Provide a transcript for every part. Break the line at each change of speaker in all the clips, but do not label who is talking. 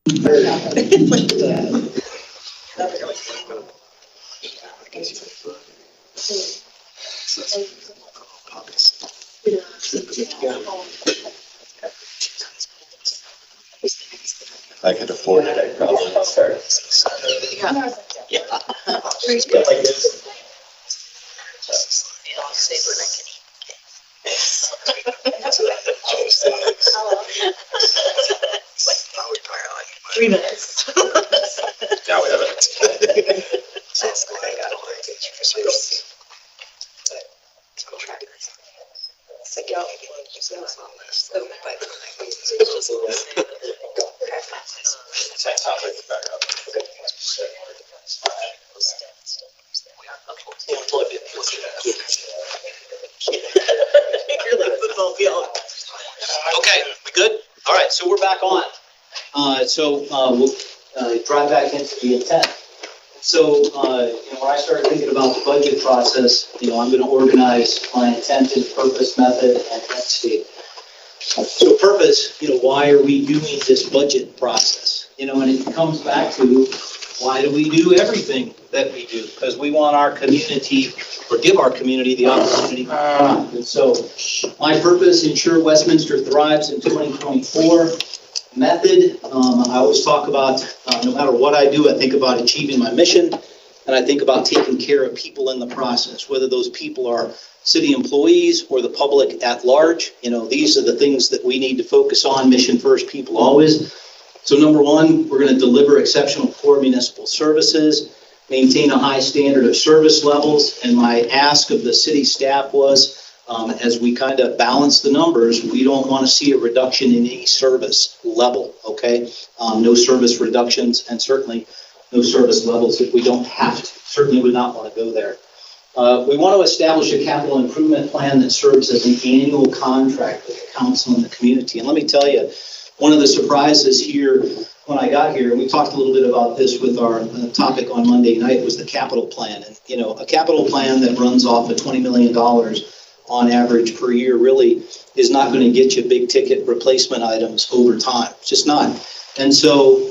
I could afford it, I'd probably start.
Yeah.
Like this.
I'll say when I can eat. 3 minutes.
Now we have it.
You're like football field.
Okay, we good? All right, so we're back on. We'll drive back into the intent. So, when I started thinking about the budget process, I'm going to organize my intent and purpose, method, and end state. So purpose, why are we doing this budget process? And it comes back to, why do we do everything that we do? Because we want our community, or give our community the opportunity to thrive. And so my purpose, ensure Westminster thrives in 2024. Method, I always talk about, no matter what I do, I think about achieving my mission, and I think about taking care of people in the process, whether those people are city employees or the public at large. These are the things that we need to focus on, mission first, people always. So number one, we're going to deliver exceptional core municipal services, maintain a high standard of service levels, and my ask of the city staff was, as we kind of balance the numbers, we don't want to see a reduction in any service level, okay? No service reductions, and certainly no service levels if we don't have to. Certainly would not want to go there. We want to establish a capital improvement plan that serves as an annual contract with the council and the community. And let me tell you, one of the surprises here when I got here, and we talked a little bit about this with our topic on Monday night, was the capital plan. And, a capital plan that runs off of $20 million on average per year really is not going to get you big ticket replacement items over time. It's just not. And so,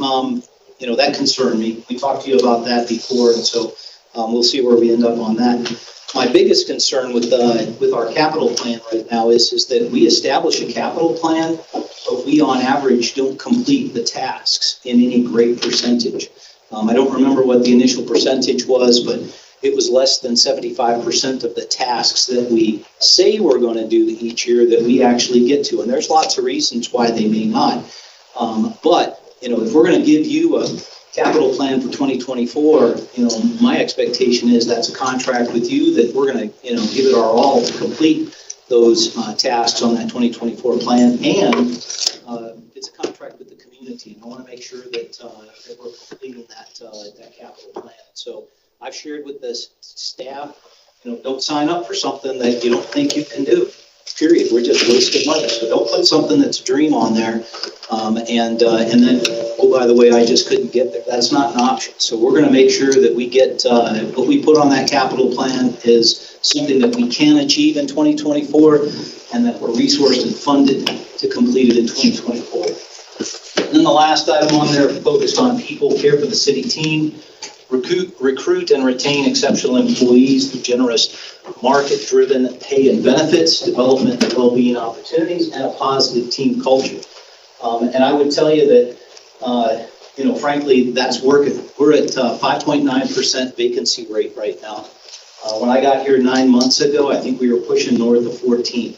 that concerned me. We talked to you about that before, and so we'll see where we end up on that. My biggest concern with our capital plan right now is that we establish a capital plan, but we on average don't complete the tasks in any great percentage. I don't remember what the initial percentage was, but it was less than 75% of the tasks that we say we're going to do each year that we actually get to. And there's lots of reasons why they may not. But if we're going to give you a capital plan for 2024, my expectation is that's a contract with you that we're going to, give it our all to complete those tasks on that 2024 plan. And it's a contract with the community. And I want to make sure that we're completing that capital plan. So I've shared with the staff, don't sign up for something that you don't think you can do. Period. We're just wasting money. So don't put something that's a dream on there. And then, oh, by the way, I just couldn't get there. That's not an option. So we're going to make sure that we get what we put on that capital plan is something that we can achieve in 2024 and that we're resourced and funded to complete it in 2024. And then the last item on there focused on people, care for the city team, recruit and retain exceptional employees through generous market-driven pay and benefits, development and well-being opportunities, and a positive team culture. And I would tell you that, frankly, that's working. We're at 5.9% vacancy rate right now. When I got here 9 months ago, I think we were pushing north of 14.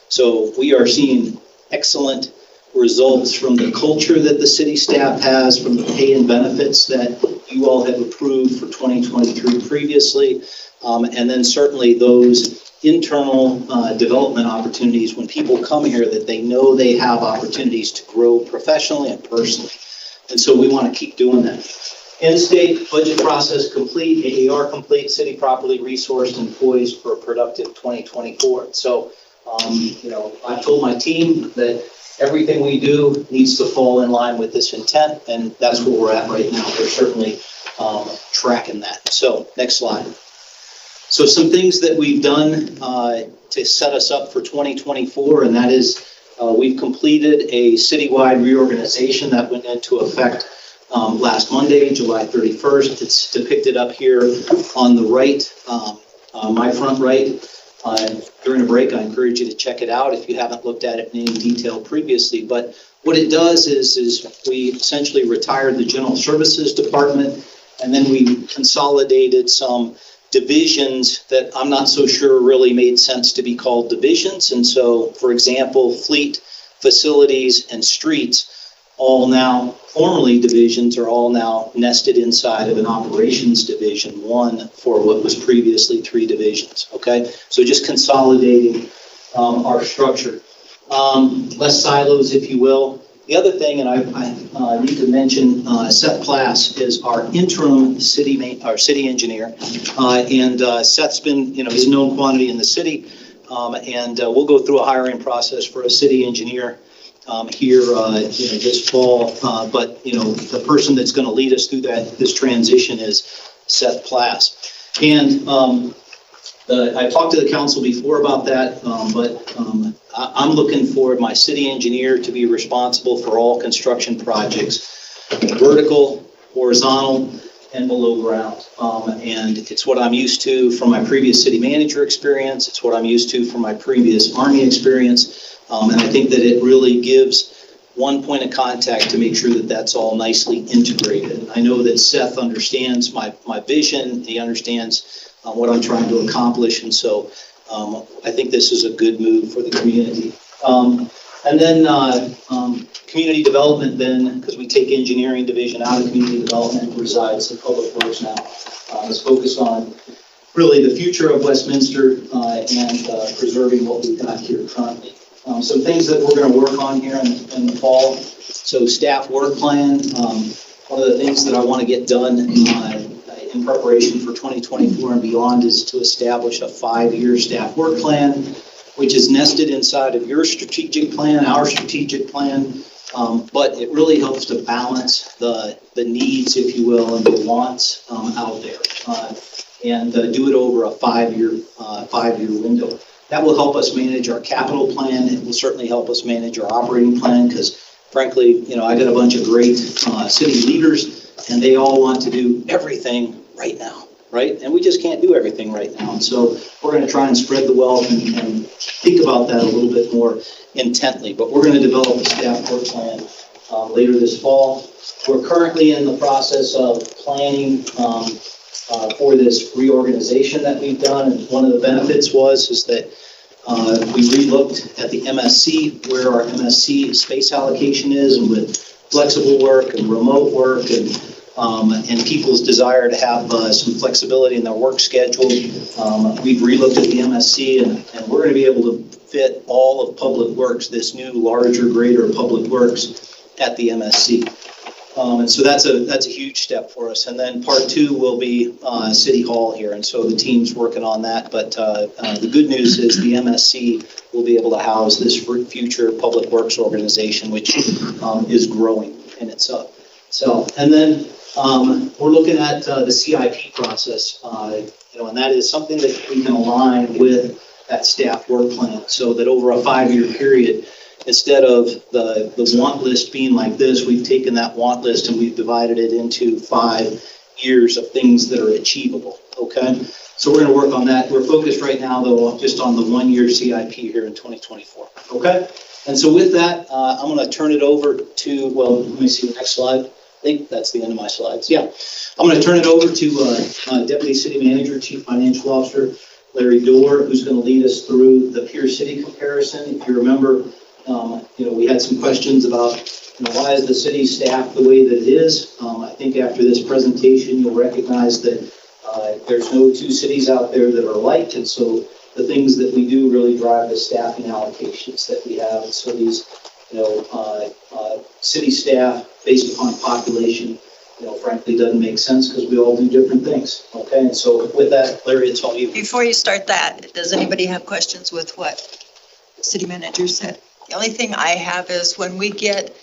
So we are seeing excellent results from the culture that the city staff has, from the pay and benefits that you all have approved for 2023 previously, and then certainly those internal development opportunities when people come here that they know they have opportunities to grow professionally and personally. And so we want to keep doing that. In-state budget process complete, AAR complete, city properly resourced and poised for a productive 2024. So, I told my team that everything we do needs to fall in line with this intent, and that's where we're at right now. We're certainly tracking that. So, next slide. So some things that we've done to set us up for 2024, and that is We've completed a citywide reorganization that went into effect last Monday, July 31st. It's depicted up here on the right, my front right. During a break, I encourage you to check it out if you haven't looked at it in any detail previously. But what it does is we essentially retired the General Services Department, and then we consolidated some divisions that I'm not so sure really made sense to be called divisions. And so, for example, fleet, facilities, and streets, all now formerly divisions, are all now nested inside of an operations division, one for what was previously 3 divisions. Okay, so just consolidating our structure. Less silos, if you will. The other thing, and I need to mention, Seth Plass is our interim city engineer, and Seth's been, he's a known quantity in the city, and we'll go through a hiring process for a city engineer here, this fall. But the person that's going to lead us through this transition is Seth Plass, and I talked to the council before about that, but I'm looking for my city engineer to be responsible for all construction projects, vertical, horizontal, and below ground. And it's what I'm used to from my previous city manager experience. It's what I'm used to from my previous Army experience. And I think that it really gives one point of contact to make sure that that's all nicely integrated. I know that Seth understands my vision. He understands what I'm trying to accomplish. And so I think this is a good move for the community. And then community development then, because we take engineering division out of community development, resides in public works now. Is focused on really the future of Westminster and preserving what we've got here currently. Some things that we're going to work on here in the fall. So staff work plan. One of the things that I want to get done in preparation for 2024 and beyond is to establish a 5-year staff work plan, which is nested inside of your strategic plan, our strategic plan, but it really helps to balance the needs, if you will, and the wants out there, and do it over a 5-year window. That will help us manage our capital plan. It will certainly help us manage our operating plan because, frankly, I got a bunch of great city leaders, and they all want to do everything right now, right? And we just can't do everything right now. And so we're going to try and spread the wealth and think about that a little bit more intently. But we're going to develop a staff work plan later this fall. We're currently in the process of planning for this reorganization that we've done. And one of the benefits is that we relooked at the MSC, where our MSC space allocation is, and with flexible work and remote work and people's desire to have some flexibility in their work schedule. We've relooked at the MSC, and we're going to be able to fit all of Public Works, this new larger, greater Public Works, at the MSC. And so that's a huge step for us. And then part 2 will be City Hall here. And so the team's working on that. But the good news is the MSC will be able to house this future Public Works organization, which is growing in itself. So, and then we're looking at the CIP process, and that is something that we can align with that staff work plan, so that over a 5-year period, instead of the want list being like this, we've taken that want list and we've divided it into 5 years of things that are achievable, okay? So we're going to work on that. We're focused right now, though, just on the 1-year CIP here in 2024, okay? And so with that, I'm going to turn it over to, well, let me see the next slide. I think that's the end of my slides. Yeah. I'm going to turn it over to Deputy City Manager, Chief Financial Officer, Larry Dorr, who's going to lead us through the peer city comparison. If you remember, we had some questions about why is the city staffed the way that it is. I think after this presentation, you'll recognize that there's no 2 cities out there that are alike, and so the things that we do really drive the staffing allocations that we have. And so these, city staff based upon population, frankly, doesn't make sense because we all do different things. Okay, and so with that, Larry, it's all you.
Before you start that, does anybody have questions with what the city manager said? The only thing I have is when we get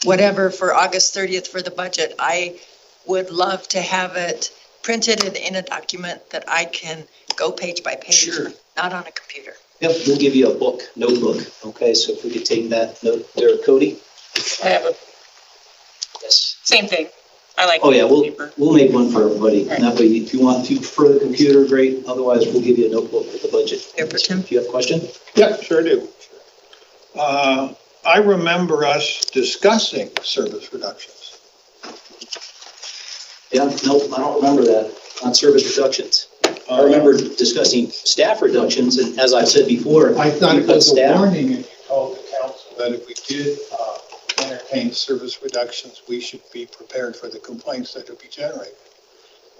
whatever for August 30th for the budget, I would love to have it printed in a document that I can go page by page,
Sure.
not on a computer.
Yep, we'll give you a notebook. Okay, so if we could take that note there, Cody.
I have a
Yes.
same thing. I like.
Oh, yeah,
paper.
we'll make one for everybody.
Right.
That way, if you prefer the computer, great. Otherwise, we'll give you a notebook with the budget.
Paper, Tim?
If you have a question?
Yeah, sure do. I remember us discussing service reductions.
Yeah, no, I don't remember that, on service reductions. I remember discussing staff reductions, and as I've said before,
I thought
we
it
cut
was a
staff.
warning if you told the council that if we did entertain service reductions, we should be prepared for the complaints that would be generated.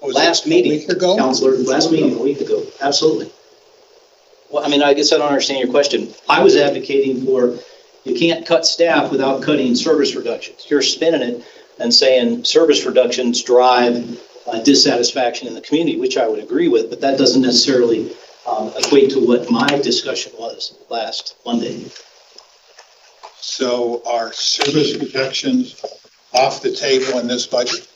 Was it
Last
a
meeting,
week ago?
Counselor, last meeting a week ago, absolutely. Well, I mean, I guess I don't understand your question. I was advocating for, you can't cut staff without cutting service reductions. You're spinning it and saying service reductions drive dissatisfaction in the community, which I would agree with, but that doesn't necessarily equate to what my discussion was last Monday.
So are service reductions off the table in this budget?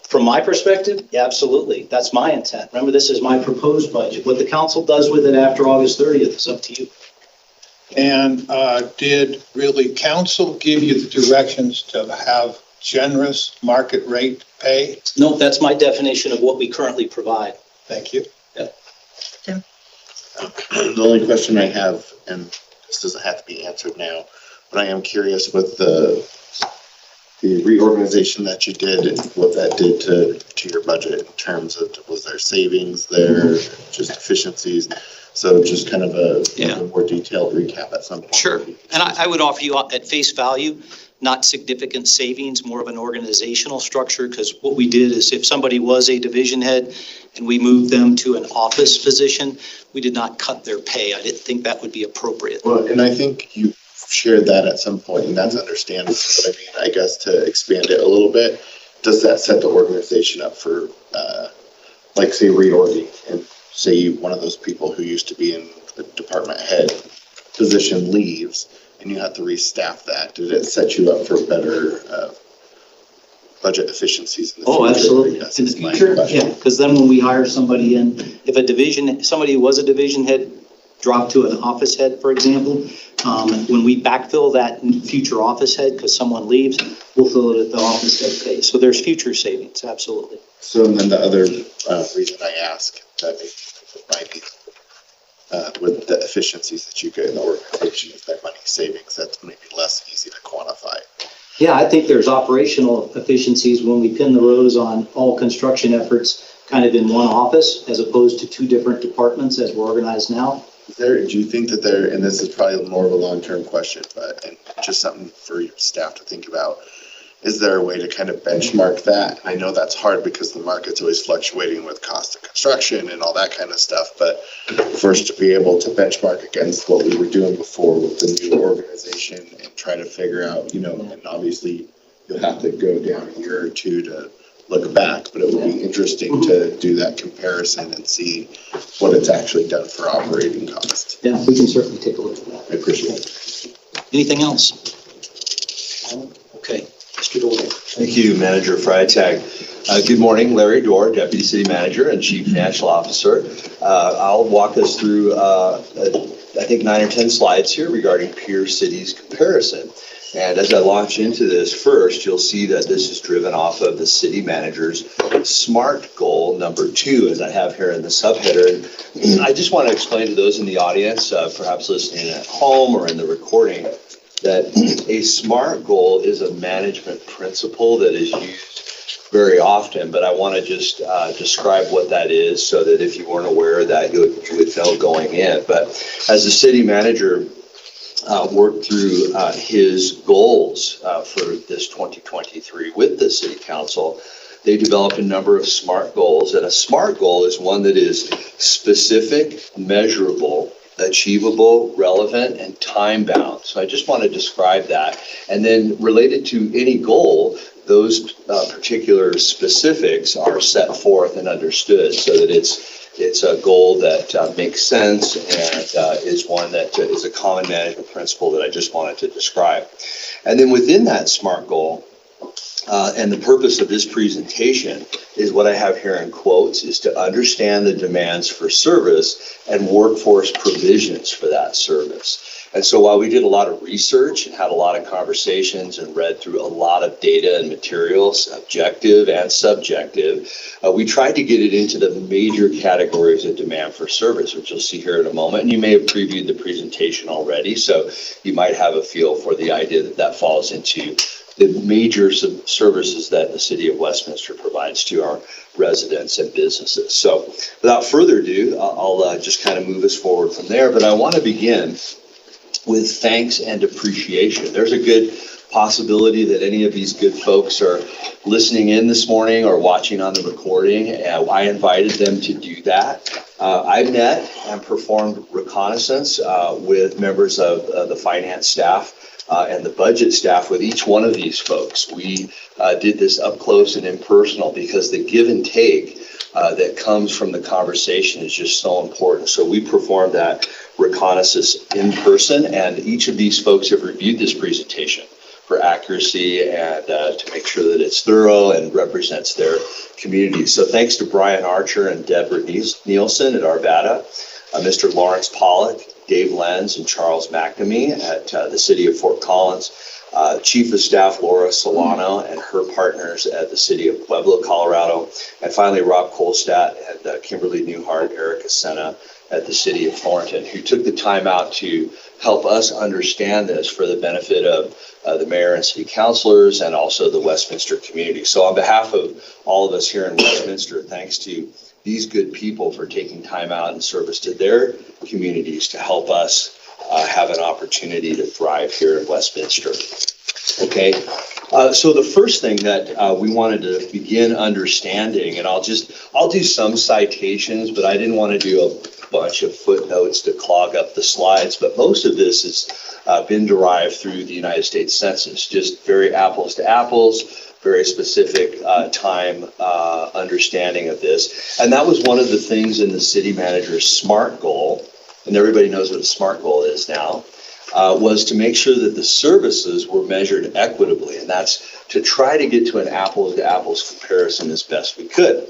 From my perspective, yeah, absolutely. That's my intent. Remember, this is my proposed budget. What the council does with it after August 30th is up to you.
And did really council give you the directions to have generous market rate pay?
No, that's my definition of what we currently provide.
Thank you.
The only question I have, and this doesn't have to be answered now, but I am curious with the reorganization that you did and what that did to your budget in terms of, was there savings there, just efficiencies? So just kind of a more detailed recap at some point.
Sure. And I would offer you at face value, not significant savings, more of an organizational structure, because what we did is if somebody was a division head and we moved them to an office position, we did not cut their pay. I didn't think that would be appropriate.
Well, and I think you shared that at some point, and that's understandable. But I mean, I guess to expand it a little bit, does that set the organization up for, like, say, reorging, and say one of those people who used to be in the department head position leaves, and you have to restaff that? Did it set you up for better budget efficiencies in the future?
Oh, absolutely.
Yes,
In the
is my
future,
question.
yeah, because then when we hire somebody in, if somebody who was a division head dropped to an office head, for example, when we backfill that future office head because someone leaves, we'll fill it at the office head pay. So there's future savings, absolutely.
So then the other reason I ask that might be with the efficiencies that you get in the organization is that money savings that's maybe less easy to quantify.
Yeah, I think there's operational efficiencies when we pin the rose on all construction efforts kind of in one office as opposed to two different departments as we're organized now.
Do you think that there, and this is probably more of a long-term question, but and just something for your staff to think about, is there a way to kind of benchmark that? I know that's hard because the market's always fluctuating with cost of construction and all that kind of stuff, but first to be able to benchmark against what we were doing before with the new organization and try to figure out, and obviously you'll have to go down a year or two to look back, but it would be interesting to do that comparison and see what it's actually done for operating costs.
Yeah, we can certainly take a look at that.
I appreciate it.
Anything else? Okay, Mr. Doyle.
Thank you, Manager Freitag. Good morning, Larry Dorr, Deputy City Manager and Chief Financial Officer. I'll walk us through, I think, 9 or 10 slides here regarding peer cities comparison. And as I launch into this first, you'll see that this is driven off of the city manager's SMART goal number 2, as I have here in the subheader. And I just want to explain to those in the audience, perhaps listening at home or in the recording, that a SMART goal is a management principle that is used very often, but I want to just describe what that is so that if you weren't aware of that, you would know going in. But as the city manager worked through his goals for this 2023 with the city council, they developed a number of SMART goals. And a SMART goal is one that is specific, measurable, achievable, relevant, and time-bound. So I just want to describe that. And then related to any goal, those particular specifics are set forth and understood so that it's a goal that makes sense and is one that is a common management principle that I just wanted to describe. And then within that SMART goal, And the purpose of this presentation is what I have here in quotes, is to understand the demands for service and workforce provisions for that service. And so while we did a lot of research and had a lot of conversations and read through a lot of data and materials, objective and subjective, we tried to get it into the major categories of demand for service, which you'll see here in a moment. And you may have previewed the presentation already, so you might have a feel for the idea that that falls into the major services that the city of Westminster provides to our residents and businesses. So without further ado, I'll just kind of move us forward from there. But I want to begin with thanks and appreciation. There's a good possibility that any of these good folks are listening in this morning or watching on the recording. I invited them to do that. I met and performed reconnaissance with members of the finance staff and the budget staff with each one of these folks. We did this up close and impersonal because the give and take that comes from the conversation is just so important. So we performed that reconnaissance in person, and each of these folks have reviewed this presentation for accuracy and to make sure that it's thorough and represents their community. So thanks to Brian Archer and Deborah Nielsen at Arvada, Mr. Lawrence Pollock, Dave Lenz, and Charles McNamee at the City of Fort Collins, Chief of Staff Laura Solano and her partners at the City of Pueblo, Colorado, and finally Rob Kolstadt and Kimberly Newhart, Erica Senna at the City of Thornton, who took the time out to help us understand this for the benefit of the mayor and city councilors and also the Westminster community. So on behalf of all of us here in Westminster, thanks to these good people for taking time out in service to their communities to help us have an opportunity to thrive here in Westminster. Okay, so the first thing that we wanted to begin understanding, and I'll do some citations, but I didn't want to do a bunch of footnotes to clog up the slides, but most of this has been derived through the United States Census, just very apples to apples, very specific time understanding of this. And that was one of the things in the city manager's SMART goal, and everybody knows what a SMART goal is now, was to make sure that the services were measured equitably. And that's to try to get to an apples to apples comparison as best we could.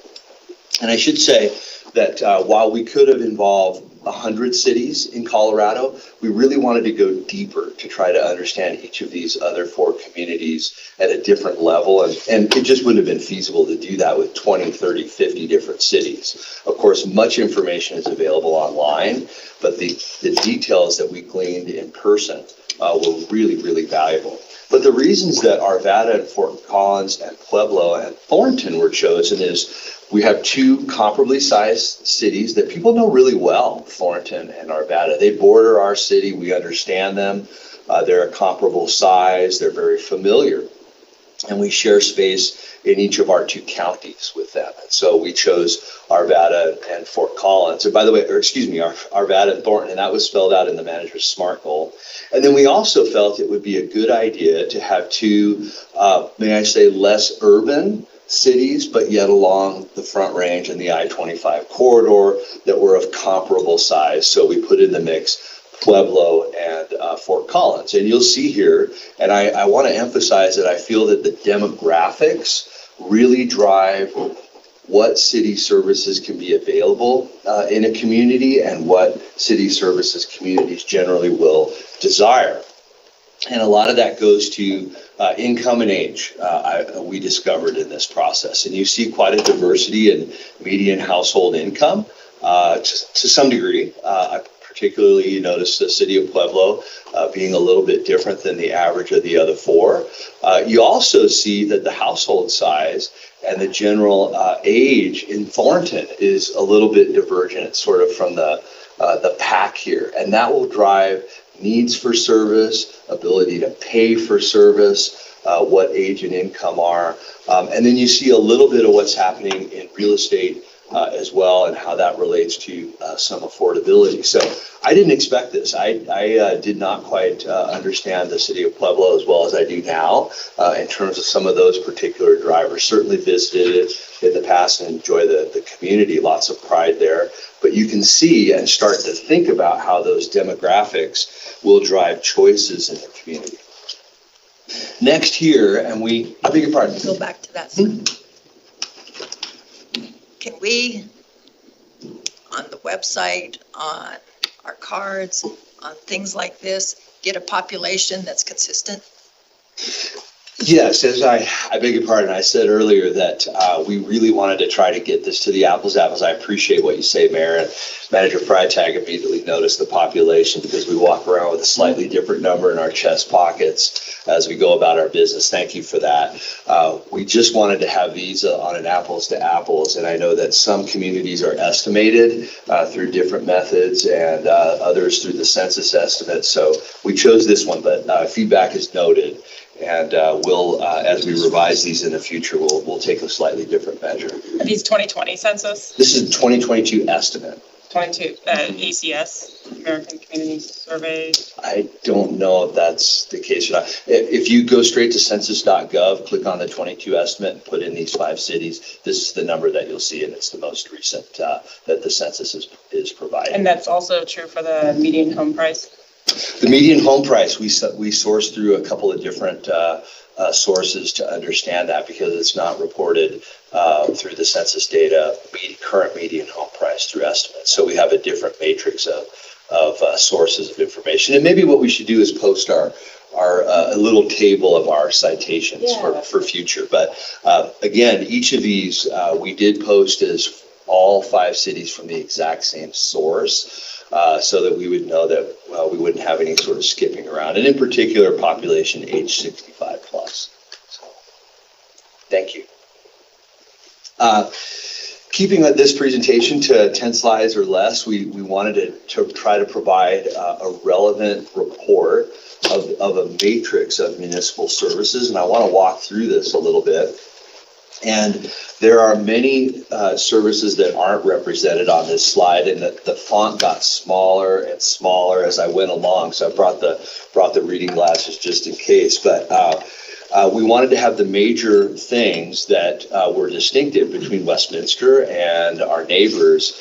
And I should say that while we could have involved 100 cities in Colorado, we really wanted to go deeper to try to understand each of these other 4 communities at a different level. And it just wouldn't have been feasible to do that with 20, 30, 50 different cities. Of course, much information is available online, but the details that we gleaned in person were really, really valuable. But the reasons that Arvada and Fort Collins and Pueblo and Thornton were chosen is we have 2 comparably sized cities that people know really well, Thornton and Arvada. They border our city. We understand them. They're a comparable size. They're very familiar. And we share space in each of our 2 counties with them. And so we chose Arvada and Fort Collins. And by the way, Arvada and Thornton, and that was spelled out in the manager's SMART goal. And then we also felt it would be a good idea to have 2, may I say, less urban cities, but yet along the Front Range and the I-25 corridor that were of comparable size. So we put in the mix Pueblo and Fort Collins. And you'll see here, and I want to emphasize that I feel that the demographics really drive what city services can be available in a community and what city services communities generally will desire. And a lot of that goes to income and age, we discovered in this process. And you see quite a diversity in median household income to some degree. Particularly, you notice the city of Pueblo being a little bit different than the average of the other 4. You also see that the household size and the general age in Thornton is a little bit divergent, sort of from the pack here. And that will drive needs for service, ability to pay for service, what age and income are. And then you see a little bit of what's happening in real estate as well, and how that relates to some affordability. So I didn't expect this. I did not quite understand the city of Pueblo as well as I do now in terms of some of those particular drivers. Certainly visited it in the past and enjoy the community, lots of pride there. But you can see and start to think about how those demographics will drive choices in the community. Next here, and I beg your pardon.
Go back to that slide. Can we, on the website, on our cards, on things like this, get a population that's consistent?
Yes, as I beg your pardon, I said earlier that we really wanted to try to get this to the apples. I appreciate what you say, Mayor. And Manager Freitag immediately noticed the population because we walk around with a slightly different number in our chest pockets as we go about our business. Thank you for that. We just wanted to have these on an apples to apples. And I know that some communities are estimated through different methods and others through the census estimate. So we chose this one, but feedback is noted. And we'll, as we revise these in the future, we'll take a slightly different measure.
Are these 2020 census?
This is 2022 estimate.
22, ACS, American Community Survey.
I don't know if that's the case or not. If you go straight to census.gov, click on the 22 estimate and put in these 5 cities, this is the number that you'll see, and it's the most recent that the census is providing.
And that's also true for the median home price?
The median home price, we source through a couple of different sources to understand that because it's not reported through the census data, current median home price through estimates. So we have a different matrix of sources of information. And maybe what we should do is post our a little table of our citations for future. But again, each of these we did post as all 5 cities from the exact same source. So that we would know that we wouldn't have any sort of skipping around, and in particular, population age 65 plus. So, thank you. Keeping this presentation to 10 slides or less, we wanted to try to provide a relevant report of a matrix of municipal services, and I want to walk through this a little bit. And there are many services that aren't represented on this slide, and the font got smaller and smaller as I went along. So I brought the reading glasses just in case. But we wanted to have the major things that were distinctive between Westminster and our neighbors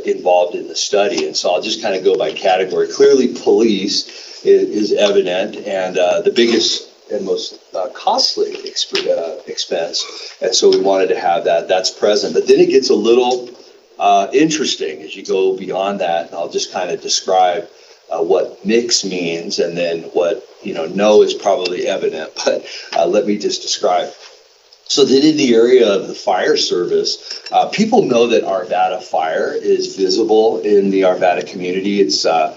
involved in the study. And so I'll just kind of go by category. Clearly, police is evident, and the biggest and most costly expense. And so we wanted to have that's present. But then it gets a little interesting as you go beyond that. And I'll just kind of describe what mix means, and then what, no is probably evident, but let me just describe. So that in the area of the fire service, people know that Arvada Fire is visible in the Arvada community. It's a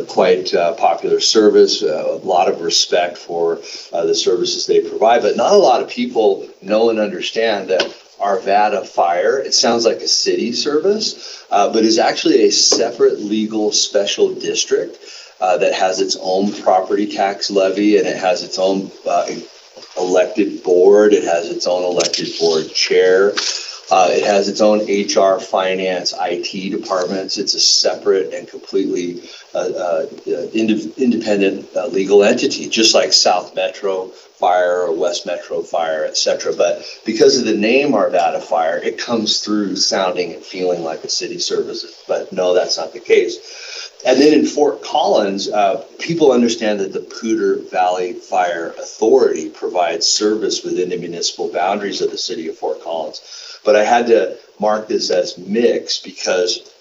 quite popular service, a lot of respect for the services they provide, but not a lot of people know and understand that Arvada Fire, it sounds like a city service, but is actually a separate legal special district that has its own property tax levy, and it has its own elected board. It has its own elected board chair. It has its own HR, finance, IT departments. It's a separate and completely independent legal entity, just like South Metro Fire or West Metro Fire, etc. But because of the name Arvada Fire, it comes through sounding and feeling like a city service. But no, that's not the case. And then in Fort Collins, people understand that the Poudre Valley Fire Authority provides service within the municipal boundaries of the city of Fort Collins. But I had to mark this as mixed because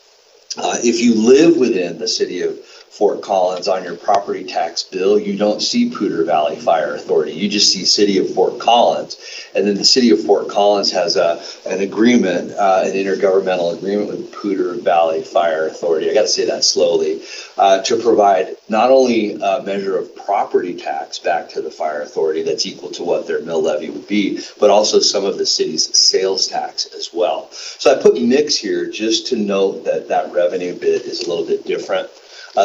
if you live within the city of Fort Collins on your property tax bill, you don't see Poudre Valley Fire Authority. You just see City of Fort Collins. And then the City of Fort Collins has an agreement, an intergovernmental agreement with Poudre Valley Fire Authority, I got to say that slowly, to provide not only a measure of property tax back to the fire authority that's equal to what their mill levy would be, but also some of the city's sales tax as well. So I put mix here just to note that that revenue bit is a little bit different.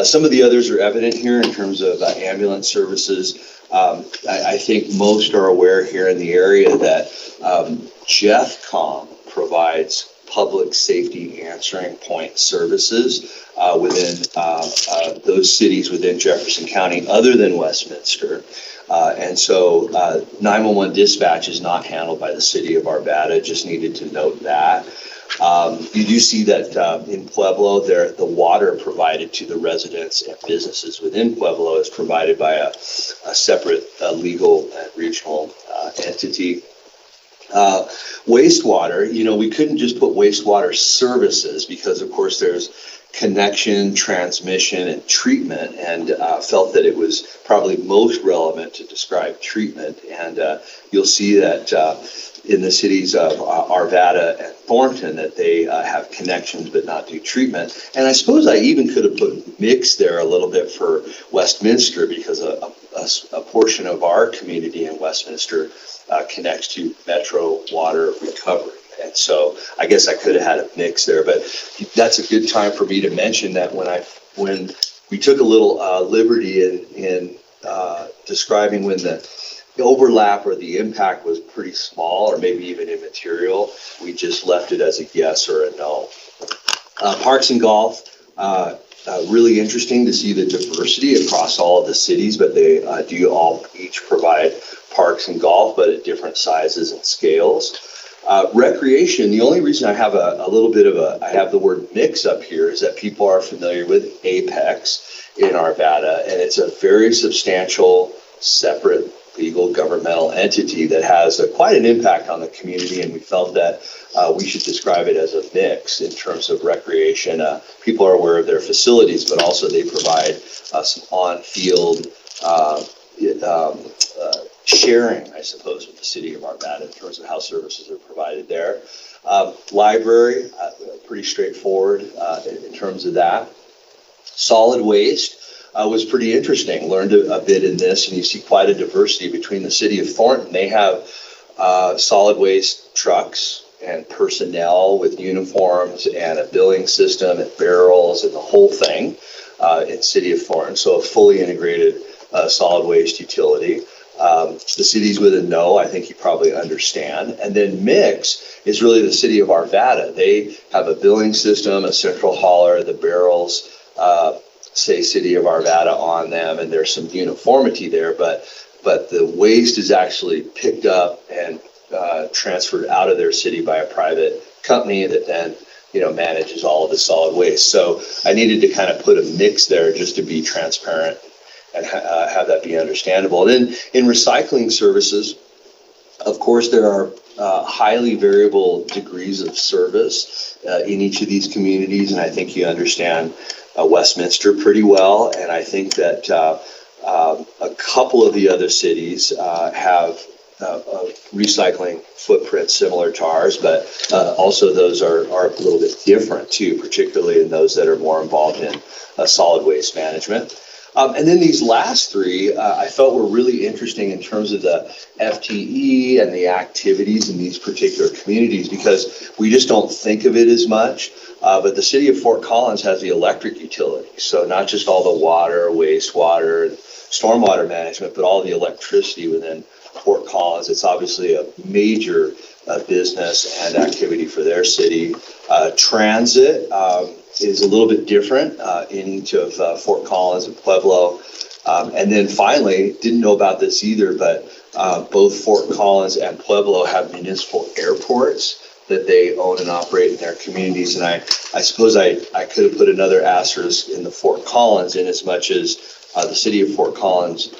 Some of the others are evident here in terms of ambulance services. I think most are aware here in the area that JEFCOM provides public safety answering point services within those cities within Jefferson County other than Westminster. And so 911 dispatch is not handled by the city of Arvada, just needed to note that. You do see that in Pueblo, the water provided to the residents and businesses within Pueblo is provided by a separate legal and regional entity. Wastewater, we couldn't just put wastewater services because, of course, there's connection, transmission, and treatment, and felt that it was probably most relevant to describe treatment. And you'll see that in the cities of Arvada and Thornton that they have connections but not do treatment. And I suppose I even could have put mix there a little bit for Westminster because a portion of our community in Westminster connects to Metro Water Recovery. And so I guess I could have had a mix there, but that's a good time for me to mention that when we took a little liberty in describing when the overlap or the impact was pretty small or maybe even immaterial, we just left it as a yes or a no. Parks and golf, really interesting to see the diversity across all of the cities, but they do all each provide parks and golf, but at different sizes and scales. Recreation, the only reason I have a little bit of I have the word mix up here is that people are familiar with Apex in Arvada, and it's a very substantial, separate legal governmental entity that has quite an impact on the community, and we felt that we should describe it as a mix in terms of recreation. People are aware of their facilities, but also they provide some on-field sharing, I suppose, with the city of Arvada in terms of how services are provided there. Library, pretty straightforward in terms of that. Solid waste was pretty interesting. Learned a bit in this, and you see quite a diversity between the city of Thornton. They have solid waste trucks and personnel with uniforms and a billing system and barrels and the whole thing in city of Thornton. So a fully integrated solid waste utility. The cities with a no, I think you probably understand. And then mix is really the city of Arvada. They have a billing system, a central hauler, the barrels say city of Arvada on them, and there's some uniformity there, but the waste is actually picked up and transferred out of their city by a private company that then manages all of the solid waste. So I needed to kind of put a mix there just to be transparent and have that be understandable. And then in recycling services, of course, there are highly variable degrees of service in each of these communities, and I think you understand Westminster pretty well. And I think that a couple of the other cities have a recycling footprint similar to ours, but also those are a little bit different too, particularly in those that are more involved in solid waste management. And then these last three, I felt were really interesting in terms of the FTE and the activities in these particular communities, because we just don't think of it as much. But the city of Fort Collins has the electric utilities. So not just all the water, wastewater, and stormwater management, but all the electricity within Fort Collins. It's obviously a major business and activity for their city. Transit is a little bit different in each of Fort Collins and Pueblo. And then finally, didn't know about this either, but both Fort Collins and Pueblo have municipal airports that they own and operate in their communities. And I suppose I could have put another asterisk in the Fort Collins, in as much as the city of Fort Collins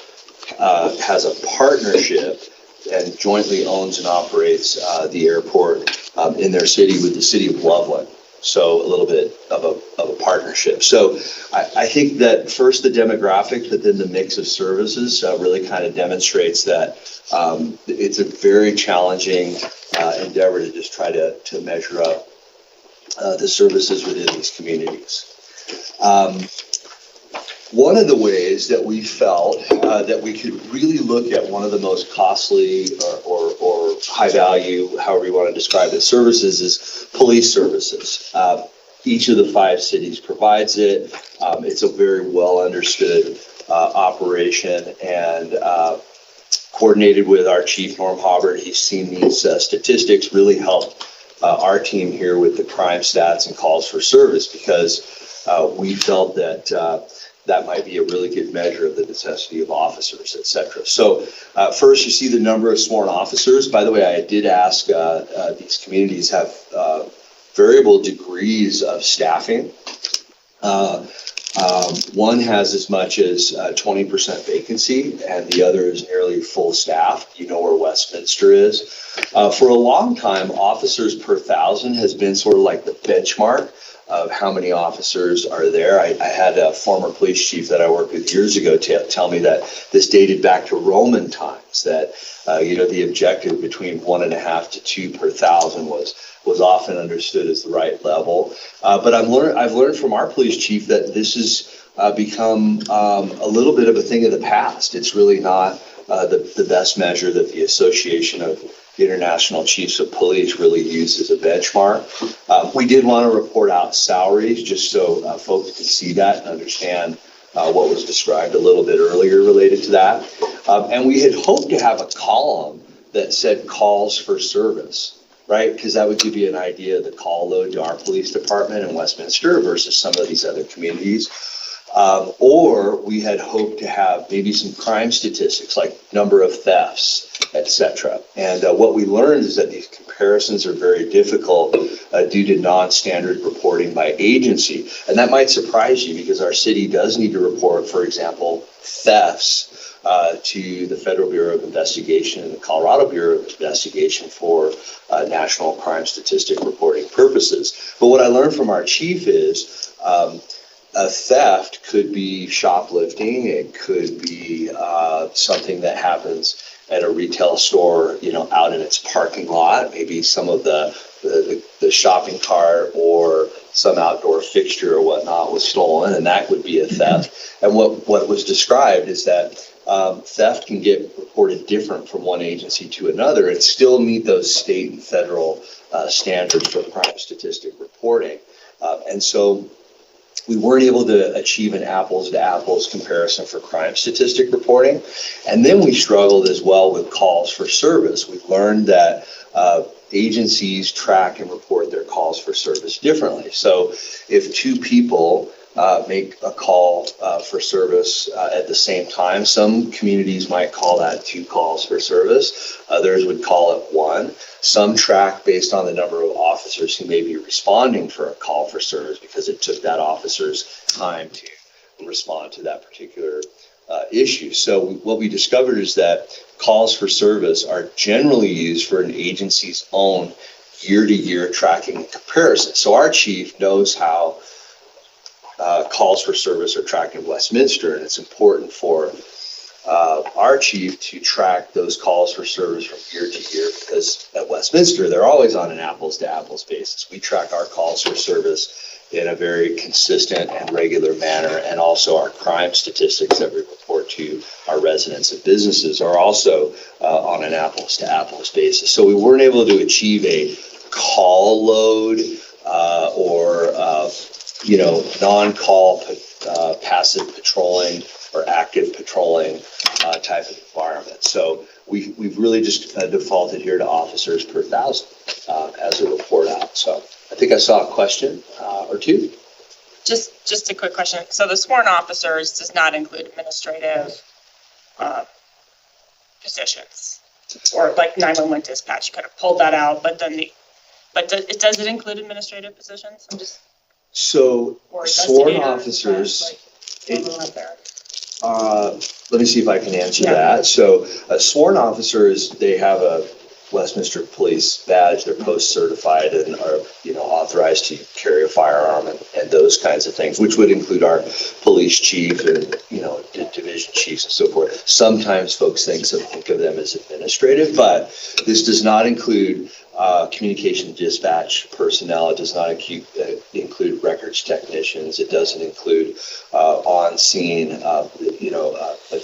has a partnership and jointly owns and operates the airport in their city with the city of Loveland. So a little bit of a partnership. So I think that first the demographics, but then the mix of services really kind of demonstrates that it's a very challenging endeavor to just try to measure up the services within these communities. One of the ways that we felt that we could really look at one of the most costly or high value, however you want to describe it, services is police services. Each of the 5 cities provides it. It's a very well understood operation, and coordinated with our chief, Norm Hobbert. He's seen these statistics really help our team here with the crime stats and calls for service, because we felt that that might be a really good measure of the necessity of officers, et cetera. So first, you see the number of sworn officers. By the way, I did ask these communities have variable degrees of staffing. One has as much as 20% vacancy, and the other is nearly full staff. You know where Westminster is. For a long time, officers per 1,000 has been sort of like the benchmark of how many officers are there. I had a former police chief that I worked with years ago tell me that this dated back to Roman times, that the objective between 1.5 to 2 per 1,000 was often understood as the right level. But I've learned from our police chief that this has become a little bit of a thing of the past. It's really not the best measure that the Association of International Chiefs of Police really uses as a benchmark. We did want to report out salaries just so folks could see that and understand what was described a little bit earlier related to that. And we had hoped to have a column that said calls for service, right? Because that would give you an idea of the call load to our police department in Westminster versus some of these other communities. Or we had hoped to have maybe some crime statistics like number of thefts, etc. And what we learned is that these comparisons are very difficult due to non-standard reporting by agency. And that might surprise you because our city does need to report, for example, thefts to the Federal Bureau of Investigation and the Colorado Bureau of Investigation for national crime statistic reporting purposes. But what I learned from our chief is a theft could be shoplifting. It could be something that happens at a retail store, out in its parking lot. Maybe some of the shopping cart or some outdoor fixture or whatnot was stolen, and that would be a theft. And what was described is that theft can get reported different from one agency to another and still meet those state and federal standards for crime statistic reporting. And so we weren't able to achieve an apples to apples comparison for crime statistic reporting. And then we struggled as well with calls for service. We learned that agencies track and report their calls for service differently. So if two people make a call for service at the same time, some communities might call that 2 calls for service. Others would call it 1. Some track based on the number of officers who may be responding for a call for service because it took that officer's time to respond to that particular issue. So what we discovered is that calls for service are generally used for an agency's own year-to-year tracking and comparison. So our chief knows how calls for service are tracked in Westminster, and it's important for our chief to track those calls for service from year to year because at Westminster, they're always on an apples to apples basis. We track our calls for service in a very consistent and regular manner, and also our crime statistics that we report to our residents and businesses are also on an apples to apples basis. So we weren't able to achieve a call load or non-call passive patrolling or active patrolling type of environment. So we've really just defaulted here to officers per 1,000 as a report out. So I think I saw a question or two.
Just a quick question. So the sworn officers does not include administrative positions or like 911 dispatch. You could have pulled that out, but then does it include administrative positions?
So
Or
sworn
investigators,
officers, let me see if I can answer that. So sworn officers, they have a Westminster Police badge. They're post certified and are authorized to carry a firearm and those kinds of things, which would include our police chief and division chiefs and so forth. Sometimes folks think of them as administrative, but this does not include communication dispatch personnel. It does not include records technicians. It doesn't include on-scene,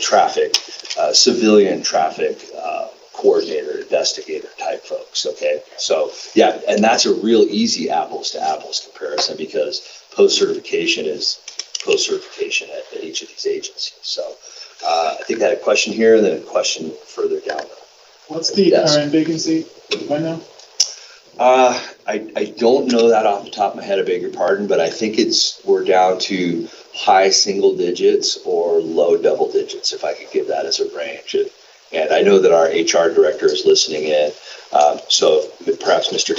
traffic, civilian traffic coordinator, investigator type folks. Okay, so yeah, and that's a real easy apples to apples comparison because post-certification is post-certification at each of these agencies. So I think I had a question here and then a question further down.
What's the current vacancy right now?
I don't know that off the top of my head, I beg your pardon, but I think we're down to high single digits or low double digits, if I could give that as a range. And I know that our HR director is listening in, so perhaps Mr.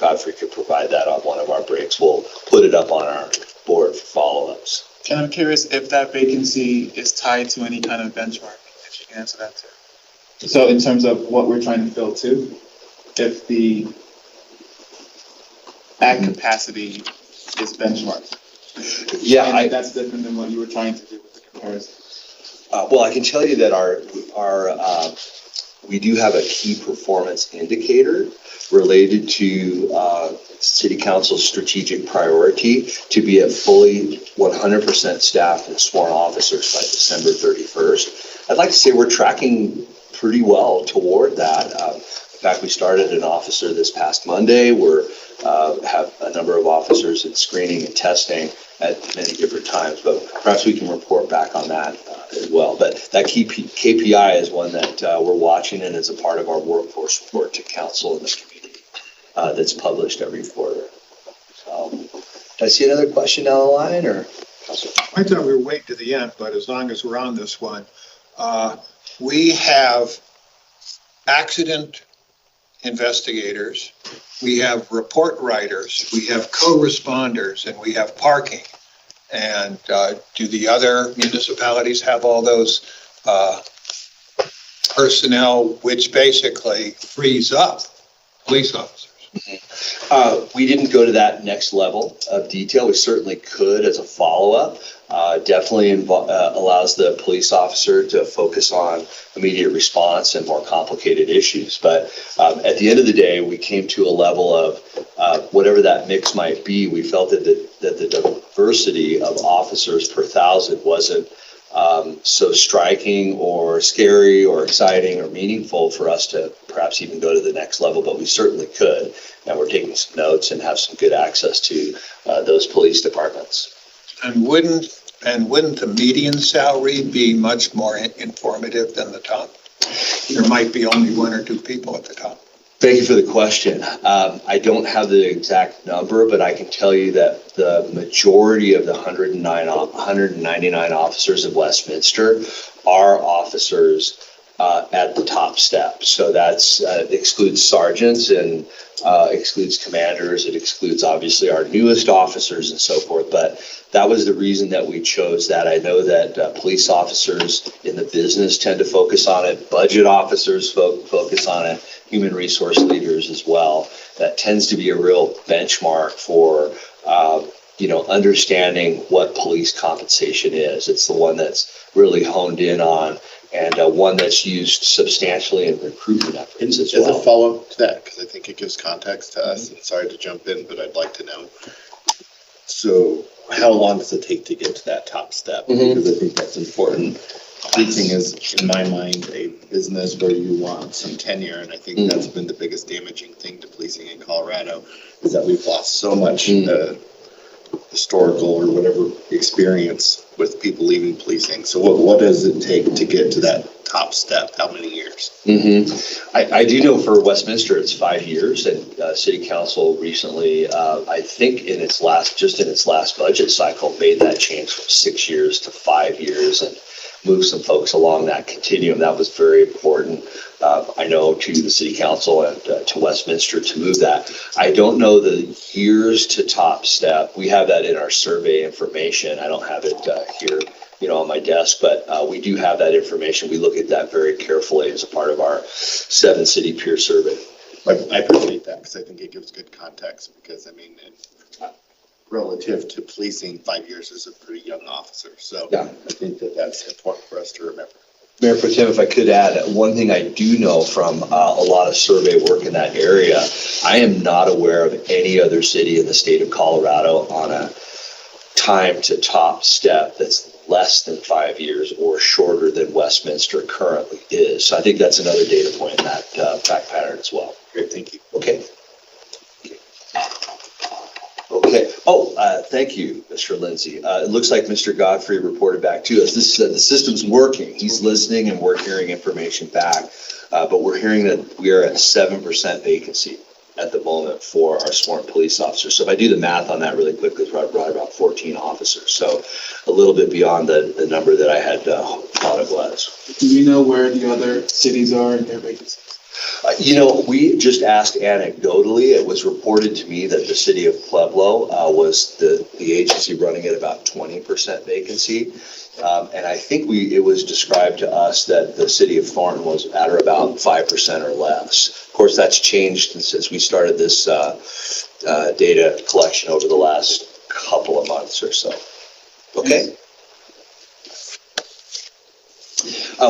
Godfrey could provide that on one of our breaks. We'll put it up on our board for follow-ups.
And I'm curious if that vacancy is tied to any kind of benchmark, if you can answer that too. So in terms of what we're trying to fill too, if the at capacity is benchmarked.
Yeah,
And that's different than what you were trying to do with the comparison.
Well, I can tell you that we do have a key performance indicator related to City Council's strategic priority to be at fully 100% staffed and sworn officers by December 31st. I'd like to say we're tracking pretty well toward that. In fact, we started an officer this past Monday. We have a number of officers in screening and testing at many different times, but perhaps we can report back on that as well. But that key KPI is one that we're watching and is a part of our workforce report to council and the community that's published every quarter. So, did I see another question down the line, or?
I thought we were waiting to the end, but as long as we're on this one, we have accident investigators, we have report writers, we have co-responders, and we have parking. And do the other municipalities have all those personnel, which basically frees up police officers?
We didn't go to that next level of detail. We certainly could as a follow-up. Definitely allows the police officer to focus on immediate response and more complicated issues. But at the end of the day, we came to a level of whatever that mix might be. We felt that the diversity of officers per thousand wasn't so striking or scary or exciting or meaningful for us to perhaps even go to the next level, but we certainly could. And we're taking some notes and have some good access to those police departments.
And wouldn't the median salary be much more informative than the top? There might be only one or two people at the top.
Thank you for the question. I don't have the exact number, but I can tell you that the majority of the 199 officers of Westminster are officers at the top step. So that's excludes sergeants and excludes commanders. It excludes obviously our newest officers and so forth. But that was the reason that we chose that. I know that police officers in the business tend to focus on it. Budget officers focus on it. Human resource leaders as well. That tends to be a real benchmark for understanding what police compensation is. It's the one that's really honed in on, and one that's used substantially in recruitment efforts as well.
As a follow-up to that, because I think it gives context to us, and sorry to jump in, but I'd like to know. So how long does it take to get to that top step? Because I think that's important. Policing is, in my mind, a business where you want some tenure, and I think that's been the biggest damaging thing to policing in Colorado, is that we've lost so much historical or whatever experience with people leaving policing. So what does it take to get to that top step? How many years?
I do know for Westminster it's 5 years, and City Council recently, I think in its last budget cycle, made that change from 6 years to 5 years and moved some folks along that continuum. That was very important. I know to the City Council and to Westminster to move that. I don't know the years to top step. We have that in our survey information. I don't have it here, on my desk, but we do have that information. We look at that very carefully as a part of our 7-city peer survey.
I appreciate that because I think it gives good context because, relative to policing, 5 years is a pretty young officer. So yeah. I think that's important for us to remember.
Mayor Pro Tem, if I could add, one thing I do know from a lot of survey work in that area, I am not aware of any other city in the state of Colorado on a time to top step that's less than 5 years or shorter than Westminster currently is. So I think that's another data point in that fact pattern as well.
Great, thank you.
Okay. Thank you, Mr. Lindsay. It looks like Mr. Godfrey reported back to us. The system's working. He's listening and we're hearing information back. But we're hearing that we are at 7% vacancy at the moment for our sworn police officers. So if I do the math on that really quickly, it's right about 14 officers. So a little bit beyond the number that I had thought it was.
Do we know where the other cities are in their vacancies?
We just asked anecdotally. It was reported to me that the city of Pueblo was the agency running at about 20% vacancy. And I think it was described to us that the city of Thornton was at or about 5% or less. Of course, that's changed since we started this data collection over the last couple of months or so. Okay.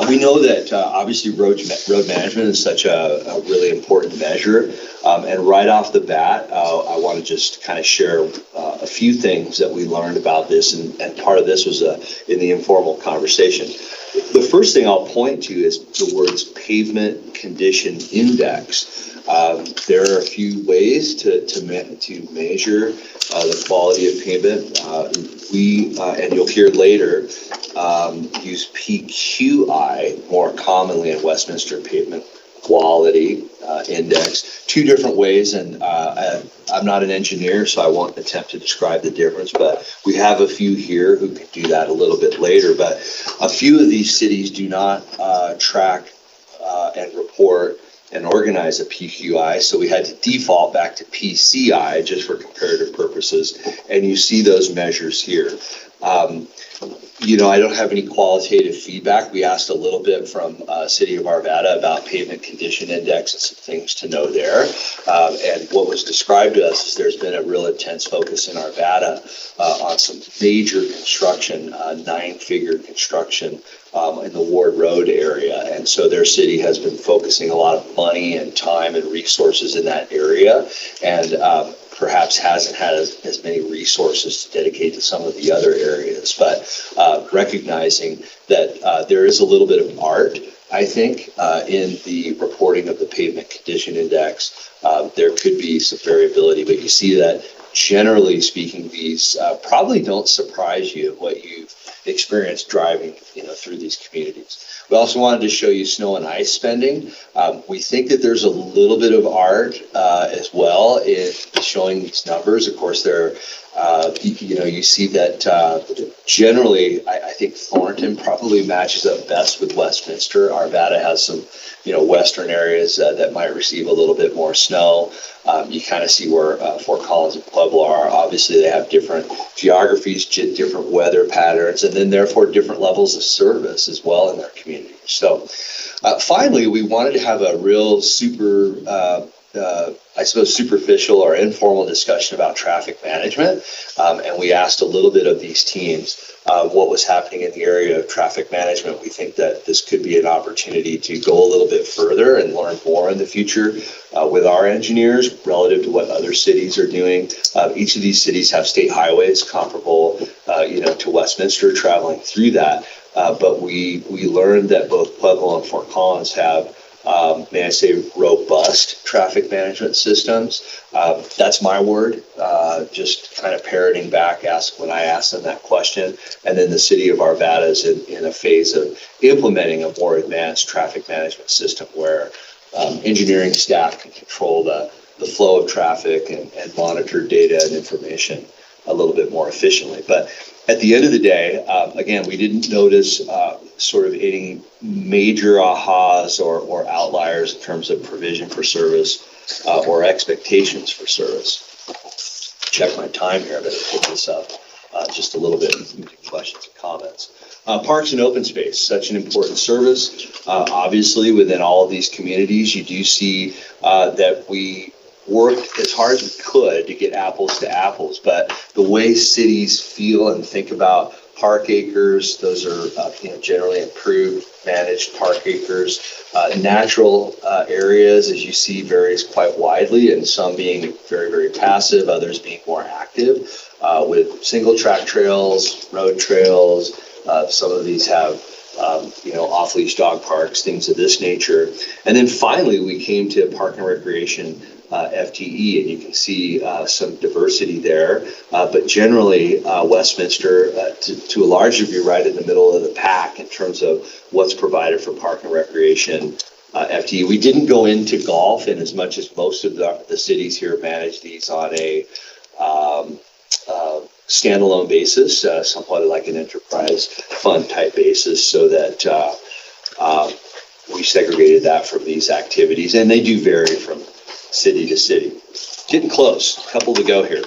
We know that obviously road management is such a really important measure. And right off the bat, I want to just kind of share a few things that we learned about this. And part of this was in the informal conversation. The first thing I'll point to is the words pavement condition index. There are a few ways to measure the quality of pavement. And you'll hear later, use PQI more commonly in Westminster Pavement Quality Index. Two different ways, and I'm not an engineer, so I won't attempt to describe the difference, but we have a few here who can do that a little bit later. But a few of these cities do not track and report and organize a PQI, so we had to default back to PCI just for comparative purposes, and you see those measures here. I don't have any qualitative feedback. We asked a little bit from City of Arvada about pavement condition index and some things to know there. And what was described to us is there's been a real intense focus in Arvada on some major construction, 9-figure construction in the Ward Road area. And so their city has been focusing a lot of money and time and resources in that area. And perhaps hasn't had as many resources to dedicate to some of the other areas, but recognizing that there is a little bit of art, I think, in the reporting of the pavement condition index. There could be some variability, but you see that generally speaking, these probably don't surprise you what you've experienced driving, through these communities. We also wanted to show you snow and ice spending. We think that there's a little bit of art as well in showing these numbers. Of course, you see that generally, I think Thornton probably matches up best with Westminster. Arvada has some, western areas that might receive a little bit more snow. You kind of see where Fort Collins and Pueblo are. Obviously, they have different geographies, different weather patterns, and then therefore different levels of service as well in their community. So finally, we wanted to have a real superficial or informal discussion about traffic management. And we asked a little bit of these teams what was happening in the area of traffic management. We think that this could be an opportunity to go a little bit further and learn more in the future with our engineers relative to what other cities are doing. Each of these cities have state highways comparable, to Westminster traveling through that. But we learned that both Pueblo and Fort Collins have may I say, robust traffic management systems. That's my word, just kind of parroting back when I asked them that question. And then the city of Arvada is in a phase of implementing a more advanced traffic management system where engineering staff can control the flow of traffic and monitor data and information a little bit more efficiently. But at the end of the day, again, we didn't notice sort of any major ahas or outliers in terms of provision for service or expectations for service. Check my time here, but I'll pick this up just a little bit and questions and comments. Parks and open space, such an important service. Obviously, within all of these communities, you do see that we worked as hard as we could to get apples to apples, but the way cities feel and think about park acres, those are generally improved, managed park acres. Natural areas, as you see, varies quite widely, and some being very, very passive, others being more active, with single track trails, road trails. Some of these have off-leash dog parks, things of this nature. And then finally, we came to park and recreation FTE, and you can see some diversity there. But generally, Westminster, to a large degree, right in the middle of the pack in terms of what's provided for park and recreation FTE. We didn't go into golf in as much as most of the cities here manage these on a standalone basis, somewhat like an enterprise fund type basis, so that we segregated that from these activities, and they do vary from city to city. Getting close, a couple to go here.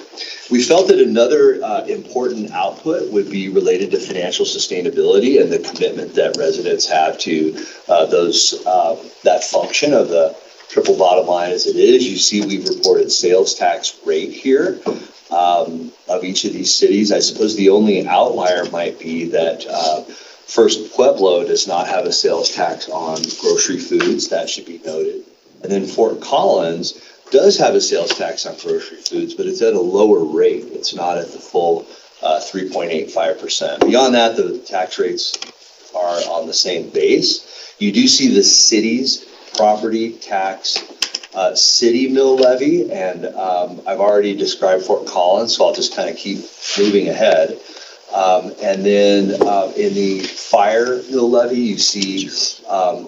We felt that another important output would be related to financial sustainability and the commitment that residents have to that function of the triple bottom line as it is. You see we've reported sales tax rate here of each of these cities. I suppose the only outlier might be that First Pueblo does not have a sales tax on grocery foods. That should be noted. And then Fort Collins does have a sales tax on grocery foods, but it's at a lower rate. It's not at the full 3.85%. Beyond that, the tax rates are on the same base. You do see the city's property tax city mill levy, and I've already described Fort Collins, so I'll just kind of keep moving ahead. And then in the fire mill levy, you see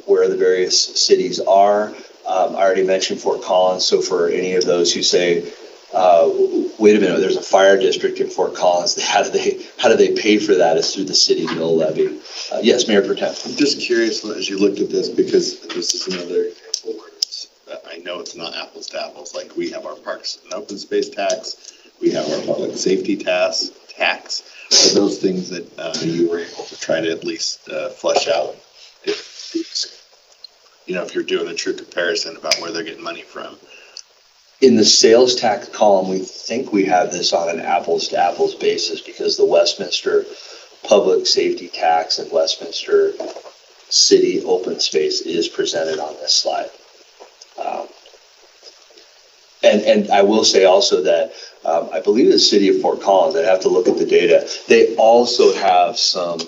where the various cities are. I already mentioned Fort Collins, so for any of those who say, wait a minute, there's a fire district in Fort Collins, how do they pay for that? It's through the city mill levy. Yes, Mayor Pro Tem.
I'm just curious as you looked at this, because this is another example where I know it's not apples to apples. Like, we have our parks and open space tax, we have our public safety tax. Are those things that you were able to try to at least flesh out if you're doing a true comparison about where they're getting money from?
In the sales tax column, we think we have this on an apples to apples basis because the Westminster public safety tax and Westminster city open space is presented on this slide. And I will say also that I believe the city of Fort Collins, I'd have to look at the data, they also have some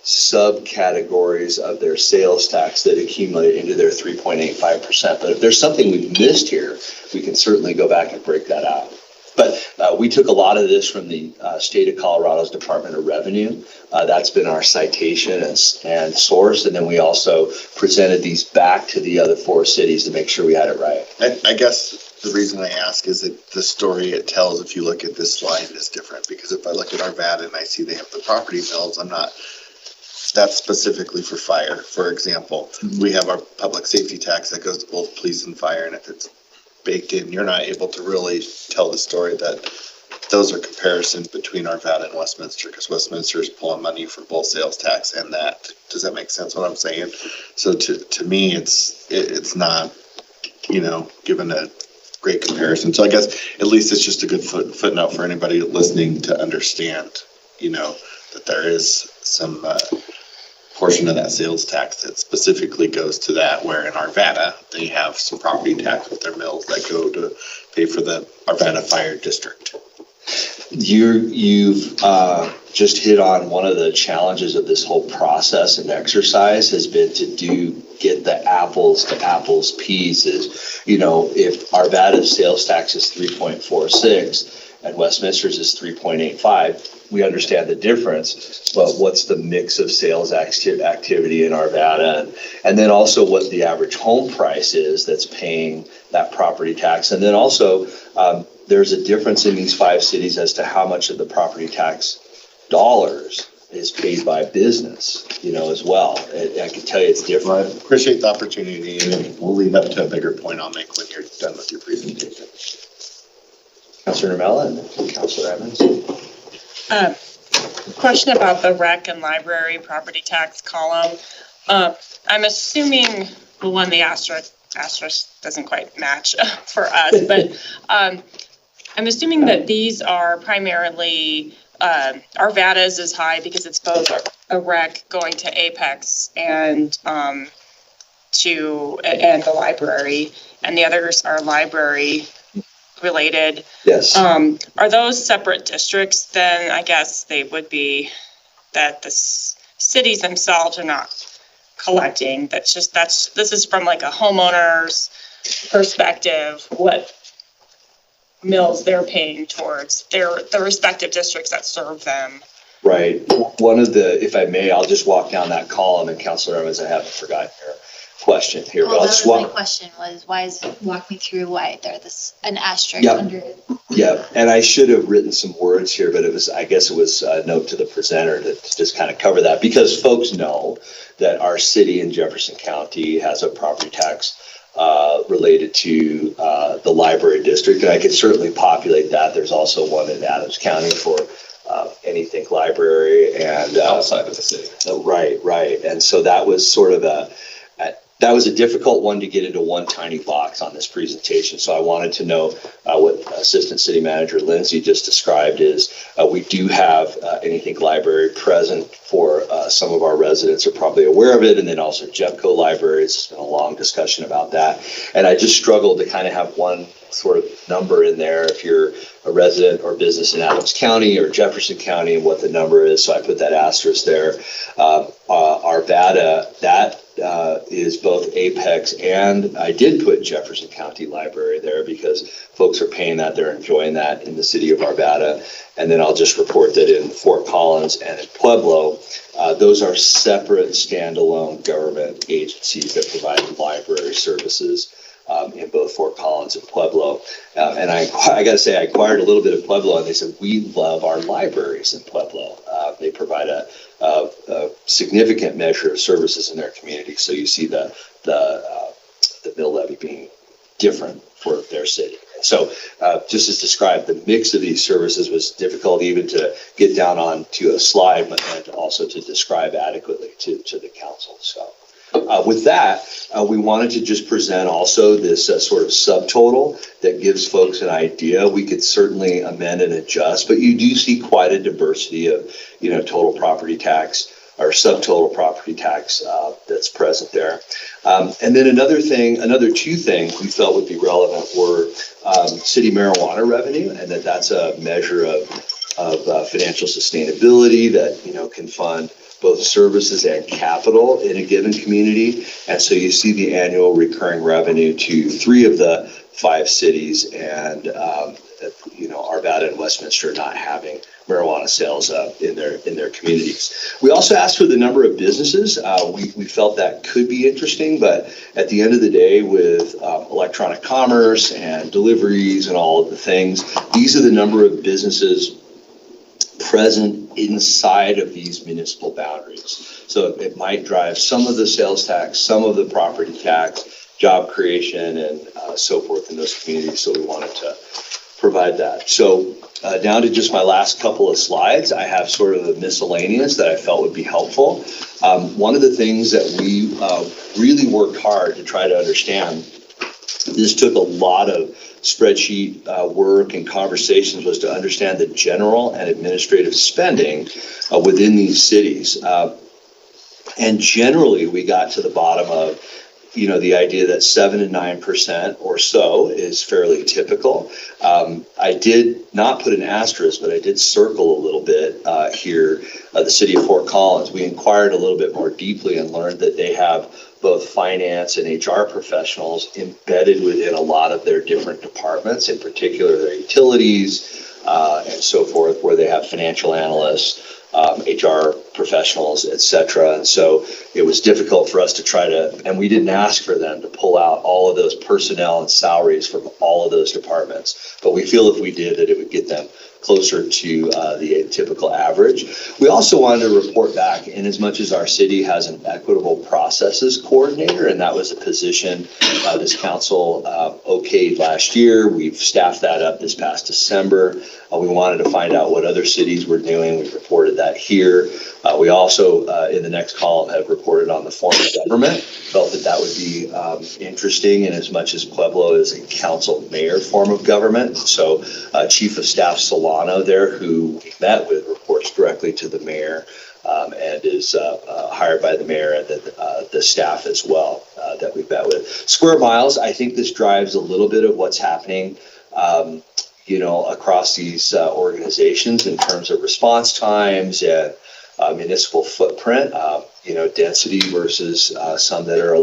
subcategories of their sales tax that accumulate into their 3.85%. But if there's something we've missed here, we can certainly go back and break that out. But we took a lot of this from the state of Colorado's Department of Revenue. That's been our citation and source. And then we also presented these back to the other four cities to make sure we had it right.
I guess the reason I ask is that the story it tells, if you look at this slide, is different. Because if I look at Arvada and I see they have the property bills, that's specifically for fire, for example. We have our public safety tax that goes to both police and fire, and if it's baked in, you're not able to really tell the story that those are comparisons between Arvada and Westminster, because Westminster is pulling money for both sales tax and that. Does that make sense what I'm saying? So to me, it's not, given a great comparison. So I guess at least it's just a good footnote for anybody listening to understand, that there is some portion of that sales tax that specifically goes to that, where in Arvada, they have some property tax with their mills that go to pay for the Arvada Fire District.
You've just hit on one of the challenges of this whole process and exercise has been to get the apples to apples pieces. If Arvada's sales tax is 3.46 and Westminster's is 3.85, we understand the difference, but what's the mix of sales activity in Arvada? And then also what the average home price is that's paying that property tax. And then also there's a difference in these five cities as to how much of the property tax dollars is paid by business, as well. I can tell you it's different.
I appreciate the opportunity, and we'll lead up to a bigger point I'll make when you're done with your presentation.
Councilor Namella and then Councilor Evans.
Question about the rec and library property tax column. I'm assuming the one the asterisk doesn't quite match for us, but I'm assuming that these are primarily Arvada's is high because it's both a rec going to Apex and the library, and the others are library related.
Yes.
Are those separate districts? Then I guess they would be that the cities themselves are not collecting. This is from like a homeowner's perspective, what mills they're paying towards the respective districts that serve them.
Right. One of if I may, I'll just walk down that column, and Councilor Evans, I haven't forgotten your question here.
Well, that was my question was walk me through why there's an asterisk under it.
Yeah, and I should have written some words here, but I guess it was a note to the presenter to just kind of cover that, because folks know that our city in Jefferson County has a property tax related to the library district, and I could certainly populate that. There's also one in Adams County for anything library and
outside of the city.
Right. And so that was sort of that was a difficult one to get into one tiny box on this presentation. So I wanted to know what Assistant City Manager Lindsay just described is we do have anything library present for some of our residents are probably aware of it. And then also Jepco libraries. It's been a long discussion about that. And I just struggled to kind of have one sort of number in there if you're a resident or business in Adams County or Jefferson County and what the number is. So I put that asterisk there. Arvada, that is both Apex and I did put Jefferson County Library there because folks are paying that. They're enjoying that in the city of Arvada. And then I'll just report that in Fort Collins and in Pueblo, those are separate standalone government agencies that provide library services in both Fort Collins and Pueblo. And I got to say, I acquired a little bit of Pueblo, and they said, we love our libraries in Pueblo. They provide a significant measure of services in their community. So you see the mill levy being different for their city. So just as described, the mix of these services was difficult even to get down onto a slide, but then also to describe adequately to the council. So. With that, we wanted to just present also this sort of subtotal that gives folks an idea. We could certainly amend and adjust, but you do see quite a diversity of, total property tax or subtotal property tax that's present there. And then another two things we felt would be relevant were city marijuana revenue, and that's a measure of financial sustainability that, can fund both services and capital in a given community. And so you see the annual recurring revenue to 3 of the 5 cities and, Arvada and Westminster not having marijuana sales in their communities. We also asked for the number of businesses. We felt that could be interesting, but at the end of the day with electronic commerce and deliveries and all of the things, these are the number of businesses present inside of these municipal boundaries. So it might drive some of the sales tax, some of the property tax, job creation, and so forth in those communities. So we wanted to provide that. So down to just my last couple of slides, I have sort of a miscellaneous that I felt would be helpful. One of the things that we really worked hard to try to understand, this took a lot of spreadsheet work and conversations, was to understand the general and administrative spending within these cities. And generally, we got to the bottom of, the idea that 7 and 9% or so is fairly typical. I did not put an asterisk, but I did circle a little bit here, the city of Fort Collins. We inquired a little bit more deeply and learned that they have both finance and HR professionals embedded within a lot of their different departments, in particular their utilities and so forth, where they have financial analysts, HR professionals, et cetera. And so it was difficult for us to try to, and we didn't ask for them to pull out all of those personnel and salaries from all of those departments. But we feel if we did, that it would get them closer to the typical average. We also wanted to report back, in as much as our city has an equitable processes coordinator, and that was a position this council okayed last year. We've staffed that up this past December. We wanted to find out what other cities were doing. We reported that here. We also, in the next column, have reported on the form of government. Felt that would be interesting, in as much as Pueblo is a council mayor form of government. So Chief of Staff Solano there, who we met with, reports directly to the mayor and is hired by the mayor and the staff as well that we've met with. Square miles, I think this drives a little bit of what's happening across these organizations in terms of response times and municipal footprint, density versus some that are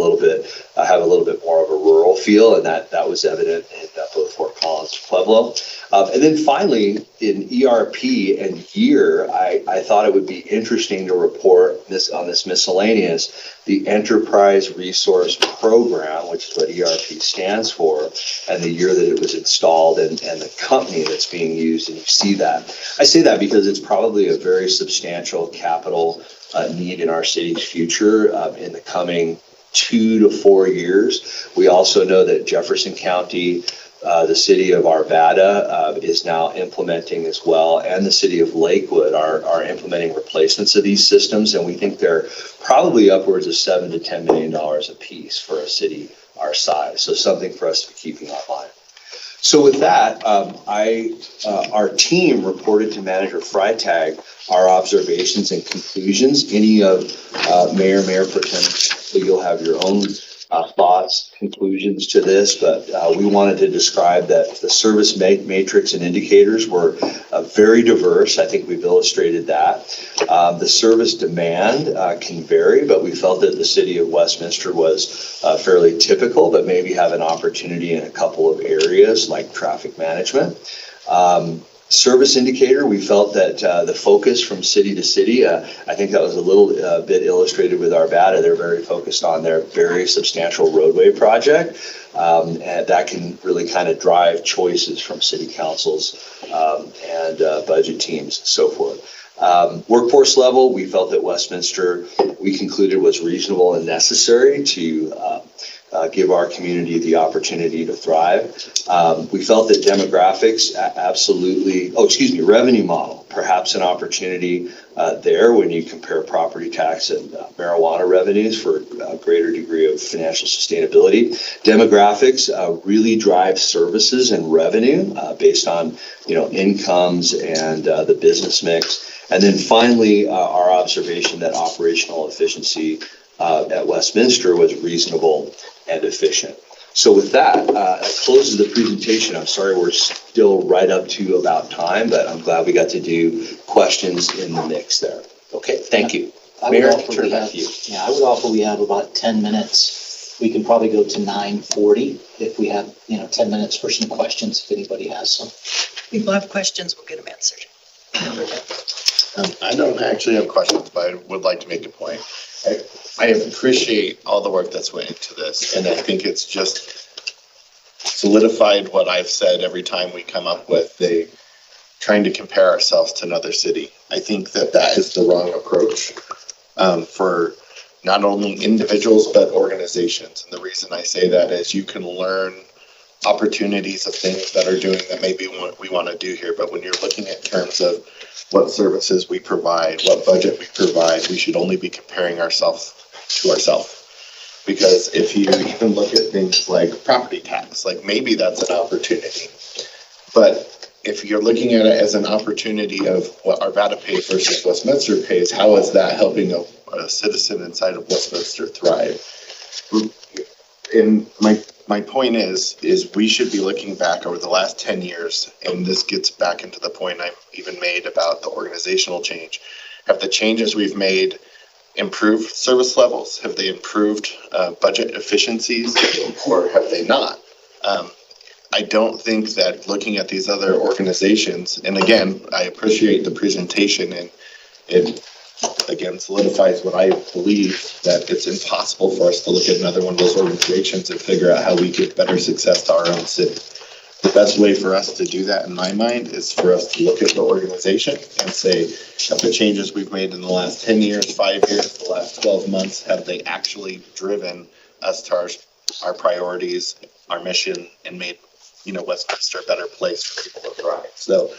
have a little bit more of a rural feel, and that was evident in both Fort Collins Collins Pueblo. And then finally, in ERP and year, I thought it would be interesting to report this on this miscellaneous, the Enterprise Resource Program, which is what ERP stands for, and the year that it was installed and the company that's being used. And you see that. I say that because it's probably a very substantial capital need in our city's future in the coming 2 to 4 years. We also know that Jefferson County, the city of Arvada is now implementing as well, and the city of Lakewood are implementing replacements of these systems, and we think they're probably upwards of $7 to $10 million a piece for a city our size. So something for us to be keeping on mind. So with that, our team reported to Manager Freitag our observations and conclusions. Any of Mayor Pro Tem, you'll have your own thoughts, conclusions to this, but we wanted to describe that the service matrix and indicators were very diverse. I think we've illustrated that. The service demand can vary, but we felt that the city of Westminster was fairly typical, but maybe have an opportunity in a couple of areas like traffic management. Service indicator, we felt that the focus from city to city, I think that was a little bit illustrated with Arvada. They're very focused on their very substantial roadway project, and that can really kind of drive choices from city councils and budget teams and so forth. Workforce level, we felt that Westminster, we concluded, was reasonable and necessary to give our community the opportunity to thrive. We felt that demographics revenue model, perhaps an opportunity there when you compare property tax and marijuana revenues for a greater degree of financial sustainability. Demographics really drive services and revenue based on incomes and the business mix. And then finally, our observation that operational efficiency at Westminster was reasonable and efficient. So with that, that closes the presentation. I'm sorry we're still right up to about time, but I'm glad we got to do questions in the mix there. Okay, thank you. Mayor, turn it back to you.
Yeah, I would offer we have about 10 minutes. We can probably go to 9:40 if we have 10 minutes for some questions, if anybody has some.
People have questions, we'll get them answered.
I don't actually have questions, but I would like to make a point. I appreciate all the work that's went into this, and I think it's just solidified what I've said every time we come up with trying to compare ourselves to another city. I think that is the wrong approach for not only individuals but organizations. And the reason I say that is you can learn opportunities of things that are doing that maybe we want to do here, but when you're looking at terms of what services we provide, what budget we provide, we should only be comparing ourselves to ourselves. Because if you even look at things like property tax, like maybe that's an opportunity. But if you're looking at it as an opportunity of what Arvada pays versus Westminster pays, how is that helping a citizen inside of Westminster thrive? And my point is we should be looking back over the last 10 years, and this gets back into the point I've even made about the organizational change. Have the changes we've made improved service levels? Have they improved budget efficiencies, or have they not? I don't think that looking at these other organizations, and again, I appreciate the presentation, and it again solidifies what I believe, that it's impossible for us to look at another one of those organizations and figure out how we get better success to our own city. The best way for us to do that, in my mind, is for us to look at the organization and say, have the changes we've made in the last 10 years, 5 years, the last 12 months, have they actually driven us to our priorities, our mission, and made Westminster a better place for people to thrive? So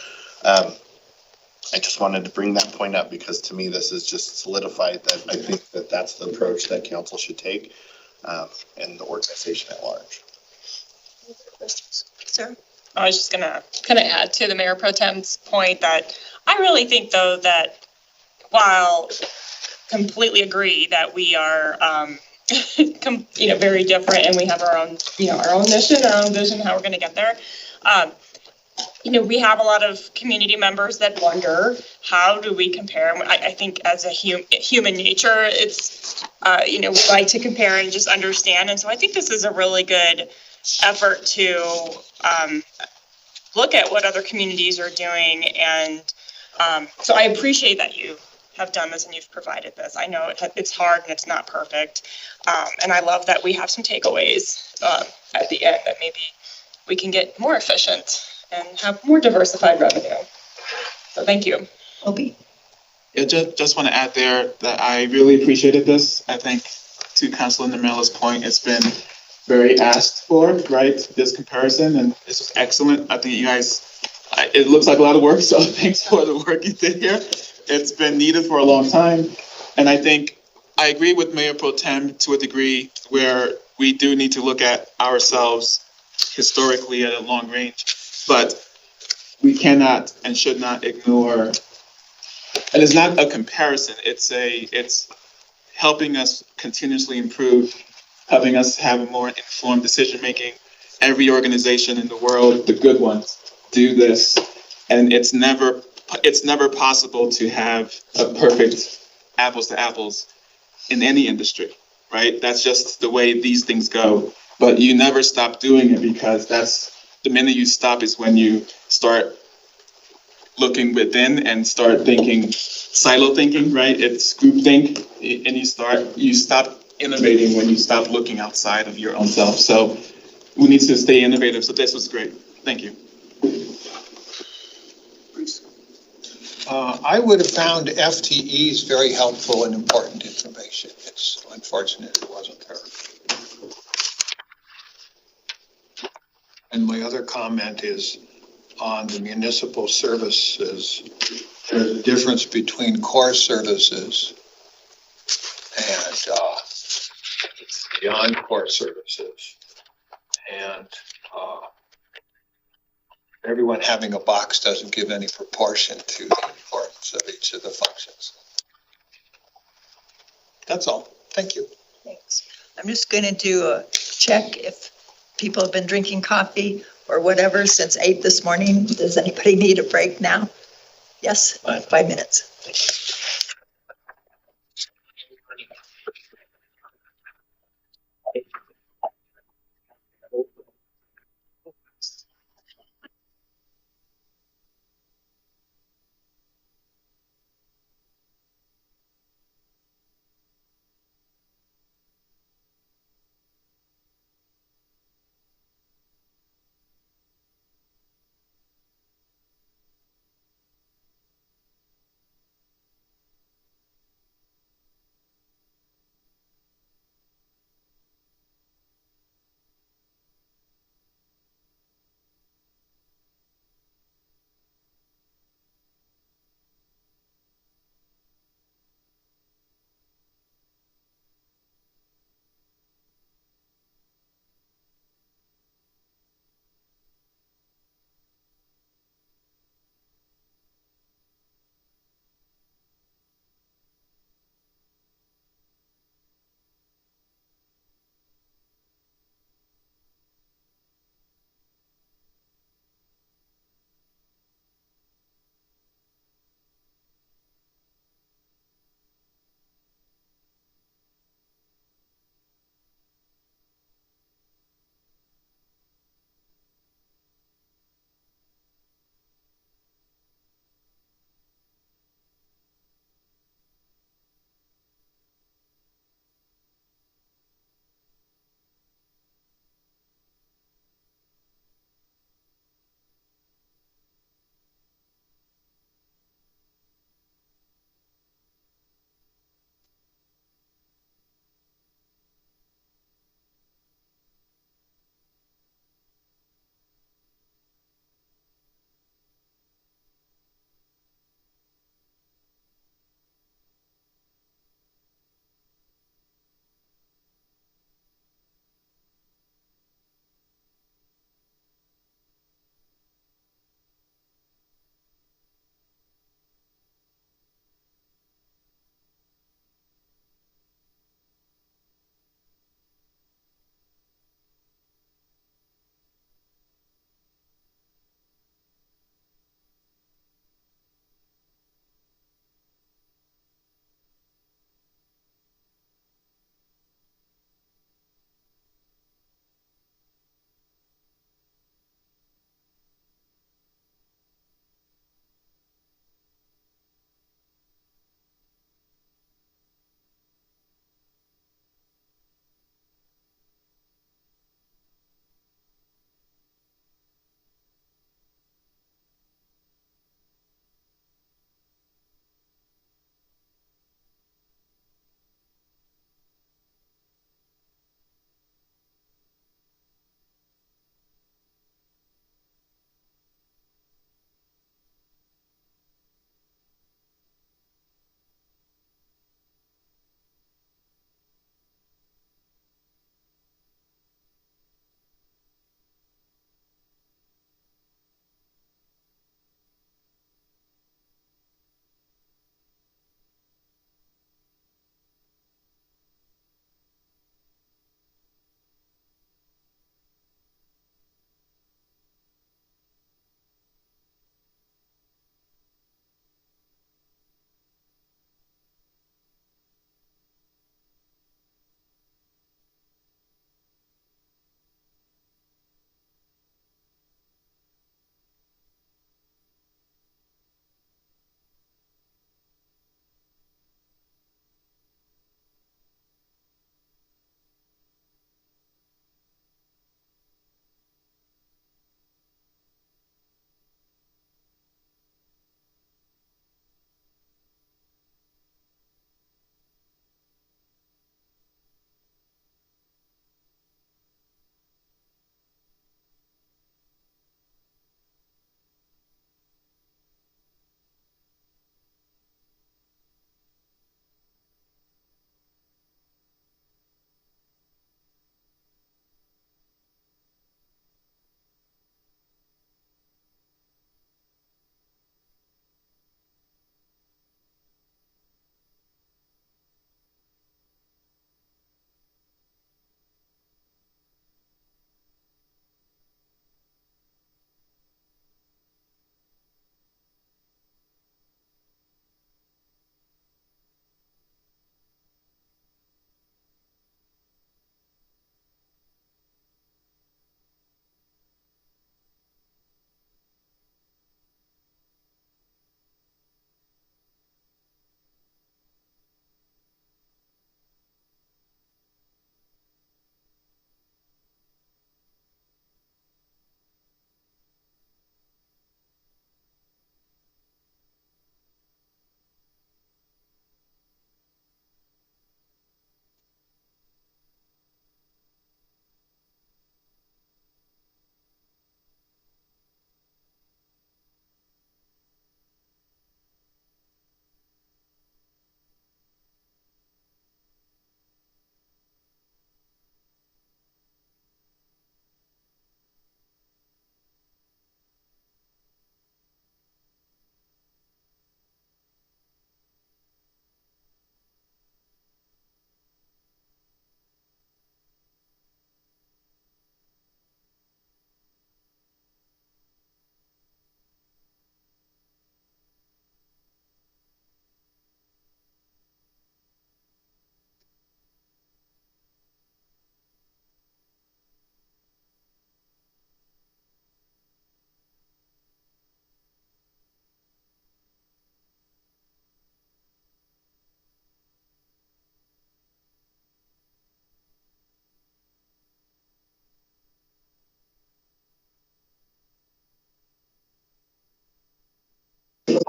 I just wanted to bring that point up because to me this is just solidified that I think that that's the approach that council should take and the organization at large.
Sir?
I was just gonna kind of add to the Mayor Pro Tem's point that I really think, though, that while completely agree that we are very different and we have our own mission, our own vision, how we're going to get there. We have a lot of community members that wonder, how do we compare? I think as a human nature, it's, we like to compare and just understand. And so I think this is a really good effort to look at what other communities are doing. And so I appreciate that you have done this and you've provided this. I know it's hard and it's not perfect. And I love that we have some takeaways at the end that maybe we can get more efficient and have more diversified revenue. So thank you.
Obi?
Yeah, just want to add there that I really appreciated this. I think to Councilor Namila's point, it's been very asked for, right? This comparison, and this was excellent. I think you guys, it looks like a lot of work, so thanks for the work you did here. It's been needed for a long time. And I think I agree with Mayor Pro Tem to a degree where we do need to look at ourselves historically at a long range, but we cannot and should not ignore, and it's not a comparison, it's helping us continuously improve, helping us have a more informed decision-making. Every organization in the world, the good ones, do this, and it's never possible to have a perfect apples to apples in any industry, right? That's just the way these things go. But you never stop doing it, because that's the minute you stop is when you start looking within and start thinking, silo thinking, right? It's group think, and you stop innovating when you stop looking outside of your own self. So we need to stay innovative. So this was great. Thank you.
I would have found FTEs very helpful and important information. It's unfortunate it wasn't there. And my other comment is on the municipal services. There's a difference between core services and beyond core services. And everyone having a box doesn't give any proportion to the importance of each of the functions. That's all. Thank you.
Thanks. I'm just going to do a check if people have been drinking coffee or whatever since 8 this morning. Does anybody need a break now? Yes, 5 minutes.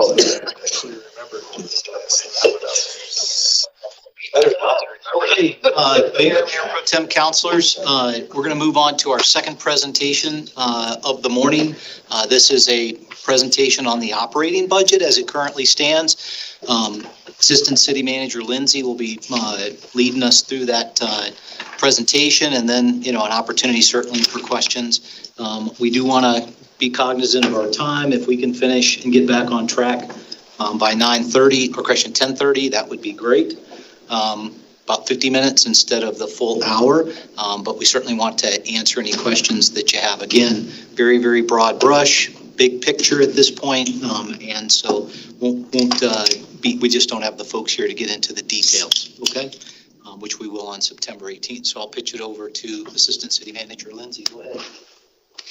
Okay, Mayor Pro Tem Councilors, we're going to move on to our second presentation of the morning. This is a presentation on the operating budget as it currently stands. Assistant City Manager Lindsay will be leading us through that presentation, and then, an opportunity certainly for questions. We do want to be cognizant of our time. If we can finish and get back on track by 9:30 or 10:30, that would be great. About 50 minutes instead of the full hour, but we certainly want to answer any questions that you have. Again, very, very broad brush, big picture at this point, and so we just don't have the folks here to get into the details, okay? Which we will on September 18th. So I'll pitch it over to Assistant City Manager Lindsay. Go ahead.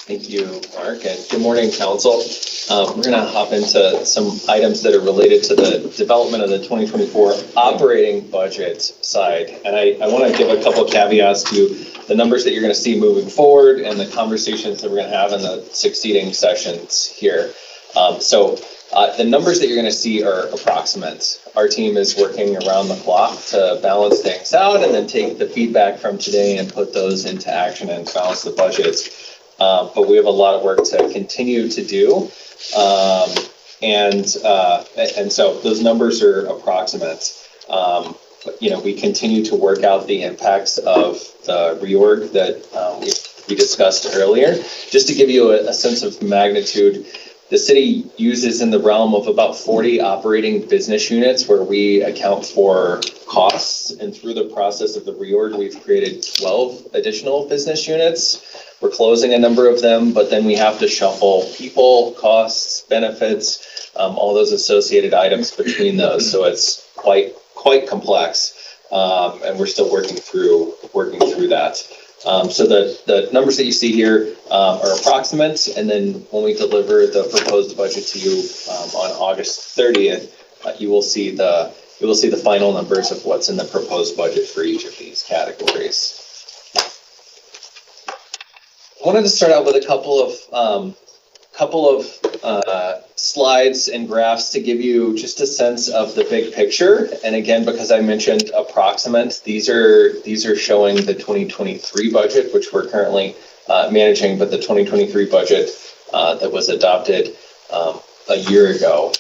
Thank you, Mark, and good morning, Council. We're going to hop into some items that are related to the development of the 2024 operating budget side. And I want to give a couple of caveats to the numbers that you're going to see moving forward and the conversations that we're going to have in the succeeding sessions here. The numbers that you're going to see are approximate. Our team is working around the clock to balance things out and then take the feedback from today and put those into action and balance the budgets. But we have a lot of work to continue to do. And so those numbers are approximate. We continue to work out the impacts of the reorg that we discussed earlier. Just to give you a sense of magnitude, the city uses in the realm of about 40 operating business units where we account for costs. And through the process of the reorg, we've created 12 additional business units. We're closing a number of them, but then we have to shuffle people, costs, benefits, all those associated items between those. So it's quite complex, and we're still working through that. So the numbers that you see here are approximate, and then when we deliver the proposed budget to you on August 30th, you will see the final numbers of what's in the proposed budget for each of these categories. I wanted to start out with a couple of slides and graphs to give you just a sense of the big picture. And again, because I mentioned approximate, these are showing the 2023 budget, which we're currently managing, but the 2023 budget that was adopted a year ago.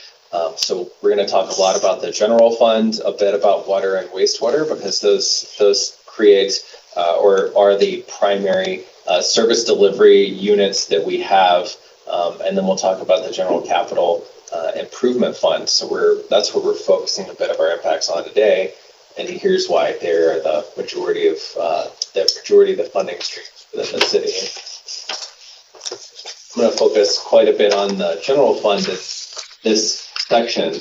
So we're going to talk a lot about the general fund, a bit about water and wastewater, because those create or are the primary service delivery units that we have. And then we'll talk about the general capital improvement fund. So that's where we're focusing a bit of our impacts on today. And here's why they're the majority of the funding streams within the city. I'm going to focus quite a bit on the general fund this section.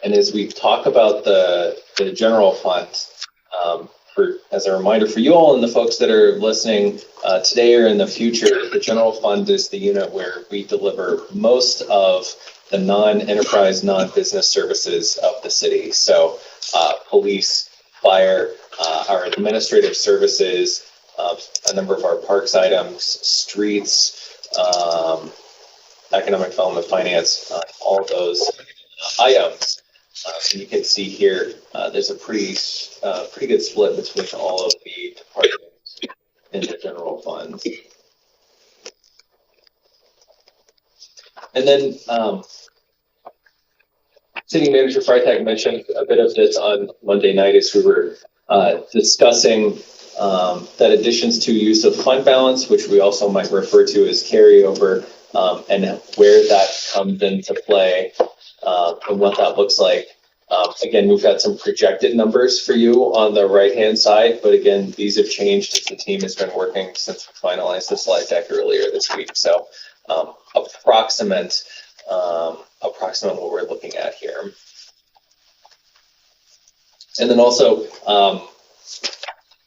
And as we talk about the general fund, as a reminder for you all and the folks that are listening today or in the future, the general fund is the unit where we deliver most of the non-enterprise, non-business services of the city. So police, fire, our administrative services, a number of our parks items, streets, economic development, finance, all those items. And you can see here, there's a pretty good split between all of the departments in the general fund. And then City Manager Freitag mentioned a bit of this on Monday night as we were discussing that additions to use of fund balance, which we also might refer to as carryover, and where that comes into play and what that looks like. Again, we've got some projected numbers for you on the right-hand side, but again, these have changed as the team has been working since we finalized the slide deck earlier this week. So approximate what we're looking at here. And then also,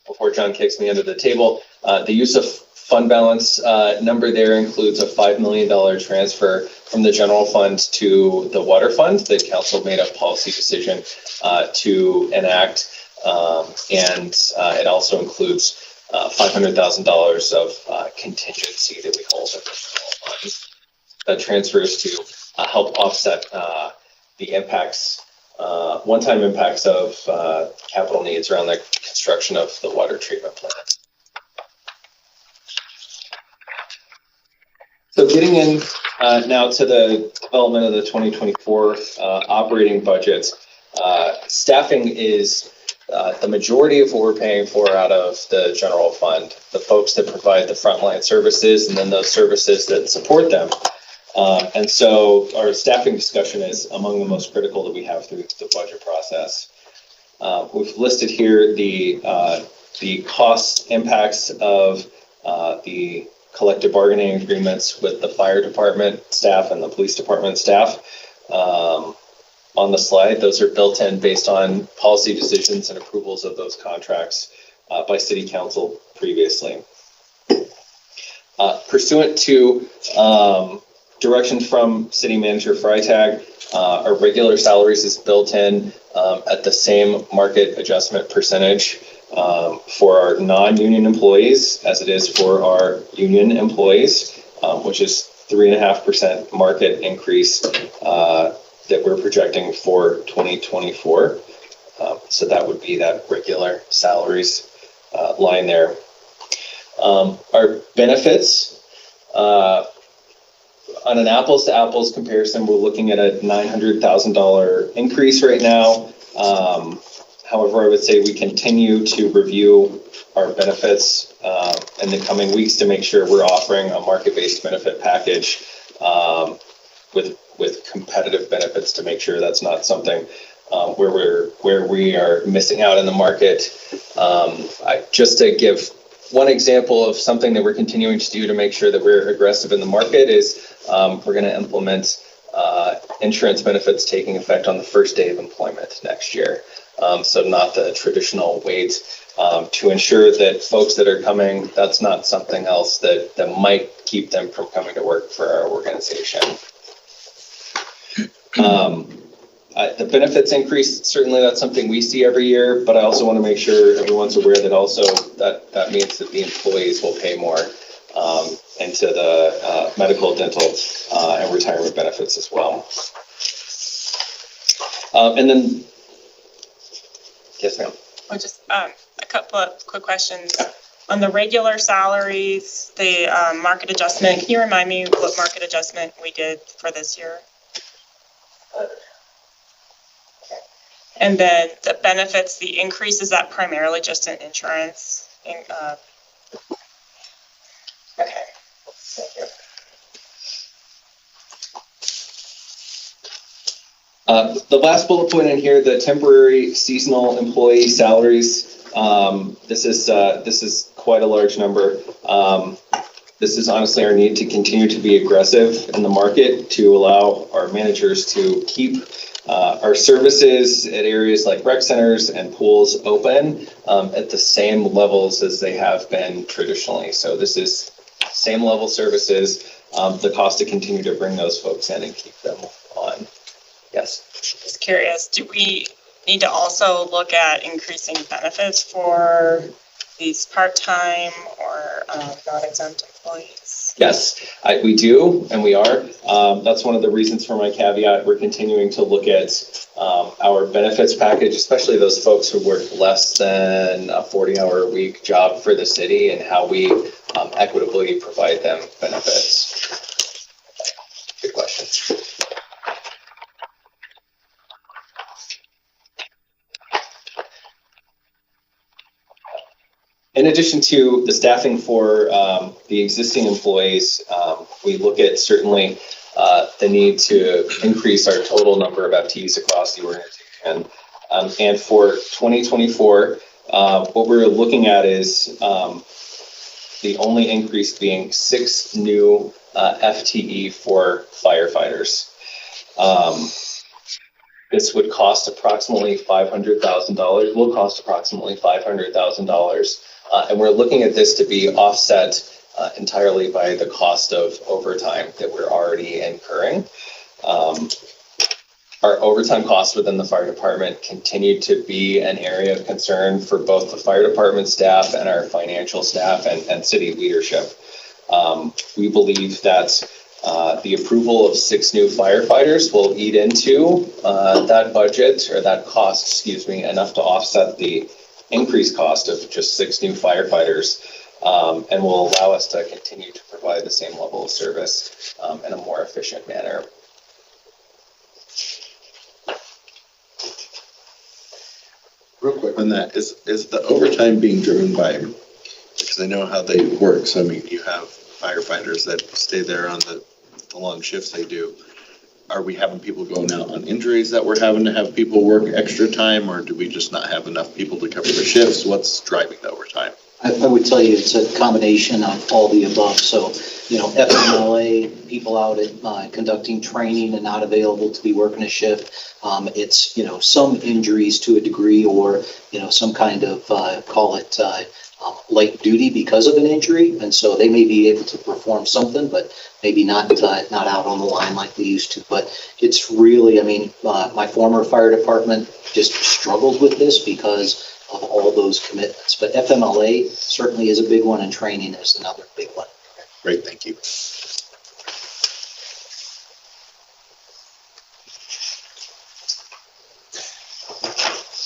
before John kicks me under the table, the use of fund balance number there includes a $5 million transfer from the general fund to the water fund that council made a policy decision to enact. And it also includes $500,000 of contingency that we hold at the general fund. That transfers to help offset the impacts, one-time impacts of capital needs around the construction of the water treatment plant. So getting in now to the development of the 2024 operating budgets, staffing is the majority of what we're paying for out of the general fund, the folks that provide the frontline services and then those services that support them. And so our staffing discussion is among the most critical that we have through the budget process. We've listed here the cost impacts of the collective bargaining agreements with the fire department staff and the police department staff. On the slide, those are built in based on policy decisions and approvals of those contracts by City Council previously. Pursuant to direction from City Manager Freitag, our regular salaries is built in at the same market adjustment percentage for our non-union employees as it is for our union employees, which is 3.5% market increase that we're projecting for 2024. So that would be that regular salaries line there. Our benefits, on an apples to apples comparison, we're looking at a $900,000 increase right now. However, I would say we continue to review our benefits in the coming weeks to make sure we're offering a market-based benefit package with competitive benefits to make sure that's not something where we are missing out in the market. Just to give one example of something that we're continuing to do to make sure that we're aggressive in the market is we're going to implement insurance benefits taking effect on the first day of employment next year. So not the traditional wait to ensure that folks that are coming, that's not something else that might keep them from coming to work for our organization. The benefits increase, certainly that's something we see every year, but I also want to make sure everyone's aware that also that means that the employees will pay more into the medical, dental, and retirement benefits as well. And then, yes, ma'am.
Or just a couple of quick questions. On the regular salaries, the market adjustment, can you remind me what market adjustment we did for this year? And then the benefits, the increase, is that primarily just in insurance? Okay, thank you.
The last bullet point in here, the temporary seasonal employee salaries. This is quite a large number. This is honestly our need to continue to be aggressive in the market to allow our managers to keep our services at areas like rec centers and pools open at the same levels as they have been traditionally. So this is same level services, the cost to continue to bring those folks in and keep them on. Yes.
Just curious, do we need to also look at increasing benefits for these part-time or non-exempt employees?
Yes, we do, and we are. That's one of the reasons for my caveat. We're continuing to look at our benefits package, especially those folks who work less than a 40-hour-a-week job for the city, and how we equitably provide them benefits. Good question. In addition to the staffing for the existing employees, we look at certainly the need to increase our total number of FTEs across the organization. And for 2024, what we're looking at is the only increase being 6 new FTE for firefighters. This would cost approximately $500,000, will cost approximately $500,000. And we're looking at this to be offset entirely by the cost of overtime that we're already incurring. Our overtime costs within the fire department continue to be an area of concern for both the fire department staff and our financial staff and city leadership. We believe that The approval of 6 new firefighters will eat into that budget, or that cost, excuse me, enough to offset the increased cost of just 6 new firefighters, and will allow us to continue to provide the same level of service in a more efficient manner.
Real quick on that, is the overtime being driven by, because I know how they work, so I mean, you have firefighters that stay there on the long shifts they do. Are we having people going out on injuries that we're having to have people work extra time, or do we just not have enough people to cover the shifts? What's driving the overtime?
I would tell you it's a combination of all the above. So, FMLA, people out at conducting training and not available to be working a shift. It's, some injuries to a degree, or, some kind of, call it light duty because of an injury. And so they may be able to perform something, but maybe not out on the line like they used to. But it's really, my former fire department just struggled with this because of all those commitments. But FMLA certainly is a big one, and training is another big one.
Great, thank you.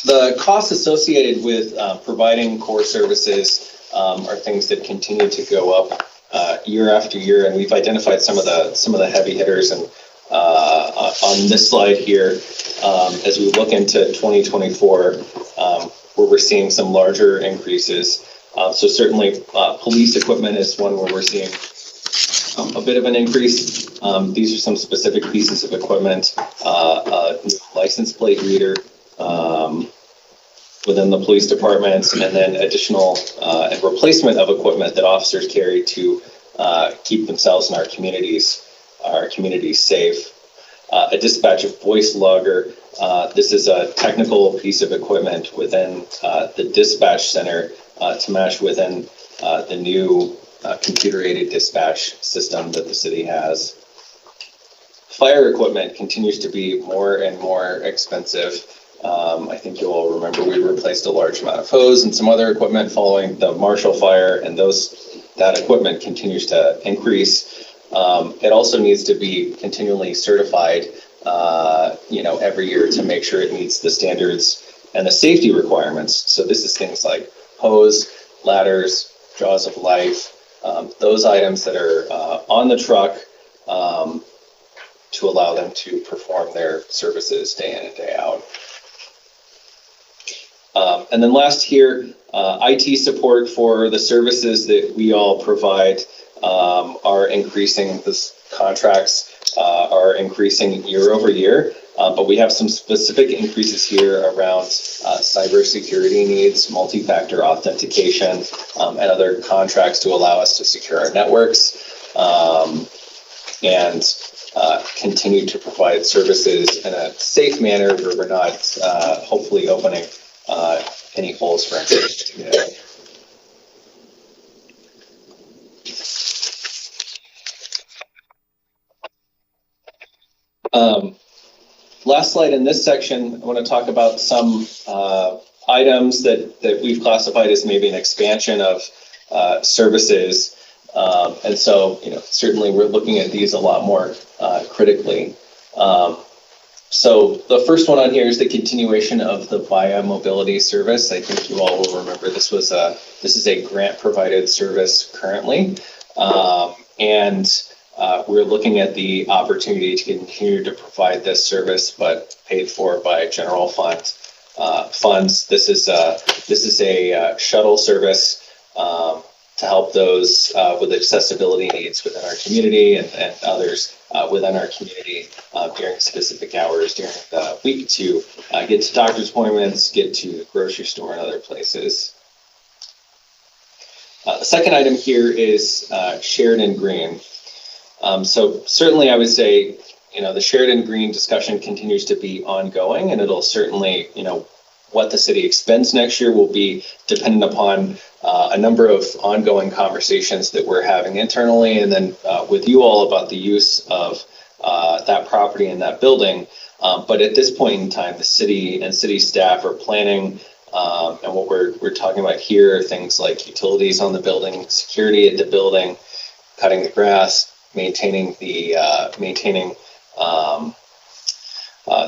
The costs associated with providing core services are things that continue to go up year after year, and we've identified some of the heavy hitters. And on this slide here, as we look into 2024, where we're seeing some larger increases. So certainly, police equipment is one where we're seeing a bit of an increase. These are some specific pieces of equipment: license plate reader within the police departments, and then additional and replacement of equipment that officers carry to keep themselves and our communities safe. A dispatch of voice logger. This is a technical piece of equipment within the dispatch center to match within the new computer-aided dispatch system that the city has. Fire equipment continues to be more and more expensive. I think you'll all remember we replaced a large amount of hose and some other equipment following the Marshall fire, and that equipment continues to increase. It also needs to be continually certified, every year to make sure it meets the standards and the safety requirements. So this is things like hose, ladders, jaws of life, those items that are on the truck to allow them to perform their services day in and day out. And then last here, IT support for the services that we all provide are increasing. This contracts are increasing year over year, but we have some specific increases here around cybersecurity needs, multi-factor authentication, and other contracts to allow us to secure our networks and continue to provide services in a safe manner where we're not hopefully opening any holes for intruders to get in. Last slide in this section, I want to talk about some items that we've classified as maybe an expansion of services. And so, certainly we're looking at these a lot more critically. So the first one on here is the continuation of the Via Mobility service. I think you all will remember this is a grant provided service currently. And we're looking at the opportunity to continue to provide this service, but paid for by general funds. This is a shuttle service to help those with accessibility needs within our community and others within our community during specific hours during the week to get to doctor's appointments, get to the grocery store and other places. The second item here is Sheridan Green. So certainly I would say, the Sheridan Green discussion continues to be ongoing, and it'll certainly, what the city expends next year will be dependent upon a number of ongoing conversations that we're having internally and then with you all about the use of that property and that building. But at this point in time, the city and city staff are planning, and what we're talking about here are things like utilities on the building, security at the building, cutting the grass, maintaining the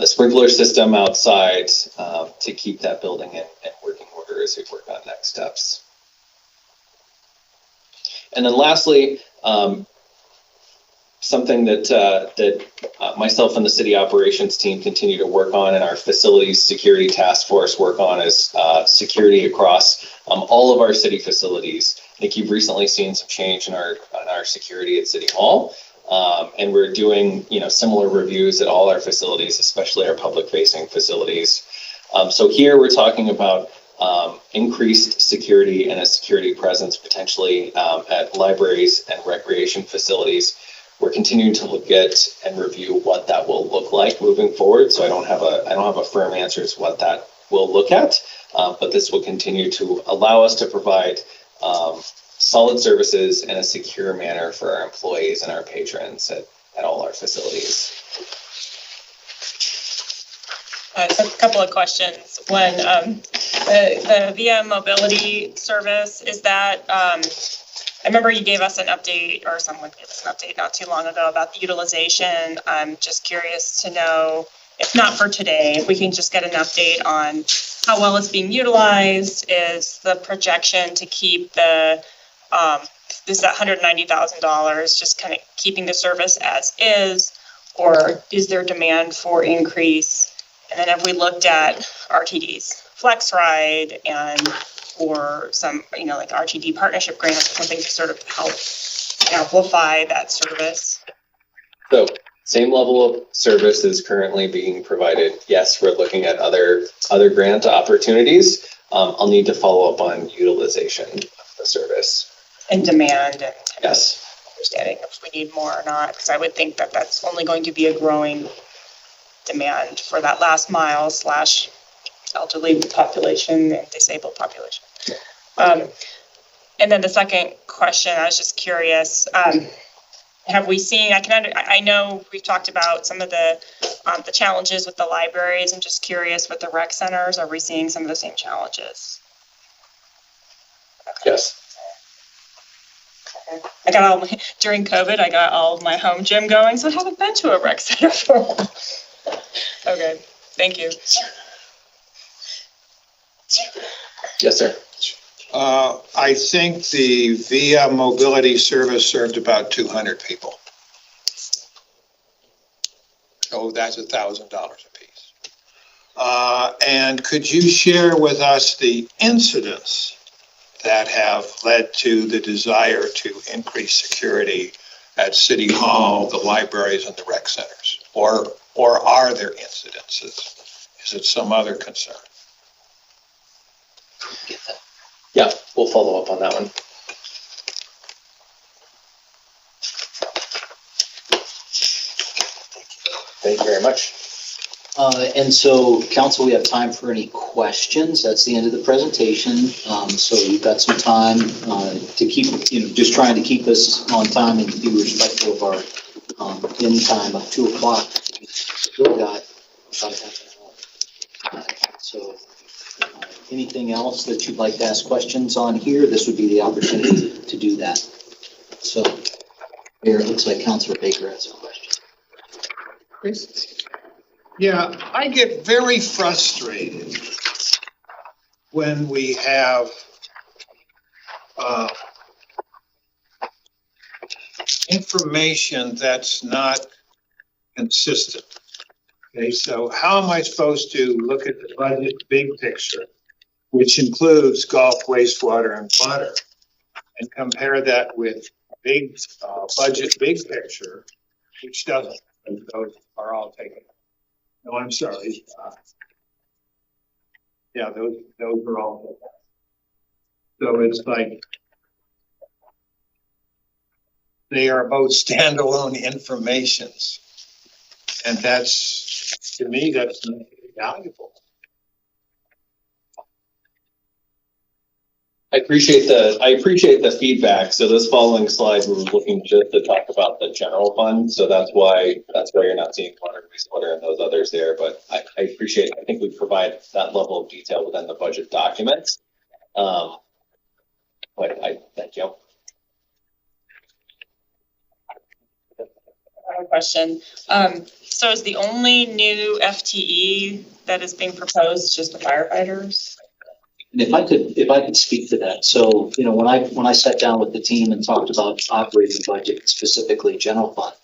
sprinkler system outside to keep that building in working order as we work on next steps. And then lastly, something that myself and the city operations team continue to work on, and our facilities security task force work on, is security across all of our city facilities. I think you've recently seen some change in our security at City Hall, and we're doing similar reviews at all our facilities, especially our public-facing facilities. So here we're talking about increased security and a security presence potentially at libraries and recreation facilities. We're continuing to look at and review what that will look like moving forward. So I don't have a firm answer as to what that will look at, but this will continue to allow us to provide solid services in a secure manner for our employees and our patrons at all our facilities.
So a couple of questions. One, the Via Mobility service, is that, I remember you gave us an update, or someone gave us an update not too long ago about the utilization. I'm just curious to know, if not for today, if we can just get an update on how well it's being utilized. Is the projection to keep the, this $190,000, just kind of keeping the service as is, or is there demand for increase? And then have we looked at RTD's Flex Ride and or some, like RTD partnership grants, something to sort of help amplify that service?
So same level of service is currently being provided. Yes, we're looking at other grant opportunities. I'll need to follow up on utilization of the service.
And demand and
yes,
understanding if we need more or not, because I would think that that's only going to be a growing demand for that last mile / elderly population and disabled population. And then the second question, I was just curious, have we seen, I know we've talked about some of the challenges with the libraries. I'm just curious with the rec centers, are we seeing some of the same challenges?
Okay. Yes.
I got during COVID, I got all of my home gym going, so I haven't been to a rec center for a while. Okay, thank you.
Yes, sir.
I think the Via Mobility service served about 200 people. So that's $1,000 a piece. And could you share with us the incidents that have led to the desire to increase security at City Hall, the libraries, and the rec centers? Or are there incidences? Is it some other concern?
Get that.
Yeah, we'll follow up on that one. Thank you very much.
And so, council, we have time for any questions. That's the end of the presentation. So you've got some time to keep, just trying to keep us on time and be respectful of our end time of 2 o'clock. Still got about half an hour. So anything else that you'd like to ask questions on here, this would be the opportunity to do that. So here, it looks like Councilor Baker has a question.
Chris? Yeah, I get very frustrated when we have information that's not consistent. Okay, so how am I supposed to look at the budget big picture, which includes golf, wastewater, and water, and compare that with big budget big picture, which doesn't? Those are all taken. No, I'm sorry. Yeah, those are all. So it's like they are both standalone informations, and that's, to me, that's valuable.
I appreciate the feedback. So this following slide, we were looking just to talk about the general fund. So that's why you're not seeing water, wastewater, and those others there. But I appreciate. I think we provide that level of detail within the budget documents. But I thank you.
have a question. So is the only new FTE that is being proposed just the firefighters?
And if I could speak to that. So, when I sat down with the team and talked about operating budget, specifically general fund,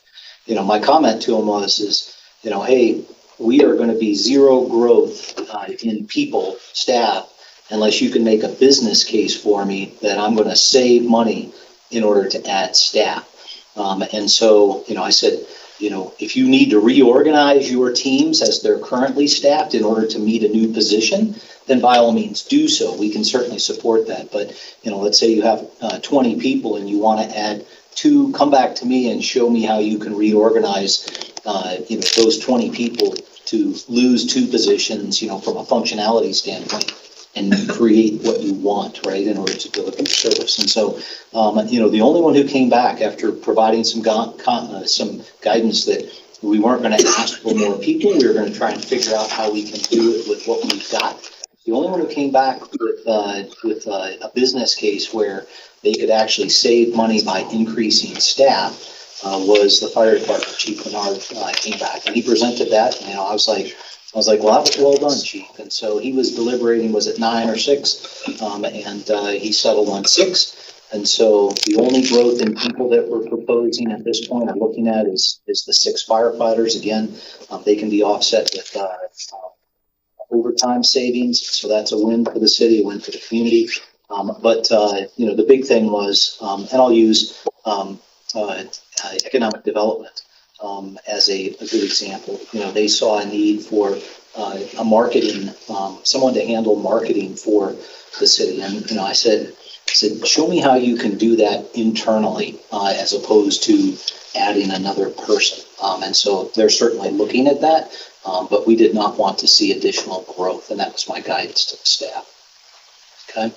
my comment to them was, hey, we are going to be zero growth in people, staff, unless you can make a business case for me that I'm going to save money in order to add staff. And so, I said, if you need to reorganize your teams as they're currently staffed in order to meet a new position, then by all means do so. We can certainly support that. But, let's say you have 20 people and you want to add 2, come back to me and show me how you can reorganize, those 20 people to lose 2 positions, from a functionality standpoint, and create what you want, right, in order to deliver the service. And so, the only one who came back after providing some guidance that we weren't going to ask for more people, we were going to try and figure out how we can do it with what we've got. The only one who came back with a business case where they could actually save money by increasing staff was the fire department. Chief Bernard came back and he presented that. And, I was like, well, that was well done, Chief. And so he was deliberating, was it 9 or 6? And he settled on 6. And so the only growth in people that we're proposing at this point, I'm looking at is the 6 firefighters. Again, they can be offset with overtime savings. So that's a win for the city, a win for the community. But the big thing was, and I'll use economic development as a good example. They saw a need for a marketing, someone to handle marketing for the city. And, I said, show me how you can do that internally as opposed to adding another person. And so they're certainly looking at that, but we did not want to see additional growth. And that was my guidance to the staff. Okay.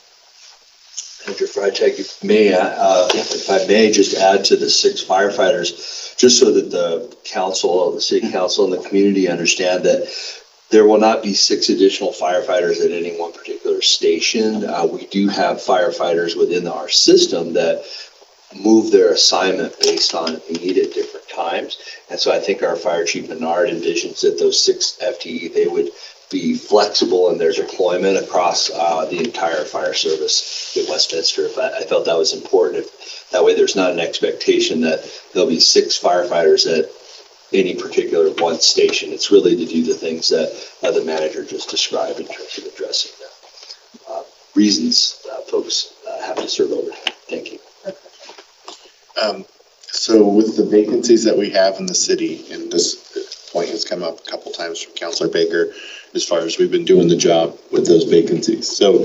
Manager Freitag, if I may just add to the 6 firefighters, just so that the council, the city council, and the community understand that there will not be 6 additional firefighters at any one particular station. We do have firefighters within our system that move their assignment based on need at different times. And so I think our fire chief Bernard envisions that those 6 FTE, they would be flexible in their deployment across the entire fire service in Westminster. I felt that was important. That way there's not an expectation that there'll be 6 firefighters at any particular one station. It's really to do the things that the manager just described in terms of addressing the reasons folks have to serve over. Thank you.
So with the vacancies that we have in the city, and this point has come up a couple times from Councilor Baker, as far as we've been doing the job with those vacancies. So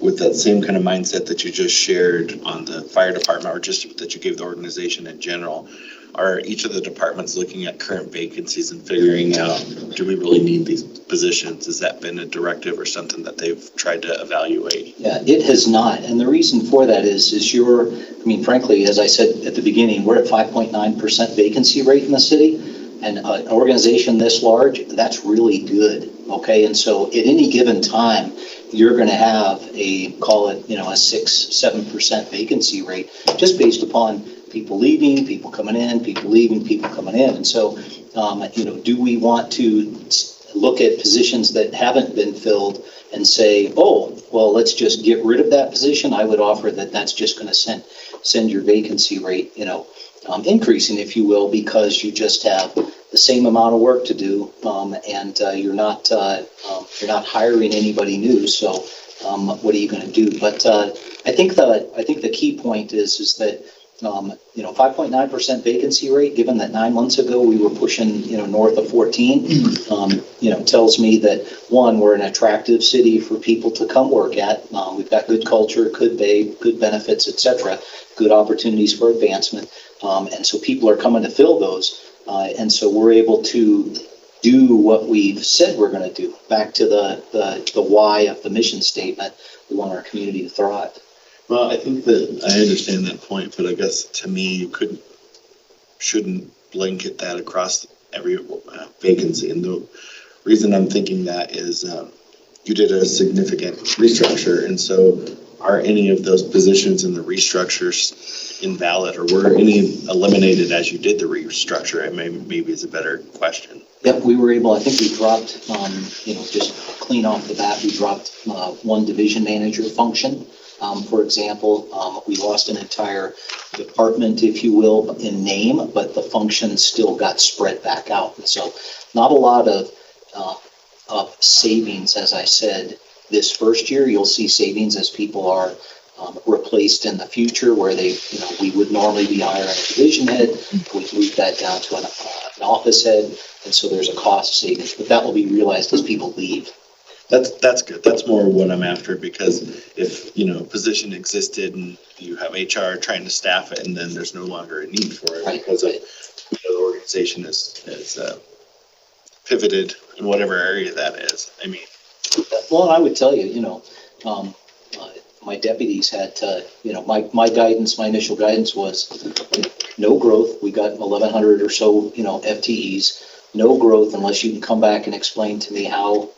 with that same kind of mindset that you just shared on the fire department, or just that you gave the organization in general, are each of the departments looking at current vacancies and figuring out, do we really need these positions? Has that been a directive or something that they've tried to evaluate?
Yeah, it has not. And the reason for that is frankly, as I said at the beginning, we're at 5.9% vacancy rate in the city. And an organization this large, that's really good. Okay. And so at any given time, you're going to have call it, a 6-7% vacancy rate just based upon people leaving, people coming in, people leaving, people coming in. And so, do we want to look at positions that haven't been filled and say, oh, well, let's just get rid of that position? I would offer that that's just going to send your vacancy rate, increasing, if you will, because you just have the same amount of work to do, and you're not hiring anybody new. So, what are you going to do? But I think the key point is that 5.9% vacancy rate, given that 9 months ago we were pushing north of 14, tells me that, one, we're an attractive city for people to come work at. We've got good culture, good pay, good benefits, etc., good opportunities for advancement, and so people are coming to fill those, and so we're able to do what we've said we're going to do. Back to the why of the mission statement: we want our community to thrive.
Well, I think that I understand that point, but I guess to me, you shouldn't blanket that across every vacancy. And the reason I'm thinking that is you did a significant restructure. And so are any of those positions in the restructures invalid, or were any eliminated as you did the restructure? Maybe is a better question.
Yep, we were able, I think we dropped, just clean off the bat, we dropped one division manager function. For example, we lost an entire department, if you will, in name, but the function still got spread back out. And so not a lot of savings, as I said, this first year. You'll see savings as people are replaced in the future, where we would normally be hiring a division head. We moved that down to an office head. And so there's a cost savings, but that will be realized as people leave.
That's good. That's more what I'm after, because if, a position existed and you have HR trying to staff it, and then there's no longer a need for it because of the organization is pivoted in whatever area that is.
Well, I would tell you, my deputies had, my guidance, my initial guidance was no growth. We got 1,100 or so, FTEs, no growth unless you can come back and explain to me how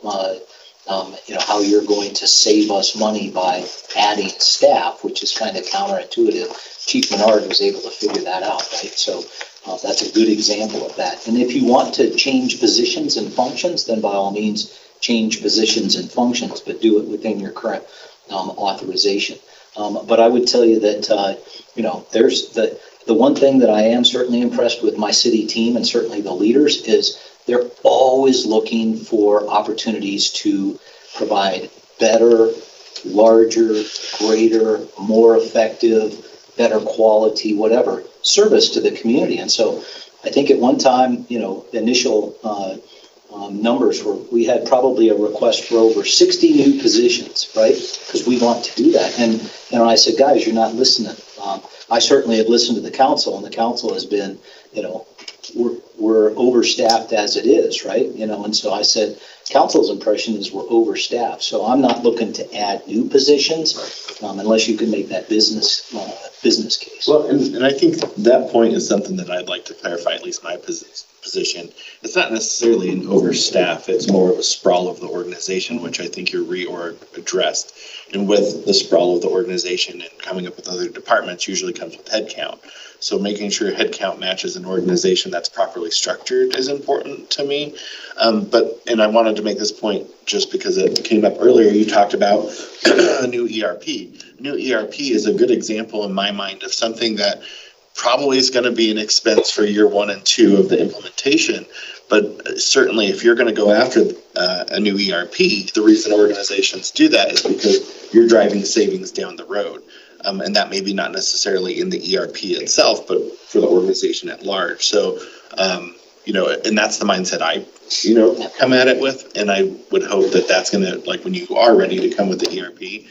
how you're going to save us money by adding staff, which is kind of counterintuitive. Chief Menard was able to figure that out, right? So that's a good example of that. And if you want to change positions and functions, then by all means, change positions and functions, but do it within your current authorization. But I would tell you that, there's the one thing that I am certainly impressed with my city team and certainly the leaders is they're always looking for opportunities to provide better, larger, greater, more effective, better quality, whatever, service to the community. And so I think at one time, the initial numbers were, we had probably a request for over 60 new positions, right? Because we want to do that. And, I said, guys, you're not listening. I certainly have listened to the council, and the council has been, we're overstaffed as it is, right? And so I said, council's impression is we're overstaffed. So I'm not looking to add new positions unless you can make that business case.
Well, and I think that point is something that I'd like to clarify, at least my position. It's not necessarily an overstaff, it's more of a sprawl of the organization, which I think your reorg addressed. And with the sprawl of the organization and coming up with other departments usually comes with headcount. So making sure headcount matches an organization that's properly structured is important to me. And I wanted to make this point just because it came up earlier. You talked about a new ERP. New ERP is a good example in my mind of something that probably is going to be an expense for year 1 and 2 of the implementation. But certainly if you're going to go after a new ERP, the reason organizations do that is because you're driving savings down the road. And that may be not necessarily in the ERP itself, but for the organization at large. So, and that's the mindset I, come at it with. And I would hope that that's going to, like when you are ready to come with the ERP,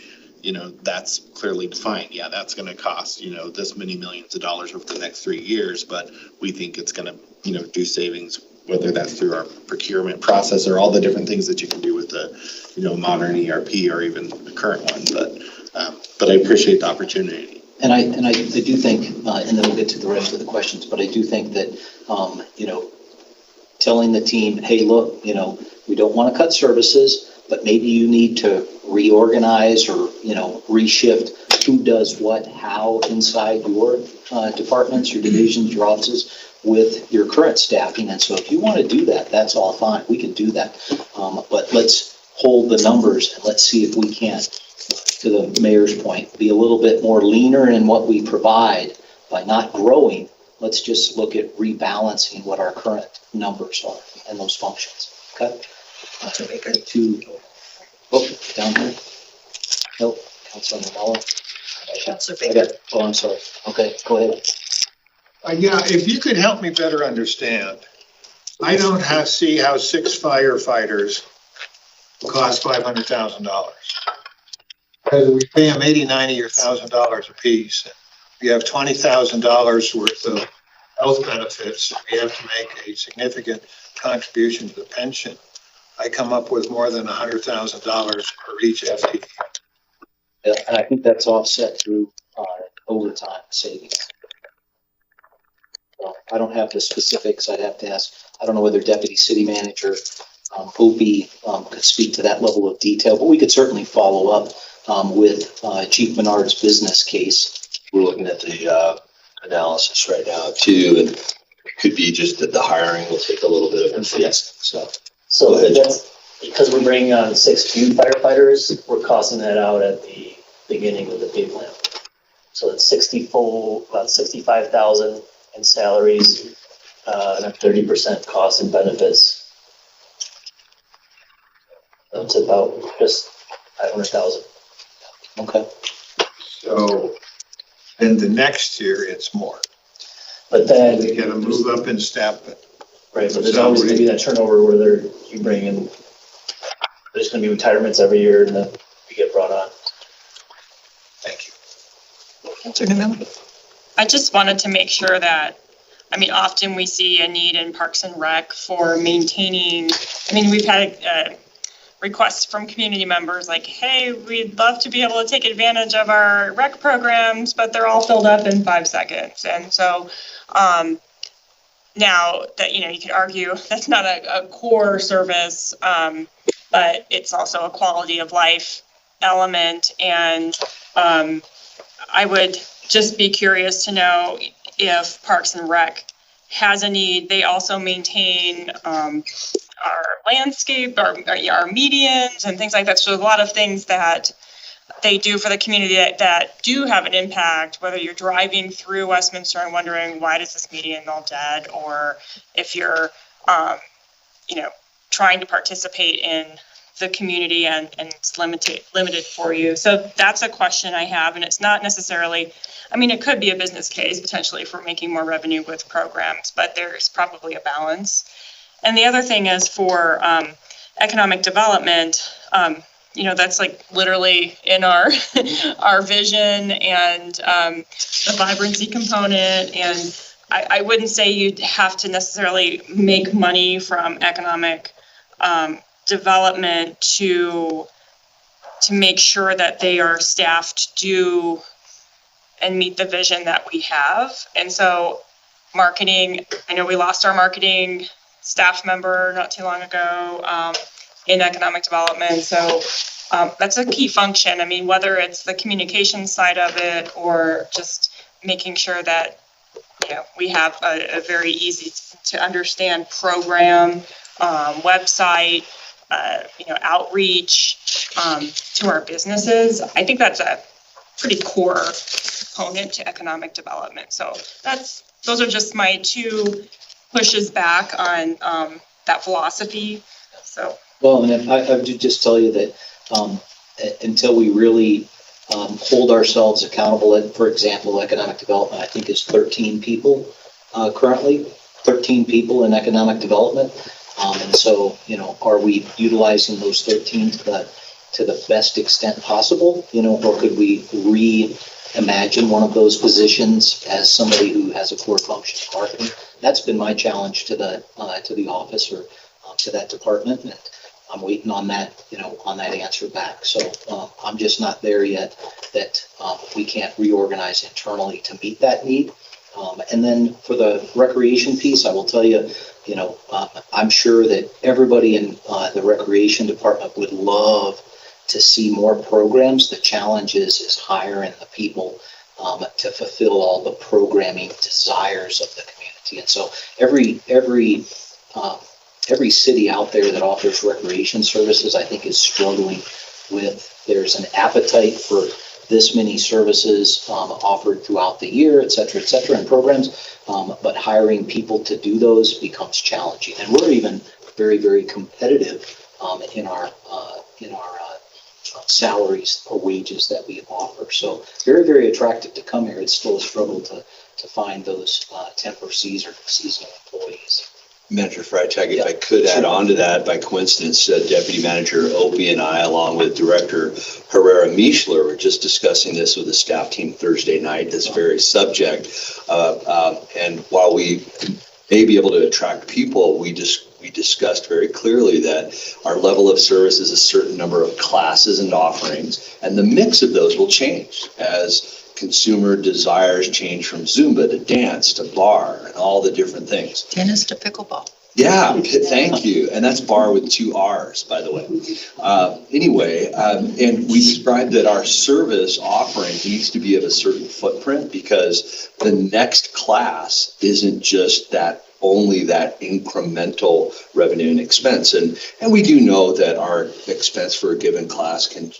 that's clearly defined. Yeah, that's going to cost, this many millions of dollars over the next 3 years, but we think it's going to, do savings, whether that's through our procurement process or all the different things that you can do with the, modern ERP or even the current one. But I appreciate the opportunity.
And I do think, and then we'll get to the rest of the questions, but I do think that, telling the team, hey, look, we don't want to cut services, but maybe you need to reorganize or, reshift who does what, how inside your departments, your divisions, your offices with your current staffing. And so if you want to do that, that's all fine. We can do that. But let's hold the numbers and let's see if we can, to the mayor's point, be a little bit more leaner in what we provide by not growing. Let's just look at rebalancing what our current numbers are and those functions. Okay. Down here. Nope. Councilman Muller.
Councilor Baker.
Oh, I'm sorry. Okay, go ahead.
Yeah, if you could help me better understand, I don't see how 6 firefighters cost $500,000. Because we pay them $80, $90, or $1,000 a piece. We have $20,000 worth of health benefits. We have to make a significant contribution to the pension. I come up with more than $100,000 for each FTE.
Yeah, and I think that's offset through overtime savings. Well, I don't have the specifics. I'd have to ask. I don't know whether Deputy City Manager Opie could speak to that level of detail, but we could certainly follow up with Chief Menard's business case.
We're looking at the analysis right now too, and it could be just that the hiring will take a little bit of adjustment, so.
So that's because we're bringing on 6 new firefighters, we're costing that out at the beginning of the pay plan. So it's about 65,000 in salaries, and a 30% cost in benefits. That's about just 500,000.
Okay.
So then the next year, it's more.
But then,
They gotta move up in step.
right, but there's always gonna be that turnover where you bring in, there's gonna be retirements every year and then we get brought on.
Thank you.
Counselor DeMille?
I just wanted to make sure that, I mean, often we see a need in Parks and Rec for maintaining, I mean, we've had requests from community members like, hey, we'd love to be able to take advantage of our rec programs, but they're all filled up in 5 seconds. And so now that, you could argue that's not a core service, but it's also a quality of life element. And I would just be curious to know if Parks and Rec has a need. They also maintain our landscape, our medians and things like that. So a lot of things that they do for the community that do have an impact, whether you're driving through Westminster and wondering why does this median all dead, or if you're, trying to participate in the community and it's limited for you. So that's a question I have, and it's not necessarily, I mean, it could be a business case potentially for making more revenue with programs, but there's probably a balance. And the other thing is for economic development, that's like literally in our our vision and the vibrancy component. And I wouldn't say you'd have to necessarily make money from economic development to make sure that they are staffed to do and meet the vision that we have. And so marketing, I know we lost our marketing staff member not too long ago in economic development. So that's a key function. I mean, whether it's the communication side of it or just making sure that we have a very easy to understand program, website, outreach to our businesses. I think that's a pretty core component to economic development. So those are just my 2 pushes back on that philosophy. So.
Well, and I would just tell you that until we really hold ourselves accountable, for example, economic development, I think is 13 people currently, 13 people in economic development. And so, are we utilizing those 13 to the best extent possible, or could we reimagine one of those positions as somebody who has a core function of marketing? That's been my challenge to the office or to that department, and I'm waiting on that, on that answer back. So I'm just not there yet that we can't reorganize internally to meet that need. And then for the recreation piece, I will tell you, I'm sure that everybody in the recreation department would love to see more programs. The challenge is hiring the people to fulfill all the programming desires of the community. And so every city out there that offers recreation services, I think, is struggling with, there's an appetite for this many services offered throughout the year, et cetera, and programs, but hiring people to do those becomes challenging. And we're even very, very competitive in our salaries or wages that we offer. So very, very attractive to come here. It's still a struggle to find those temp or seasonal employees.
Manager Freitag, if I could add on to that, by coincidence, Deputy Manager Opie and I, along with Director Herrera Mischler, were just discussing this with the staff team Thursday night, this very subject. And while we may be able to attract people, we discussed very clearly that our level of service is a certain number of classes and offerings, and the mix of those will change as consumer desires change from Zumba to dance to bar and all the different things.
Tennis to pickleball.
Yeah, thank you. And that's bar with 2 R's, by the way. Anyway, and we described that our service offering needs to be of a certain footprint because the next class isn't just that, only that incremental revenue and expense. And we do know that our expense for a given class can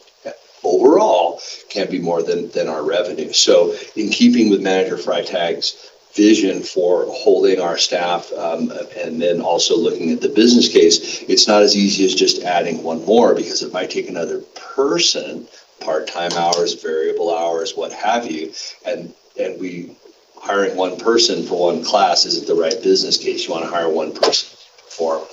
overall can be more than our revenue. So in keeping with Manager Freitag's vision for holding our staff and then also looking at the business case, it's not as easy as just adding one more because it might take another person, part-time hours, variable hours, what have you, and we hiring one person for one class isn't the right business case. You want to hire one person for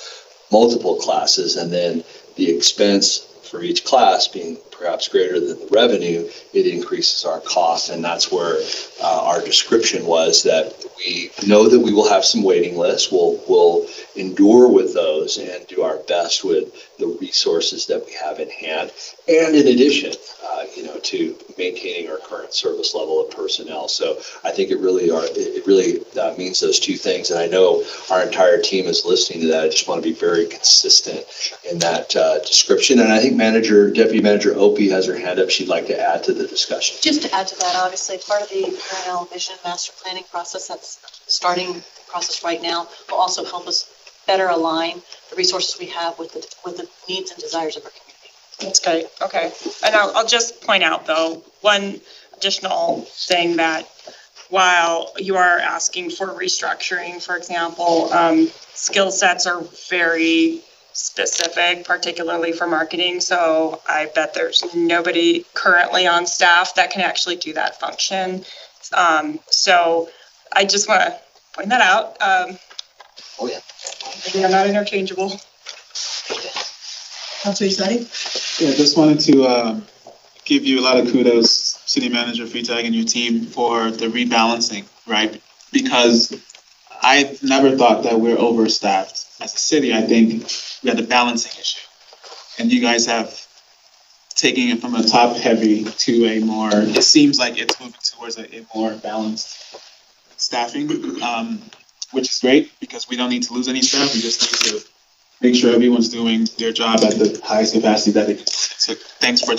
multiple classes, and then the expense for each class being perhaps greater than the revenue, it increases our cost. And that's where our description was that we know that we will have some waiting lists. We'll endure with those and do our best with the resources that we have in hand. And in addition, to maintaining our current service level of personnel. So I think it really means those two things. And I know our entire team is listening to that. I just want to be very consistent in that description. And I think Deputy Manager Opie has her hand up. She'd like to add to the discussion.
Just to add to that, obviously, part of the P&L vision master planning process that's starting the process right now will also help us better align the resources we have with the needs and desires of our community.
That's great. Okay. And I'll just point out, though, one additional thing that while you are asking for restructuring, for example, skill sets are very specific, particularly for marketing. So I bet there's nobody currently on staff that can actually do that function. So I just want to point that out.
Oh, yeah.
They're not interchangeable.
Councilor Isari?
Yeah, just wanted to give you a lot of kudos, City Manager Freitag and your team, for the rebalancing, right? Because I never thought that we're overstaffed. As a city, I think we had a balancing issue. And you guys have taken it from a top heavy to a more, it seems like it's moving towards a more balanced staffing, which is great because we don't need to lose any staff. We just need to make sure everyone's doing their job at the highest capacity that they can. So thanks for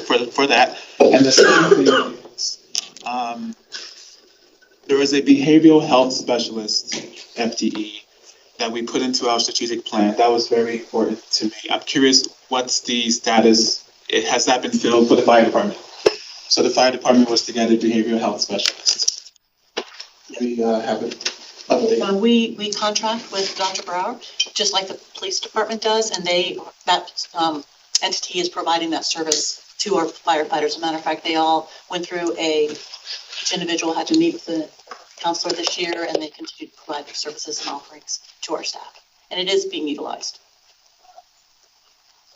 that. And the second thing is, there was a behavioral health specialist, FTE, that we put into our strategic plan. That was very important to me. I'm curious, what's the status? Has that been filled for the fire department? So the fire department was to get a behavioral health specialist. We have it.
We contract with Dr. Brower, just like the police department does, and that entity is providing that service to our firefighters. As a matter of fact, they all went through each individual had to meet with the counselor this year, and they continue to provide their services and offerings to our staff. And it is being utilized.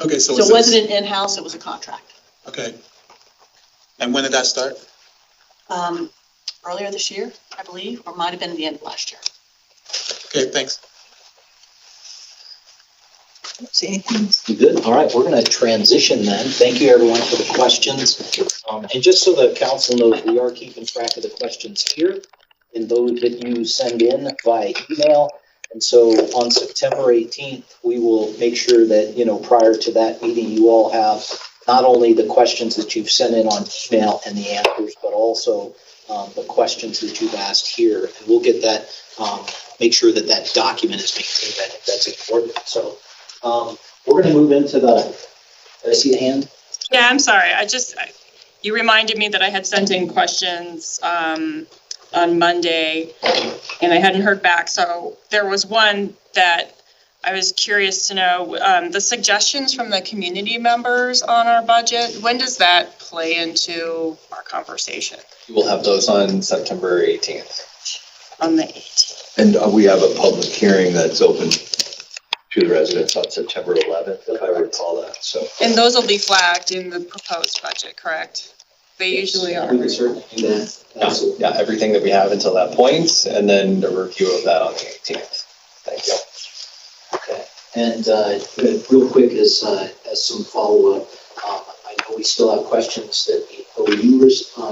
Okay, so
it wasn't an in-house, it was a contract.
Okay. And when did that start?
Earlier this year, I believe, or might have been the end of last year.
Okay, thanks.
See anything?
Good. All right, we're going to transition then. Thank you, everyone, for the questions. And just so the council knows, we are keeping track of the questions here and those that you send in via email. And so on September 18th, we will make sure that, prior to that meeting, you all have not only the questions that you've sent in on email and the answers, but also the questions that you've asked here. And we'll get that, make sure that that document is maintained. I think that's important. So we're going to move into did I see the hand?
Yeah, I'm sorry. You reminded me that I had sent in questions on Monday and I hadn't heard back. So there was one that I was curious to know, the suggestions from the community members on our budget, when does that play into our conversation?
We'll have those on September 18th.
On the 18th.
And we have a public hearing that's open to the residents on September 11th, if I recall that. So.
And those will be flagged in the proposed budget, correct? They usually are.
We can certainly do that.
Yeah, everything that we have until that point, and then a review of that on the 18th. Thank you.
Okay. And real quick, as some follow-up, I know we still have questions that the OU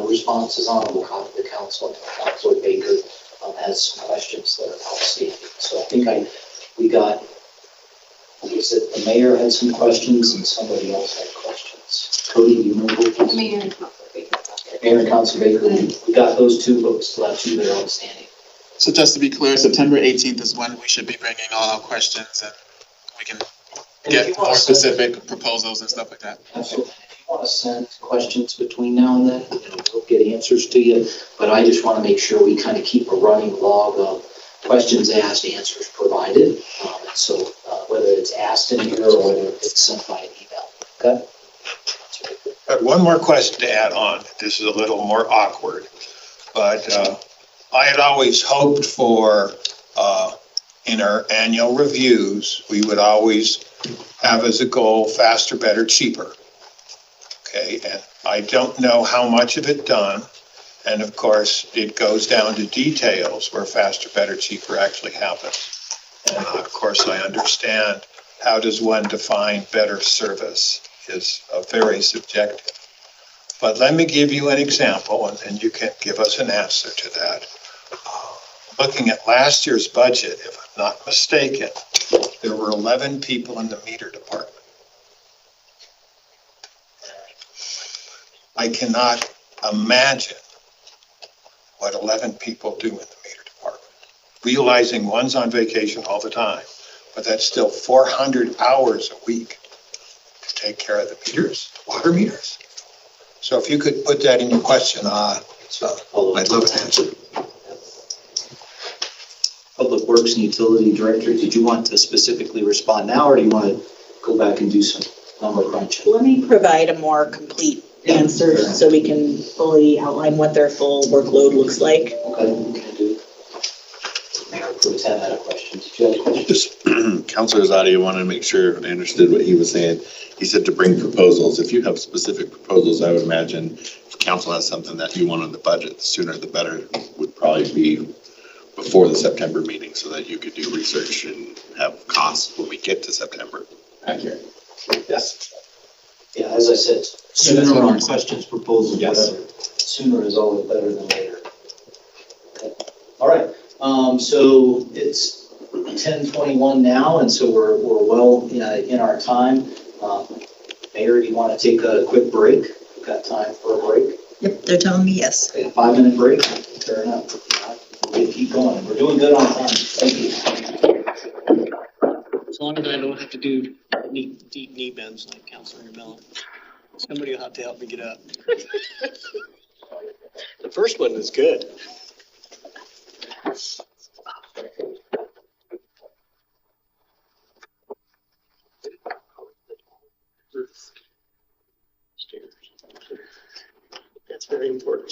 responses on. We'll come to the council, and Councilor Baker has some questions that are outstanding. So I think we got Like I said, the mayor had some questions and somebody else had questions. Cody, do you remember? Mayor and Council Baker, we got those two, but we still have two that are outstanding.
So just to be clear, September 18th is when we should be bringing all our questions and we can
And if you
get
wanna
more
send-
specific proposals and stuff like that.
Absolutely. If you want to send questions between now and then, we'll get answers to you. But I just want to make sure we kind of keep a running log of questions asked, answers provided. So whether it's asked in here or whether it's sent by email, okay?
I have one more question to add on. This is a little more awkward, but I had always hoped for, in our annual reviews, we would always have as a goal faster, better, cheaper. Okay, and I don't know how much of it done. And of course, it goes down to details where faster, better, cheaper actually happens. And of course, I understand how does one define better service is very subjective. But let me give you an example and then you can give us an answer to that. Looking at last year's budget, if I'm not mistaken, there were 11 people in the meter department. I cannot imagine what 11 people do in the meter department. Realizing one's on vacation all the time, but that's still 400 hours a week to take care of the meters, water meters. So if you could put that in your question, I'd love an answer.
Public Works and Utility Director, did you want to specifically respond now, or do you want to go back and do some number crunching?
Let me provide a more complete answer so we can fully outline what their full workload looks like.
Okay, we can do. Mayor Pro Tem had a question. Did you have a question?
Just Councilor Zadi, I wanted to make sure I understood what he was saying. He said to bring proposals. If you have specific proposals, I would imagine if council has something that you want on the budget, the sooner the better would probably be before the September meeting so that you could do research and have costs when we get to September.
Accurate.
Yes. Yeah, as I said, sooner on questions, proposals,
Yes.
whatever. Sooner is always better than later. Okay. All right, so it's 10:21 now, and so we're well in our time. Mayor, do you want to take a quick break? We've got time for a break.
Yep, they're telling me yes.
Okay, a 5-minute break. Fair enough. We'll keep going. We're doing good on time. Thank you.
As long as I don't have to do deep knee bends like Councilor Mello. Somebody will have to help me get up. The first one is good. That's very important.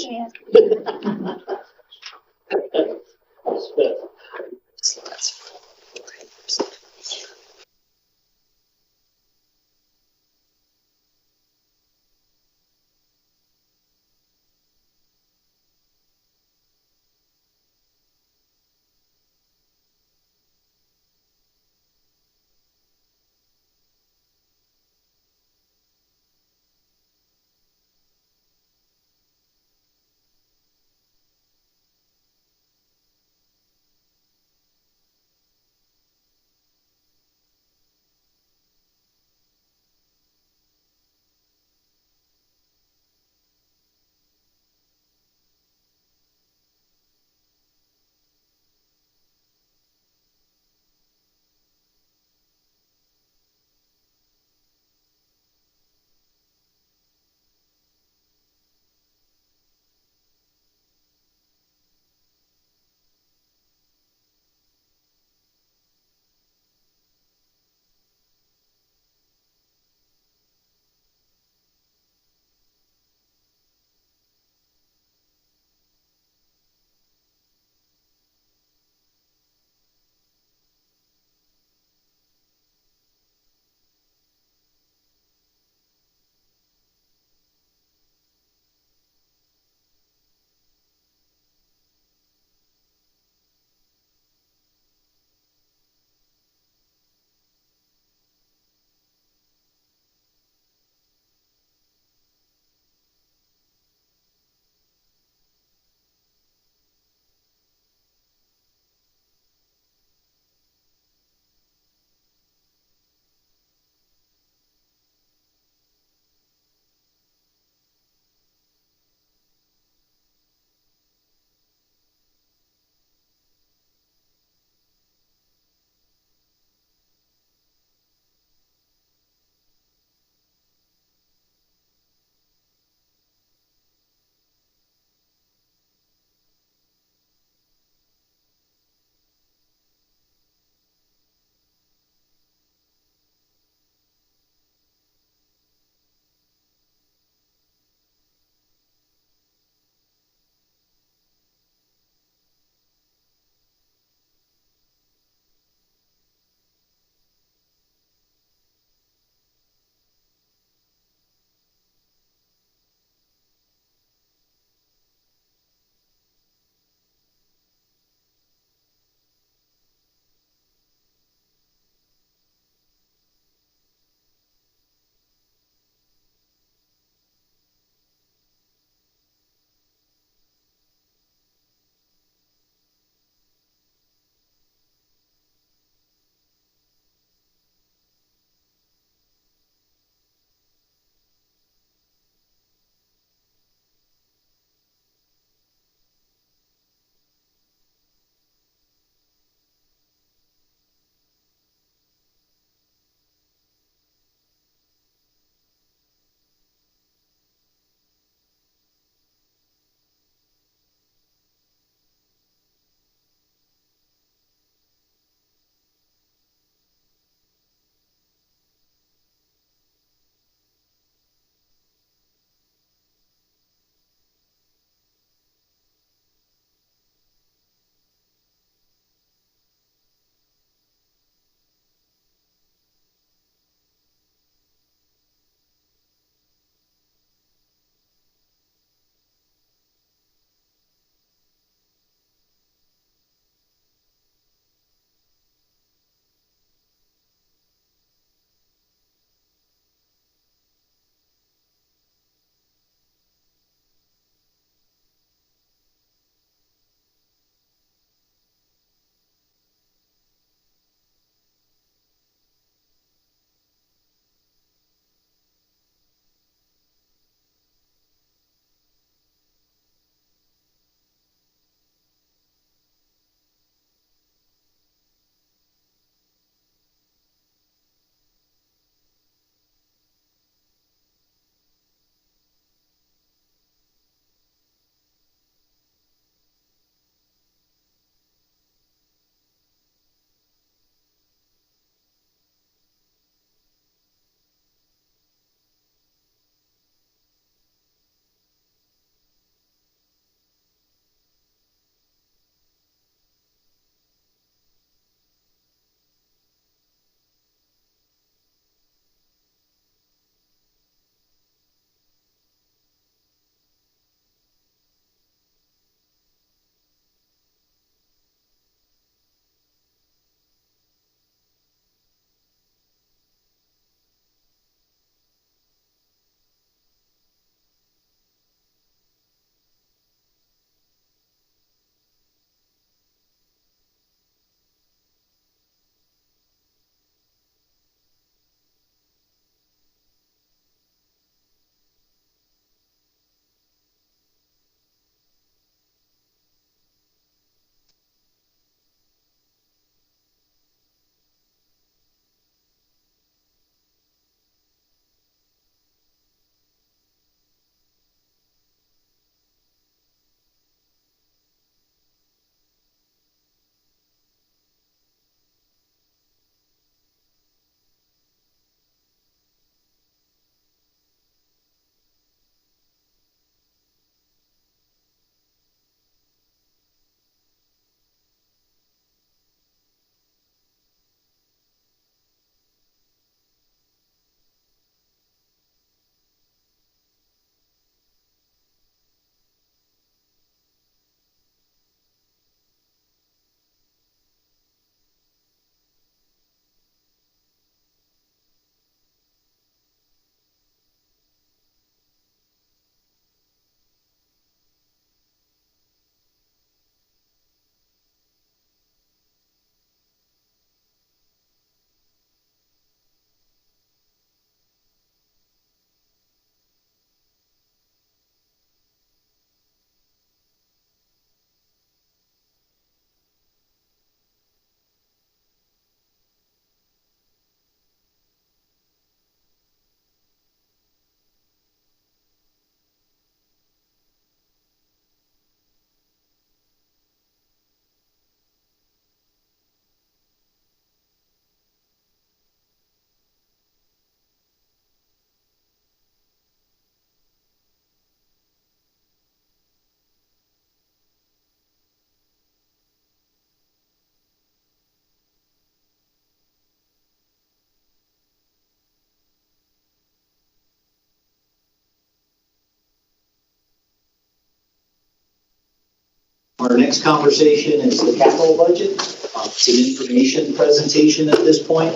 Our next conversation is the capital budget. It's an information presentation at this point.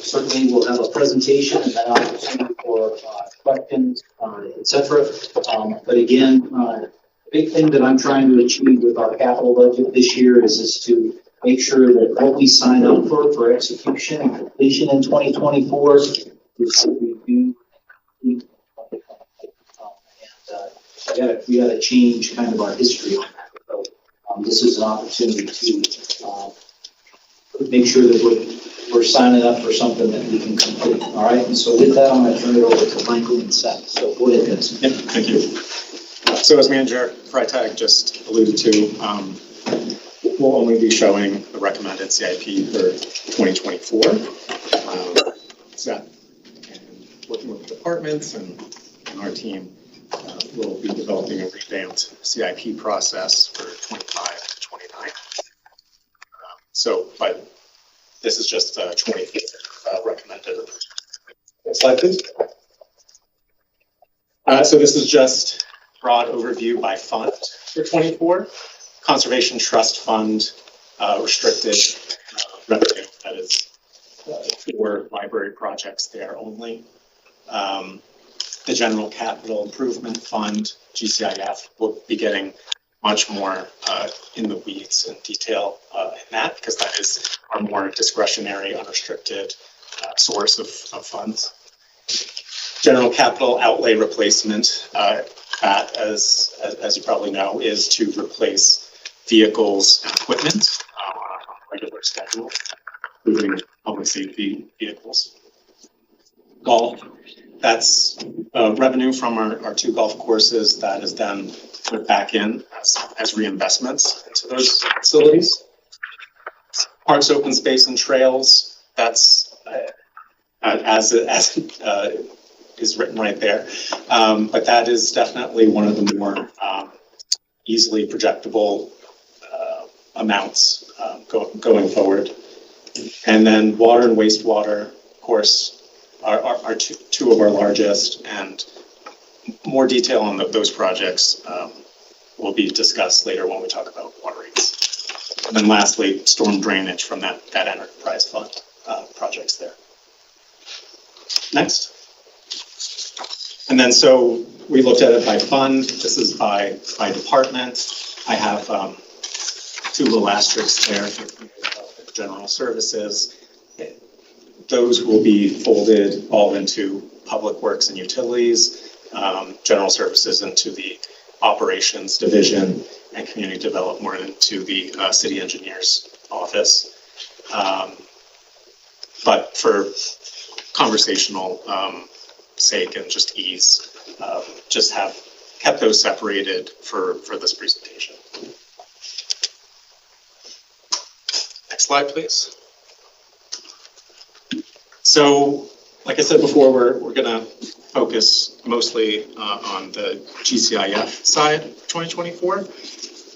Certainly we'll have a presentation and then opportunity for questions, et cetera. But again, the big thing that I'm trying to achieve with our capital budget this year is to make sure that what we sign up for execution and completion in 2024 is that we do. We gotta change kind of our history on that. So, this is an opportunity to make sure that we're signing up for something that we can complete. All right. And so with that, I'm going to turn it over to Michael and Seth. So go ahead, guys.
Yep, thank you. So as Manager Freitag just alluded to, we'll only be showing the recommended CIP for 2024. Seth, and working with the departments and our team, will be developing a revamped CIP process for 25 to 29. But this is just 24 recommended. Next slide, please. So this is just broad overview by fund for 24. Conservation Trust Fund, restricted revenue, that is for library projects there only. The General Capital Improvement Fund, GCIF, will be getting much more in the weeds and detail in that, because that is our more discretionary, unrestricted source of funds. General Capital Outlay Replacement, that, as you probably know, is to replace vehicles and equipment on a regular schedule, including public safety vehicles. Golf, that's revenue from our 2 golf courses that is then put back in as reinvestments into those facilities. Parks, open space, and trails, that's as is written right there. But that is definitely one of the more easily projectable amounts going forward. And then water and wastewater, of course, are two of our largest, and more detail on those projects will be discussed later when we talk about water rates. And then lastly, storm drainage from that enterprise fund projects there. Next. And then so we looked at it by fund. This is by department. I have 2 little asterisks there for general services. Those will be folded all into public works and utilities, general services into the operations division, and community development into the city engineer's office. But for conversational sake and just ease, just have kept those separated for this presentation. Next slide, please. So, like I said before, we're going to focus mostly on the GCIF side of 2024.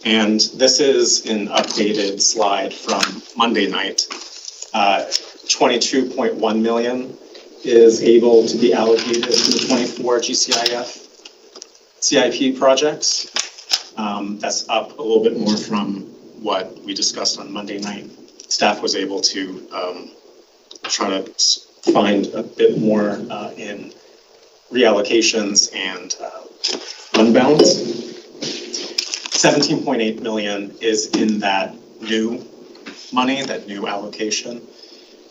And this is an updated slide from Monday night. 22.1 million is able to be allocated to the 24 GCIF CIP projects. That's up a little bit more from what we discussed on Monday night. Staff was able to try to find a bit more in reallocations and fund balance. 17.8 million is in that new money, that new allocation.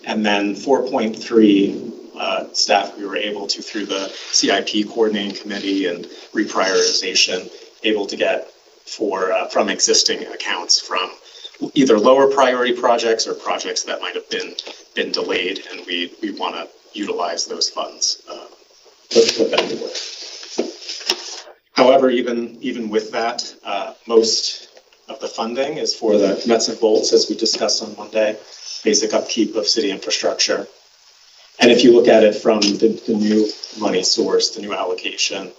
And then 4.3 staff we were able to, through the CIP coordinating committee and reprioritization, able to get from existing accounts from either lower priority projects or projects that might have been delayed, and we want to utilize those funds, put them to work. However, even with that, most of the funding is for the nuts and bolts, as we discussed on Monday, basic upkeep of city infrastructure. And if you look at it from the new money source, the new allocation,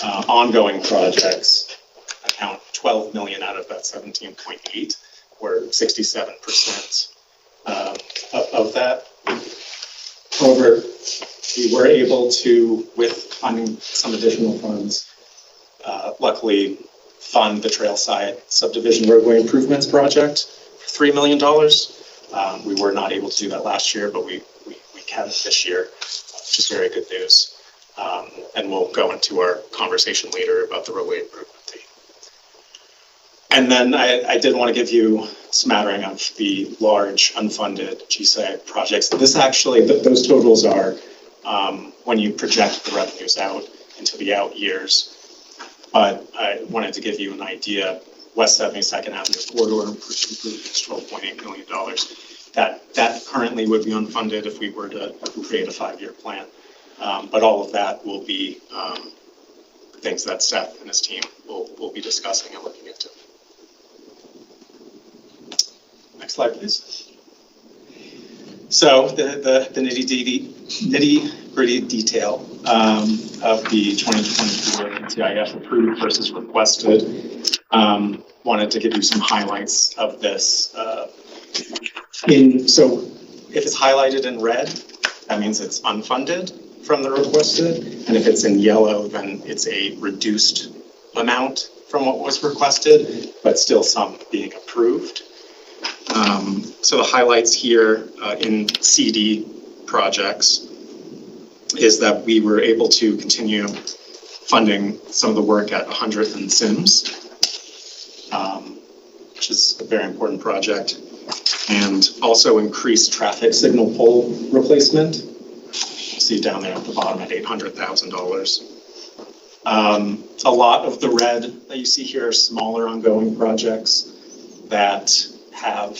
ongoing projects account 12 million out of that 17.8, or 67% of that. However, we were able to, with finding some additional funds, luckily fund the Trailside subdivision roadway improvements project for $3 million. We were not able to do that last year, but we can this year, which is very good news. And we'll go into our conversation later about the roadway improvement team. And then I did want to give you a smattering of the large unfunded GSA projects. This actually, those totals are when you project the revenues out into the out years. But I wanted to give you an idea. West 72nd Avenue corridor improvement is $12.8 million. That currently would be unfunded if we were to create a 5-year plan. But all of that will be things that Seth and his team will be discussing and looking into. Next slide, please. So the nitty-gritty detail of the 2024 TIF approved versus requested. Wanted to give you some highlights of this. So if it's highlighted in red, that means it's unfunded from the requested, and if it's in yellow, then it's a reduced amount from what was requested, but still some being approved. So the highlights here in CD projects is that we were able to continue funding some of the work at 100th and Sims, which is a very important project, and also increased traffic signal pole replacement. You see down there at the bottom at $800,000. A lot of the red that you see here are smaller ongoing projects that have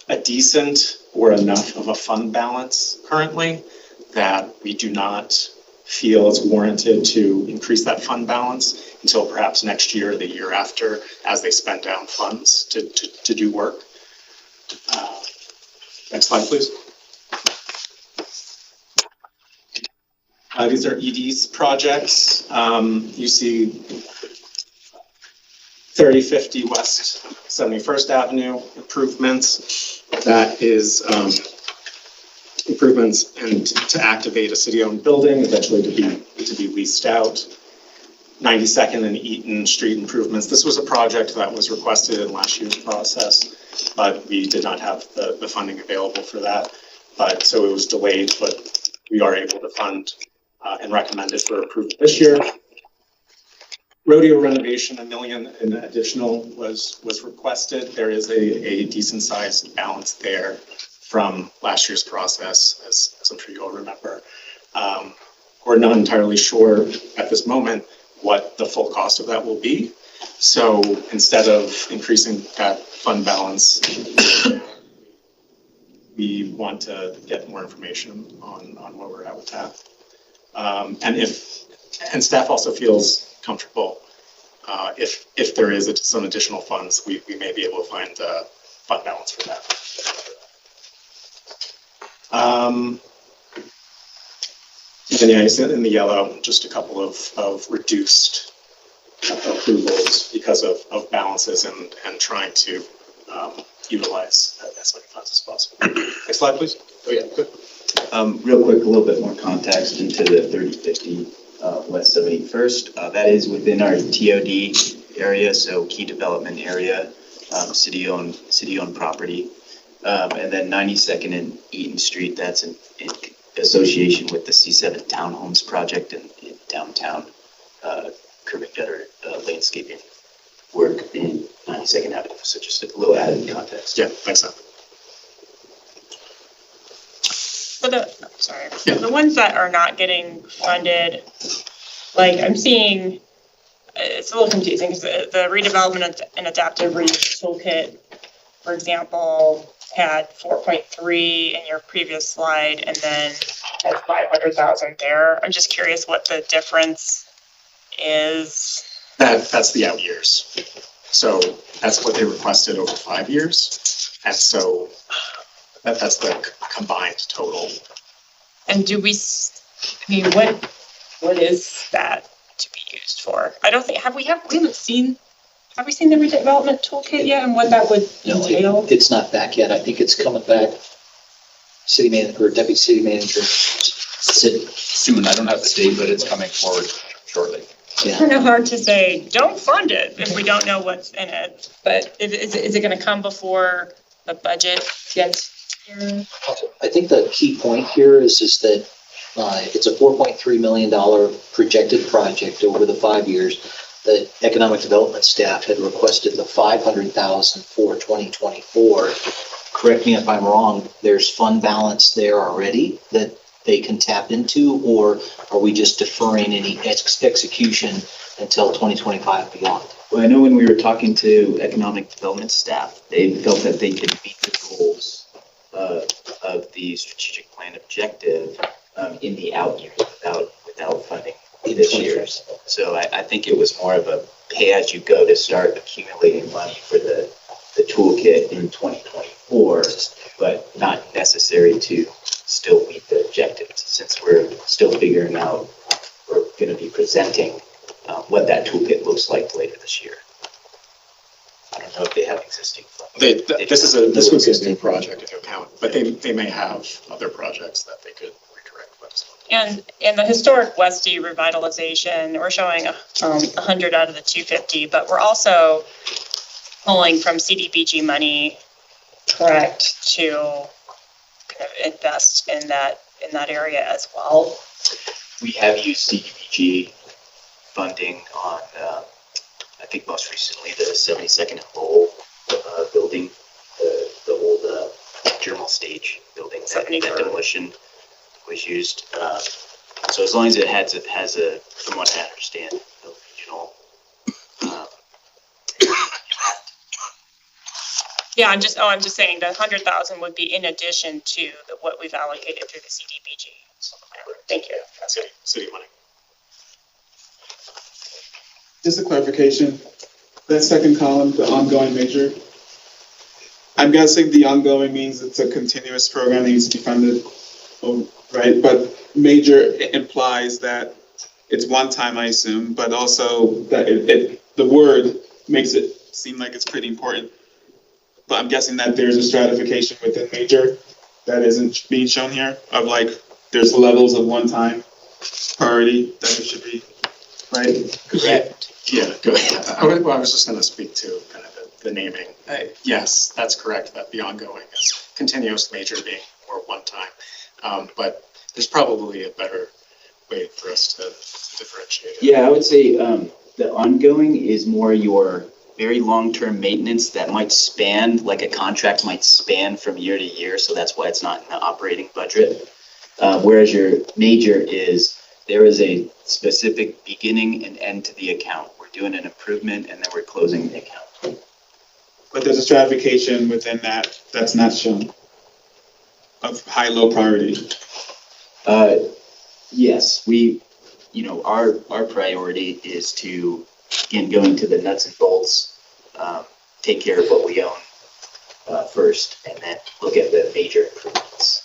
a decent or enough of a fund balance currently that we do not feel it's warranted to increase that fund balance until perhaps next year or the year after, as they spend down funds to do work. Next slide, please. These are ED's projects. You see 3050 West 71st Avenue improvements. That is improvements and to activate a city-owned building, eventually to be leased out. 92nd and Eaton Street improvements. This was a project that was requested in last year's process, but we did not have the funding available for that. So it was delayed, but we are able to fund and recommend it for approval this year. Rodeo renovation, $1 million in additional was requested. There is a decent sized balance there from last year's process, as I'm sure you all remember. We're not entirely sure at this moment what the full cost of that will be. So instead of increasing that fund balance, we want to get more information on where we're at with that. And staff also feels comfortable if there is some additional funds, we may be able to find a fund balance for that. And yeah, you see in the yellow, just a couple of reduced approvals because of balances and trying to utilize as many funds as possible. Next slide, please. Oh yeah, good.
Real quick, a little bit more context into the 3050 West 71st. That is within our TOD area, so key development area, city-owned property. And then 92nd and Eaton Street, that's in association with the C7 Townhomes project in downtown, curb and gutter landscaping work in 92nd Avenue. So just a little added context.
Yeah, thanks, Sam.
For the ones that are not getting funded, like I'm seeing, it's a little confusing because the redevelopment and adaptive reuse toolkit, for example, had 4.3 in your previous slide and then had 500,000 there. I'm just curious what the difference is.
That's the out years. So that's what they requested over 5 years. And so that's the combined total.
And do we, I mean, what is that to be used for? I don't think, have we seen the redevelopment toolkit yet and what that would entail?
No, it's not back yet. I think it's coming back. City manager or deputy city manager.
Soon. I don't have the date, but it's coming forward shortly.
It's kind of hard to say, don't fund it if we don't know what's in it. But is it going to come before the budget gets here?
I think the key point here is that it's a $4.3 million projected project over the 5 years. The economic development staff had requested the $500,000 for 2024. Correct me if I'm wrong, there's fund balance there already that they can tap into, or are we just deferring any execution until 2025 beyond?
Well, I know when we were talking to economic development staff, they felt that they could meet the goals of the strategic plan objective in the out years without funding this year. So I think it was more of a pay-as-you-go to start accumulating money for the toolkit in 2024, but not necessary to still meet the objectives, since we're still figuring out, we're going to be presenting what that toolkit looks like later this year. I don't know if they have existing funds.
This would be a new project if you count, but they may have other projects that they could redirect.
And in the historic Westie revitalization, we're showing 100 out of the 250, but we're also pulling from CDBG money, correct, to kind of invest in that area as well.
We have used CDBG funding on, I think most recently, the 72nd and Lowell building, the old Germal stage building, that demolition was used. So as long as it has a, from what I understand, a regional.
Yeah, I'm just saying the 100,000 would be in addition to what we've allocated through the CDBG. Thank you.
That's city money.
Just a clarification, that second column, the ongoing major, I'm guessing the ongoing means it's a continuous program that needs to be funded, right? But major implies that it's one time, I assume, but also that the word makes it seem like it's pretty important. But I'm guessing that there's a stratification within major that isn't being shown here, of like, there's levels of one-time priority that it should be, right?
Correct. Yeah, go ahead. I was just going to speak to kind of the naming. Yes, that's correct, that the ongoing is continuous, major being more one time. But there's probably a better way for us to differentiate it.
Yeah, I would say the ongoing is more your very long-term maintenance that might span, like a contract might span from year to year, so that's why it's not in the operating budget. Whereas your major is, there is a specific beginning and end to the account. We're doing an improvement and then we're closing the account.
But there's a stratification within that that's not shown of high, low priority.
Yes, our priority is to, again, going to the nuts and bolts, take care of what we own first, and then look at the major improvements.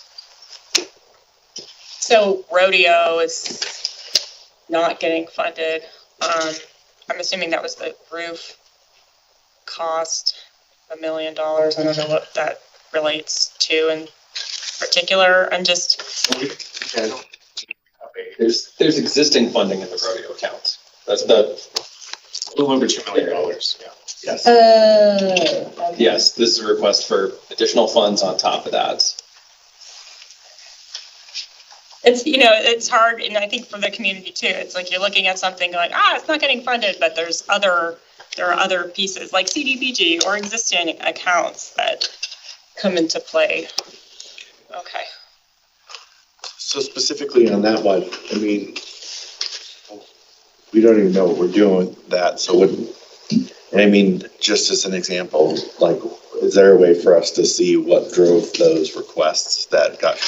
So rodeo is not getting funded. I'm assuming that was the roof cost, $1 million. I don't know what that relates to in particular. I'm just.
There's existing funding in the rodeo account. That's the.
A little over $2 million, yeah. Yes.
Okay.
Yes, this is a request for additional funds on top of that.
It's hard, and I think for the community too, it's like you're looking at something like, it's not getting funded, but there are other pieces like CDBG or existing accounts that come into play. Okay.
So specifically on that one, I mean, we don't even know what we're doing with that, so and I mean, just as an example, like, is there a way for us to see what drove those requests that got?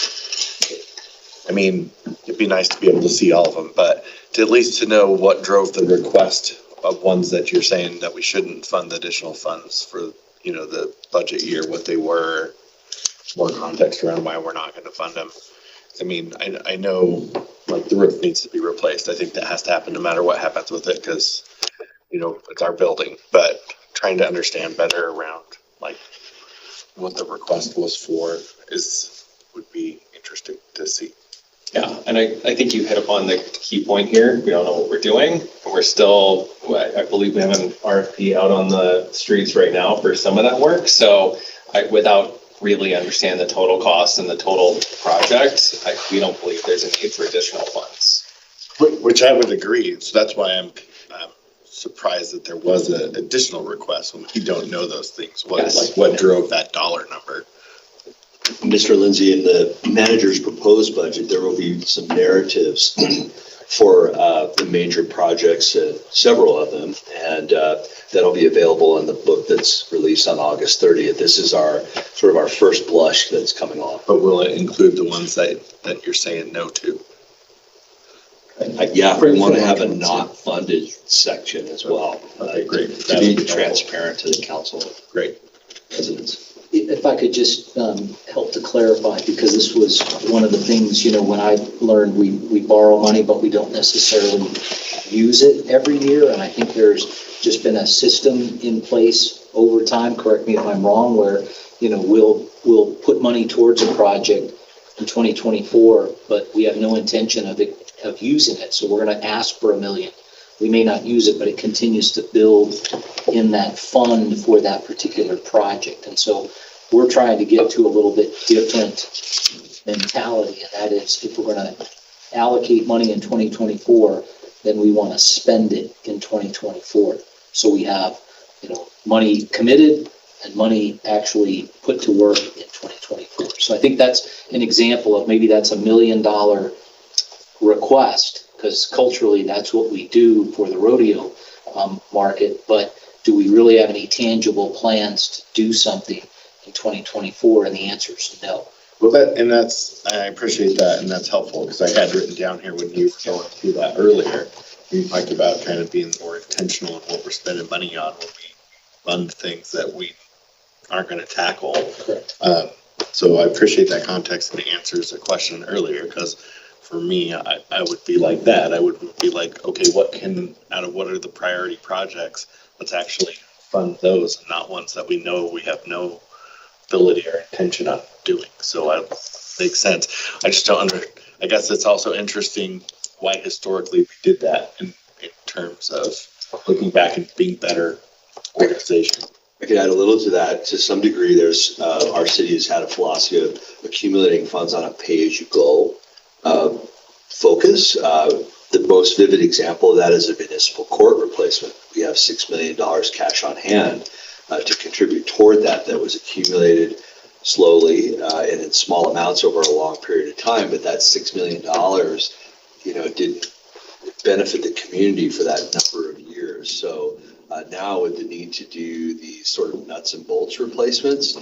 I mean, it'd be nice to be able to see all of them, but to at least to know what drove the request of ones that you're saying that we shouldn't fund the additional funds for, the budget year, what they were, more context around why we're not going to fund them. I mean, I know, like, the roof needs to be replaced. I think that has to happen no matter what happens with it, because, it's our building, but trying to understand better around, like, what the request was for would be interesting to see.
Yeah, and I think you hit upon the key point here. We don't know what we're doing. We're still, I believe we have an RFP out on the streets right now for some of that work. So without really understanding the total cost and the total project, we don't believe there's a need for additional funds.
Which I would agree. So that's why I'm surprised that there was an additional request when we don't know those things. What drove that dollar number?
Mr. Lindsay, in the manager's proposed budget, there will be some narratives for the major projects, several of them, and that'll be available in the book that's released on August 30th. This is our sort of our first blush that's coming on.
But will it include the ones that you're saying no to?
Yeah, we want to have a not funded section as well.
Okay, great.
To be transparent to the council.
Great.
Residents.
If I could just help to clarify, because this was one of the things, when I learned we borrow money, but we don't necessarily use it every year. And I think there's just been a system in place over time, correct me if I'm wrong, where, we'll put money towards a project in 2024, but we have no intention of using it. So we're going to ask for $1 million. We may not use it, but it continues to build in that fund for that particular project. And so we're trying to get to a little bit different mentality. And that is, if we're going to allocate money in 2024, then we want to spend it in 2024. So we have, money committed and money actually put to work in 2024. So I think that's an example of maybe that's $1 million request, because culturally that's what we do for the rodeo market. But do we really have any tangible plans to do something in 2024? And the answer is no.
Well, I appreciate that, and that's helpful, because I had written down here when you were going through that earlier, we talked about kind of being more intentional in what we're spending money on when we fund things that we aren't going to tackle.
Correct.
So I appreciate that context, and it answers a question earlier, because for me, I would be like that. I would be like, okay, what are the priority projects? Let's actually fund those, and not ones that we know we have no ability or intention on doing. So it makes sense. I just I guess it's also interesting why historically we did that in terms of looking back and being better organization.
I could add a little to that. To some degree, there's our city has had a philosophy of accumulating funds on a pay-as-you-go focus. The most vivid example of that is a municipal court replacement. We have $6 million cash on hand to contribute toward that was accumulated slowly and in small amounts over a long period of time. But that $6 million, didn't benefit the community for that number of years. So now with the need to do these sort of nuts and bolts replacements,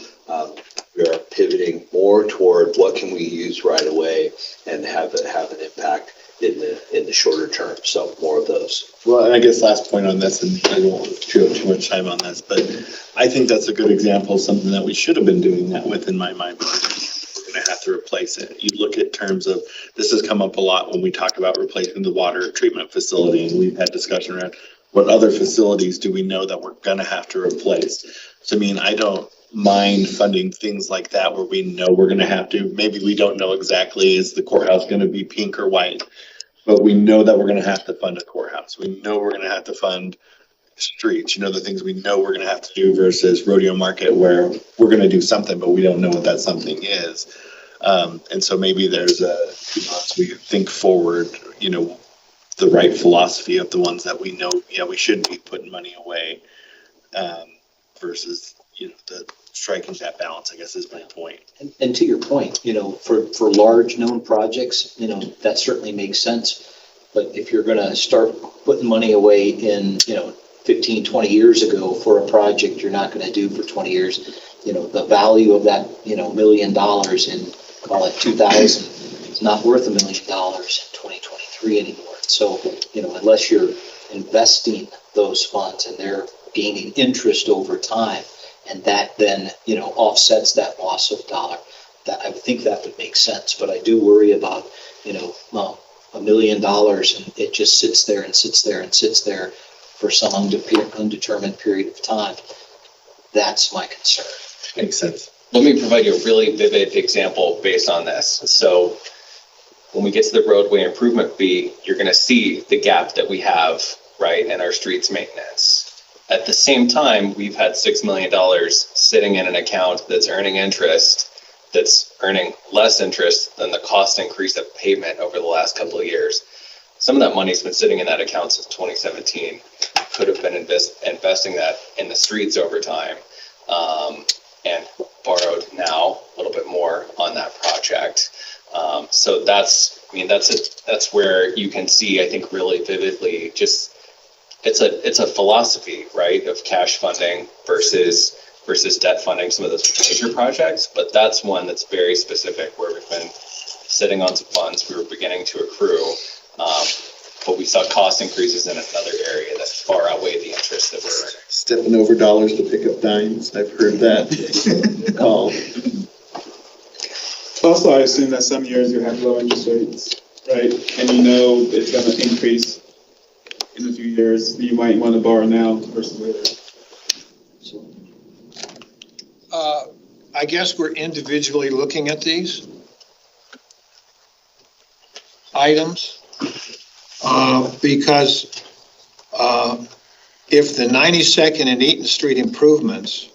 we are pivoting more toward what can we use right away and have an impact in the shorter term. So more of those.
Well, and I guess last point on this, and I won't chew up too much time on this, but I think that's a good example of something that we should have been doing that with in my mind, because we're going to have to replace it. You look at terms of, this has come up a lot when we talk about replacing the water treatment facility, and we've had discussion around what other facilities do we know that we're going to have to replace. So, I don't mind funding things like that where we know we're going to have to. Maybe we don't know exactly, is the courthouse going to be pink or white, but we know that we're going to have to fund a courthouse. We know we're going to have to fund streets, the things we know we're going to have to do, versus rodeo market where we're going to do something, but we don't know what that something is. And so maybe there's as we think forward, the right philosophy of the ones that we know, we shouldn't be putting money away, versus, the striking that balance, I guess, is my point.
And to your point, for large known projects, that certainly makes sense. But if you're going to start putting money away in, 15, 20 years ago for a project you're not going to do for 20 years, the value of that, $1 million in, call it 2000, is not worth $1 million in 2023 anymore. So, unless you're investing those funds and they're gaining interest over time, and that then, offsets that loss of dollar, that I think that would make sense. But I do worry about, $1 million and it just sits there and sits there and sits there for some undetermined period of time. That's my concern.
Makes sense.
Let me provide you a really vivid example based on this. So when we get to the roadway improvement fee, you're gonna see the gap that we have, right, in our streets maintenance. At the same time, we've had $6 million sitting in an account that's earning interest, that's earning less interest than the cost increase of pavement over the last couple of years. Some of that money's been sitting in that account since 2017. Could have been investing that in the streets over time, and borrowed now a little bit more on that project. So that's where you can see, I think, really vividly, just it's a philosophy, right, of cash funding versus debt funding some of those major projects. But that's one that's very specific, where we've been sitting on some funds we were beginning to accrue, but we saw cost increases in another area that far outweighed the interest that we're earning.
Stepping over dollars to pick up dimes. I've heard that called.
Also, I assume that some years you have low interest rates, right? And you know it's gonna increase in a few years. You might want to borrow now versus later.
I guess we're individually looking at these items, because if the 92nd and Eaton Street improvements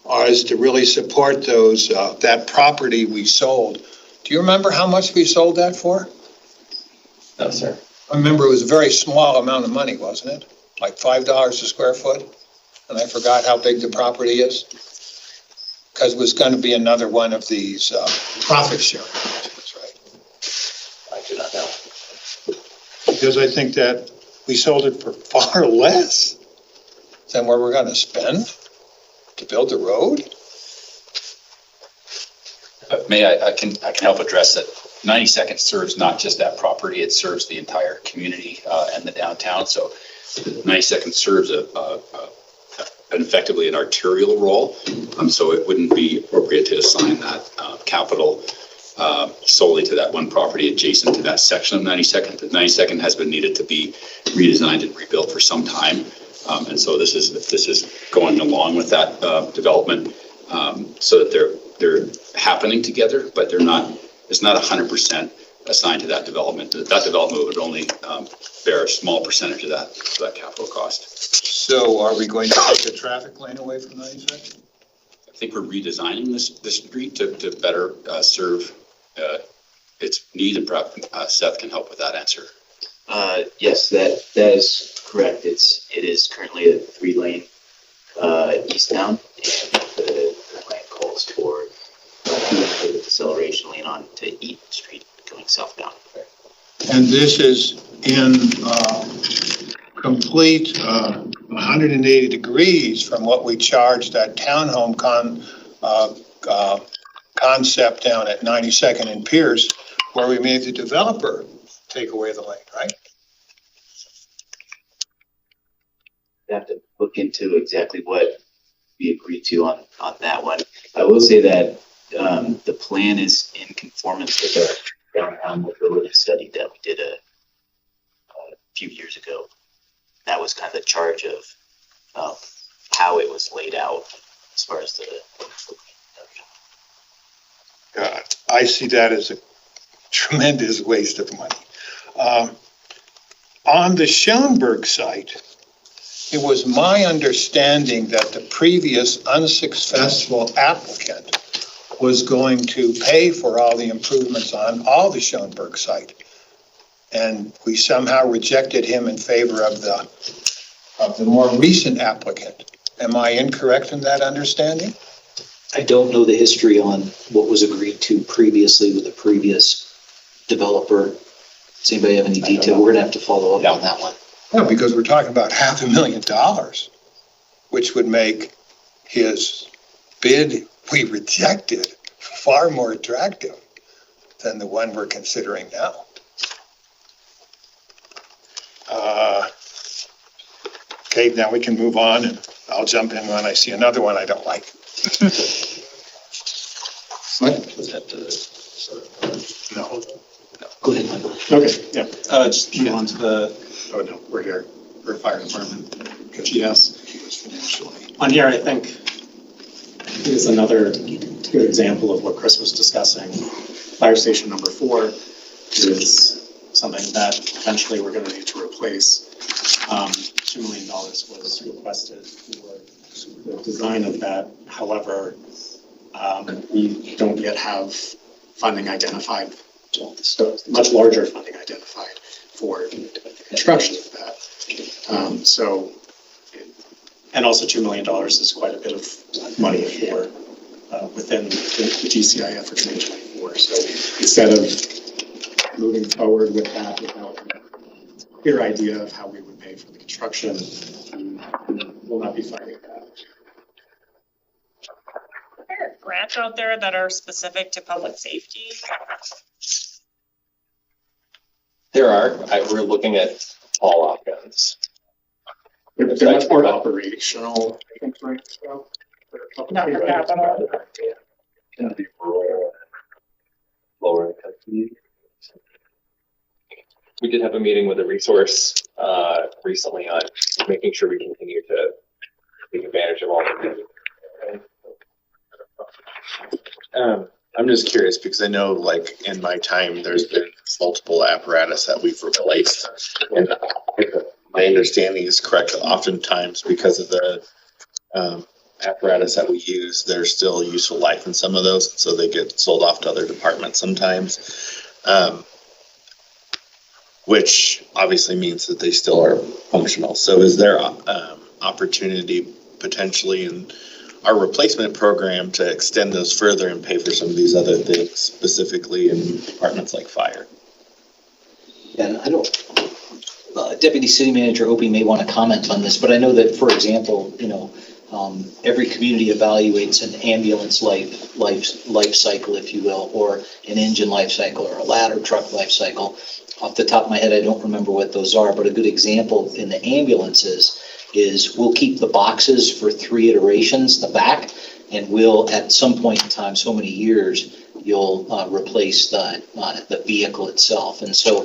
are as to really support those, that property we sold. Do you remember how much we sold that for?
No, sir.
I remember it was a very small amount of money, wasn't it? Like $5 a square foot? And I forgot how big the property is. Because it was going to be another one of these profit sharing arrangements, right?
I do not know.
Because I think that we sold it for far less than what we're going to spend to build the road.
I can help address that. 92nd serves not just that property, it serves the entire community and the downtown. So 92nd serves effectively an arterial role. So it wouldn't be appropriate to assign that capital solely to that one property adjacent to that section of 92nd. The 92nd has been needed to be redesigned and rebuilt for some time. And so this is going along with that development so that they're happening together, but it's not 100% assigned to that development. That development would only bear a small percentage of that capital cost.
So are we going to take a traffic lane away from 92nd?
I think we're redesigning this street to better serve its need, and perhaps Seth can help with that answer.
Yes, that is correct. It is currently a 3-lane eastbound, and the plan calls for the acceleration lane on to Eaton Street going southbound.
And this is in complete 180 degrees from what we charged that townhome concept down at 92nd and Pierce, where we made the developer take away the lane, right?
I have to look into exactly what we agreed to on that one. I will say that the plan is in conformance with our downtown mobility study that we did a few years ago. That was kind of the charge of how it was laid out as far as the.
I see that as a tremendous waste of money. On the Schoenberg site, it was my understanding that the previous unsuccessful applicant was going to pay for all the improvements on all the Schoenberg site. And we somehow rejected him in favor of the more recent applicant. Am I incorrect in that understanding?
I don't know the history on what was agreed to previously with the previous developer. Does anybody have any detail? We're gonna have to follow up on that one.
No, because we're talking about $500,000, which would make his bid we rejected far more attractive than the one we're considering now. Okay, now we can move on, and I'll jump in when I see another one I don't like. What?
Was that
No.
Go ahead, Michael.
Okay, yeah, just move on to
Oh, no, we're here.
for fire department, GS.
Financially.
On here, I think is another good example of what Chris was discussing. Fire station number 4, is something that eventually we're gonna need to replace. $2 million was requested for the design of that. However, we don't yet have funding identified, much larger funding identified for the construction of that. And also $2 million is quite a bit of money for within the GCIF for 2024. So instead of moving forward with that without a clear idea of how we would pay for the construction, we'll not be funding that.
Are there grants out there that are specific to public safety?
There are. We're looking at all options.
They're much more operational, I think, right now.
Not for capital.
Gonna be rural, lower income communities. We did have a meeting with a resource recently on making sure we continue to take advantage of all of these.
I'm just curious because I know, like, in my time, there's been multiple apparatus that we've replaced. And if my understanding is correct, oftentimes because of the apparatus that we use, there's still useful life in some of those, and so they get sold off to other departments sometimes. Which obviously means that they still are functional. So is there opportunity potentially in our replacement program to extend those further and pay for some of these other things, specifically in departments like fire?
And I don't, Deputy City Manager Opie may want to comment on this, but I know that, for example, every community evaluates an ambulance life cycle, if you will, or an engine life cycle, or a ladder truck life cycle. Off the top of my head, I don't remember what those are, but a good example in the ambulances is we'll keep the boxes for 3 iterations, the back, and we'll, at some point in time, so many years, you'll replace the vehicle itself. And so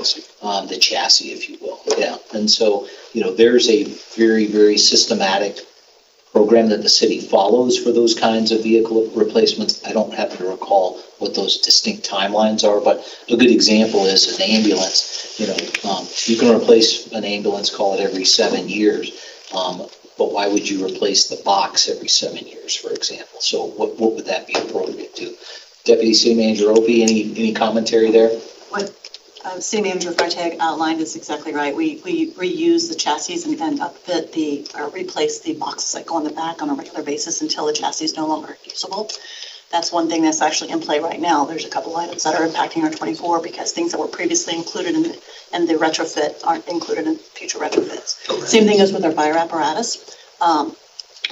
the chassis, if you will. Yeah. And so, there's a very, very systematic program that the city follows for those kinds of vehicle replacements. I don't happen to recall what those distinct timelines are, but a good example is an ambulance. You can replace an ambulance, call it every 7 years, but why would you replace the box every 7 years, for example? So what would that be appropriate to? Deputy City Manager Opie, any commentary there?
What City Manager Freitag outlined is exactly right. We reuse the chassis and upfit replace the boxes that go on the back on a regular basis until the chassis is no longer usable. That's one thing that's actually in play right now. There's a couple items that are impacting our 24 because things that were previously included in the retrofit aren't included in future retrofits. Okay. Same thing as with our fire apparatus.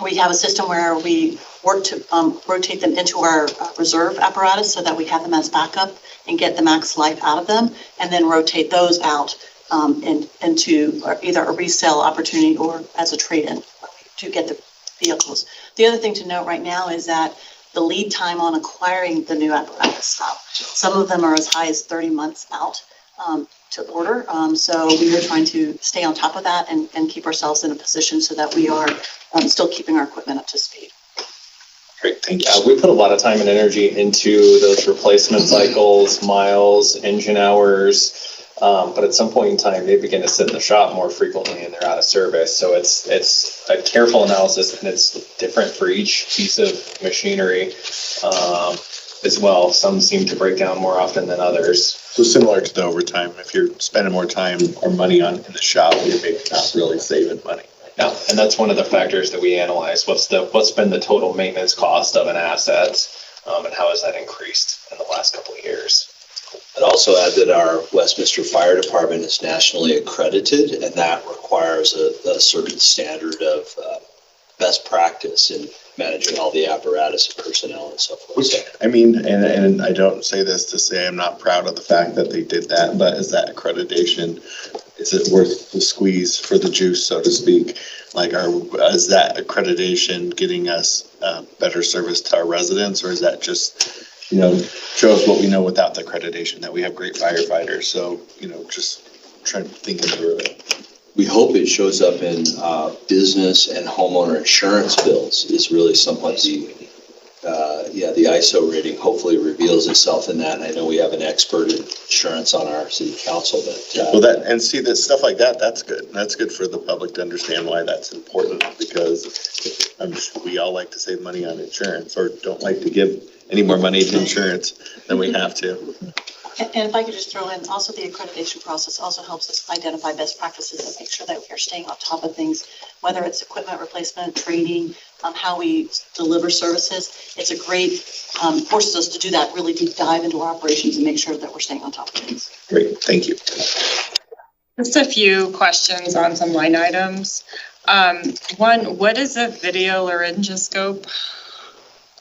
We have a system where we work to rotate them into our reserve apparatus so that we have them as backup and get the max life out of them, and then rotate those out into either a resale opportunity or as a trade-in to get the vehicles. The other thing to note right now is that the lead time on acquiring the new apparatus. Some of them are as high as 30 months out to order. So we are trying to stay on top of that and keep ourselves in a position so that we are still keeping our equipment up to speed.
Great, thank you.
We put a lot of time and energy into those replacement cycles, miles, engine hours. But at some point in time, they begin to sit in the shop more frequently and they're out of service. So it's a careful analysis, and it's different for each piece of machinery as well. Some seem to break down more often than others.
So similar to the overtime, if you're spending more time or money in the shop, you're maybe not really saving money.
Yeah, and that's one of the factors that we analyze. What's been the total maintenance cost of an asset, and how has that increased in the last couple of years?
I'd also add that our Westminster Fire Department is nationally accredited, and that requires a certain standard of best practice in managing all the apparatus and personnel and so forth.
Which, I mean, and I don't say this to say I'm not proud of the fact that they did that, but is that accreditation, is it worth the squeeze for the juice, so to speak? Like, is that accreditation getting us better service to our residents, or is that just, shows what we know without the accreditation, that we have great firefighters? So, just trying to think through it.
We hope it shows up in business and homeowner insurance bills is really somewhat the the ISO rating hopefully reveals itself in that. And I know we have an expert in insurance on our city council, but.
Well, that, and see that stuff like that, that's good. That's good for the public to understand why that's important, because I'm sure we all like to save money on insurance, or don't like to give any more money to insurance than we have to.
And if I could just throw in, also the accreditation process also helps us identify best practices and make sure that we are staying on top of things, whether it's equipment replacement, training, how we deliver services. It's a great, forces us to do that really deep dive into our operations and make sure that we're staying on top of things.
Great, thank you.
Just a few questions on some line items. One, what is a video laryngoscope?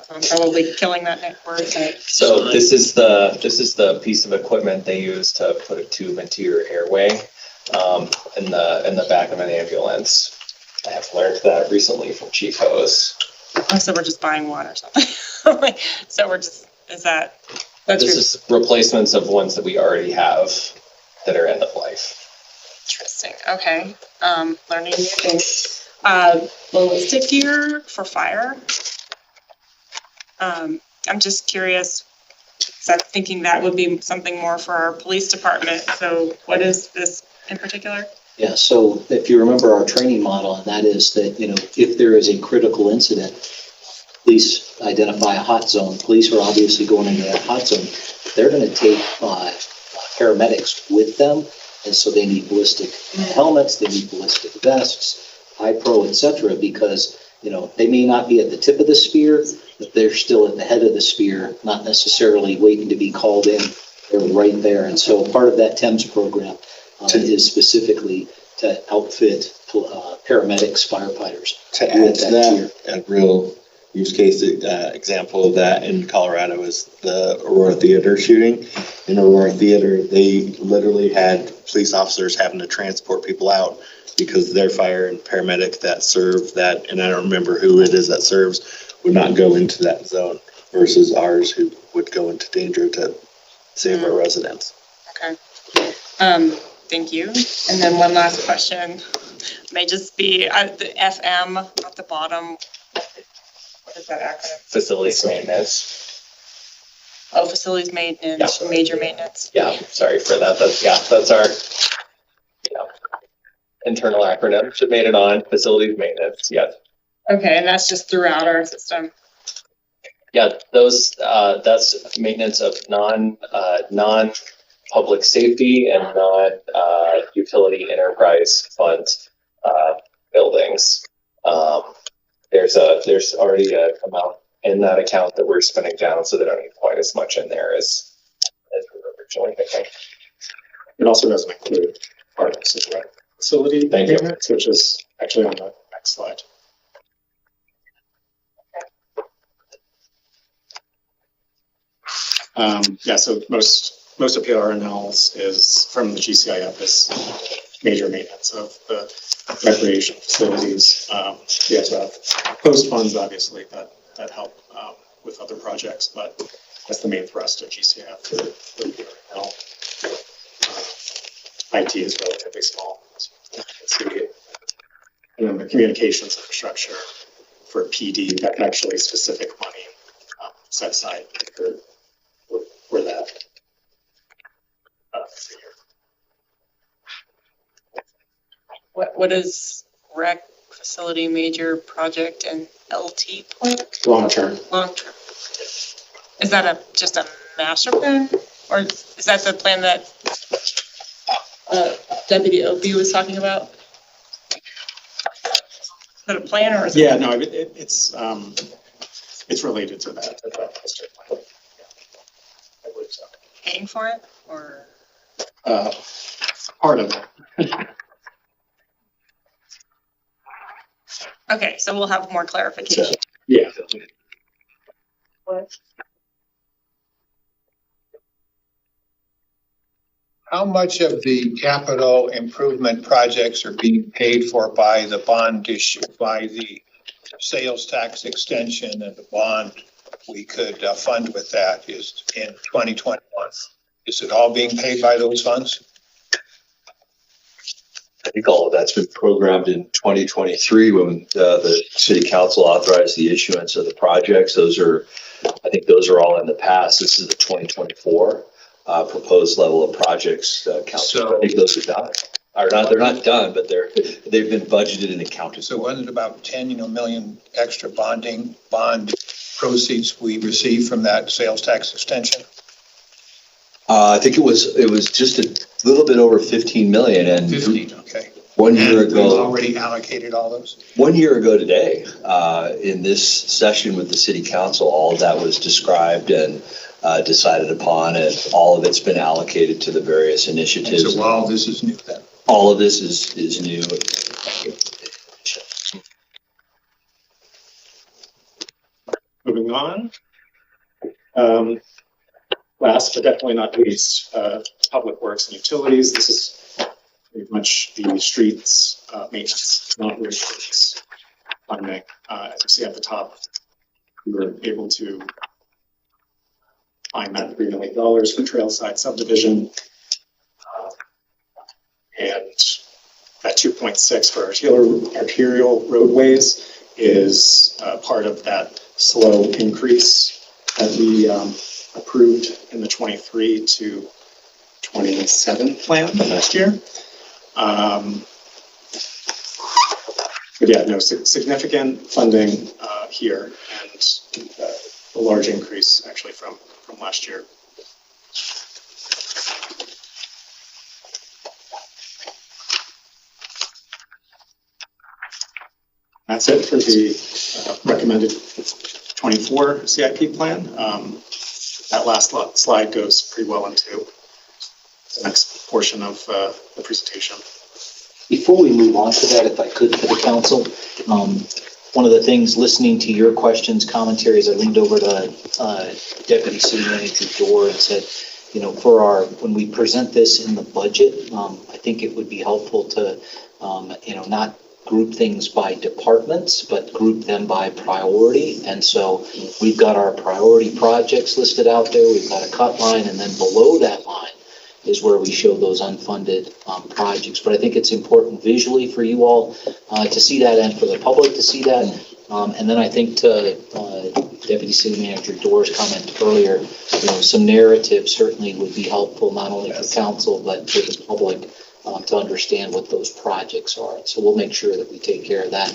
I'm probably killing that word.
So this is the piece of equipment they use to put a tube into your airway in the back of an ambulance. I have learned that recently from Chief Hose.
Oh, so we're just buying one or something. So we're just, this
is replacements of ones that we already have that are end of life.
Interesting. Okay. Learning new things. Ballistic gear for fire. I'm just curious, so I'm thinking that would be something more for our police department. So what is this in particular?
Yeah, so if you remember our training model, and that is that, if there is a critical incident, police identify a hot zone. Police are obviously going into that hot zone. They're going to take paramedics with them, and so they need ballistic helmets, they need ballistic vests, high-pro, etc., because they may not be at the tip of the spear, but they're still at the head of the spear, not necessarily waiting to be called in. They're right there. And so part of that TEMS program is specifically to outfit paramedics, firefighters.
To add to that, a real use case example of that in Colorado is the Aurora Theater shooting. In Aurora Theater, they literally had police officers having to transport people out because their fire and paramedic that serve that, and I don't remember who it is that serves, would not go into that zone versus ours who would go into danger to save our residents.
Okay. Thank you. And then one last question, may just be the FM at the bottom. What is that acronym?
Facilities maintenance.
Oh, facilities maintenance, major maintenance.
Yeah, sorry for that. That's our internal acronym. Should made it on facilities maintenance. Yes.
Okay, and that's just throughout our system.
Yeah, that's maintenance of non-public safety and non-utility enterprise fund buildings. There's already an amount in that account that we're spending down, so they don't need quite as much in there as we were originally thinking.
It also doesn't include part of the facility maintenance, which is actually on the next slide. So most of PRNLs is from the GCIF is major maintenance of the recreation facilities. We also have post funds, obviously, that help with other projects, but that's the main thrust of GCIF for PRNL. IT is relatively small. And then the communications infrastructure for PD, that's actually specific money set aside for that.
What is rec facility major project and LT plan?
Long term.
Long term. Is that just a master plan, or is that the plan that Deputy Opie was talking about? Is that a plan or is it?
Yeah, no, it's related to that. Master plan. I believe so.
Paying for it or?
Part of it.
Okay, so we'll have more clarification.
Yeah.
What?
How much of the capital improvement projects are being paid for by the bond issue, by the sales tax extension and the bond we could fund with that is in 2021? Is it all being paid by those funds?
think all of that's been programmed in 2023 when the city council authorized the issuance of the projects. I think those are all in the past. This is the 2024 proposed level of projects. Council, I think those are done. Or not, they're not done, but they've been budgeted and accounted.
So wasn't it about 10, million extra bond proceeds we received from that sales tax extension?
I think it was just a little bit over 15 million, and
15, okay.
1 year
And we've
ago,
already allocated all those?
1 year ago today, in this session with the city council, all of that was described and decided upon, and all of it's been allocated to the various initiatives.
And so all this is new then?
All of this is new.
Moving on. Last but definitely not least, public works and utilities. This is pretty much the streets maintenance, not road works funding. As you see at the top, we were able to find that $3 million for trailside subdivision. And that 2.6 for arterial roadways is part of that slow increase that we approved in the 23 to 27 plan last year. But yeah, no, significant funding here, and a large increase actually from last year. That's it for the recommended 24 CIP plan. That last slide goes pretty well into the next portion of the presentation.
Before we move on to that, if I could, for the council, one of the things, listening to your questions, commentaries, I leaned over to Deputy City Manager Dorr and said, when we present this in the budget, I think it would be helpful to, not group things by departments, but group them by priority. And so we've got our priority projects listed out there. We've got a cut line, and then below that line is where we show those unfunded projects. But I think it's important visually for you all to see that, and for the public to see that. And then I think to Deputy City Manager Dorr's comment earlier, some narrative certainly would be helpful, not only for council, but for the public to understand what those projects are. So we'll make sure that we take care of that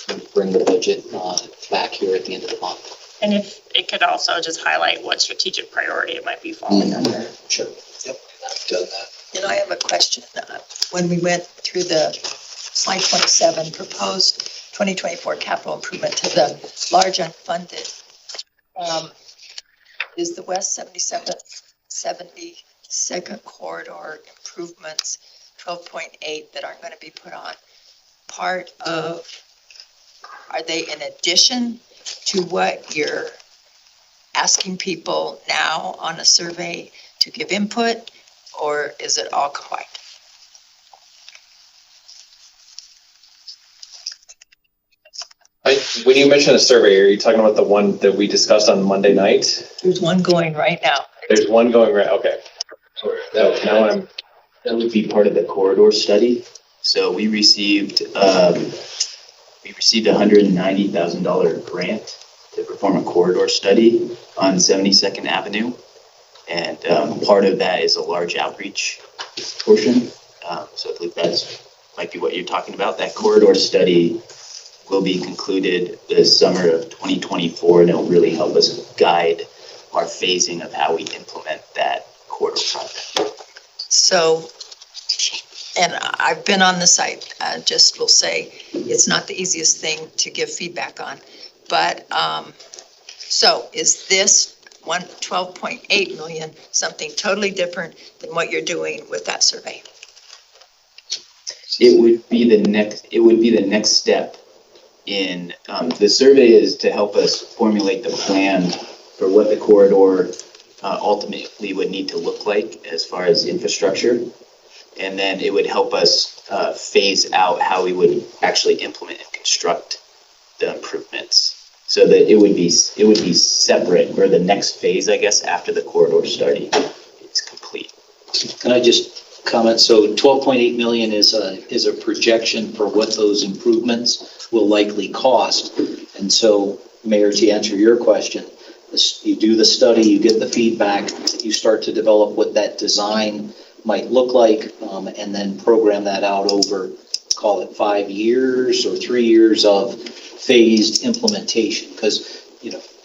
and bring the budget back here at the end of the month.
And if it could also just highlight what strategic priority it might be falling under.
Sure.
Yep, I've done that.
I have a question. When we went through the slide 27, proposed 2024 capital improvement to the large unfunded, is the West 72nd corridor improvements 12.8 that aren't going to be put on part of, are they in addition to what you're asking people now on a survey to give input, or is it all combined?
When you mention a survey, are you talking about the one that we discussed on Monday night?
There's one going right now.
There's one going right, okay.
That would be part of the corridor study. So we received $190,000 grant to perform a corridor study on 72nd Avenue. And part of that is a large outreach portion. So I believe that's might be what you're talking about. That corridor study will be concluded this summer of 2024, and it'll really help us guide our phasing of how we implement that corridor project.
So, and I've been on the site, just will say, it's not the easiest thing to give feedback on. But, so is this 12.8 million something totally different than what you're doing with that survey?
It would be the next step in, the survey is to help us formulate the plan for what the corridor ultimately would need to look like as far as infrastructure. And then it would help us phase out how we would actually implement and construct the improvements, so that it would be separate, or the next phase, I guess, after the corridor study is complete.
Can I just comment. So 12.8 million is a projection for what those improvements will likely cost. And so, Mayor, to answer your question, you do the study, you get the feedback, you start to develop what that design might look like, and then program that out over, call it 5 years or 3 years of phased implementation. Because,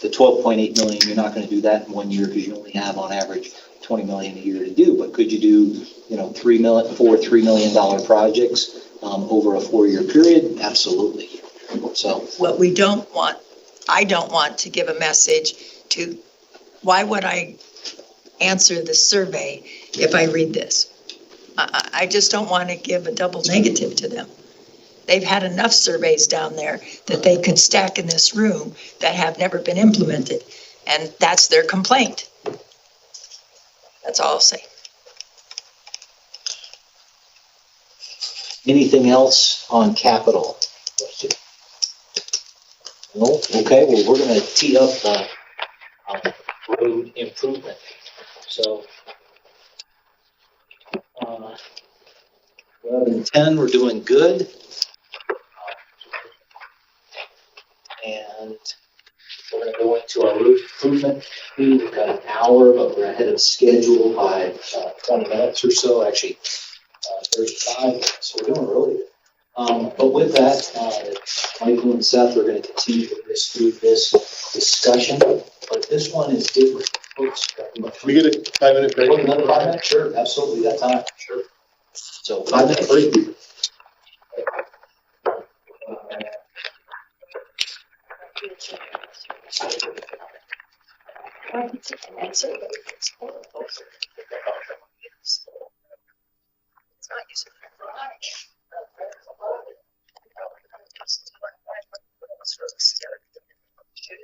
the 12.8 million, you're not going to do that in 1 year because you only have on average 20 million a year to do. But could you do, $3 million projects over a 4-year period? Absolutely. So
What I don't want to give a message to, why would I answer the survey if I read this? I just don't want to give a double negative to them. They've had enough surveys down there that they could stack in this room that have never been implemented. And that's their complaint. That's all I'll say.
anything else on capital? No? Okay, well, we're gonna tee up the road improvement. So 11 and 10, we're doing good. And we're gonna go into our road improvement. We've got an hour, but we're ahead of schedule by 20 minutes or so, actually 35, so we're doing really good. But with that, Michael and Seth are going to continue to through this discussion, but this one is different. Folks,
Can we get a 5-minute break?
Another 5 minutes? Sure, absolutely, we got time, sure. So 5-minute break.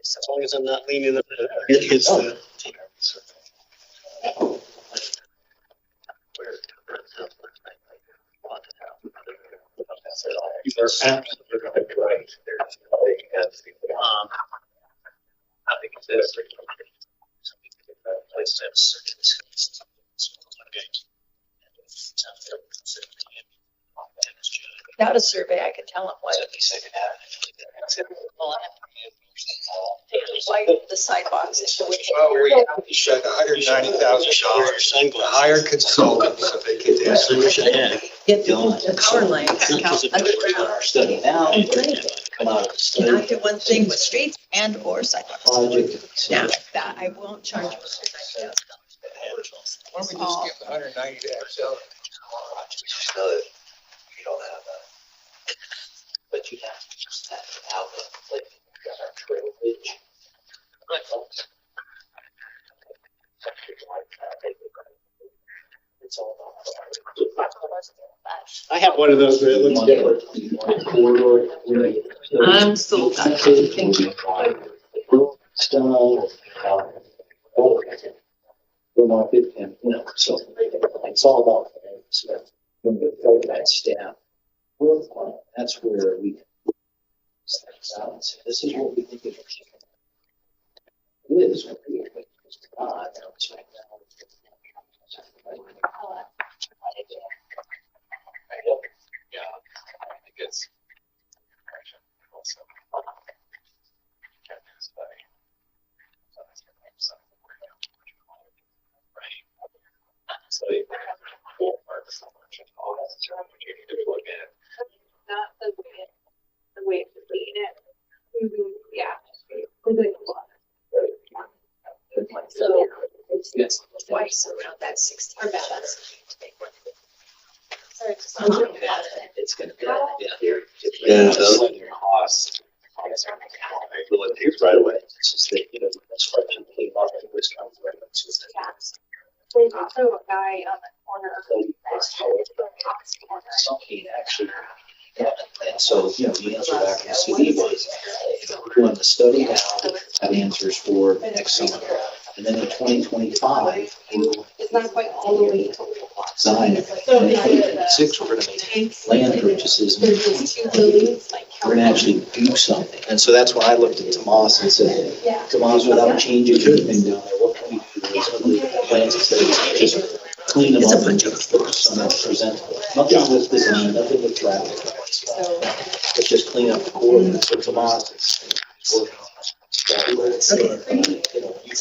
As long as I'm not leaning the. It's the. You are absolutely right. I think it's
Without a survey, I could tell them what. Why the sidewalks.
Well, we shut $190,000. Hire consultants so they could
Get the power lines
underground. Our study now, come out of the study.
And I did one thing with streets and or sidewalks.
Project.
Now, that I won't charge you.
Why don't we just give 190 to Excel?
You don't have that. But you have to just have an outlet, like you got our trail bridge. It's all about.
I have one of those, but it looks different.
Corridor.
I'm sold on it. Thank you.
So it's all about when we fill that staff. That's where we this is what we think it is. It is what we think.
Yeah, I think it's. So
not the way to lead it. Yeah. So
It's twice around that 60. Or balance.
It's gonna be,
Yeah, those
cost. Right away. It's just that, that's what I'm thinking about in Wisconsin.
there's also a guy on the corner of
Something actually. And so, the answer back from the CD was, we're doing the study now, that answers for next summer. And then in 2025, we'll
it's not quite all the way to
design. And in 2026, we're gonna make land purchases. And
there's these two buildings like.
we're gonna actually do something. And so that's when I looked at Tomas and said, Tomas, without changing anything down there, what can we do? Those ugly plans instead of just clean them
It's a
up and
bunch of
just focus on that presentable. Nothing with design, nothing with traffic. But just clean up the coordinates, put them on.
So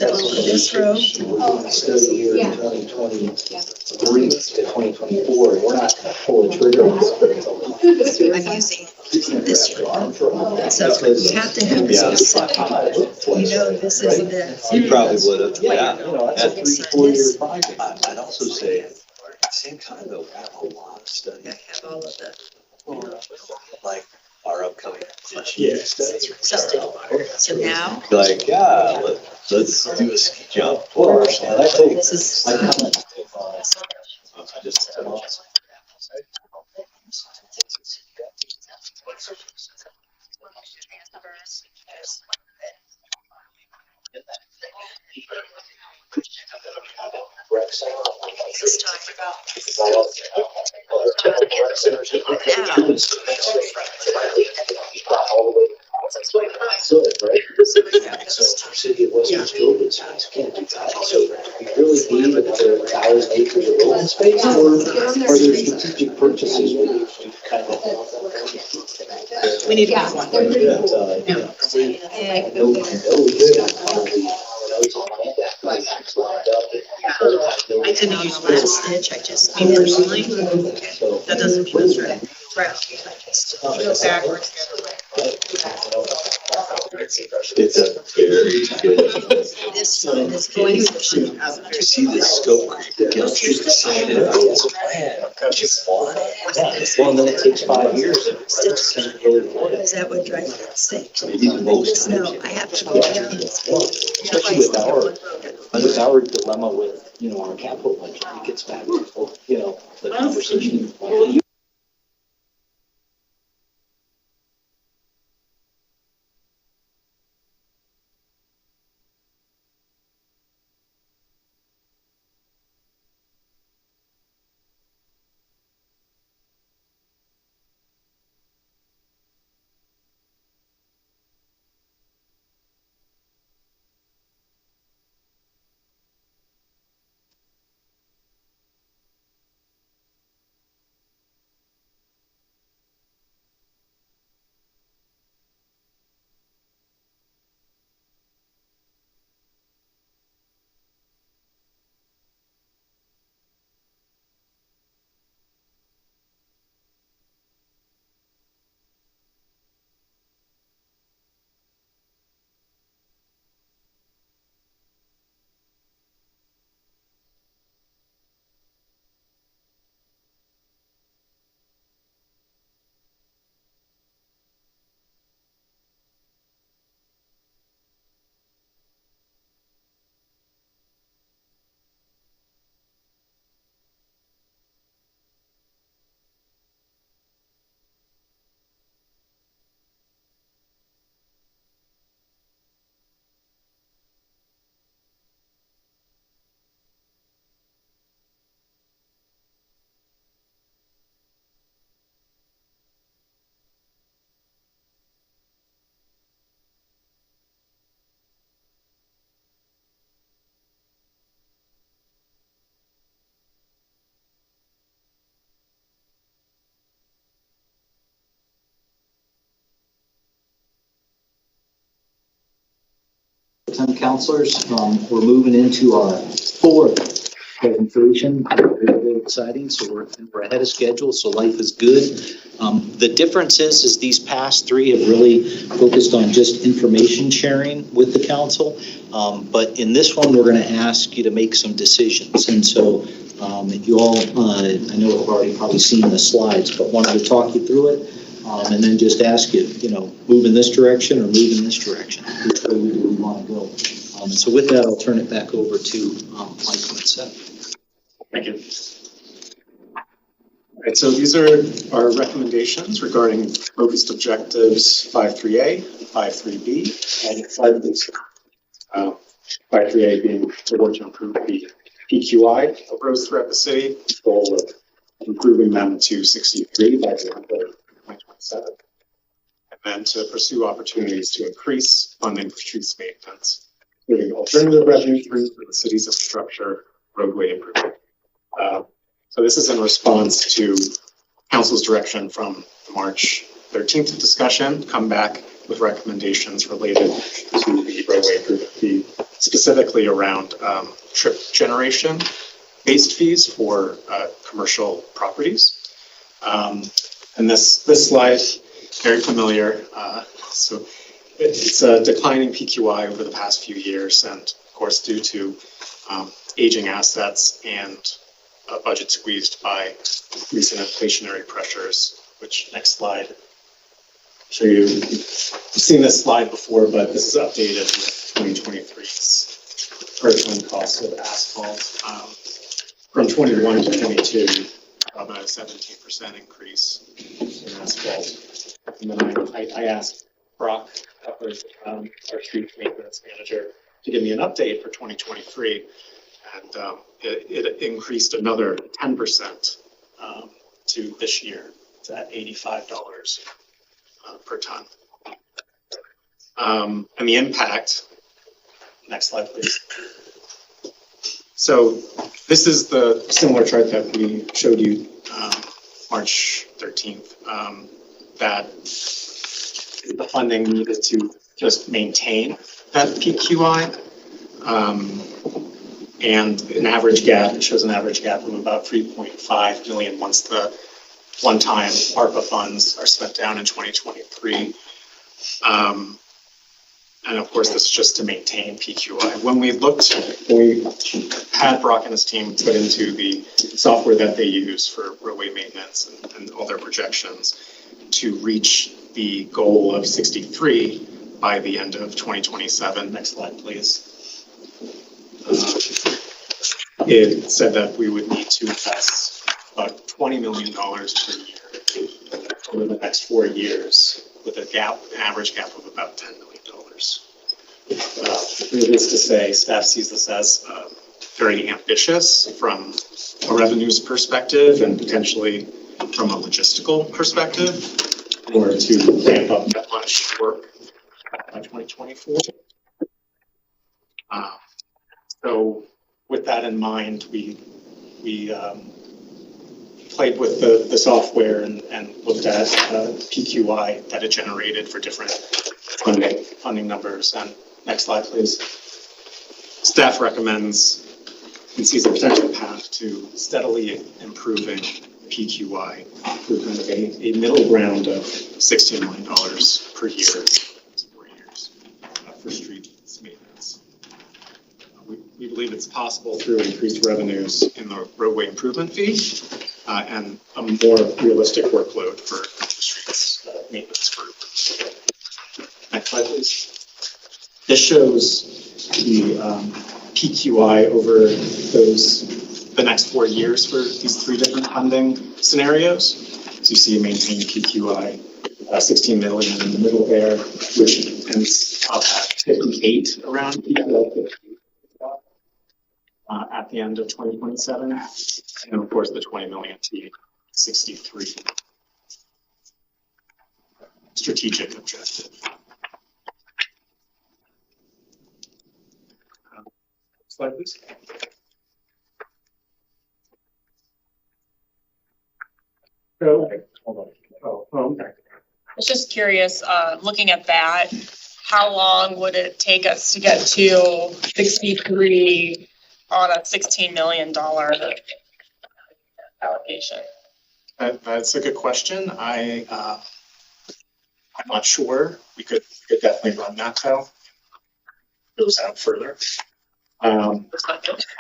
this row,
Study here in 2023 to 2024, we're not gonna pull a trigger on something.
I'm using this row. So you have to have this specific. You know, this is the.
You probably would have, yeah.
You know, that's a 3-4 year project.
I'd also say, at the same time though, we have a lot of study,
I have all of the.
like our upcoming study.
So now,
Like, yeah, let's do a ski jump.
this is. This is talking about.
So city of West Westfield, can't do that. So we really need another 1,000 acres of open space, or are there strategic purchases we need to kind of?
We need to have one. I did on the last stitch, I just, me personally, that doesn't mean it's right. Right. Go backwards.
It's a very good.
This one is going to.
You see this scope creep, it gets you excited about this plan, you want it.
Well, and then it takes 5 years. Can't really afford it.
Is that what drives me insane?
Maybe the most.
No, I have to go down this.
Especially with our dilemma with, you know, our capital budget, it gets back to, you know, the conversation. Councilors, we're moving into our fourth presentation. Very exciting. So we're ahead of schedule. So life is good. The difference is these past three have really focused on just information sharing with the council. But in this one, we're going to ask you to make some decisions. And so you all, I know have already probably seen the slides, but wanted to talk you through it. And then just ask you, you know, move in this direction or move in this direction. Which way do we want to go? So with that, I'll turn it back over to Michael and Seth.
Thank you. All right, so these are our recommendations regarding focused objectives 5.3A, 5.3B, and 5.3. 5.3A being to work to improve the PQI of roads throughout the city, goal of improving them to 63 by the end of 2027, and then to pursue opportunities to increase funding for streets maintenance, including alternative revenue streams for the city's infrastructure, roadway improvement. So this is in response to council's direction from the March 13th discussion, come back with recommendations related to the roadway improvement fee, specifically around trip generation based fees for commercial properties. And this slide, very familiar. So it's a declining PQI over the past few years, and of course due to aging assets and a budget squeezed by recent inflationary pressures, which next slide. Show you, you've seen this slide before, but this is updated with 2023's per ton cost of asphalt. From 21 to 22, about a 17% increase in asphalt. And then I asked Brock, our street maintenance manager, to give me an update for 2023. And it increased another 10% to this year. It's at $85 per ton. And the impact, next slide, please. So this is the similar chart that we showed you March 13th, that the funding needed to just maintain that PQI. And an average gap, it shows an average gap of about 3.5 million once the one-time ARPA funds are spent down in 2023. And of course, this is just to maintain PQI. When we had Brock and his team put into the software that they use for roadway maintenance and all their projections to reach the goal of 63 by the end of 2027. Next slide, please. It said that we would need to invest about $20 million per year over the next 4 years, with an average gap of about $10 million. Needless to say, staff sees this as very ambitious from a revenues perspective and potentially from a logistical perspective, or to ramp up that much work by 2024. So with that in mind, we played with the software and looked at PQI that it generated for different funding numbers. And next slide, please. Staff recommends and sees a potential path to steadily improving PQI through kind of a middle ground of $16 million per year, 4 years for street maintenance. We believe it's possible through increased revenues in the roadway improvement fee and a more realistic workload for the streets maintenance group. Next slide, please. This shows the PQI over the next 4 years for these 3 different funding scenarios. So you see a maintained PQI, 16 million in the middle there, which ends up at 58 around PQI at the end of 2027. And of course, the 20 million to 63 strategic objective. Slide, please. So, hold on.
I was just curious, looking at that, how long would it take us to get to 63 on a $16 million allocation?
That's a good question. I'm not sure. We could definitely run that though. Goes out further. I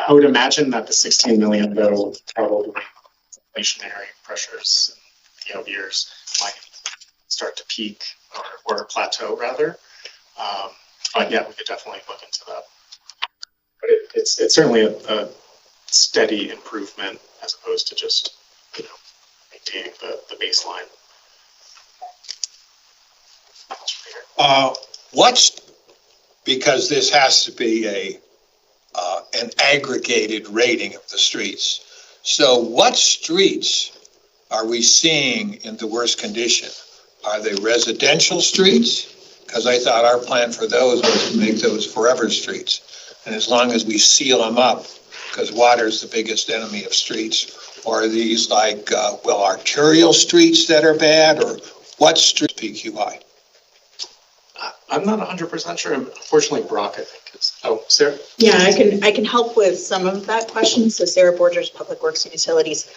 would imagine that the 16 million though probably inflationary pressures in years might start to peak or plateau rather. But yeah, we could definitely look into that. But it's certainly a steady improvement as opposed to just maintaining the baseline.
Because this has to be an aggregated rating of the streets. So what streets are we seeing in the worst condition? Are they residential streets? Because I thought our plan for those was to make those forever streets. And as long as we seal them up, because water is the biggest enemy of streets? Or are these like, arterial streets that are bad, or what street PQI?
I'm not 100% sure. Unfortunately, Brock, I think is. Oh, Sarah?
Yeah, I can help with some of that question. So Sarah Borgers, Public Works and Utilities.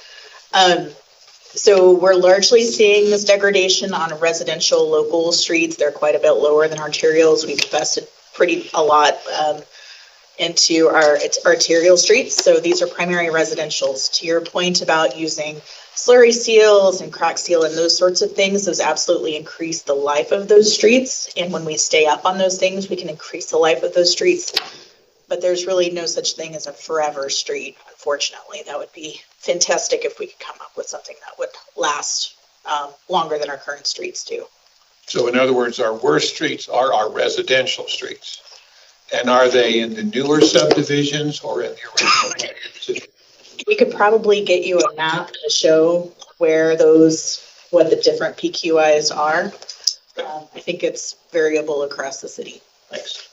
So we're largely seeing this degradation on residential local streets. They're quite a bit lower than arterials. We've invested a lot into our arterial streets. So these are primary residentials. To your point about using slurry seals and crack seal and those sorts of things, those absolutely increase the life of those streets. And when we stay up on those things, we can increase the life of those streets. But there's really no such thing as a forever street, unfortunately. That would be fantastic if we could come up with something that would last longer than our current streets do.
So in other words, our worst streets are our residential streets. And are they in the newer subdivisions or in the original?
We could probably get you a map to show what the different PQIs are. I think it's variable across the city.
Thanks.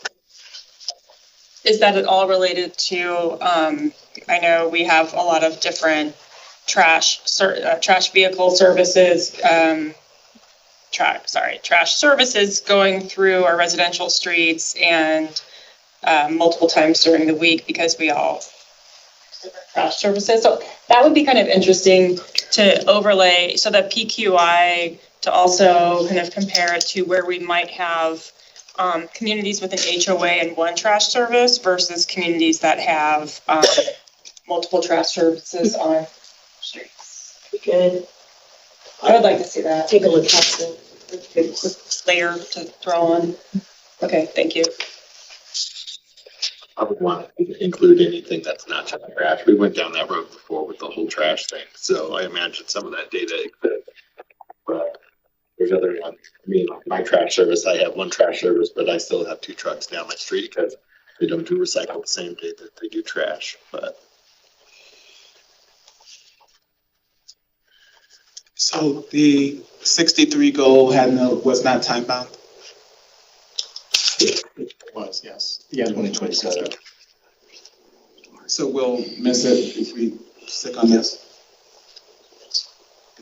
Is that at all related to, I know we have a lot of different trash vehicle services, trash services going through our residential streets and multiple times during the week because we all trash services. So that would be kind of interesting to overlay so that PQI to also kind of compare it to where we might have communities with an HOA and one trash service versus communities that have multiple trash services on streets.
We could
I would like to see that.
take a look at it.
Quick layer to throw on. Okay, thank you.
I would want to include anything that's not just trash. We went down that road before with the whole trash thing, so I imagine some of that data exists. But there's other ones. I mean, my trash service, I have one trash service, but I still have 2 trucks down my street because they don't do recycle the same day that they do trash. But
So the 63 goal was not time bound?
It was, yes. Yeah,
2027.
So we'll miss it if we stick on this?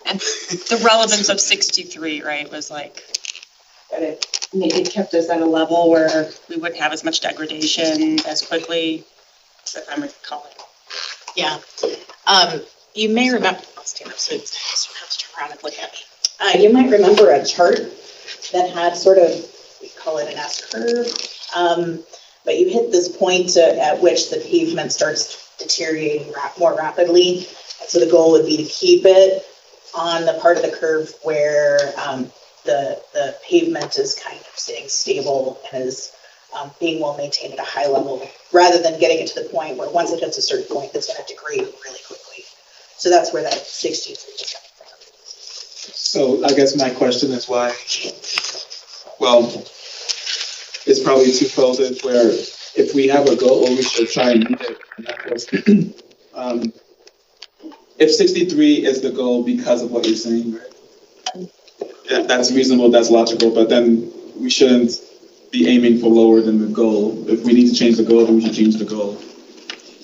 And the relevance of 63, right, was like, that it kept us at a level where we wouldn't have as much degradation as quickly, if I'm recalling.
Yeah. You may remember, I'll stand up so you don't have to turn around and look at me. You might remember a chart that had sort of, we call it an S curve. But you hit this point at which the pavement starts deteriorating more rapidly. And so the goal would be to keep it on the part of the curve where the pavement is kind of staying stable and is being well maintained at a high level, rather than getting it to the point where once it hits a certain point, it's going to degrade really quickly. So that's where that 63 is coming from.
So I guess my question is why, well, it's probably two-folded where if we have a goal, we should try and meet it. If 63 is the goal because of what you're saying, right? Yeah, that's reasonable, that's logical, but then we shouldn't be aiming for lower than the goal. If we need to change the goal, then we should change the goal.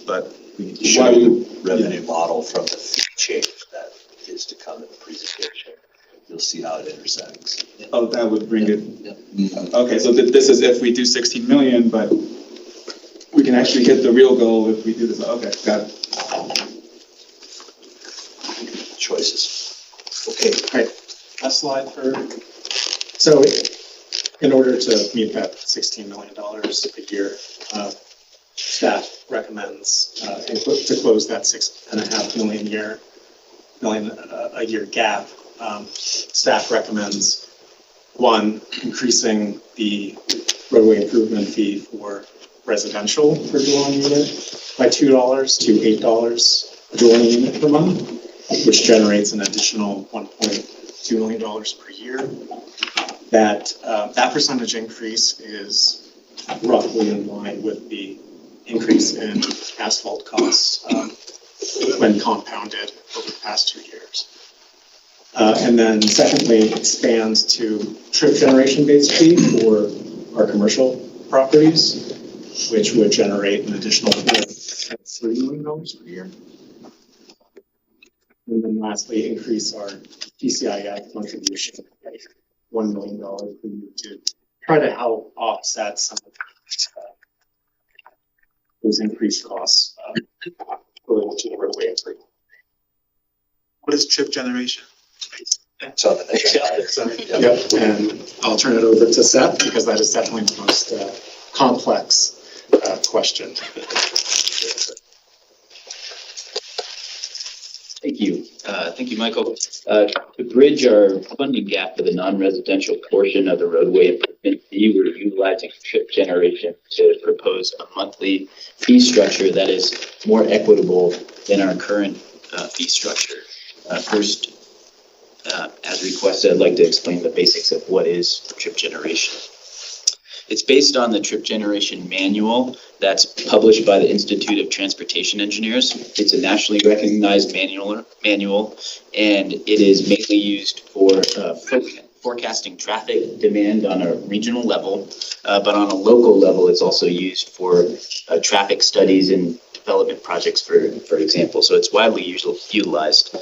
But
We need to show the revenue model from the fee change that is to come in the presentation. You'll see how it intersects.
oh, that would bring it. Okay, so this is if we do 16 million, but we can actually hit the real goal if we do this. Okay, got it.
Choices. Okay.
All right, last slide for, so in order to meet that $16 million a year, staff recommends to close that $6.5 million a year gap. Staff recommends, one, increasing the roadway improvement fee for residential per dwelling unit by $2 to $8 a dwelling unit per month, which generates an additional $1.2 million per year. That percentage increase is roughly in line with the increase in asphalt costs when compounded over the past 2 years. And then secondly, expands to trip generation-based fee for our commercial properties, which would generate an additional at $3 million per year. And then lastly, increase our PCI contribution by $1 million per year to try to help offset some of those increased costs related to the roadway improvement.
What is trip generation?
So the next slide.
Yep, and I'll turn it over to Seth because that is definitely the most complex question.
Thank you. Thank you, Michael. To bridge our funding gap for the non-residential portion of the roadway improvement fee, we're utilizing trip generation to propose a monthly fee structure that is more equitable than our current fee structure. First, as requested, I'd like to explain the basics of what is trip generation. It's based on the trip generation manual that's published by the Institute of Transportation Engineers. It's a nationally recognized manual, and it is mainly used for forecasting traffic demand on a regional level, but on a local level, it's also used for traffic studies and development projects, for example. So it's widely utilized.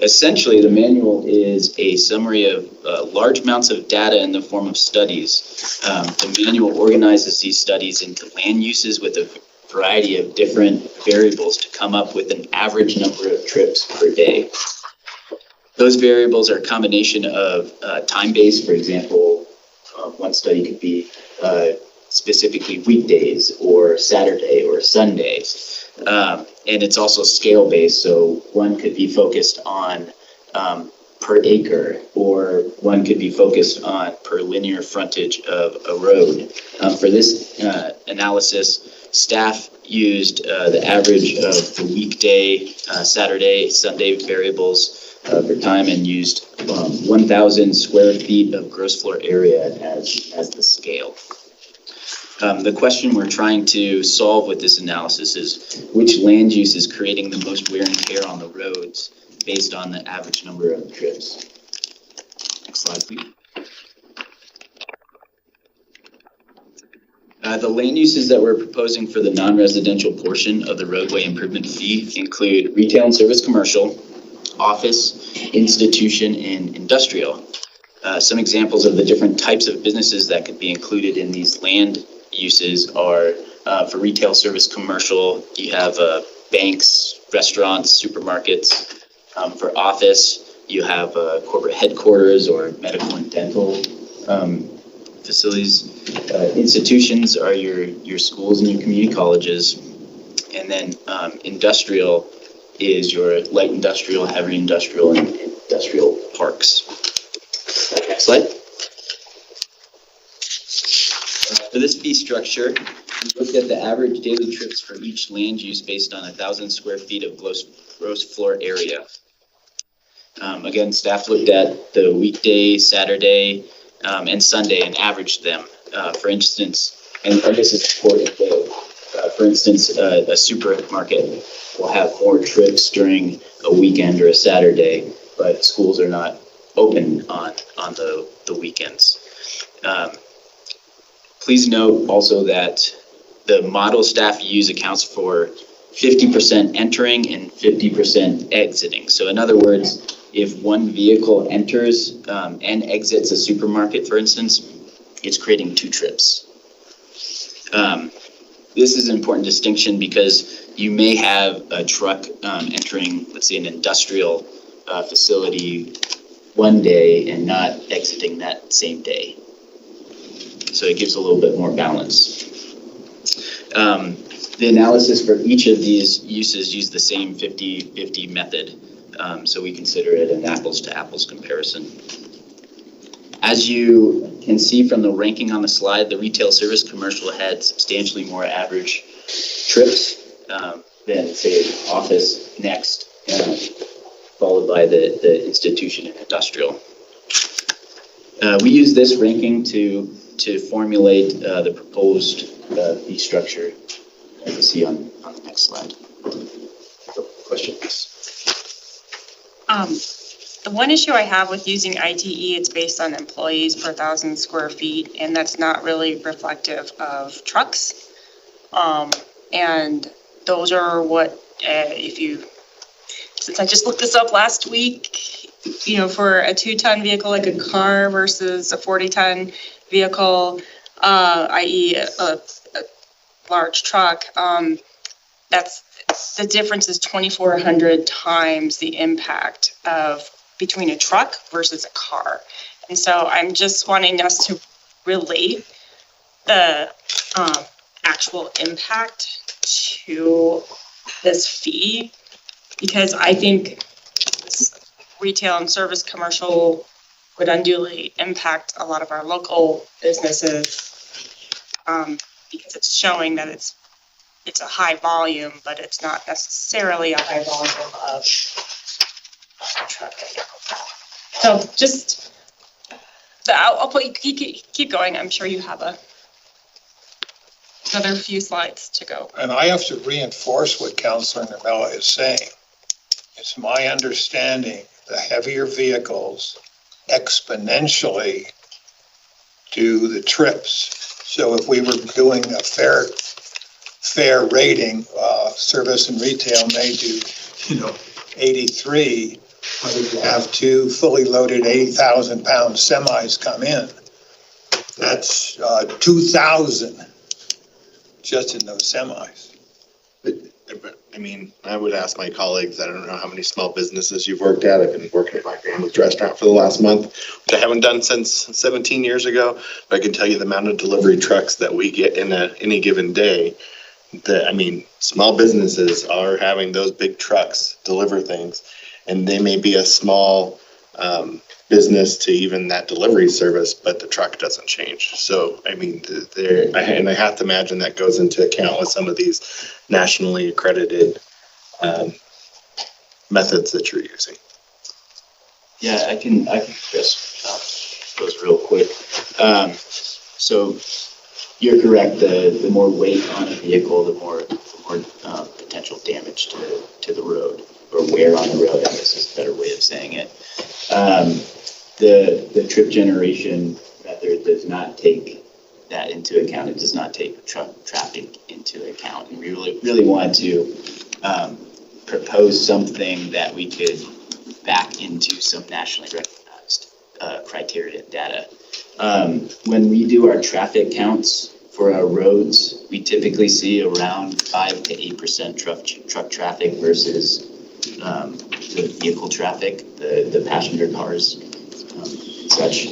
Essentially, the manual is a summary of large amounts of data in the form of studies. The manual organizes these studies into land uses with a variety of different variables to come up with an average number of trips per day. Those variables are a combination of time-based, for example, one study could be specifically weekdays or Saturday or Sunday. And it's also scale-based, so one could be focused on per acre, or one could be focused on per linear frontage of a road. For this analysis, staff used the average of the weekday, Saturday, Sunday variables for time and used 1,000 square feet of gross floor area as the scale. The question we're trying to solve with this analysis is which land use is creating the most wear and tear on the roads based on the average number of trips. Next slide, please. The land uses that we're proposing for the non-residential portion of the roadway improvement fee include retail and service commercial, office, institution, and industrial. Some examples of the different types of businesses that could be included in these land uses are for retail service commercial, you have banks, restaurants, supermarkets. For office, you have corporate headquarters or medical and dental facilities. Institutions are your schools and your community colleges. And then industrial is your light industrial, heavy industrial, and industrial parks. Next slide. For this fee structure, we looked at the average daily trips for each land use based on 1,000 square feet of gross floor area. Again, staff looked at the weekday, Saturday, and Sunday and averaged them. For instance, and this is important though, for instance, a supermarket will have more trips during a weekend or a Saturday, but schools are not open on the weekends. Please note also that the model staff use accounts for 50% entering and 50% exiting. So in other words, if one vehicle enters and exits a supermarket, for instance, it's creating 2 trips. This is an important distinction because you may have a truck entering, let's say, an industrial facility one day and not exiting that same day. So it gives a little bit more balance. The analysis for each of these uses use the same 50-50 method. So we consider it an apples to apples comparison. As you can see from the ranking on the slide, the retail service commercial had substantially more average trips than, say, office next, followed by the institution and industrial. We use this ranking to formulate the proposed fee structure, as you see on the next slide. Questions?
The one issue I have with using ITE, it's based on employees per 1,000 square feet, and that's not really reflective of trucks. And those are what, since I just looked this up last week, you know, for a 2-ton vehicle like a car versus a 40-ton vehicle, i.e. a large truck, that's, the difference is 2,400 times the impact of between a truck versus a car. And so I'm just wanting us to relate the actual impact to this fee, because I think retail and service commercial would unduly impact a lot of our local businesses, because it's showing that it's a high volume, but it's not necessarily a high volume of truck. So just, I'll put, keep going. I'm sure you have another few slides to go.
And I have to reinforce what Councilor Novella is saying. It's my understanding the heavier vehicles exponentially do the trips. So if we were doing a fair rating, service and retail may do, 83, but if you have 2 fully loaded 80,000 pound semis come in, that's 2,000 just in those semis.
I mean, I would ask my colleagues, I don't know how many small businesses you've worked at. I've been working at my family's restaurant for the last month, which I haven't done since 17 years ago. But I can tell you the amount of delivery trucks that we get in any given day. Small businesses are having those big trucks deliver things, and they may be a small business to even that delivery service, but the truck doesn't change. So, I have to imagine that goes into account with some of these nationally accredited methods that you're using.
Yeah, I can just those real quick. So you're correct. The more weight on a vehicle, the more potential damage to the road, or wear on the road, I guess is a better way of saying it. The trip generation method does not take that into account. It does not take truck traffic into account. And we really wanted to propose something that we could back into some nationally recognized criteria data. When we do our traffic counts for our roads, we typically see around 5 to 8% truck traffic versus the vehicle traffic, the passenger cars, such.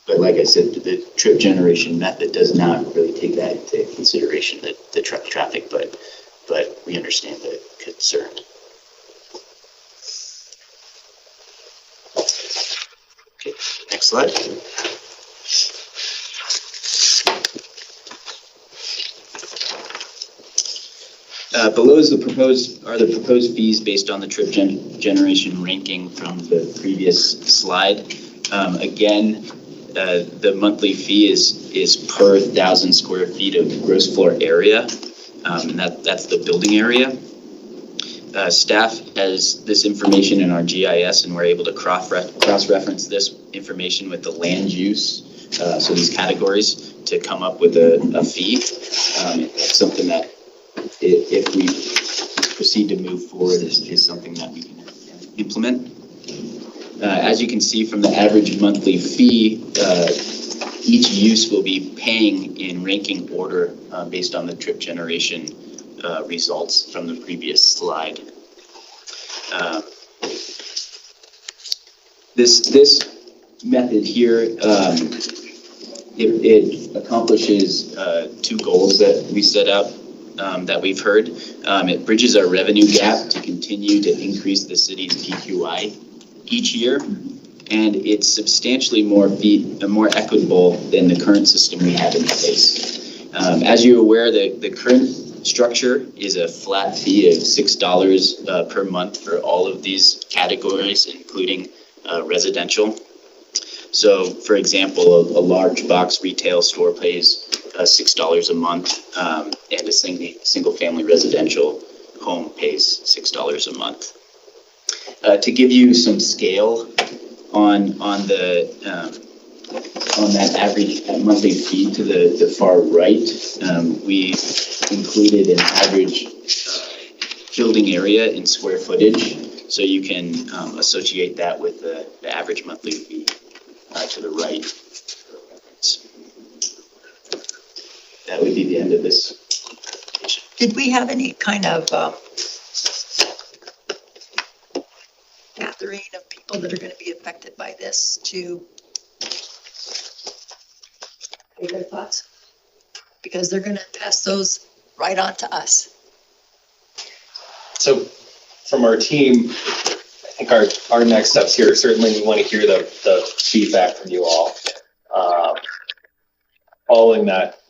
But like I said, the trip generation method does not really take that into consideration, the truck traffic, but we understand the concern. Okay, next slide. Below is the proposed fees based on the trip generation ranking from the previous slide. Again, the monthly fee is per 1,000 square feet of gross floor area, and that's the building area. Staff has this information in our GIS, and we're able to cross-reference this information with the land use, so these categories, to come up with a fee. It's something that, if we proceed to move forward, is something that we can implement. As you can see from the average monthly fee, each use will be paying in ranking order based on the trip generation results from the previous slide. This method here, it accomplishes 2 goals that we set out, that we've heard. It bridges our revenue gap to continue to increase the city's PQI each year, and it's substantially more equitable than the current system we have in place. As you're aware, the current structure is a flat fee of $6 per month for all of these categories, including residential. So, for example, a large box retail store pays $6 a month, and a single-family residential home pays $6 a month. To give you some scale on the on that average monthly fee to the far right, we included an average building area in square footage. So you can associate that with the average monthly fee to the right. That would be the end of this.
Did we have any kind of gathering of people that are going to be affected by this to give their thoughts? Because they're going to pass those right on to us.
So from our team, I think our next steps here, certainly we want to hear the feedback from you all. Following that,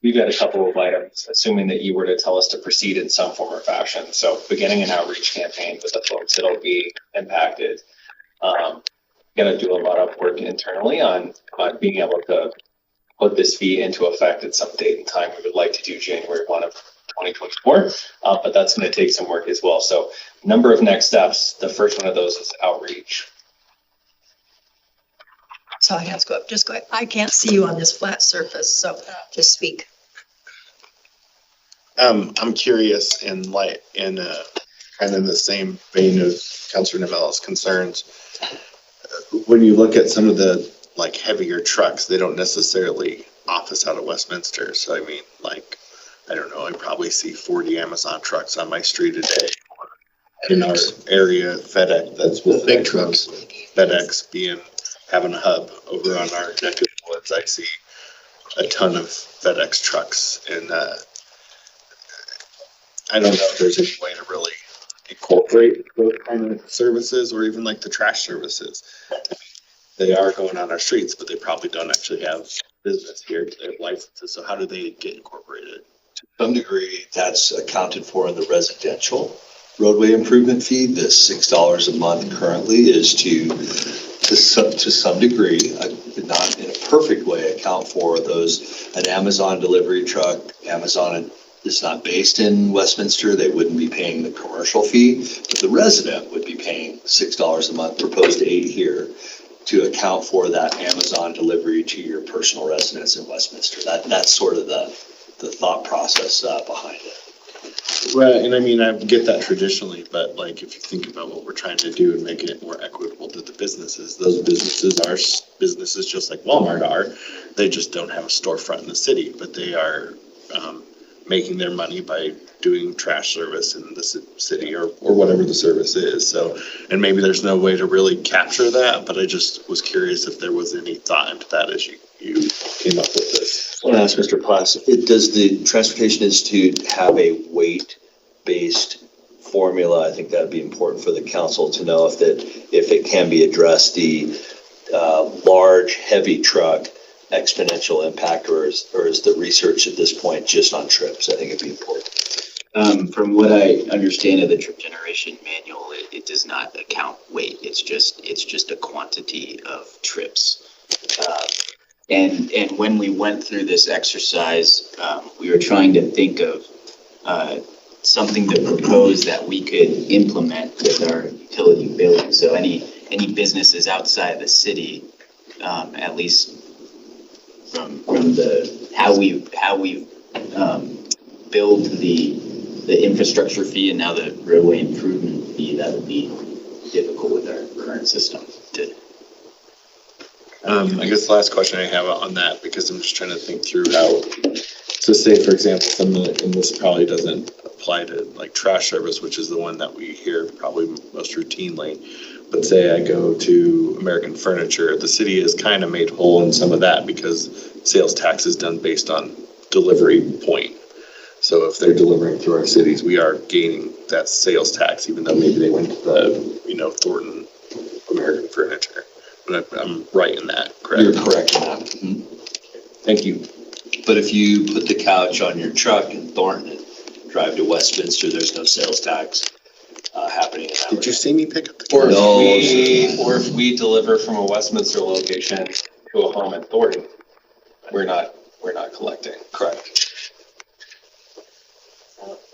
we've got a couple of items, assuming that you were to tell us to proceed in some form or fashion. So beginning an outreach campaign with the folks that'll be impacted. Going to do a lot of work internally on being able to put this fee into effect at some date and time. We would like to do January 1 of 2024, but that's going to take some work as well. So number of next steps. The first one of those is outreach.
So hands go up, just go ahead. I can't see you on this flat surface, so just speak.
I'm curious in kind of the same vein of Councilor Novello's concerns. When you look at some of the like heavier trucks, they don't necessarily office out of Westminster. So I mean, like, I don't know, I probably see 40 Amazon trucks on my street a day. In our area, FedEx, that's with big trucks. FedEx having a hub over on our neck of the woods. I see a ton of FedEx trucks, and I don't know if there's any way to really incorporate those kind of services, or even like the trash services. They are going on our streets, but they probably don't actually have business here. They have licenses. So how do they get incorporated?
To some degree, that's accounted for in the residential roadway improvement fee. The $6 a month currently is to some degree, not in a perfect way, account for an Amazon delivery truck. Amazon is not based in Westminster. They wouldn't be paying the commercial fee, but the resident would be paying $6 a month, proposed $8 here, to account for that Amazon delivery to your personal residence in Westminster. That's sort of the thought process behind it.
Well, and I mean, I get that traditionally, but like if you think about what we're trying to do and making it more equitable to the businesses, those businesses are businesses just like Walmart are. They just don't have a storefront in the city, but they are making their money by doing trash service in the city or whatever the service is. So, and maybe there's no way to really capture that, but I just was curious if there was any thought into that as you came up with this.
I want to ask Mr. Plass, does the Transportation Institute have a weight-based formula? I think that would be important for the council to know if it can be addressed, the large, heavy truck exponential impact, or is the research at this point just on trips? I think it'd be important.
From what I understand of the trip generation manual, it does not account weight. It's just a quantity of trips. And when we went through this exercise, we were trying to think of something to propose that we could implement with our utility billing. So any businesses outside the city, at least from the how we build the infrastructure fee and now the roadway improvement fee, that would be difficult with our current system to.
I guess the last question I have on that, because I'm just trying to think through how, so say for example, and this probably doesn't apply to like trash service, which is the one that we hear probably most routinely, but say I go to American Furniture, the city is kind of made whole in some of that because sales tax is done based on delivery point. So if they're delivering through our cities, we are gaining that sales tax, even though maybe they went to the, Thornton American Furniture. But I'm right in that, correct?
You're correct in that. Mm-hmm.
Thank you.
But if you put the couch on your truck in Thornton and drive to Westminster, there's no sales tax happening in that.
Did you see me pick up the
Or
couch?
or if we deliver from a Westminster location to a home in Thornton, we're not collecting.
Correct.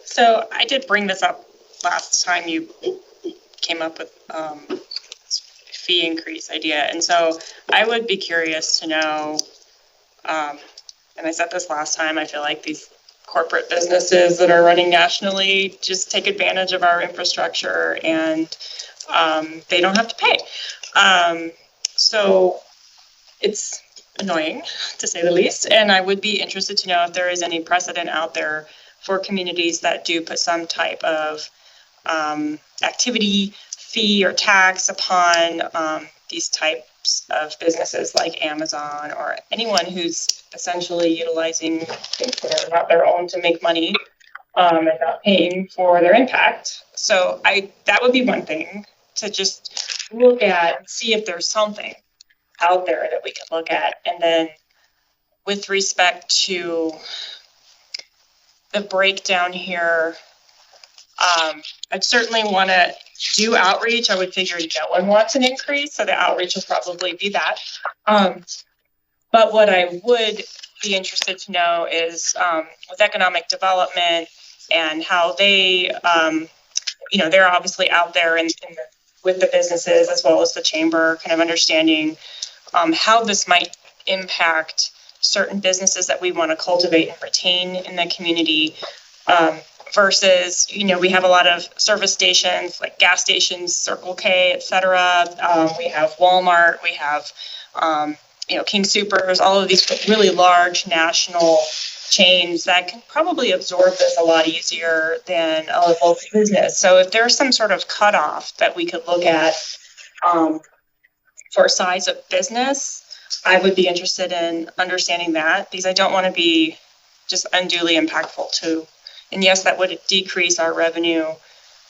So I did bring this up last time you came up with fee increase idea. And so I would be curious to know, and I said this last time, I feel like these corporate businesses that are running nationally just take advantage of our infrastructure and they don't have to pay. So it's annoying, to say the least. And I would be interested to know if there is any precedent out there for communities that do put some type of activity fee or tax upon these types of businesses like Amazon or anyone who's essentially utilizing things that are not their own to make money and not paying for their impact. So that would be one thing to just look at and see if there's something out there that we could look at. And then with respect to the breakdown here, I'd certainly want to do outreach. I would figure no one wants an increase, so the outreach will probably be that. But what I would be interested to know is with economic development and how they, they're obviously out there with the businesses as well as the chamber, kind of understanding how this might impact certain businesses that we want to cultivate and retain in the community. Versus, we have a lot of service stations like gas stations, Circle K, et cetera. We have Walmart, we have, King Soopers, all of these really large national chains that can probably absorb this a lot easier than a local business. So if there's some sort of cutoff that we could look at for size of business, I would be interested in understanding that, because I don't want to be just unduly impactful too. And yes, that would decrease our revenue,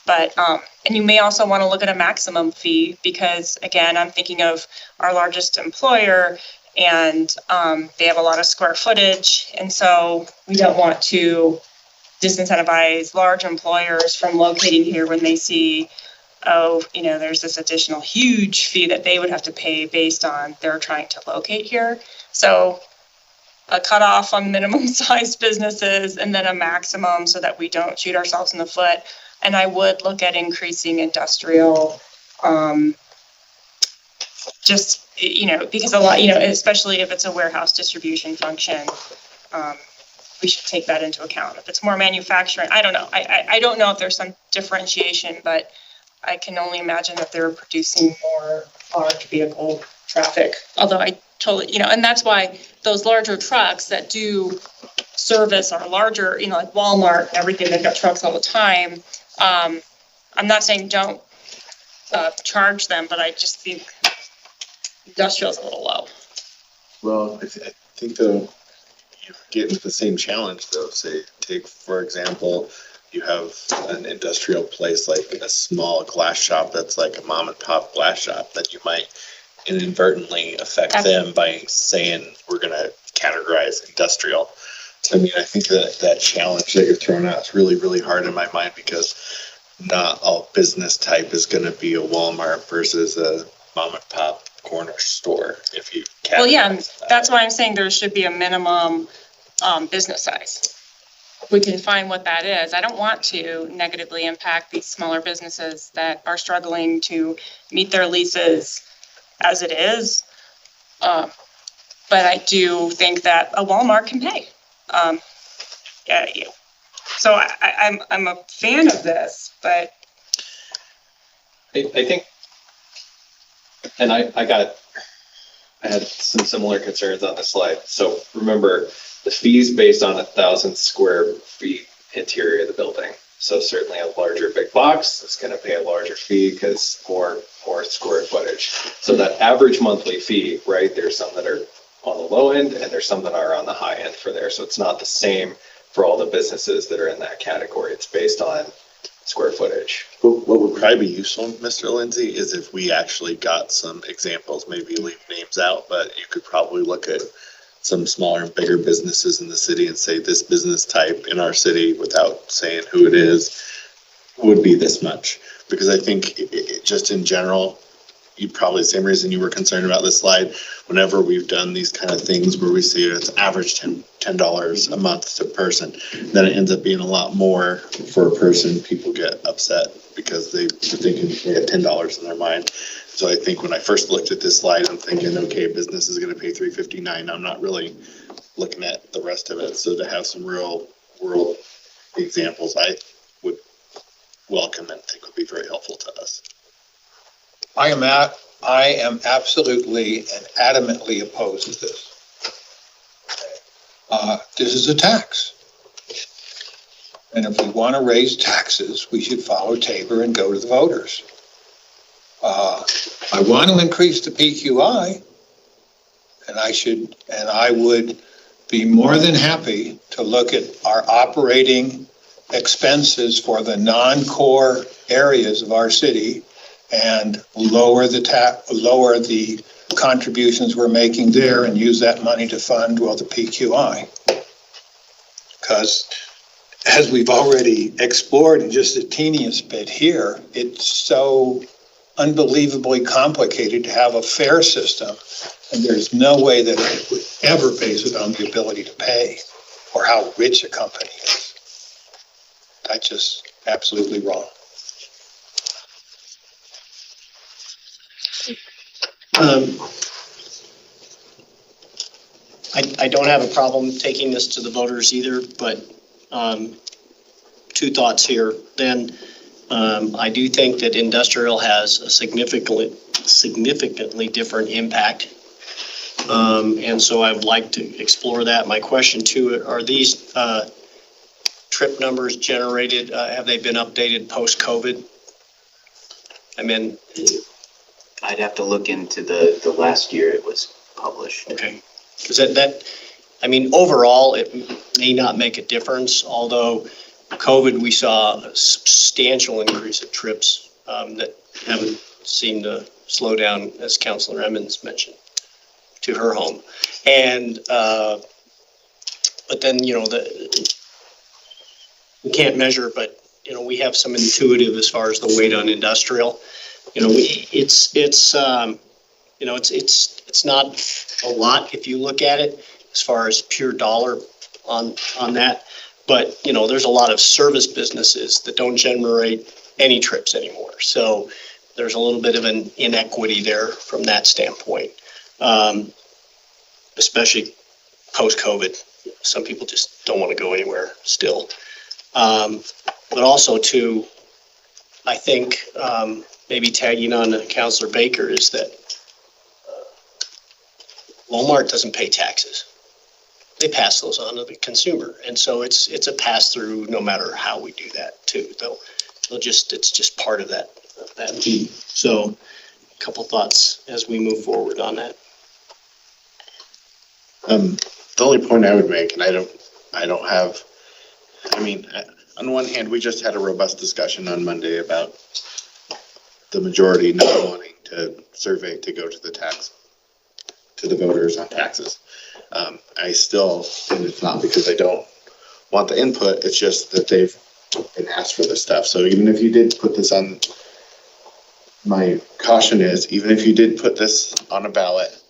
but, and you may also want to look at a maximum fee, because again, I'm thinking of our largest employer and they have a lot of square footage. And so we don't want to disincentivize large employers from locating here when they see, there's this additional huge fee that they would have to pay based on they're trying to locate here. So a cutoff on minimum sized businesses and then a maximum so that we don't shoot ourselves in the foot. And I would look at increasing industrial, because a lot, especially if it's a warehouse distribution function, we should take that into account. If it's more manufacturing, I don't know. I don't know if there's some differentiation, but I can only imagine that they're producing more large vehicle traffic. Although I totally, and that's why those larger trucks that do service are larger, like Walmart and everything, they've got trucks all the time. I'm not saying don't charge them, but I just think industrial is a little low.
Well, I think though, you get into the same challenge though. Say, take for example, you have an industrial place like a small glass shop that's like a mom and pop glass shop that you might inadvertently affect them by saying we're going to categorize industrial. I mean, I think that challenge that you're throwing out is really, really hard in my mind, because not all business type is going to be a Walmart versus a mom and pop corner store. If you
that's why I'm saying there should be a minimum business size. If we can find what that is. I don't want to negatively impact these smaller businesses that are struggling to meet their leases as it is. But I do think that a Walmart can pay. So I'm a fan of this, but
I think, and I had some similar concerns on the slide. So remember, the fees based on 1,000 square feet interior of the building. So certainly a larger big box is going to pay a larger fee because more square footage. So that average monthly fee, right? There's some that are on the low end and there's some that are on the high end for there. So it's not the same for all the businesses that are in that category. It's based on square footage.
What would probably be useful, Mr. Lindsay, is if we actually got some examples, maybe leave names out, but you could probably look at some smaller and bigger businesses in the city and say this business type in our city, without saying who it is, would be this much. Because I think just in general, you probably the same reason you were concerned about this slide. Whenever we've done these kind of things where we see it's average $10 a month to person, then it ends up being a lot more for a person. People get upset because they're thinking they have $10 in their mind. So I think when I first looked at this slide, I'm thinking, okay, business is gonna pay $359. I'm not really looking at the rest of it. So to have some real world examples, I would welcome and think would be very helpful to us.
I am absolutely and adamantly opposed to this. This is a tax. And if we want to raise taxes, we should follow Tabor and go to the voters. I want to increase the PQI, and I would be more than happy to look at our operating expenses for the non-core areas of our city and lower the contributions we're making there and use that money to fund, well, the PQI. Because as we've already explored in just the teeniest bit here, it's so unbelievably complicated to have a fair system, and there's no way that I would ever base it on the ability to pay or how rich a company is. That's just absolutely wrong.
I don't have a problem taking this to the voters either, but two thoughts here. Then I do think that industrial has a significantly different impact. And so I would like to explore that. My question to it, are these trip numbers generated, have they been updated post-COVID? I mean,
I'd have to look into the last year it was published.
okay. Because I mean, overall, it may not make a difference, although COVID, we saw a substantial increase of trips that haven't seemed to slow down, as Councilor Emmons mentioned, to her home. And, but then, you know, we can't measure, but, you know, we have some intuitive as far as the weight on industrial. You know, it's not a lot if you look at it as far as pure dollar on that. But, you know, there's a lot of service businesses that don't generate any trips anymore. So there's a little bit of an inequity there from that standpoint, especially post-COVID. Some people just don't want to go anywhere still. But also, too, I think maybe tagging on to Councilor Baker is that Walmart doesn't pay taxes. They pass those on to the consumer. And so it's a pass through no matter how we do that too. It's just part of that fee. So a couple thoughts as we move forward on that.
The only point I would make, and I mean, on one hand, we just had a robust discussion on Monday about the majority not wanting to survey to go to the voters on taxes. I still, and it's not because I don't want the input, it's just that they've been asked for this stuff. So even if you did put this on, my caution is, even if you did put this on a ballot,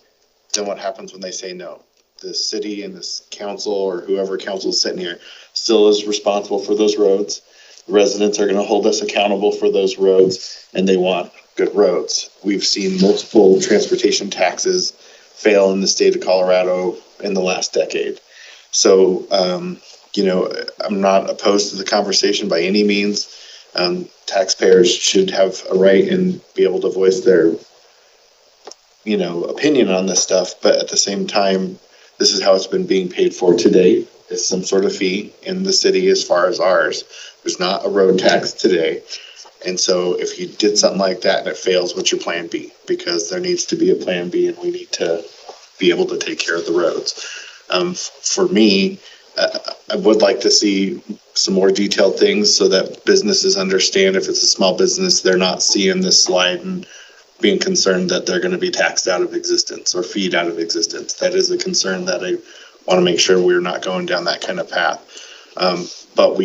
then what happens when they say no? The city and this council or whoever council is sitting here still is responsible for those roads. The residents are going to hold us accountable for those roads, and they want good roads. We've seen multiple transportation taxes fail in the state of Colorado in the last decade. So, you know, I'm not opposed to the conversation by any means. Taxpayers should have a right and be able to voice their, you know, opinion on this stuff. But at the same time, this is how it's been being paid for today. It's some sort of fee in the city as far as ours. There's not a road tax today. And so if you did something like that and it fails, what's your plan B? Because there needs to be a plan B, and we need to be able to take care of the roads. For me, I would like to see some more detailed things so that businesses understand if it's a small business, they're not seeing this slide and being concerned that they're going to be taxed out of existence or feed out of existence. That is a concern that I want to make sure we're not going down that kind of path. But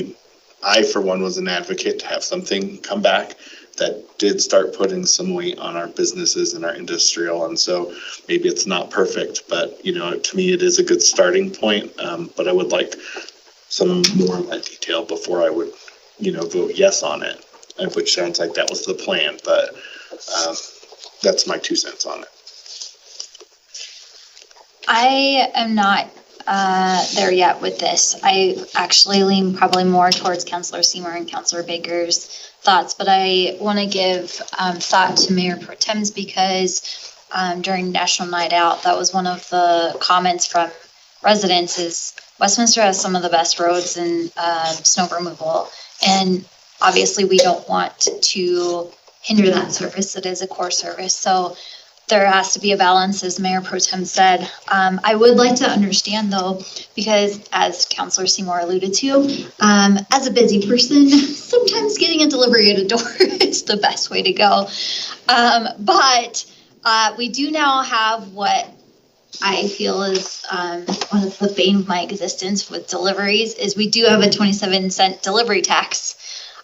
I, for one, was an advocate to have something come back that did start putting some weight on our businesses and our industrial. And so maybe it's not perfect, but, you know, to me, it is a good starting point. But I would like some more of that detail before I would, you know, vote yes on it. which sounds like that was the plan, but that's my 2 cents on it.
I am not there yet with this. I actually lean probably more towards Councilor Seymour and Councilor Baker's thoughts, but I want to give thought to Mayor Pro Tem's because during National Night Out, that was one of the comments from residents is Westminster has some of the best roads and snow removal. And obviously we don't want to hinder that service. It is a core service. So there has to be a balance, as Mayor Pro Tem said. I would like to understand though, because as Councilor Seymour alluded to, as a busy person, sometimes getting a delivery at a door is the best way to go. But we do now have what I feel is one of the bane of my existence with deliveries is we do have a 27-cent delivery tax.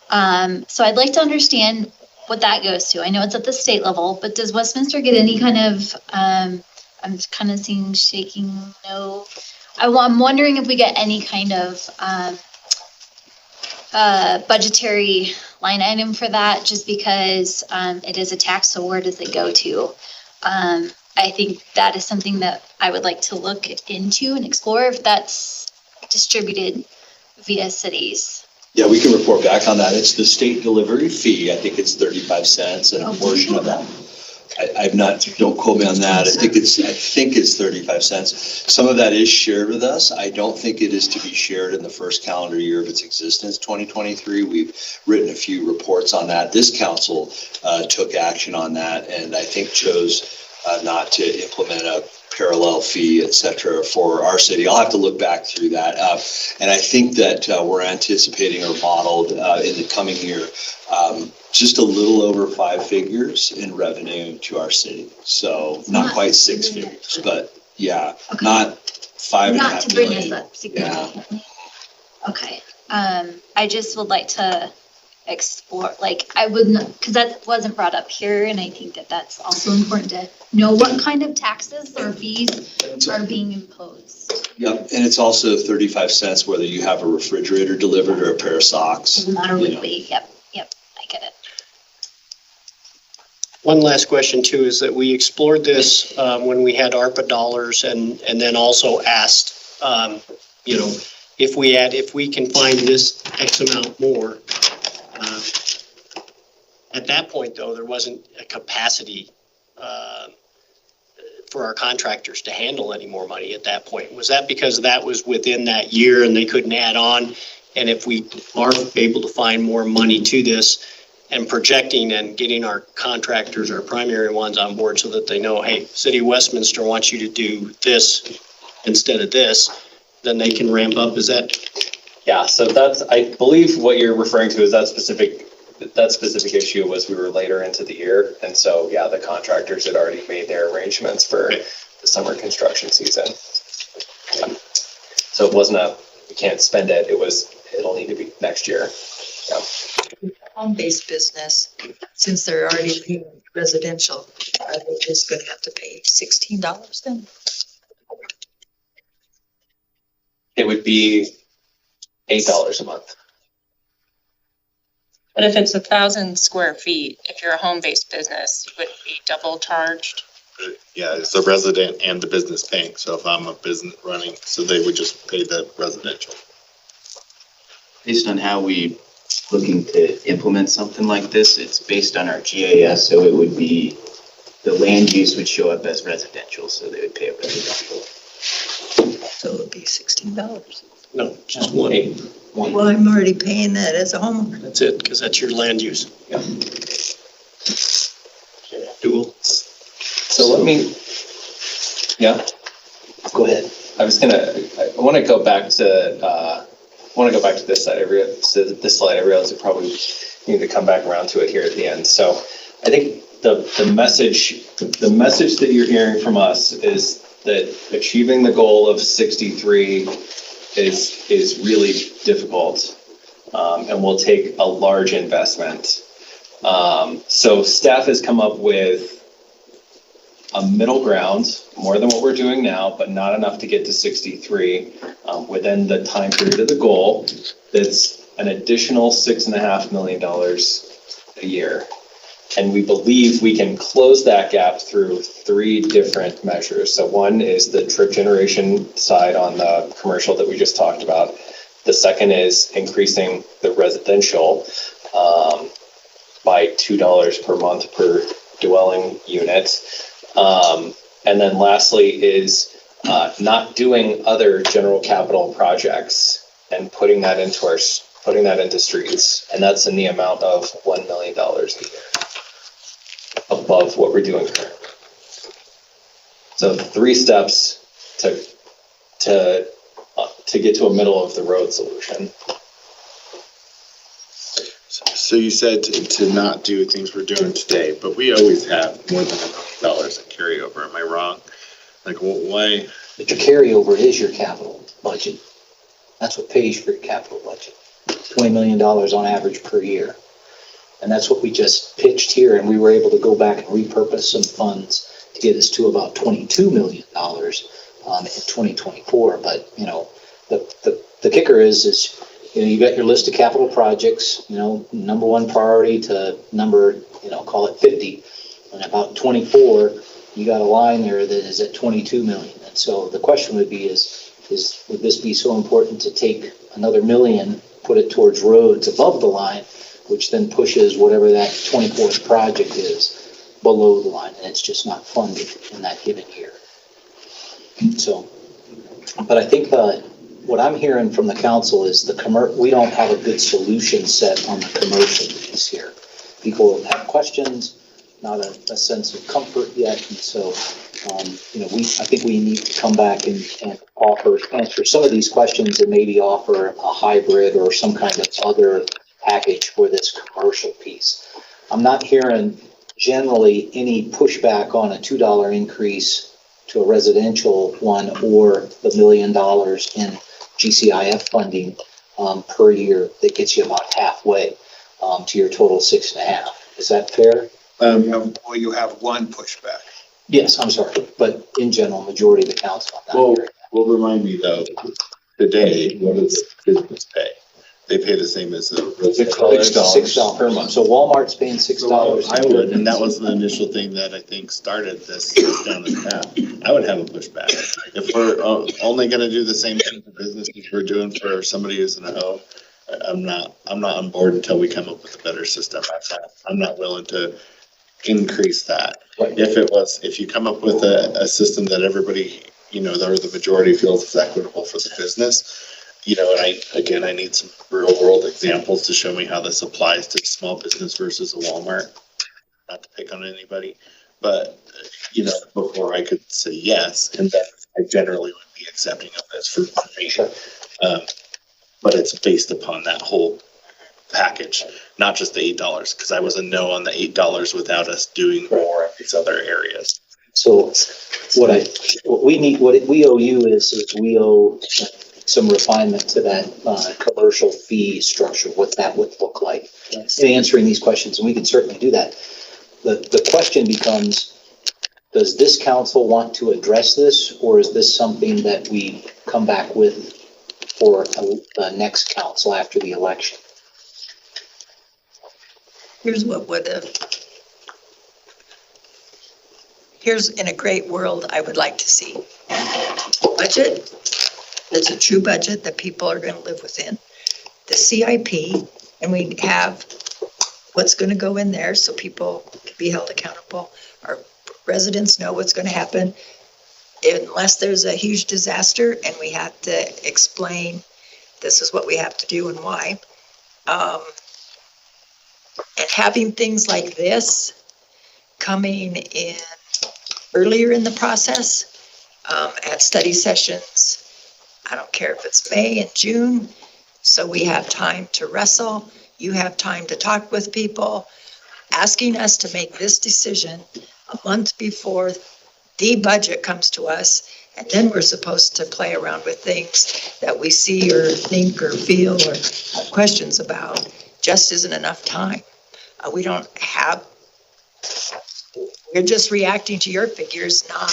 So I'd like to understand what that goes to. I know it's at the state level, but does Westminster get any kind of, I'm kind of seeing shaking no. I'm wondering if we get any kind of budgetary line item for that, just because it is a tax, so where does it go to? I think that is something that I would like to look into and explore if that's distributed via cities.
Yeah, we can report back on that. It's the state delivery fee. I think it's 35 cents and a portion of that. I've not, don't quote me on that. I think it's 35 cents. Some of that is shared with us. I don't think it is to be shared in the first calendar year of its existence, 2023. We've written a few reports on that. This council took action on that and I think chose not to implement a parallel fee, et cetera, for our city. I'll have to look back through that. And I think that we're anticipating or modeled in the coming year just a little over 5 figures in revenue to our city. So not quite 6 figures, but yeah, okay. Not 5.5 million.
Not to bring us up significantly. Yeah. Okay. I just would like to explore, like I wouldn't, because that wasn't brought up here, and I think that that's also important to know what kind of taxes or fees are being imposed.
Yep, and it's also 35 cents whether you have a refrigerator delivered or a pair of socks.
Doesn't matter what way. Yep, I get it.
One last question too, is that we explored this when we had ARPA dollars and then also asked, if we can find this X amount more. At that point, though, there wasn't a capacity for our contractors to handle any more money at that point. Was that because that was within that year and they couldn't add on? And if we are able to find more money to this and projecting and getting our contractors, our primary ones on board so that they know, hey, City of Westminster wants you to do this instead of this, then they can ramp up. Is that?
Yeah, so that's, I believe what you're referring to is that specific issue was we were later into the year. And so, yeah, the contractors had already made their arrangements for the summer construction season. Yeah. So it wasn't we can't spend it. It'll need to be next year. Yeah.
Home-based business, since they're already paying residential, are they just going to have to pay $16 then?
It would be $8 a month.
But if it's 1,000 square feet, if you're a home-based business, you would be double charged.
Yeah, it's the resident and the business paying. So if I'm a business running, so they would just pay the residential.
Based on how we looking to implement something like this, it's based on our GIS, so it would be, the land use would show up as residential, so they would pay a residential.
So it would be $16.
No, just one.
Well, I'm already paying that as a homeowner.
That's it, because that's your land use. Yeah. Dual.
So let me, yeah.
Go ahead.
I want to go back to this slide. This slide, I realize we probably need to come back around to it here at the end. So I think the message that you're hearing from us is that achieving the goal of 63 is really difficult and will take a large investment. So staff has come up with a middle ground, more than what we're doing now, but not enough to get to 63 within the time period of the goal. That's an additional $6.5 million a year. And we believe we can close that gap through 3 different measures. So one is the trip generation side on the commercial that we just talked about. The second is increasing the residential by $2 per month per dwelling unit. And then lastly is not doing other general capital projects and putting that into streets. And that's in the amount of $1 million a year above what we're doing currently. So 3 steps to get to a middle of the road solution.
So you said to not do things we're doing today, but we always have more than $1 million in carryover. Am I wrong? Like, why?
But your carryover is your capital budget. That's what pays for your capital budget. $20 million on average per year. And that's what we just pitched here, and we were able to go back and repurpose some funds to get us to about $22 million in 2024. But, you know, the kicker is, you know, you got your list of capital projects, you know, number 1 priority to number, you know, call it 50. And about 24, you got a line there that is at 22 million. And so the question would be would this be so important to take another million, put it towards roads above the line, which then pushes whatever that 24th project is below the line, and it's just not funded in that given year. So, but I think what I'm hearing from the council is we don't have a good solution set on the commercial piece here. People have questions, not a sense of comfort yet, and so you know, I think we need to come back and answer some of these questions and maybe offer a hybrid or some kind of other package for this commercial piece. I'm not hearing generally any pushback on a $2 increase to a residential one or the $1 million in GCIF funding per year that gets you about halfway to your total 6.5. Is that fair?
Well, you have one pushback.
Yes, I'm sorry, but in general, majority of the council.
Well, remind me though, today, what does business pay? They pay the same as the
$6 per month. So Walmart's paying $6.
I would, and that was the initial thing that I think started this down this path. I would have a pushback. If we're only gonna do the same thing for businesses we're doing for somebody who's in a home, I'm not on board until we come up with a better system. I'm not willing to increase that.
Right.
If you come up with a system that everybody, you know, or the majority feels is equitable for the business, you know, and I need some real world examples to show me how this applies to small business versus a Walmart. Not to pick on anybody, but you know, before I could say yes, and then I generally would be accepting of this for me.
Sure.
But it's based upon that whole package, not just the $8, because I was a no on the $8 without us doing more in these other areas.
So what we owe you is we owe some refinement to that commercial fee structure, what that would look like. Yes. In answering these questions, and we can certainly do that. The question becomes, does this council want to address this, or is this something that we come back with for the next council after the election?
Here's what here's in a great world I would like to see. Budget that's a true budget that people are going to live within. The CIP, and we have what's going to go in there so people can be held accountable. Our residents know what's going to happen unless there's a huge disaster and we have to explain this is what we have to do and why. And having things like this coming in earlier in the process, at study sessions, I don't care if it's May and June, so we have time to wrestle. You have time to talk with people, asking us to make this decision a month before the budget comes to us. And then we're supposed to play around with things that we see or think or feel or have questions about. Just isn't enough time. We don't have, we're just reacting to your figures, not,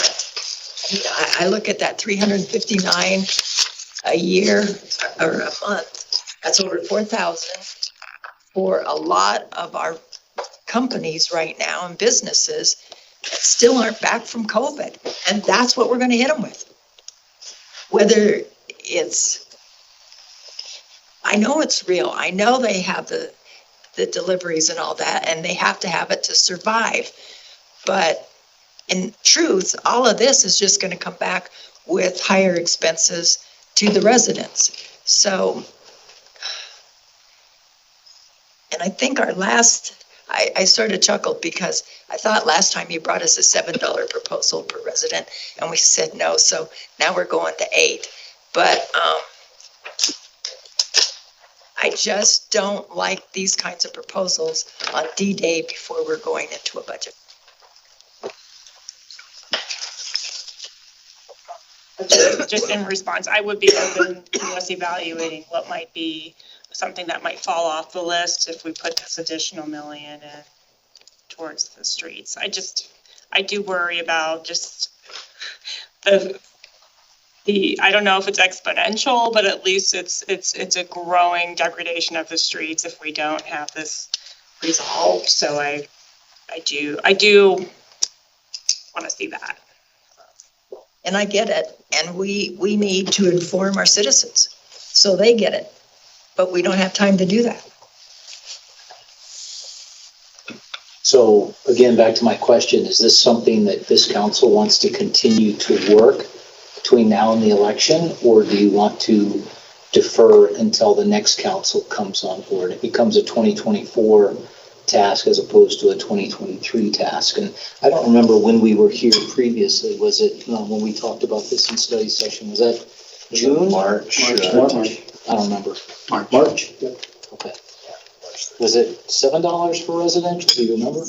you know, I look at that 359 a year or a month, that's over 4,000 for a lot of our companies right now and businesses that still aren't back from COVID. And that's what we're gonna hit them with. Whether it's, I know it's real. I know they have the deliveries and all that, and they have to have it to survive. But in truth, all of this is just gonna come back with higher expenses to the residents. So, and I think our last, I sort of chuckled because I thought last time you brought us a $7 proposal per resident and we said no, so now we're going to $8. But I just don't like these kinds of proposals on D-Day before we're going into a budget.
Just in response, I would be open to us evaluating what might be something that might fall off the list if we put this additional $1 million in towards the streets. I do worry about just the I don't know if it's exponential, but at least it's a growing degradation of the streets if we don't have this resolved. So I do want to see that.
And I get it, and we need to inform our citizens so they get it, but we don't have time to do that.
So again, back to my question, is this something that this council wants to continue to work between now and the election, or do you want to defer until the next council comes on board? It becomes a 2024 task as opposed to a 2023 task. And I don't remember when we were here previously. Was it when we talked about this in study session? Was that June?
March.
I don't remember. March? Okay. Was it $7 for residential? Do you remember?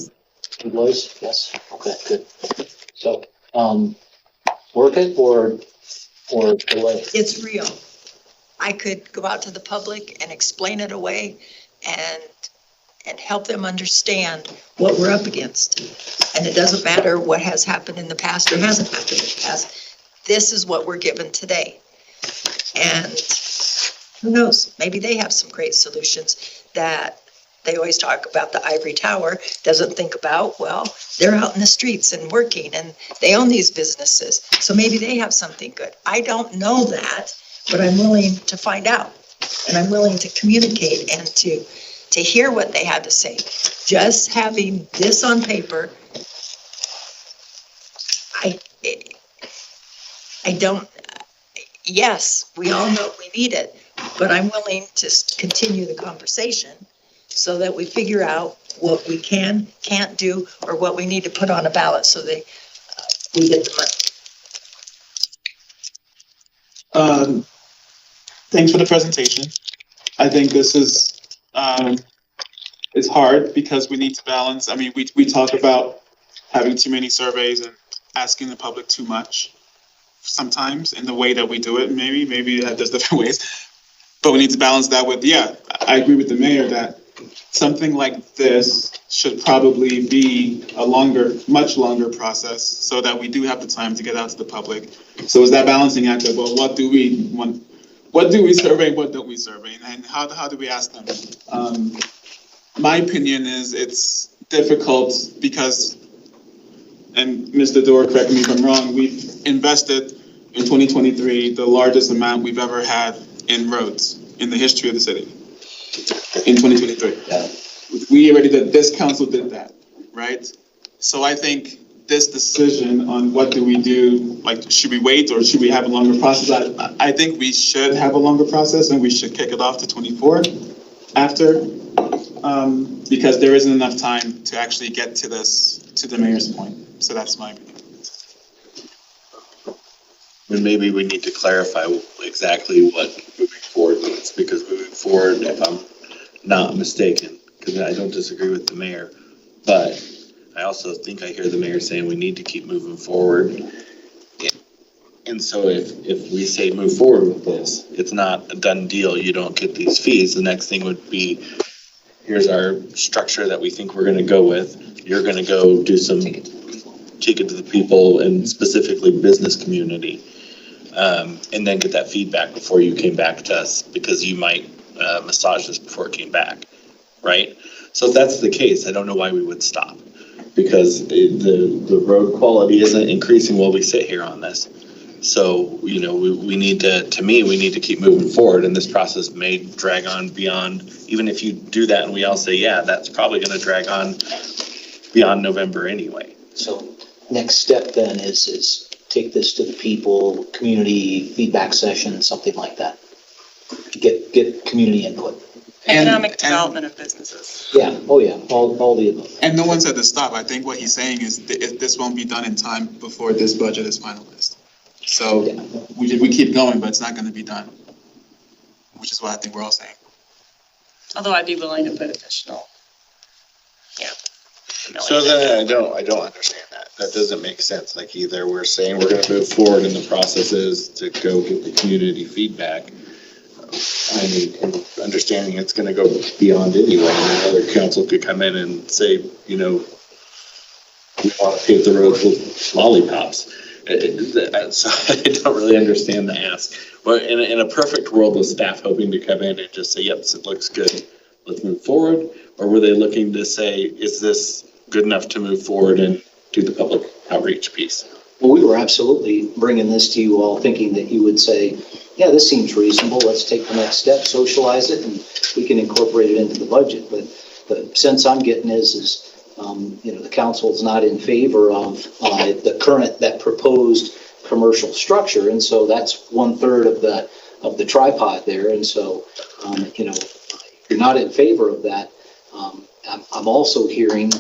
It was? Yes. Okay, good. So, work it or delay?
It's real. I could go out to the public and explain it away and help them understand what we're up against. And it doesn't matter what has happened in the past or hasn't happened in the past. This is what we're given today. And who knows, maybe they have some great solutions that they always talk about. The ivory tower doesn't think about, well, they're out in the streets and working and they own these businesses. So maybe they have something good. I don't know that, but I'm willing to find out. And I'm willing to communicate and to hear what they had to say. Just having this on paper, I don't, yes, we all know we need it, but I'm willing to continue the conversation so that we figure out what we can't do or what we need to put on a ballot so we get the money.
Thanks for the presentation. I think this is, it's hard because we need to balance. I mean, we talk about having too many surveys and asking the public too much sometimes in the way that we do it. Maybe there's different ways, but we need to balance that with, yeah, I agree with the mayor that something like this should probably be a much longer process so that we do have the time to get out to the public. So is that balancing act of, well, what do we want? What do we survey? What don't we survey? And how do we ask them? My opinion is it's difficult because, and Mr. Dorr, correct me if I'm wrong, we've invested in 2023 the largest amount we've ever had in roads in the history of the city. In 2023.
Yeah.
We already did, this council did that, right? So I think this decision on what do we do, like, should we wait or should we have a longer process? I think we should have a longer process and we should kick it off to 24 after, because there isn't enough time to actually get to this, to the mayor's point. So that's my opinion.
And maybe we need to clarify exactly what moving forward means, because moving forward, if I'm not mistaken, because I don't disagree with the mayor, but I also think I hear the mayor saying we need to keep moving forward. And so if we say move forward with this, it's not a done deal, you don't get these fees. The next thing would be, here's our structure that we think we're gonna go with. You're gonna go do some, take it to the people and specifically business community. And then get that feedback before you came back to us, because you might massage this before it came back. right? So if that's the case, I don't know why we would stop. Because the road quality isn't increasing while we sit here on this. So, you know, we need to me, we need to keep moving forward, and this process may drag on beyond, even if you do that and we all say, yeah, that's probably gonna drag on beyond November anyway.
So next step then is take this to the people, community feedback session, something like that. Get community input.
Economic development of businesses.
Yeah, oh yeah, all the above.
And no one said to stop. I think what he's saying is this won't be done in time before this budget is finalized. So we keep going, but it's not gonna be done, which is what I think we're all saying.
Although I'd be willing to put additional,
So then I don't understand that. That doesn't make sense. Like either we're saying we're gonna move forward in the processes to go get the community feedback. I mean, understanding it's gonna go beyond anyway, and another council could come in and say, you know, we wanna pave the roads with lollipops. So I don't really understand the ask. But in a perfect world, was staff hoping to come in and just say, yep, it looks good, let's move forward? Or were they looking to say, is this good enough to move forward and do the public outreach piece?
Well, we were absolutely bringing this to you all thinking that you would say, yeah, this seems reasonable, let's take the next step, socialize it, and we can incorporate it into the budget. But the sense I'm getting is you know, the council's not in favor of that proposed commercial structure, and so that's 1/3 of the tripod there, and so you know, if you're not in favor of that, I'm also hearing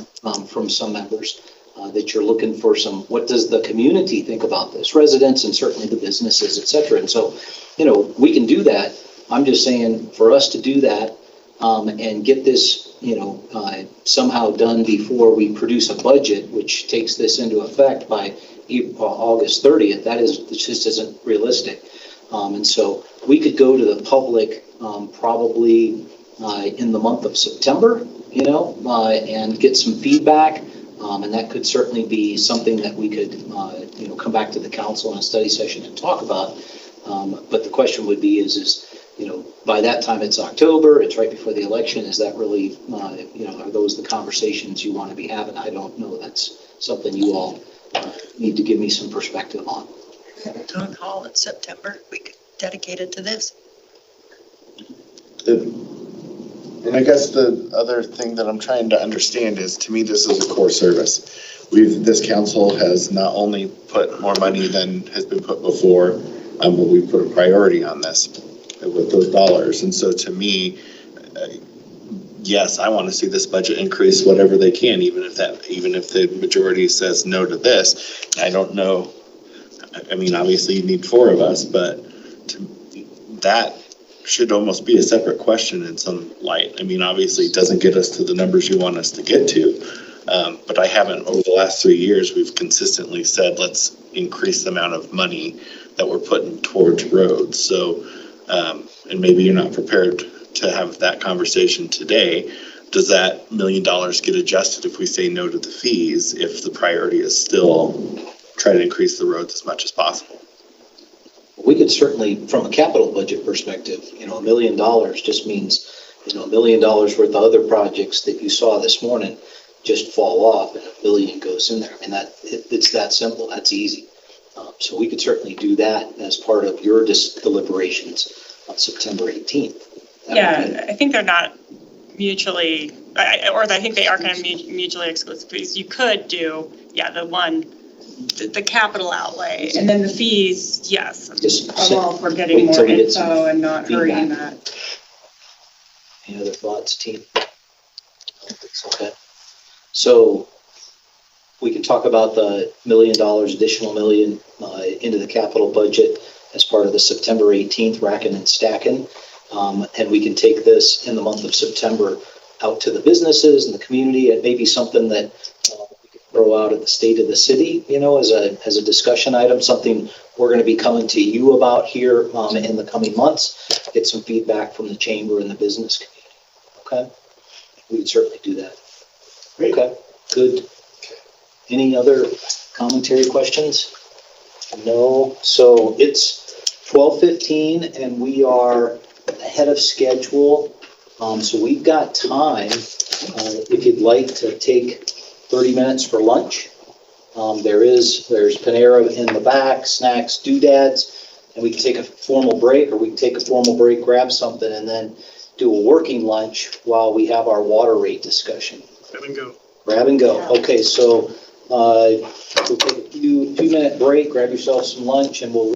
from some members that you're looking for some, what does the community think about this? Residents and certainly the businesses, et cetera. And so, you know, we can do that. I'm just saying for us to do that and get this, you know, somehow done before we produce a budget, which takes this into effect by August 30th, it just isn't realistic. And so we could go to the public probably in the month of September, you know, and get some feedback. And that could certainly be something that we could, you know, come back to the council in a study session and talk about. But the question would be is, you know, by that time it's October, it's right before the election. Is that really, you know, are those the conversations you want to be having? I don't know. That's something you all need to give me some perspective on.
Town hall in September, we could dedicate it to this.
And I guess the other thing that I'm trying to understand is, to me, this is a core service. This council has not only put more money than has been put before, but we've put a priority on this with those dollars. And so to me, yes, I want to see this budget increase whatever they can, even if the majority says no to this. I don't know. I mean, obviously you need 4 of us, but that should almost be a separate question in some light. I mean, obviously it doesn't get us to the numbers you want us to get to. But I haven't, over the last 3 years, we've consistently said, let's increase the amount of money that we're putting towards roads. So, and maybe you're not prepared to have that conversation today. Does that $1 million get adjusted if we say no to the fees, if the priority is still try to increase the roads as much as possible?
We could certainly, from a capital budget perspective, you know, $1 million just means, you know, $1 million worth of other projects that you saw this morning just fall off and $1 billion goes in there. I mean, it's that simple. That's easy. So we could certainly do that as part of your deliberations on September 18th.
Yeah, I think they're not mutually, or I think they are kind of mutually exclusive. Because you could do, the capital outlay, and then the fees, yes. I'm all for getting more info and not hurrying that.
Any other thoughts, team? Okay. So we can talk about the $1 million, additional $1 million into the capital budget as part of the September 18th racking and stacking. And we can take this in the month of September out to the businesses and the community, and maybe something that we could throw out at the state of the city, you know, as a discussion item, something we're going to be coming to you about here in the coming months, get some feedback from the chamber and the business community. Okay. We would certainly do that. Okay, good. Any other commentary, questions? No. So it's 12:15 and we are ahead of schedule So we've got time, if you'd like to take 30 minutes for lunch. There's Panera in the back, snacks, doodads, and we can take a formal break, or we can take a formal break, grab something, and then do a working lunch while we have our water rate discussion.
Grab and go.
Grab and go. Okay, so we'll take a 2-minute break, grab yourself some lunch, and we'll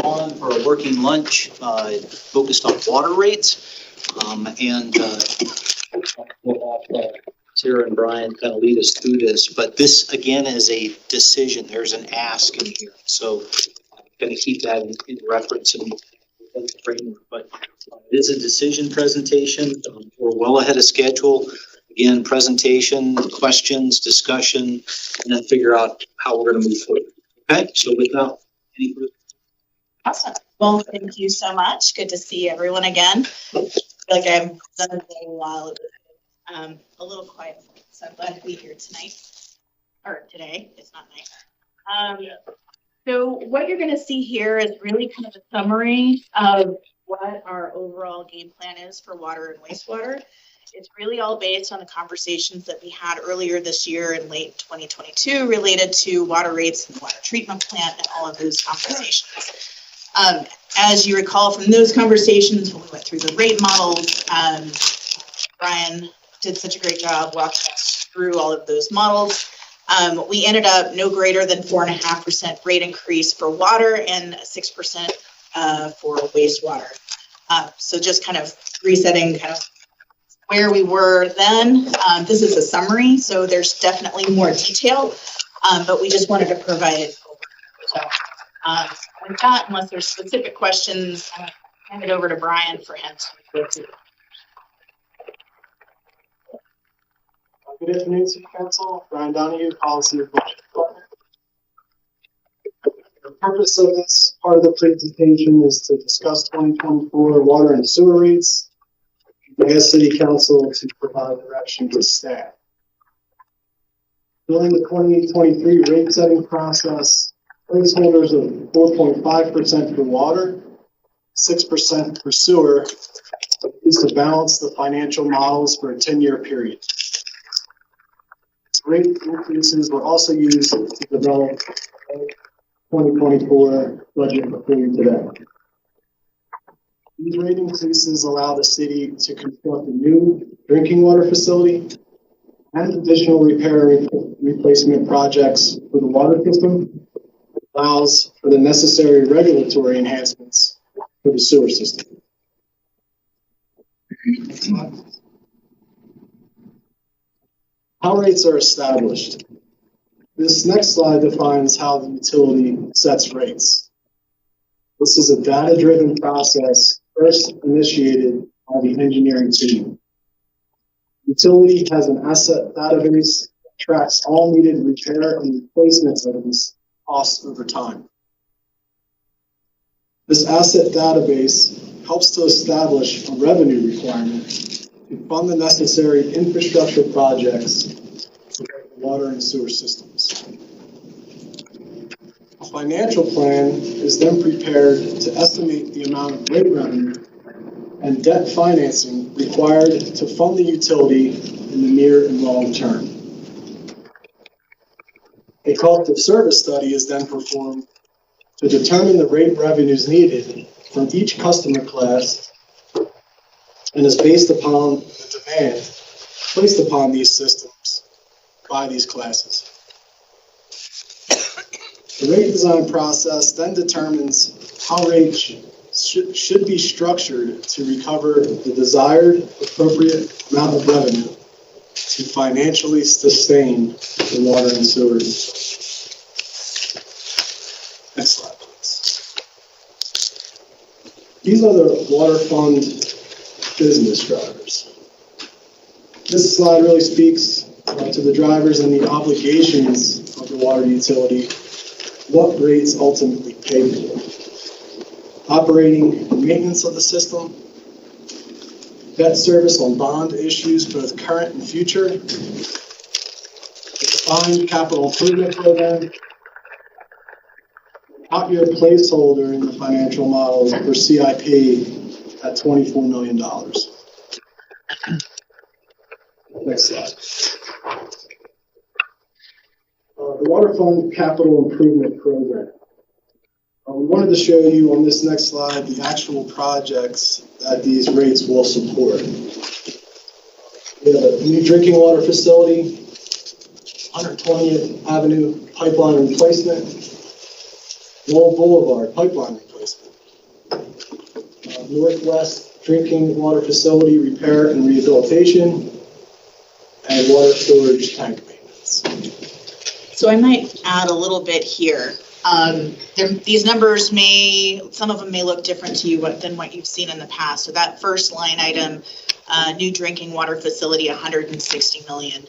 on for a working lunch, focused on water rates. We'll have Sarah and Brian kind of lead us through this, but this again is a decision. There's an ask in here. So I'm going to keep that in reference and the framework, but it is a decision presentation. We're well ahead of schedule. Again, presentation, questions, discussion, and then figure out how we're going to move forward. Okay, so without any further.
Awesome. Well, thank you so much. Good to see everyone again. I feel like I've done it a while. A little quiet, so I'm glad to be here tonight, or today. It's not night. So what you're going to see here is really kind of a summary of what our overall game plan is for water and wastewater. It's really all based on the conversations that we had earlier this year in late 2022 related to water rates and water treatment plant and all of those conversations. As you recall from those conversations, when we went through the rate models, Brian did such a great job walking us through all of those models. We ended up no greater than 4.5% rate increase for water and 6% for wastewater. So just kind of resetting kind of where we were then. This is a summary, so there's definitely more detail, but we just wanted to provide it. So with that, unless there's specific questions, I'm going to hand it over to Brian for him to go through.
Good afternoon, City Council. Brian Donahue, Policy and Budget Department. The purpose of this part of the presentation is to discuss 2024 water and sewer rates. I ask City Council to provide direction to staff. During the 2023 rate setting process, placeholders of 4.5% for water, 6% for sewer is to balance the financial models for a 10-year period. Rate increases were also used to develop 2024 budget before you today. These rate increases allow the city to construct a new drinking water facility and additional repair and replacement projects for the water system. It allows for the necessary regulatory enhancements for the sewer system. How rates are established. This next slide defines how the utility sets rates. This is a data-driven process first initiated by the engineering team. Utility has an asset database that tracks all needed repair and replacement items costs over time. This asset database helps to establish a revenue requirement to fund the necessary infrastructure projects for the water and sewer systems. A financial plan is then prepared to estimate the amount of rate revenue and debt financing required to fund the utility in the near and long term. A cost of service study is then performed to determine the rate revenues needed from each customer class and is based upon the demand placed upon these systems by these classes. The rate design process then determines how rates should be structured to recover the desired appropriate amount of revenue to financially sustain the water and sewers. Next slide, please. These are the water fund business drivers. This slide really speaks to the drivers and the obligations of the water utility, what rates ultimately pay for. Operating and maintenance of the system, debt service on bond issues, both current and future, a defined capital improvement program, out-year placeholder in the financial models for CIP at $24 million. Next slide. The Water Fund Capital Improvement Program. We wanted to show you on this next slide the actual projects that these rates will support. We have a new drinking water facility, 120th Avenue pipeline replacement, Lowell Boulevard pipeline replacement,
Northwest Drinking Water Facility Repair and Rehabilitation, and water storage tank maintenance.
So I might add a little bit here. These numbers some of them may look different to you than what you've seen in the past. So that first line item, new drinking water facility, 160 million.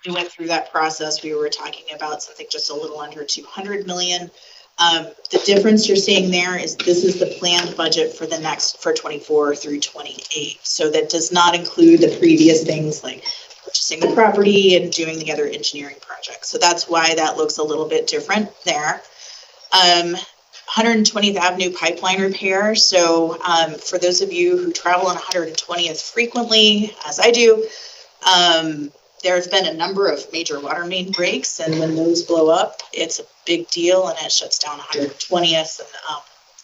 We went through that process. We were talking about something just a little under 200 million. The difference you're seeing there is this is the planned budget for 24 through 28. So that does not include the previous things like purchasing the property and doing the other engineering projects. So that's why that looks a little bit different there. 120th Avenue pipeline repair. So for those of you who travel on 120th frequently, as I do, there's been a number of major water main breaks, and when those blow up, it's a big deal, and it shuts down 120th, and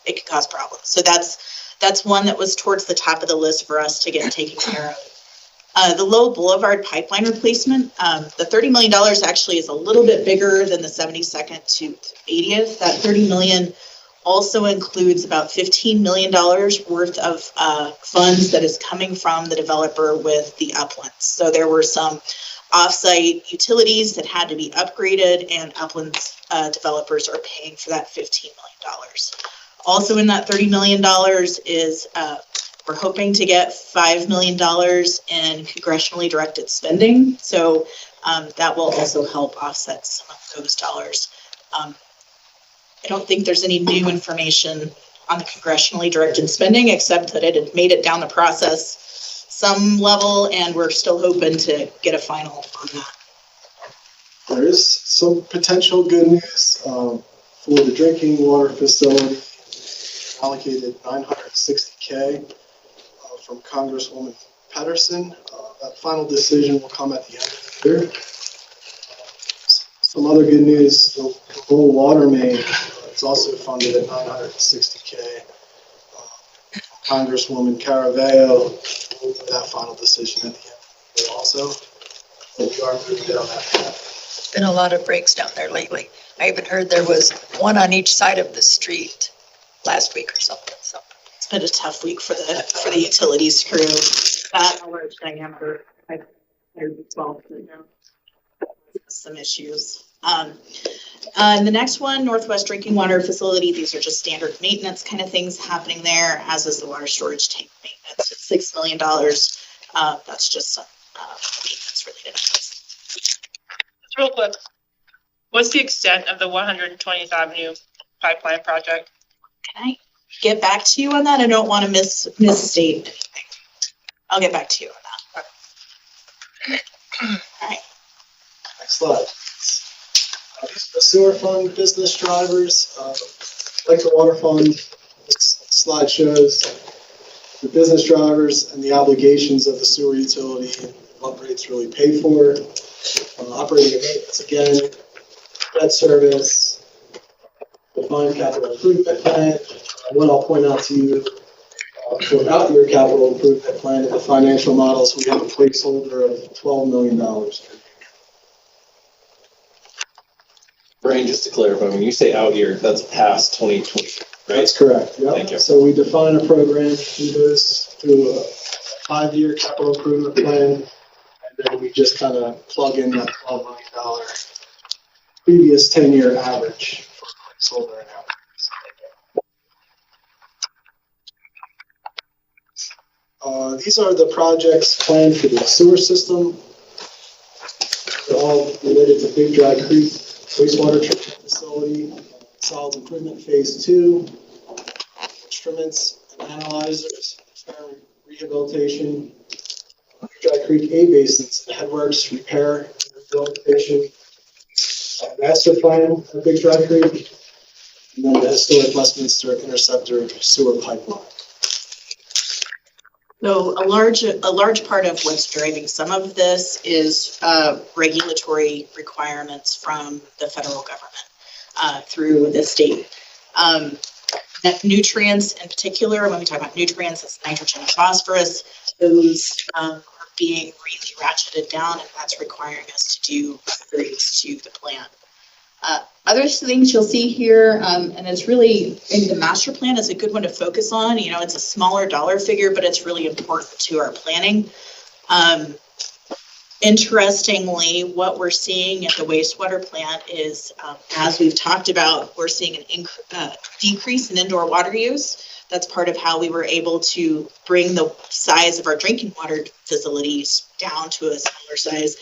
it can cause problems. So that's one that was towards the top of the list for us to get taken care of. The Low Boulevard pipeline replacement, the $30 million actually is a little bit bigger than the 72nd to 80th. That $30 million also includes about $15 million worth of funds that is coming from the developer with the uplands. So there were some offsite utilities that had to be upgraded, and uplands developers are paying for that $15 million. Also in that $30 million is we're hoping to get $5 million in congressionally directed spending. So that will also help offset some of those dollars. I don't think there's any new information on the congressionally directed spending, except that it had made it down the process some level, and we're still hoping to get a final on that.
There is some potential good news for the drinking water facility, allocated $960K from Congresswoman Pedersen. That final decision will come at the end of the year. Some other good news, the whole water main is also funded at $960K. Congresswoman Caraveo will do that final decision at the end of the year also. So we are moving down that path.
Been a lot of breaks down there lately. I even heard there was one on each side of the street last week or something, so.
It's been a tough week for the utilities crew. That a large diameter, 12, some issues. And the next one, Northwest Drinking Water Facility. These are just standard maintenance kind of things happening there, as is the water storage tank maintenance. It's $6 million. That's just some maintenance related items.
Just real quick, what's the extent of the 120th Avenue pipeline project?
Can I get back to you on that? I don't want to misstate anything. I'll get back to you on that. All right.
Next slide. These are the sewer fund business drivers. Like the water fund, this slide shows the business drivers and the obligations of the sewer utility and what rates really pay for. Operating and maintenance again, debt service, defined capital improvement plan. What I'll point out to you for out-year capital improvement plan in the financial models, we have a placeholder of $12 million.
Brian, just to clarify, when you say out year, that's past 2020, right?
That's correct. Yep.
Thank you.
So we define a program through this, through a 5-year capital improvement plan, and then we just kind of plug in that $12 million previous 10-year average for placeholder and out. These are the projects planned for the sewer system. They're all related to Big Dry Creek wastewater treatment facility, solids improvement phase 2, instruments and analyzers, repair, rehabilitation, Big Dry Creek A basins, headworks, repair, and rehabilitation, master plan for Big Dry Creek, and then the historic Westminster Interceptor sewer pipeline.
So a large part of what's driving some of this is regulatory requirements from the federal government through the state. Nutrients in particular, when we talk about nutrients, it's nitrogen and phosphorus. Those are being really ratcheted down, and that's requiring us to do upgrades to the plan. Other things you'll see here, and it's really, in the master plan is a good one to focus on. You know, it's a smaller dollar figure, but it's really important to our planning. Interestingly, what we're seeing at the wastewater plant is, as we've talked about, we're seeing an decrease in indoor water use. That's part of how we were able to bring the size of our drinking water facilities down to a smaller size.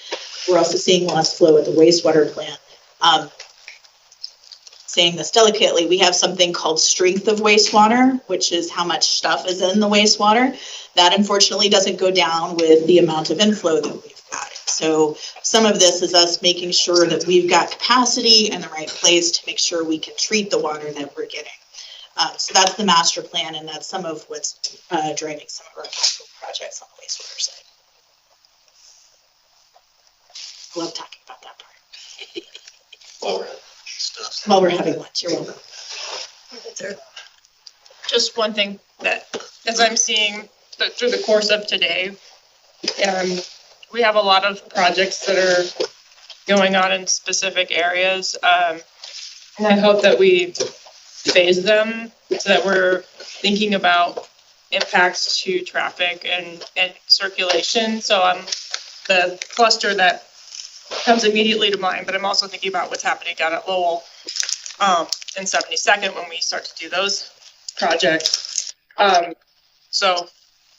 We're also seeing less flow at the wastewater plant. Saying this delicately, we have something called strength of wastewater, which is how much stuff is in the wastewater. That unfortunately doesn't go down with the amount of inflow that we've got. So some of this is us making sure that we've got capacity in the right place to make sure we can treat the water that we're getting. So that's the master plan, and that's some of what's driving some of our capital projects on the wastewater side. Love talking about that part. While we're having lunch, you're welcome.
Just one thing that, as I'm seeing through the course of today, we have a lot of projects that are going on in specific areas. And I hope that we phase them so that we're thinking about impacts to traffic and circulation. So the cluster that comes immediately to mind, but I'm also thinking about what's happening down at Lowell and 72nd when we start to do those projects. So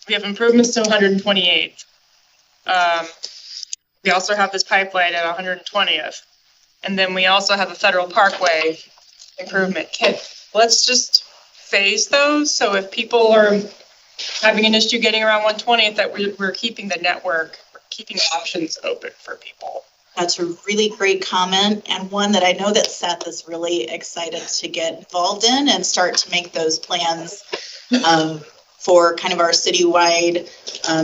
we have improvements to 128th. We also have this pipeline at 120th. And then we also have a Federal Parkway improvement. Let's just phase those. So if people are having an issue getting around 120th, that we're keeping the network, we're keeping options open for people.
That's a really great comment, and one that I know that Seth is really excited to get involved in and start to make those plans for kind of our citywide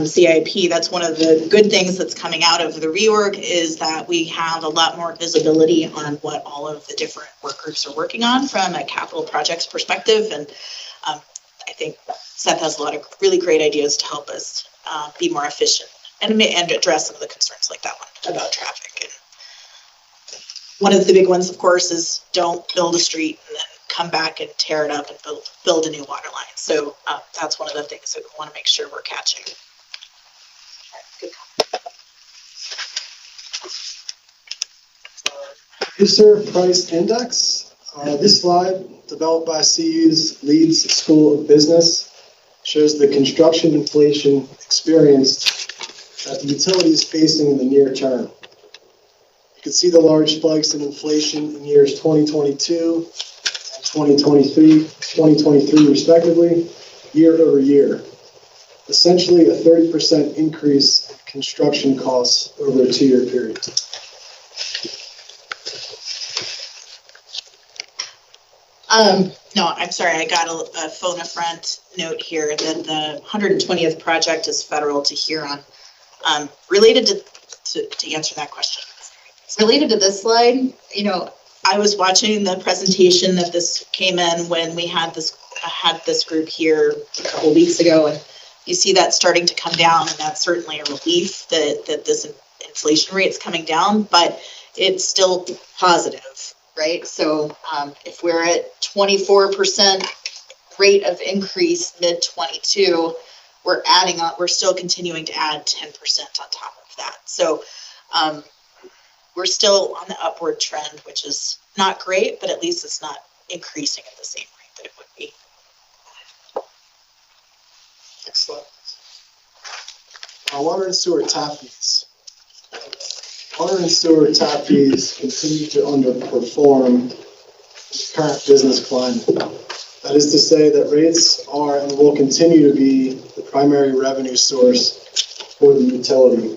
CIP. That's one of the good things that's coming out of the reorg, is that we have a lot more visibility on what all of the different work groups are working on from a capital projects perspective. And I think Seth has a lot of really great ideas to help us be more efficient and address some of the concerns like that one about traffic. And one of the big ones, of course, is don't build a street and then come back and tear it up and build a new water line. So that's one of the things that we want to make sure we're catching. Good.
Producer Price Index. This slide, developed by CU's Leeds School of Business, shows the construction inflation experienced that the utility is facing in the near term. You can see the large spikes in inflation in years 2022 and 2023 respectively, year over year. Essentially a 30% increase in construction costs over a 2-year period.
No, I'm sorry, I got a phone a friend note here that the 120th project is federal to Huron. Related to answer that question. Related to this slide, you know, I was watching the presentation that this came in when we had this group here a couple weeks ago, and you see that starting to come down, and that's certainly a relief that this inflation rate is coming down, but it's still positive, right? So if we're at 24% rate of increase mid-22, we're still continuing to add 10% on top of that. So we're still on the upward trend, which is not great, but at least it's not increasing at the same rate that it would be.
Next slide. Water and sewer tap fees. Water and sewer tap fees continue to underperform the current business climate. That is to say that rates are and will continue to be the primary revenue source for the utility.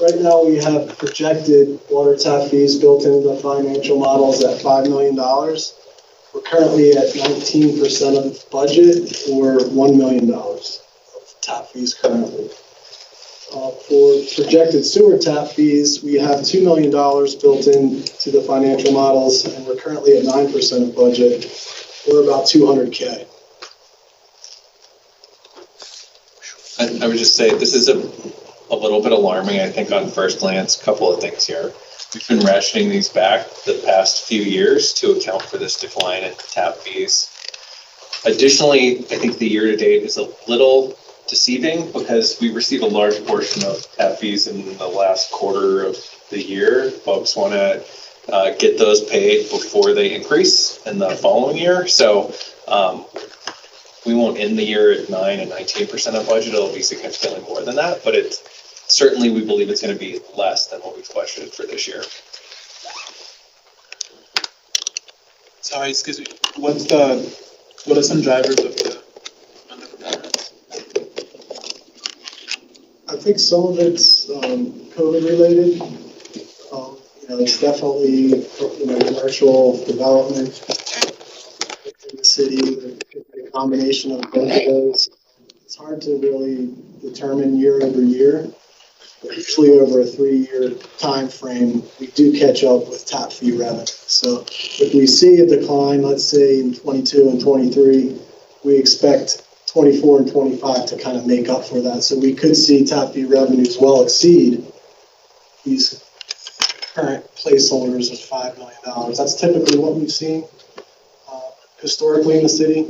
Right now, we have projected water tap fees built into the financial models at $5 million. We're currently at 19% of budget, or $1 million of tap fees currently. For projected sewer tap fees, we have $2 million built into the financial models, and we're currently at 9% of budget, or about $200K.
I would just say this is a little bit alarming, I think, on first glance. Couple of things here. We've been rationing these back the past few years to account for this decline in tap fees. Additionally, I think the year-to-date is a little deceiving because we receive a large portion of tap fees in the last quarter of the year. Folks want to get those paid before they increase in the following year. So we won't end the year at 9 and 19% of budget. It'll be significantly more than that, but it's certainly we believe it's going to be less than what we've budgeted for this year.
Sorry, excuse me. What are some drivers of the underperformance?
I think some of it's COVID related. It's definitely, commercial development in the city, a combination of both of those. It's hard to really determine year over year. But usually over a 3-year time frame, we do catch up with tap fee revenue. So if we see a decline, let's say in 22 and 23, we expect 24 and 25 to kind of make up for that. So we could see tap fee revenues well exceed these current placeholders of $5 million. That's typically what we've seen historically in the city.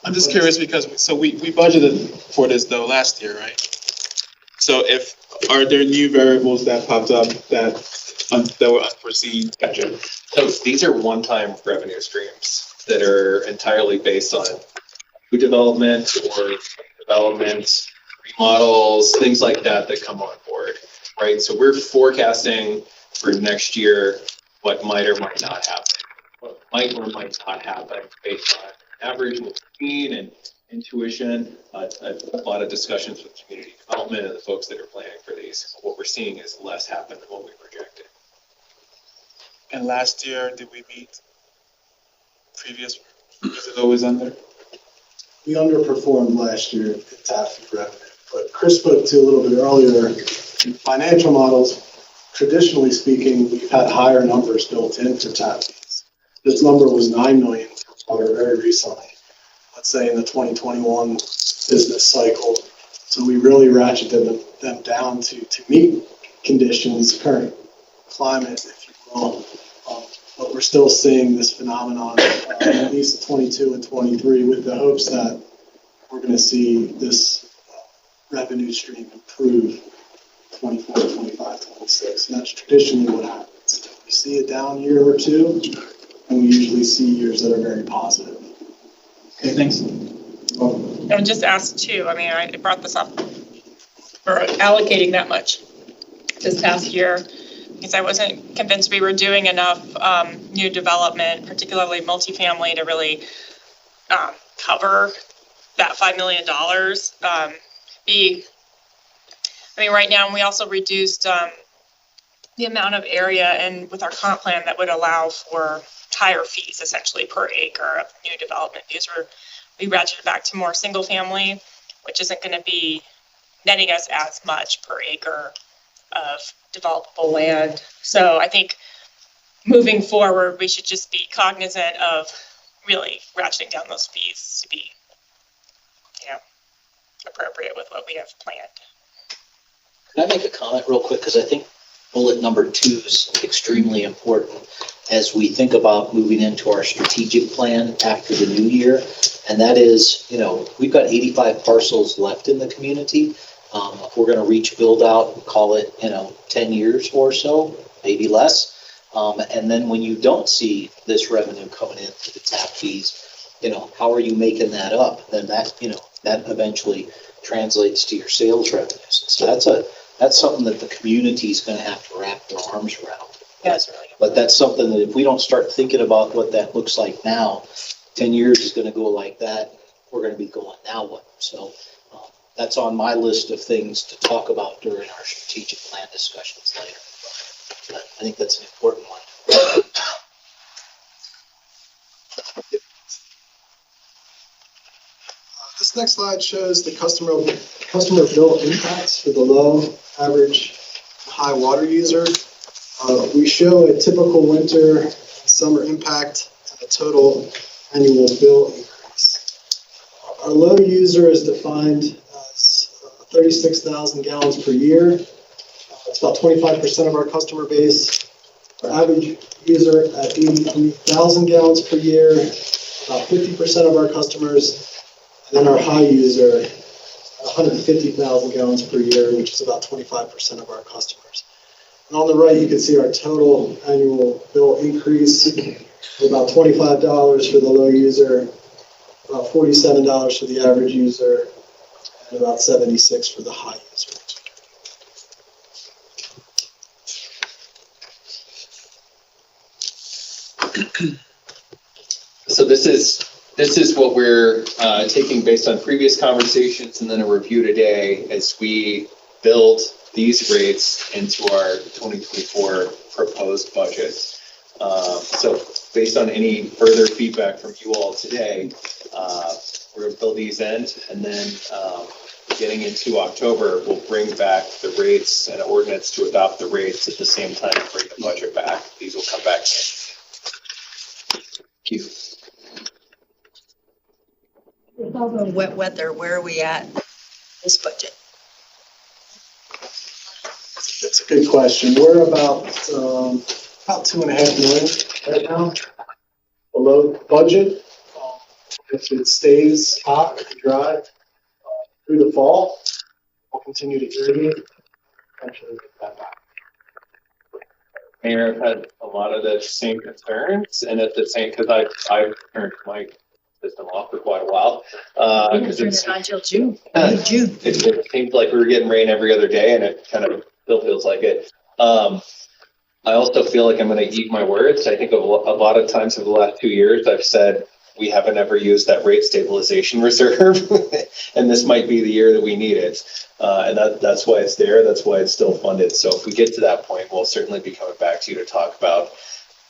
I'm just curious because we budgeted for this though last year, right? So are there new variables that popped up that were unforeseen?
Gotcha. So these are one-time revenue streams that are entirely based on new development or development, remodels, things like that come on board, right? So we're forecasting for next year what might or might not happen. What might or might not happen based on average routine and intuition, a lot of discussions with community development and the folks that are planning for these. What we're seeing is less happen than what we projected.
And last year, did we meet previous? Was it always under?
We underperformed last year in tap fee revenue. But Chris spoke to a little bit earlier, in financial models, traditionally speaking, we've had higher numbers built in for tap fees. This number was $9 million very recently. Let's say in the 2021 business cycle. So we really ratcheted them down to meet conditions, current climate, if you will. But we're still seeing this phenomenon, at least 22 and 23, with the hopes that we're going to see this revenue stream improve 24, 25, 26. And that's traditionally what happens. We see a down year or two, and we usually see years that are very positive.
Okay, thanks.
And just ask too, I mean, I brought this up for allocating that much this past year because I wasn't convinced we were doing enough new development, particularly multifamily, to really cover that $5 million. I mean, right now, we also reduced the amount of area and with our comp plan that would allow for higher fees essentially per acre of new development. We ratcheted back to more single family, which isn't going to be netting us as much per acre of developable land. So I think moving forward, we should just be cognizant of really ratcheting down those fees to be, appropriate with what we have planned.
Can I make a comment real quick? Because I think bullet number 2 is extremely important as we think about moving into our strategic plan after the new year. And that is, we've got 85 parcels left in the community. We're going to reach build out, call it, 10 years or so, maybe less. And then when you don't see this revenue coming in through the tap fees, how are you making that up? Then that eventually translates to your sales revenues. So that's something that the community is going to have to wrap their arms around.
That's really good.
But that's something that if we don't start thinking about what that looks like now, 10 years is going to go like that. We're going to be going, now what? So that's on my list of things to talk about during our strategic plan discussions later. But I think that's an important one.
This next slide shows the customer bill impacts for the low, average, high water user. We show a typical winter, summer impact, and a total annual bill increase. Our low user is defined as 36,000 gallons per year. It's about 25% of our customer base. Our average user at 83,000 gallons per year, about 50% of our customers. And then our high user, 150,000 gallons per year, which is about 25% of our customers. And on the right, you can see our total annual bill increase, about $25 for the low user, about $47 for the average user, and about $76 for the high user.
So this is what we're taking based on previous conversations and then a review today as we build these rates into our 2024 proposed budget. So based on any further feedback from you all today, we're going to fill these in, and then getting into October, we'll bring back the rates and ordinance to adopt the rates at the same time and bring the budget back. These will come back. Thank you.
With all the wet weather, where are we at this budget?
That's a good question. We're about 2.5 million right now below budget. If it stays hot and dry through the fall, we'll continue to irrigate. Eventually get that back.
Mayor, I've had a lot of the same concerns, and at the same, because I've turned my system off for quite a while. Because it's
not until June.
June. It seems like we were getting rain every other day, and it kind of still feels like it. I also feel like I'm going to eat my words. I think a lot of times over the last 2 years, I've said we haven't ever used that rate stabilization reserve, and this might be the year that we need it. And that's why it's there. That's why it's still funded. So if we get to that point, we'll certainly be coming back to you to talk about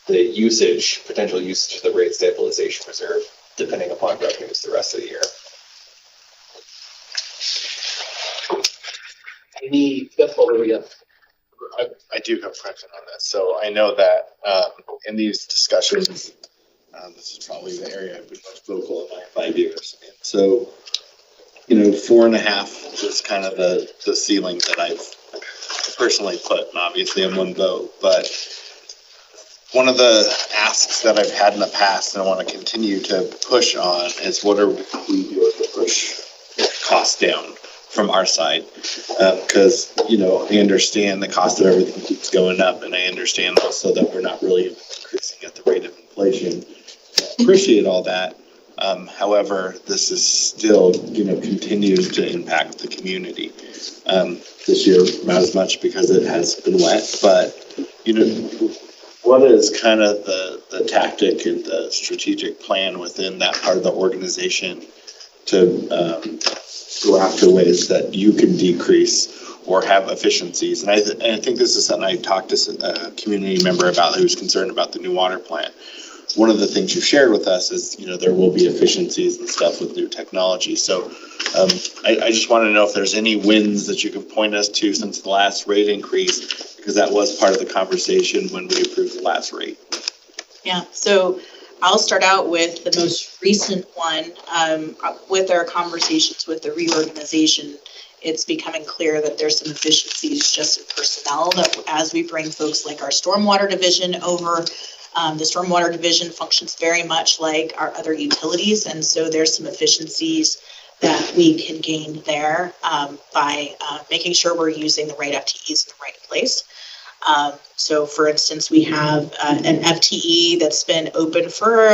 the usage, potential usage of the rate stabilization reserve, depending upon revenues the rest of the year.
I do have a question on this. So I know that in these discussions, this is probably the area I've been most vocal in my 5 years. And so, 4.5 is kind of the ceiling that I've personally put, and obviously I'm one vote. But one of the asks that I've had in the past and I want to continue to push on is what are we doing to push costs down from our side? Because, I understand the cost of everything keeps going up, and I understand also that we're not really increasing at the rate of inflation. I appreciate all that. However, this is still, continues to impact the community. This year, not as much because it has been wet, but, what is kind of the tactic and the strategic plan within that part of the organization to go after ways that you can decrease or have efficiencies? And I think this is something I talked to a community member about who's concerned about the new water plant. One of the things you shared with us is, there will be efficiencies and stuff with new technology. So I just want to know if there's any wins that you can point us to since the last rate increase, because that was part of the conversation when we approved the last rate.
Yeah, so I'll start out with the most recent one. With our conversations with the reorganization, it's becoming clear that there's some efficiencies just in personnel that as we bring folks like our stormwater division over. The stormwater division functions very much like our other utilities, and so there's some efficiencies that we can gain there by making sure we're using the right FTEs in the right place. So for instance, we have an FTE that's been open for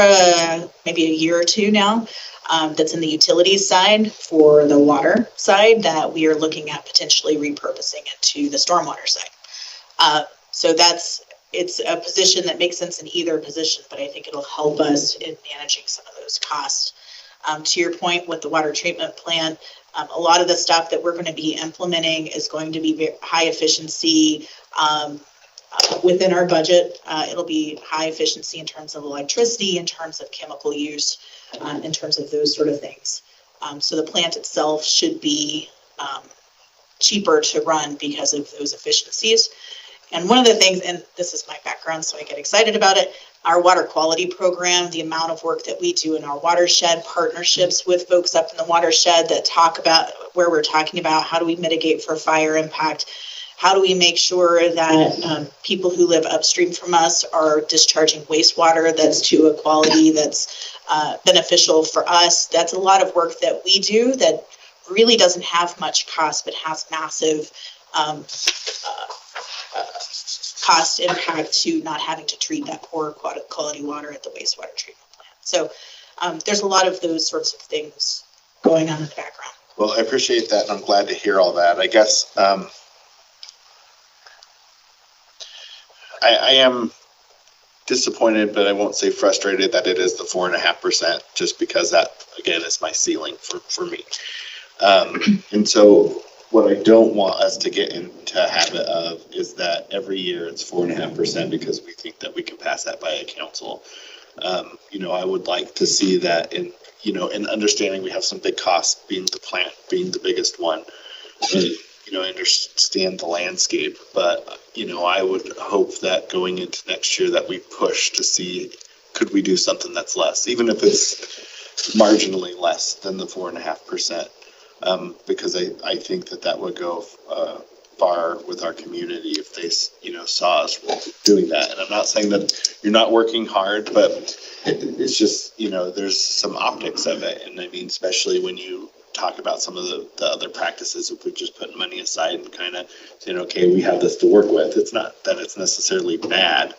maybe a year or two now, that's in the utilities side for the water side that we are looking at potentially repurposing into the stormwater side. So it's a position that makes sense in either position, but I think it'll help us in managing some of those costs. To your point with the water treatment plant, a lot of the stuff that we're going to be implementing is going to be high efficiency within our budget. It'll be high efficiency in terms of electricity, in terms of chemical use, in terms of those sort of things. So the plant itself should be cheaper to run because of those efficiencies. And one of the things, and this is my background, so I get excited about it, our water quality program, the amount of work that we do in our watershed, partnerships with folks up in the watershed that talk about where we're talking about how do we mitigate for fire impact. how do we make sure that people who live upstream from us are discharging wastewater that's to a quality that's beneficial for us. That's a lot of work that we do that really doesn't have much cost, but has massive cost impact to not having to treat that poor quality water at the wastewater treatment plant. So there's a lot of those sorts of things going on in the background.
Well, I appreciate that, and I'm glad to hear all that. I guess I am disappointed, but I won't say frustrated that it is the 4.5%, just because that, again, is my ceiling for me. And so what I don't want us to get into a habit of is that every year it's 4.5% because we think that we can pass that by a council. I would like to see that in understanding we have some big costs, being the plant being the biggest one. I understand the landscape, but, I would hope that going into next year that we push to see, could we do something that's less, even if it's marginally less than the 4.5%. Because I think that would go far with our community if they, saw us doing that. And I'm not saying that you're not working hard, but it's just, there's some optics of it. And I mean, especially when you talk about some of the other practices, if we just put money aside and kind of saying, okay, we have this to work with. It's not that it's necessarily bad,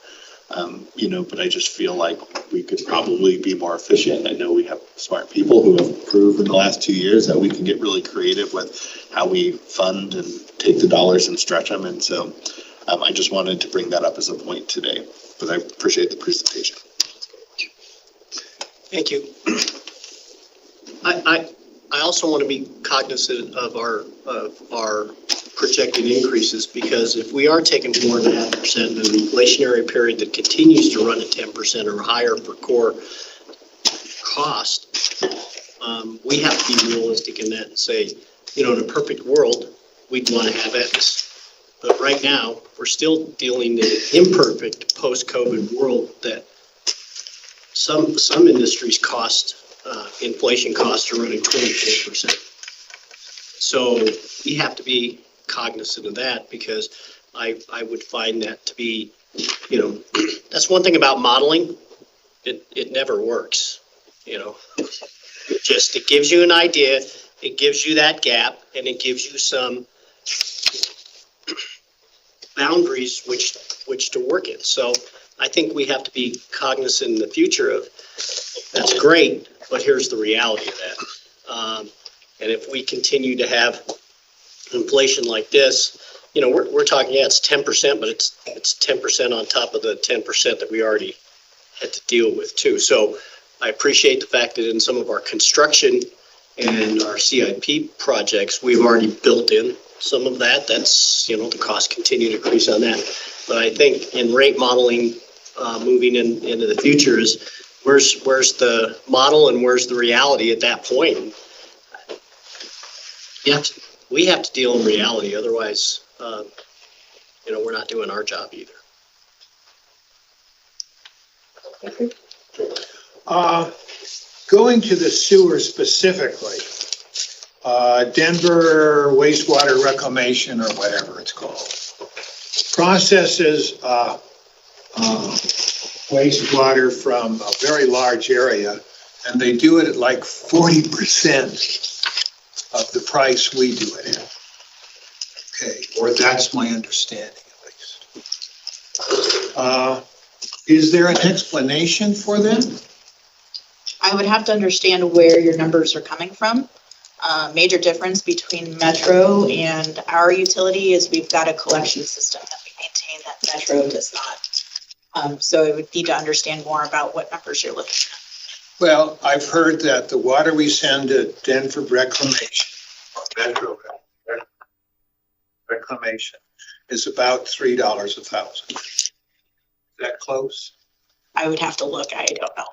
but I just feel like we could probably be more efficient. I know we have smart people who have proved in the last 2 years that we can get really creative with how we fund and take the dollars and stretch them. And so I just wanted to bring that up as a point today, but I appreciate the presentation.
Thank you. I also want to be cognizant of our projected increases, because if we are taking 4.5% in an inflationary period that continues to run at 10% or higher for core cost, we have to be realistic in that and say, in a perfect world, we'd want to have X. But right now, we're still dealing in an imperfect post-COVID world that some industries inflation costs are running 24%. So we have to be cognizant of that, because I would find that to be, that's one thing about modeling. It never works, Just, it gives you an idea, it gives you that gap, and it gives you some boundaries which to work in. So I think we have to be cognizant in the future of, that's great, but here's the reality of that. And if we continue to have inflation like this, we're talking, it's 10%, but it's 10% on top of the 10% that we already had to deal with too. So I appreciate the fact that in some of our construction and our CIP projects, we've already built in some of that. That's, the costs continue to increase on that. But I think in rate modeling, moving into the future is, where's the model and where's the reality at that point? We have to deal in reality. Otherwise, we're not doing our job either.
Going to the sewer specifically, Denver wastewater reclamation or whatever it's called, processes wastewater from a very large area, and they do it at like 40% of the price we do it in. Okay, or that's my understanding at least. Is there an explanation for them?
I would have to understand where your numbers are coming from. Major difference between Metro and our utility is we've got a collection system that we maintain that Metro does not. So I would need to understand more about what numbers you're looking at.
Well, I've heard that the water we send to Denver Reclamation, or Metro Reclamation, is about $3 a thousand. Is that close?
I would have to look. I don't know.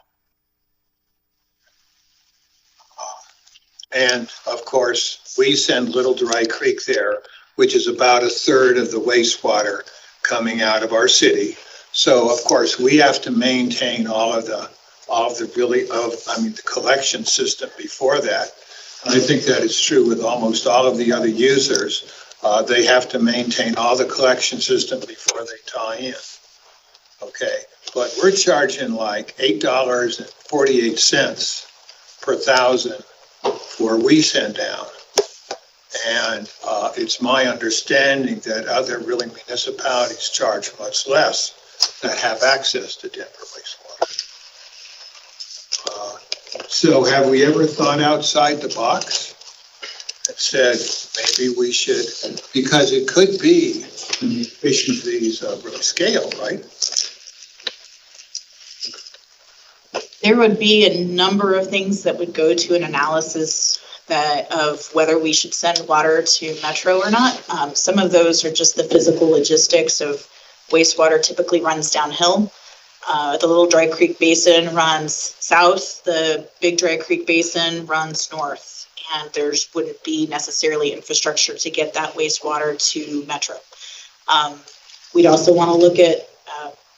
And of course, we send Little Dry Creek there, which is about 1/3 of the wastewater coming out of our city. So of course, we have to maintain the collection system before that. And I think that is true with almost all of the other users. They have to maintain all the collection system before they tie in. Okay, but we're charging like $8.48 per thousand for we send down. And it's my understanding that other really municipalities charge much less that have access to Denver wastewater. So have we ever thought outside the box and said maybe we should, because it could be efficiencies of scale, right?
There would be a number of things that would go to an analysis of whether we should send water to Metro or not. Some of those are just the physical logistics of wastewater typically runs downhill. The Little Dry Creek Basin runs south, the Big Dry Creek Basin runs north, and there's wouldn't be necessarily infrastructure to get that wastewater to Metro. We'd also want to look at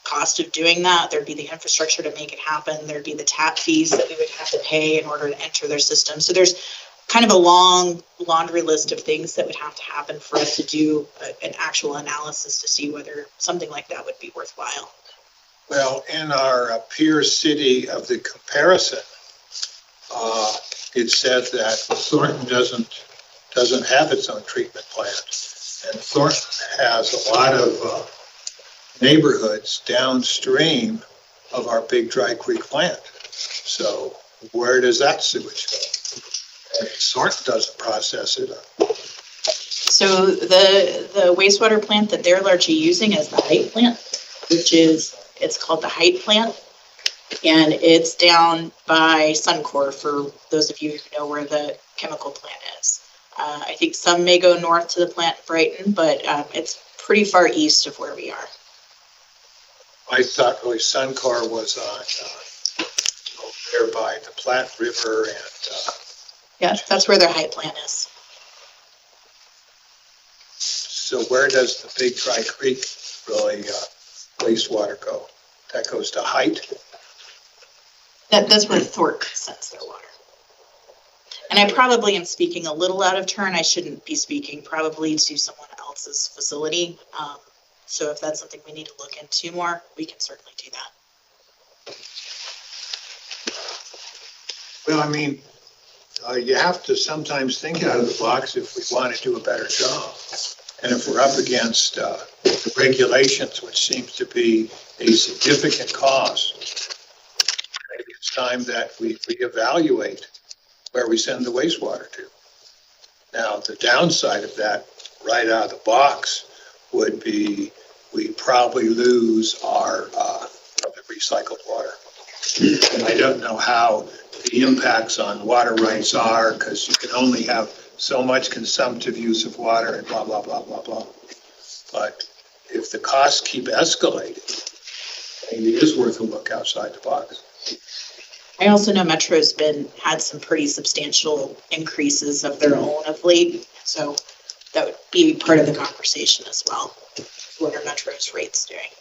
cost of doing that. There'd be the infrastructure to make it happen. There'd be the tap fees that we would have to pay in order to enter their system. So there's kind of a long laundry list of things that would have to happen for us to do an actual analysis to see whether something like that would be worthwhile.
Well, in our peer city of the comparison, it said that Thornton doesn't have its own treatment plant. And Thornton has a lot of neighborhoods downstream of our Big Dry Creek plant. So where does that sewage go? Thornton doesn't process it.
So the wastewater plant that they're largely using is the Height plant, it's called the Height plant. And it's down by Suncor, for those of you who know where the chemical plant is. I think some may go north to the plant in Brighton, but it's pretty far east of where we are.
I thought really Suncor was on over there by the Platte River and
Yeah, that's where their Height plant is.
so where does the Big Dry Creek really wastewater go? That goes to Height?
That's where Thornton sends their water. And I probably am speaking a little out of turn. I shouldn't be speaking probably to someone else's facility. So if that's something we need to look into more, we can certainly do that.
Well, I mean, you have to sometimes think out of the box if we want to do a better job. And if we're up against the regulations, which seems to be a significant cost, maybe it's time that we reevaluate where we send the wastewater to. Now, the downside of that, right out of the box, would be we probably lose our recycled water. And I don't know how the impacts on water rights are, because you can only have so much consumptive use of water and blah, blah, blah, blah, blah. But if the costs keep escalating, maybe it is worth a look outside the box.
I also know Metro's had some pretty substantial increases of their own of late. So that would be part of the conversation as well. What are Metro's rates doing?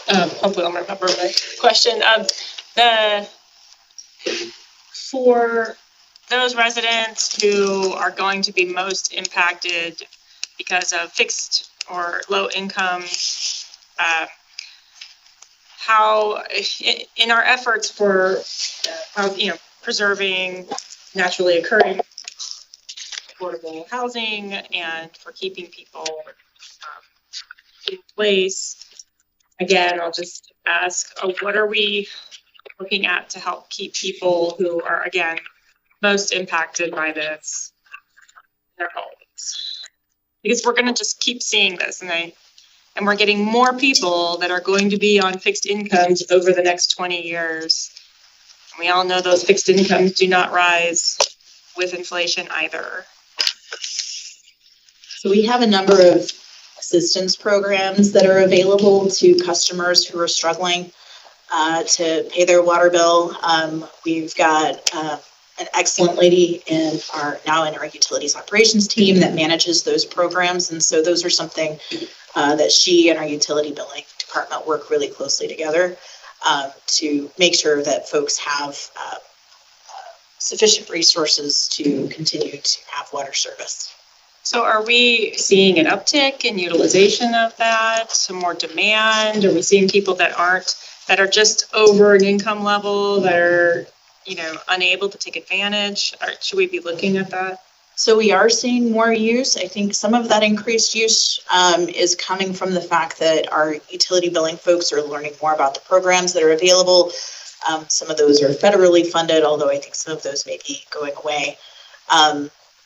Hopefully I'll remember my question. For those residents who are going to be most impacted because of fixed or low income, how, in our efforts for, preserving naturally occurring affordable housing and for keeping people in place, again, I'll just ask, what are we looking at to help keep people who are, again, most impacted by this in their homes? Because we're going to just keep seeing this, and we're getting more people that are going to be on fixed incomes over the next 20 years. And we all know those fixed incomes do not rise with inflation either.
So we have a number of assistance programs that are available to customers who are struggling to pay their water bill. We've got an excellent lady in our utilities operations team that manages those programs. And so those are something that she and our utility billing department work really closely together to make sure that folks have sufficient resources to continue to have water service.
So are we seeing an uptick in utilization of that, some more demand? Are we seeing people that are just over an income level, that are, unable to take advantage? Or should we be looking at that?
So we are seeing more use. I think some of that increased use is coming from the fact that our utility billing folks are learning more about the programs that are available. Some of those are federally funded, although I think some of those may be going away.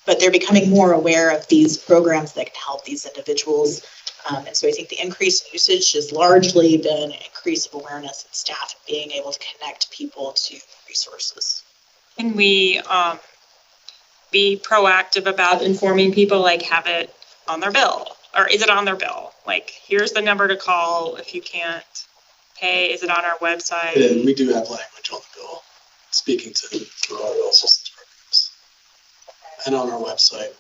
But they're becoming more aware of these programs that can help these individuals. And so I think the increased usage has largely been an increase of awareness in staff and being able to connect people to resources.
Can we be proactive about informing people, like have it on their bill? Or is it on their bill? Like, here's the number to call if you can't pay. Is it on our website?
And we do have language on the bill speaking to the water bill assistance programs. And on our website,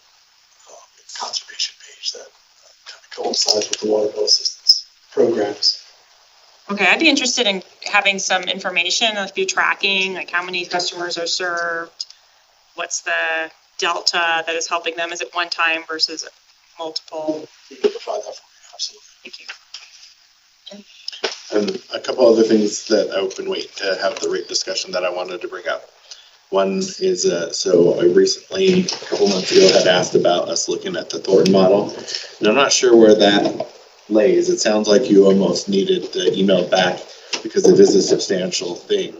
conservation page that kind of coincides with the water bill assistance programs.
Okay, I'd be interested in having some information, if you're tracking, like how many customers are served, what's the delta that is helping them? Is it one time versus multiple?
We can provide that for you, absolutely.
Thank you.
And a couple other things that I've been waiting to have the rate discussion that I wanted to bring up. One is, so I recently, a couple months ago, had asked about us looking at the Thornton model. And I'm not sure where that lays. It sounds like you almost needed the email back because it is a substantial thing.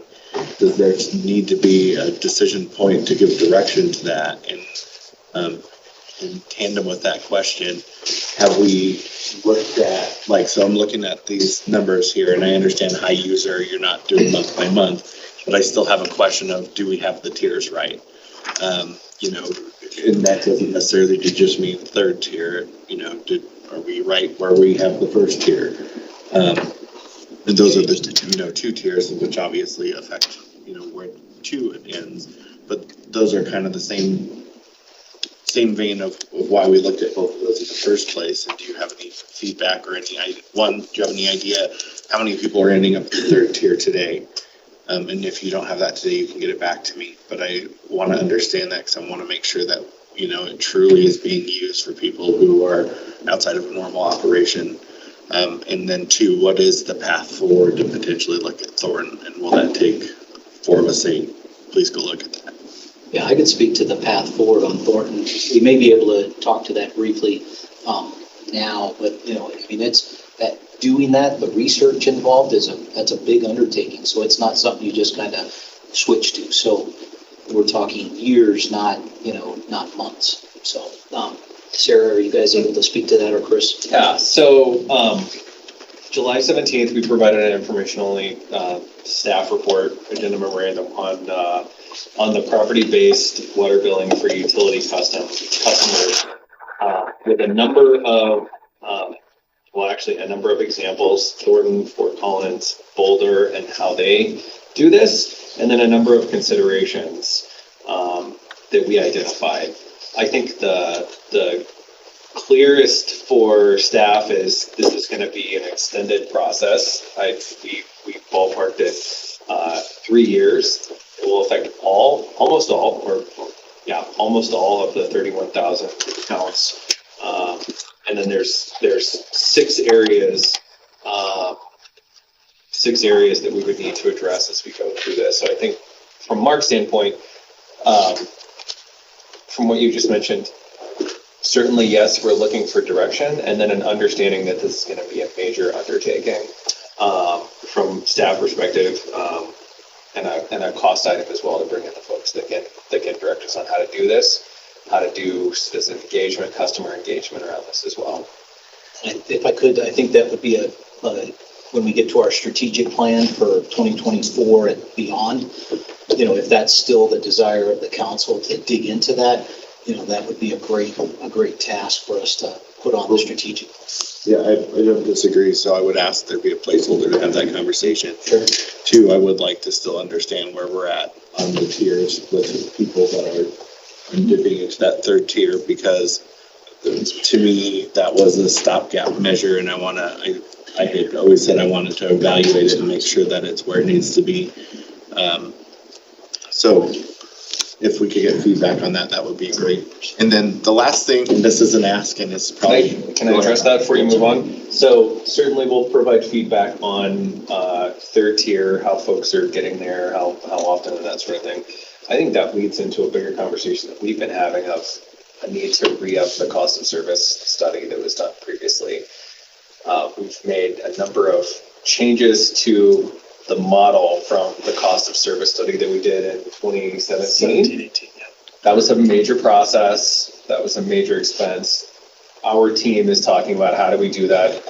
Does there need to be a decision point to give direction to that? And in tandem with that question, have we looked at, like, so I'm looking at these numbers here and I understand high user, you're not doing month by month, but I still have a question of, do we have the tiers right? And that doesn't necessarily just mean third tier, are we right where we have the first tier? And those are the two tiers, which obviously affect, where two ends. But those are kind of the same vein of why we looked at both of those in the first place. And do you have any feedback or do you have any idea how many people are ending up in the third tier today? And if you don't have that today, you can get it back to me. But I want to understand that because I want to make sure that, it truly is being used for people who are outside of a normal operation. And then two, what is the path forward to potentially look at Thornton? And will that take 4 of us saying, please go look at that?
Yeah, I could speak to the path forward on Thornton. We may be able to talk to that briefly now, but it's that doing that, the research involved that's a big undertaking. So it's not something you just kind of switch to. So we're talking years, not months. So Sarah, are you guys able to speak to that, or Chris?
Yeah, so July 17th, we provided an informational staff report, agenda memorandum on the property-based water billing for utility customers with a number of, a number of examples, Thornton, Fort Collins, Boulder, and how they do this, and then a number of considerations that we identified. I think the clearest for staff is this is going to be an extended process. We ballparked it 3 years. It will affect almost all of the 31,000 accounts. And then there's 6 areas that we would need to address as we go through this. So I think from Mark's standpoint, from what you just mentioned, certainly, yes, we're looking for direction and then an understanding that this is going to be a major undertaking from staff perspective and a cost item as well to bring in the folks that can direct us on how to do this, how to do citizen engagement, customer engagement around this as well.
And if I could, I think that would be when we get to our strategic plan for 2024 and beyond, if that's still the desire of the council to dig into that, that would be a great task for us to put on the strategic plan.
Yeah, I don't disagree. So I would ask there be a placeholder to have that conversation.
Sure.
2, I would like to still understand where we're at on the tiers with people that are dipping into that third tier, because to me, that was a stopgap measure. And I had always said I wanted to evaluate it and make sure that it's where it needs to be. So if we could get feedback on that, that would be great. And then the last thing, and this is an ask, and it's probably.
Can I address that before you move on? So certainly we'll provide feedback on third tier, how folks are getting there, how often and that sort of thing. I think that leads into a bigger conversation that we've been having of a need to re-up the cost of service study that was done previously. We've made a number of changes to the model from the cost of service study that we did in 2017. That was a major process. That was a major expense. Our team is talking about how do we do that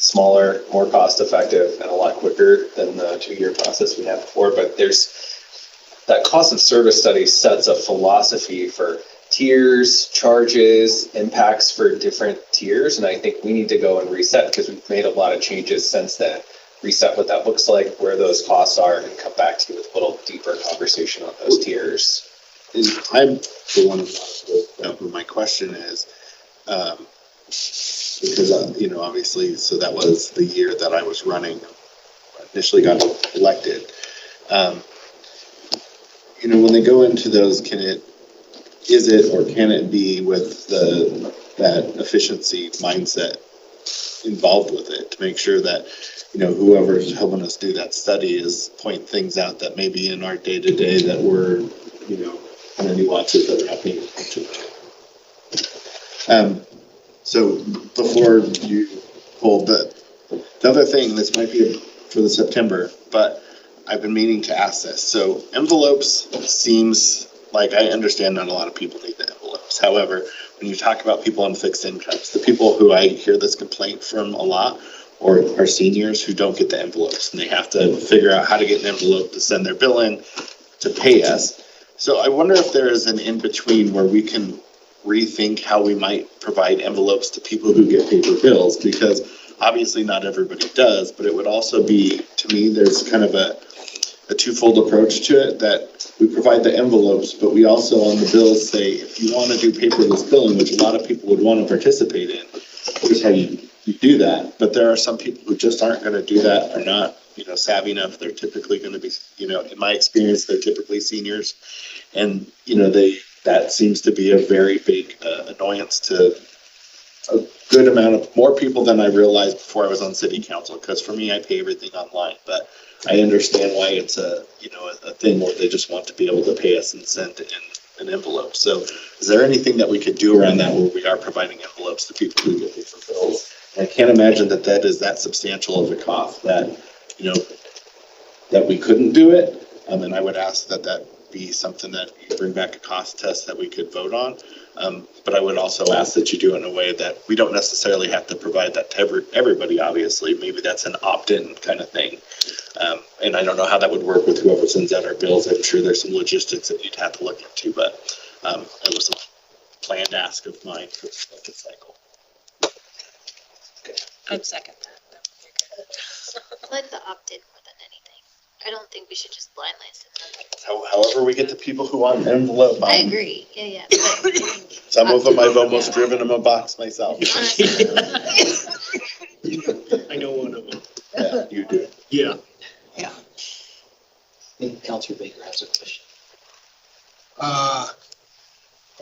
smaller, more cost effective, and a lot quicker than the 2-year process we had before. But that cost of service study sets a philosophy for tiers, charges, impacts for different tiers. And I think we need to go and reset because we've made a lot of changes since then. Reset what that looks like, where those costs are, and come back to you with a little deeper conversation on those tiers.
I'm the one who my question is, because, obviously, so that was the year that I was running, initially got elected. When they go into those, can it be with that efficiency mindset involved with it to make sure that, whoever's helping us do that study is point things out that maybe in our day-to-day that we're, kind of nuances that we're not paying attention to. So before you pulled the other thing, this might be for the September, but I've been meaning to ask this. So envelopes seems like I understand not a lot of people need the envelopes. However, when you talk about people on fixed incomes, the people who I hear this complaint from a lot are seniors who don't get the envelopes and they have to figure out how to get an envelope to send their bill in to pay us. So I wonder if there is an in-between where we can rethink how we might provide envelopes to people who get paper bills, because obviously not everybody does, but it would also be, to me, there's kind of a twofold approach to it, that we provide the envelopes, but we also on the bills say, if you want to do paperless billing, which a lot of people would want to participate in, here's how you do that. But there are some people who just aren't going to do that, are not, savvy enough. They're typically going to be, in my experience, they're typically seniors. And, that seems to be a very big annoyance to a good amount of more people than I realized before I was on city council. Because for me, I pay everything online, but I understand why it's a thing where they just want to be able to pay us and send in an envelope. So is there anything that we could do around that where we are providing envelopes to people who get paper bills? And I can't imagine that is that substantial of a cost that, that we couldn't do it. And I would ask that be something that you bring back a cost test that we could vote on. But I would also ask that you do it in a way that we don't necessarily have to provide that to everybody, obviously. Maybe that's an opt-in kind of thing. And I don't know how that would work with whoever sends out our bills. I'm sure there's some logistics that you'd have to look into, but it was a planned ask of mine for the second cycle.
I'd second that.
I like the opt-in more than anything. I don't think we should just blindly send them.
However, we get the people who want an envelope.
I agree. Yeah. But
some of them I've almost driven them a box myself.
I know one of them.
Yeah, you do.
Yeah.
Yeah.
I think Councilor Baker has a question.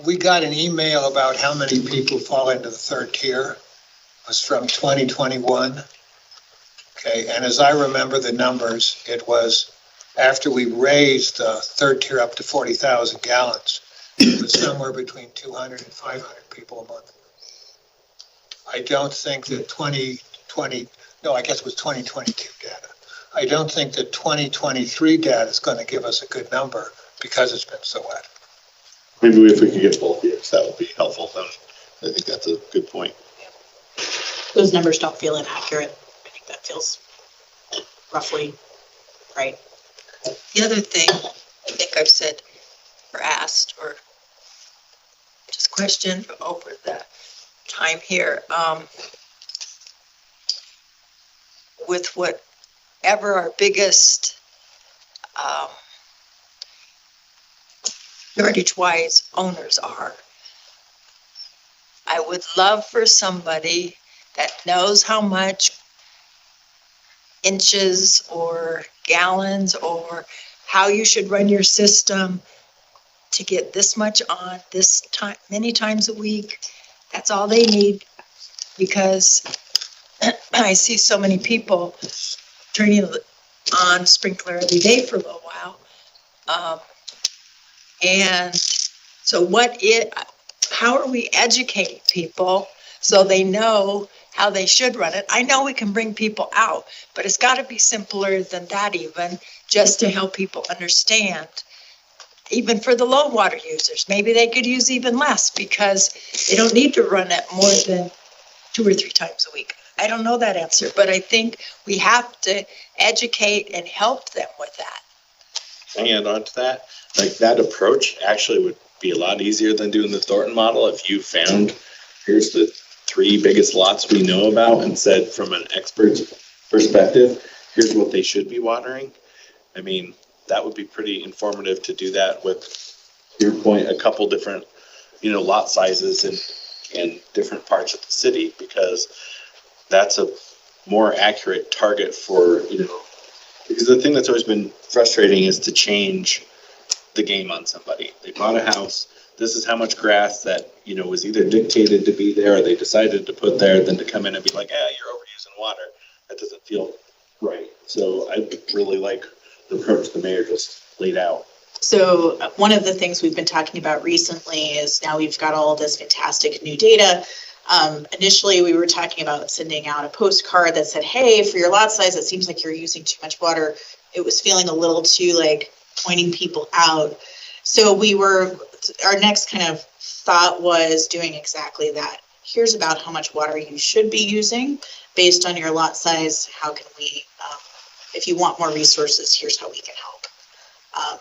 We got an email about how many people fall into the third tier. It was from 2021. Okay, and as I remember the numbers, it was after we raised the third tier up to 40,000 gallons, it was somewhere between 200 and 500 people a month. I don't think that 2022 data. I don't think that 2023 data is going to give us a good number because it's been so wet.
Maybe if we could get both years, that would be helpful. I think that's a good point.
Those numbers don't feel inaccurate. I think that feels roughly right.
The other thing I think I've said or asked or just questioned over the time here, with whatever our biggest yardage-wise owners are, I would love for somebody that knows how much inches or gallons or how you should run your system to get this much on this time, many times a week. That's all they need, because I see so many people turning on sprinkler every day for a little while. And so how are we educating people so they know how they should run it? I know we can bring people out, but it's got to be simpler than that, even just to help people understand. Even for the low water users, maybe they could use even less because they don't need to run it more than 2 or 3 times a week. I don't know that answer, but I think we have to educate and help them with that.
Can I add on to that? Like, that approach actually would be a lot easier than doing the Thornton model. If you found, here's the 3 biggest lots we know about, and said from an expert's perspective, here's what they should be watering. I mean, that would be pretty informative to do that with, to your point, a couple different, lot sizes and different parts of the city, because that's a more accurate target for, because the thing that's always been frustrating is to change the game on somebody. They bought a house, this is how much grass that, was either dictated to be there or they decided to put there, than to come in and be like, you're overusing water. That doesn't feel right. So I really like the approach the mayor just laid out.
So one of the things we've been talking about recently is now we've got all this fantastic new data. Initially, we were talking about sending out a postcard that said, hey, for your lot size, it seems like you're using too much water. It was feeling a little too pointing people out. So our next kind of thought was doing exactly that. Here's about how much water you should be using based on your lot size. How can we, if you want more resources, here's how we can help.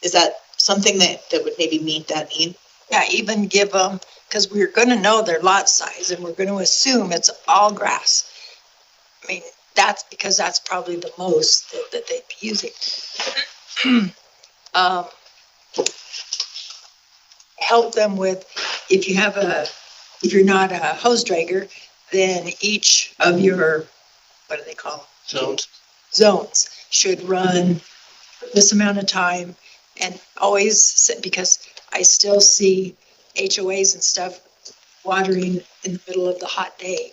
Is that something that would maybe meet that need?
Yeah, even give them, because we're going to know their lot size and we're going to assume it's all grass. I mean, that's because that's probably the most that they'd be using. Help them with, if you're not a hose dragger, then each of your, what do they call them? Zones should run this amount of time, and always, because I still see HOAs and stuff watering in the middle of the hot day.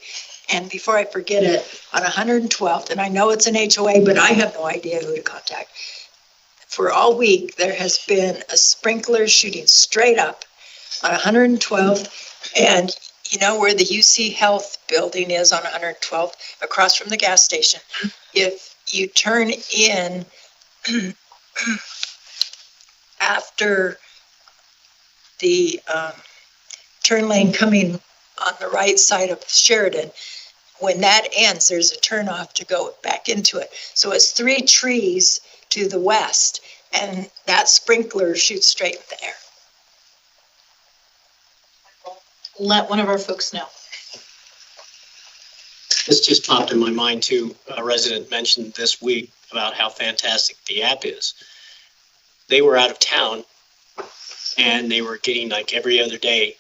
And before I forget it, on 112th, and I know it's an HOA, but I have no idea who to contact. For all week, there has been a sprinkler shooting straight up on 112th, and you know where the UC Health building is on 112th, across from the gas station. If you turn in after the turn lane coming on the right side of Sheridan, when that ends, there's a turnoff to go back into it. So it's 3 trees to the west, and that sprinkler shoots straight in the air.
Let one of our folks know.
This just popped in my mind too. A resident mentioned this week about how fantastic the app is. They were out of town and they were getting like every other day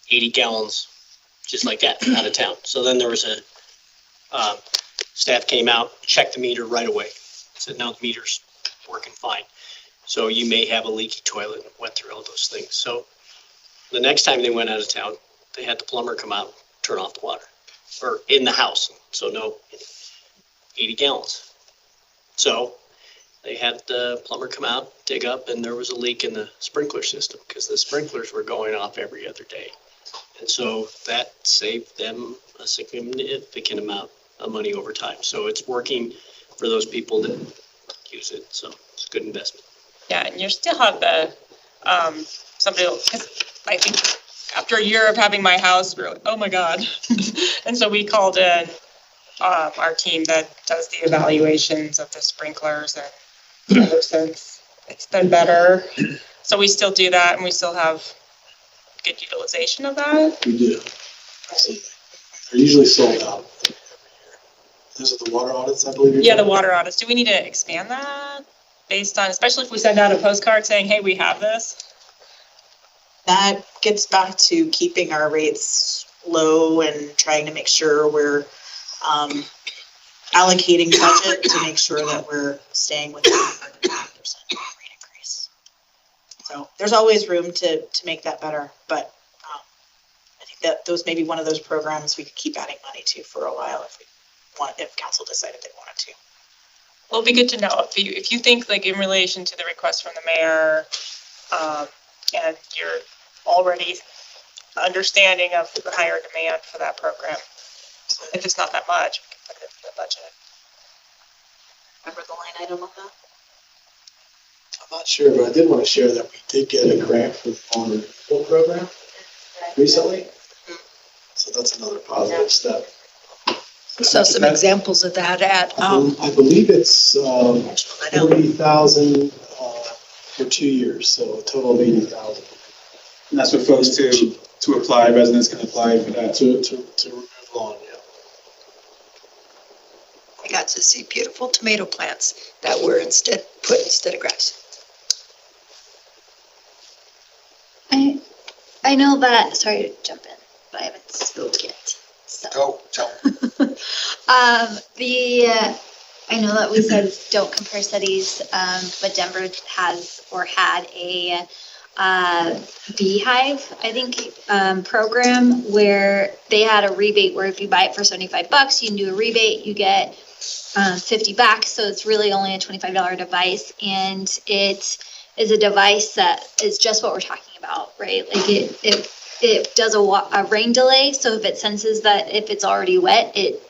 80 gallons just like that out of town. So then there was a staff came out, checked the meter right away. Said, no, the meter's working fine. So you may have a leaky toilet, and went through all those things. So the next time they went out of town, they had the plumber come out, turn off the water, or in the house. So no 80 gallons. So they had the plumber come out, dig up, and there was a leak in the sprinkler system because the sprinklers were going off every other day. And so that saved them a significant amount of money over time. So it's working for those people that use it. So it's a good investment.
Yeah, and you still have the, somebody, because I think after a year of having my house, we were like, oh my God. And so we called in our team that does the evaluations of the sprinklers, and ever since it's been better. So we still do that, and we still have good utilization of that.
We do. They're usually sold out. Those are the water audits, I believe.
Yeah, the water audits. Do we need to expand that based on, especially if we send out a postcard saying, hey, we have this?
That gets back to keeping our rates low and trying to make sure we're allocating budget to make sure that we're staying within our 5% rate increase. So there's always room to make that better, but I think that those may be one of those programs we could keep adding money to for a while if council decided they wanted to.
Well, it'd be good to know if you think like in relation to the request from the mayor, and you're already understanding of the higher demand for that program. So if it's not that much, we can put it in the budget.
Remember the line item on that?
I'm not sure, but I did want to share that we did get a grant for the Owner Full program recently. So that's another positive step.
So some examples of that at,
I believe it's 40,000 for 2 years, so a total of 80,000.
And that's for folks to apply, residents can apply for that.
To remove lawn, yeah.
I got to see beautiful tomato plants that were put instead of grass.
I know that, sorry to jump in, but I haven't spoke yet. So. I know that we said don't compare cities, but Denver has or had a Beehive, I think, program where they had a rebate where if you buy it for $75, you can do a rebate, you get 50 back. So it's really only a $25 device, and it is a device that is just what we're talking about, right? Like it does a rain delay. So if it senses that if it's already wet, it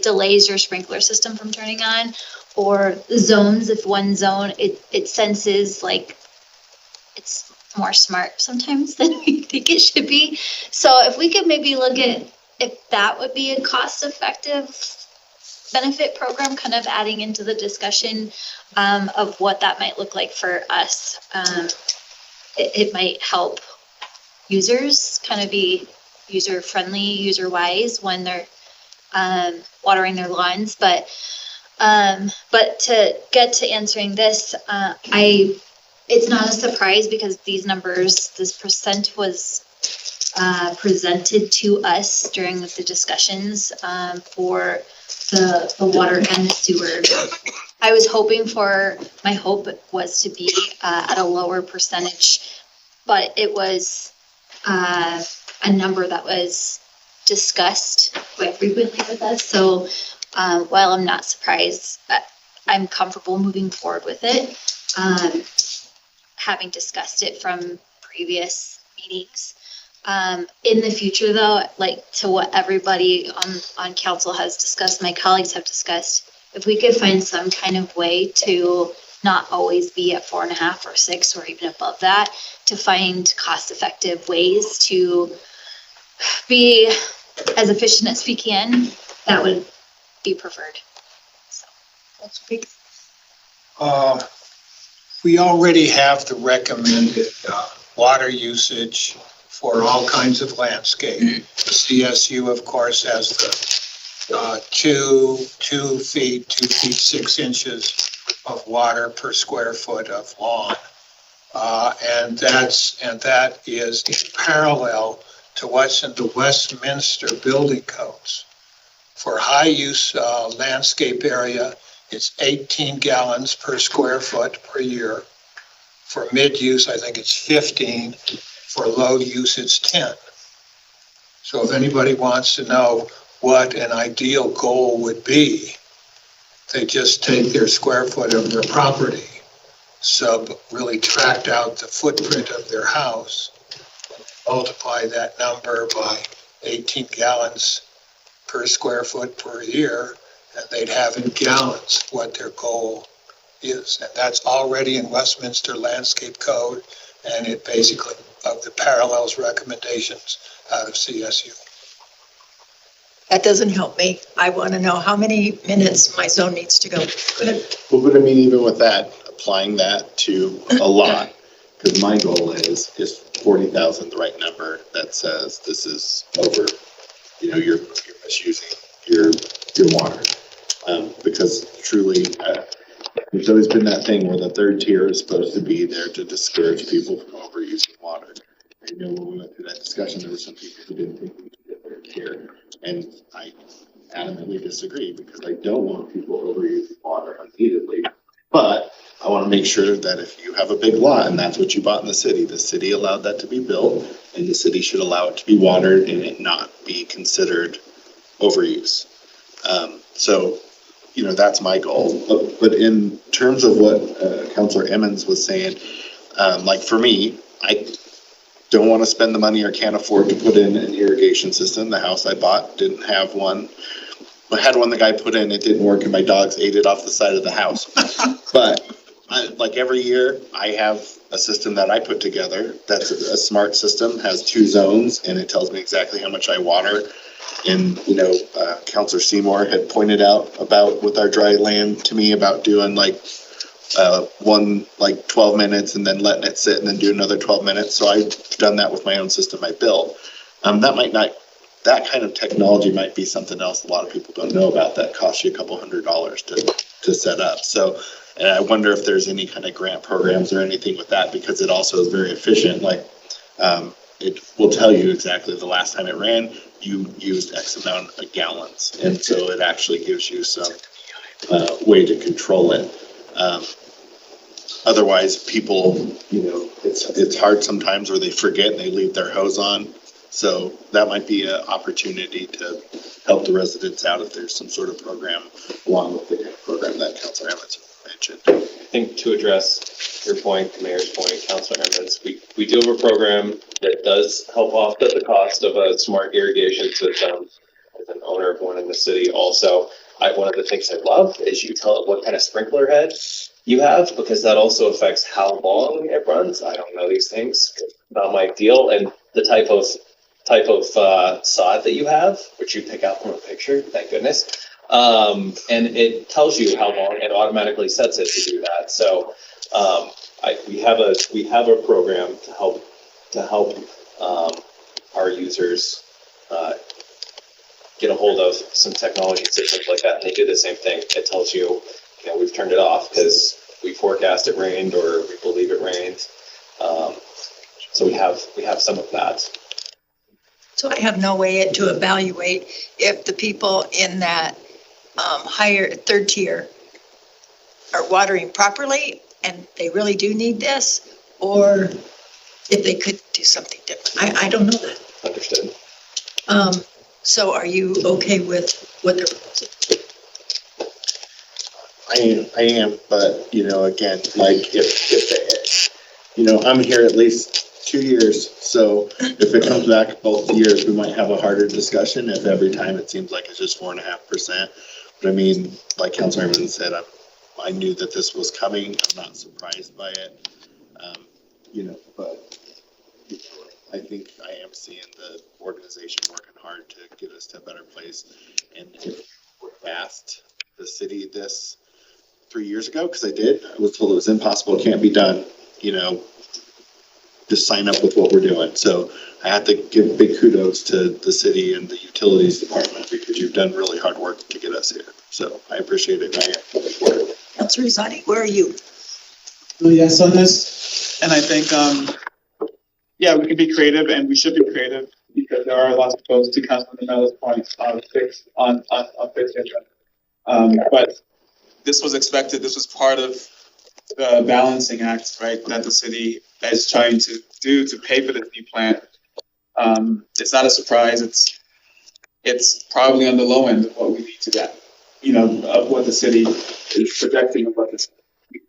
delays your sprinkler system from turning on, or zones. If one zone, it senses like it's more smart sometimes than we think it should be. So if we could maybe look at if that would be a cost-effective benefit program, kind of adding into the discussion of what that might look like for us. It might help users kind of be user-friendly, user-wise when they're watering their lawns. But to get to answering this, it's not a surprise because these numbers, this percent was presented to us during the discussions for the water and the sewer. I was hoping my hope was to be at a lower percentage, but it was a number that was discussed quite frequently with us. So while I'm not surprised, I'm comfortable moving forward with it. Having discussed it from previous meetings. In the future though, like to what everybody on council has discussed, my colleagues have discussed, if we could find some kind of way to not always be at 4.5 or 6 or even above that, to find cost-effective ways to be as efficient as we can, that would be preferred. So that's big.
We already have the recommended water usage for all kinds of landscape. The CSU, of course, has the 2 feet 6 inches of water per square foot of lawn. And that is in parallel to what's in the Westminster building codes. For high use landscape area, it's 18 gallons per square foot per year. For mid-use, I think it's 15. For low use, it's 10. So if anybody wants to know what an ideal goal would be, they just take their square foot of their property, really tract out the footprint of their house, multiply that number by 18 gallons per square foot per year, and they'd have in gallons what their goal is. And that's already in Westminster Landscape Code, and it basically of the parallels recommendations out of CSU.
That doesn't help me. I want to know how many minutes my zone needs to go. Go ahead.
Well, but I mean, even with that, applying that to a lot, because my goal is 40,000 the right number that says this is over, you're misusing your water. Because truly, there's always been that thing where the third tier is supposed to be there to discourage people from overusing water. I know when we went through that discussion, there were some people who didn't think we should get third tier. And I adamantly disagree because I don't want people overusing water unneededly. But I want to make sure that if you have a big lot and that's what you bought in the city allowed that to be built, and the city should allow it to be watered and it not be considered overuse. So, you know, that's my goal. But in terms of what Councilor Emmons was saying, like for me, I don't want to spend the money or can't afford to put in an irrigation system. The house I bought didn't have one. I had one the guy put in, it didn't work, and my dogs ate it off the side of the house. But like every year, I have a system that I put together that's a smart system, has 2 zones, and it tells me exactly how much I water. And, you know, Councilor Seymour had pointed out about with our dry land to me about doing like one like 12 minutes and then letting it sit and then do another 12 minutes. So I've done that with my own system I built. That kind of technology might be something else a lot of people don't know about that costs you a couple $100s to set up. So, and I wonder if there's any kind of grant programs or anything with that, because it also is very efficient. Like, it will tell you exactly the last time it ran, you used X amount of gallons. And so it actually gives you some way to control it. Otherwise, people, you know, it's hard sometimes where they forget and they leave their hose on. So that might be an opportunity to help the residents out if there's some sort of program along with the program that Councilor Emmons mentioned.
I think to address your point, the mayor's point, Councilor Emmons, we do have a program that does help offset the cost of a smart irrigation system. As an owner of one in the city also, one of the things I love is you tell it what kind of sprinkler head you have, because that also affects how long it runs. I don't know these things, not my deal, and the type of sod that you have, which you pick out from a picture, thank goodness. And it tells you how long, it automatically sets it to do that. So we have a program to help our users get a hold of some technology systems like that, and they do the same thing. It tells you, you know, we've turned it off because we forecast it rained or we believe it rained. So we have some of that.
So I have no way to evaluate if the people in that higher 3rd tier are watering properly and they really do need this, or if they could do something different. I don't know that.
Understood.
So are you okay with what they're proposing?
I am, but you know, again, like if you know, I'm here at least 2 years, so if it comes back both years, we might have a harder discussion if every time it seems like it's just 4.5%. But I mean, like Councilor Emmons said, I knew that this was coming. I'm not surprised by it. You know, but you know, I think I am seeing the organization working hard to get us to a better place. And if we're asked the city this 3 years ago, because I was told it was impossible, it can't be done, you know, just sign up with what we're doing. So I have to give big kudos to the city and the utilities department, because you've done really hard work to get us here. So I appreciate it.
Councilor Zadi, where are you?
Yes on this, and I think, yeah, we can be creative and we should be creative, because there are lots of folks, to Councilman Mella's point, on fixed agenda. But this was expected. This was part of the balancing act, right, that the city is trying to do to pay for this new plant. It's not a surprise. It's probably on the low end of what we need to get, you know, of what the city is projecting of what this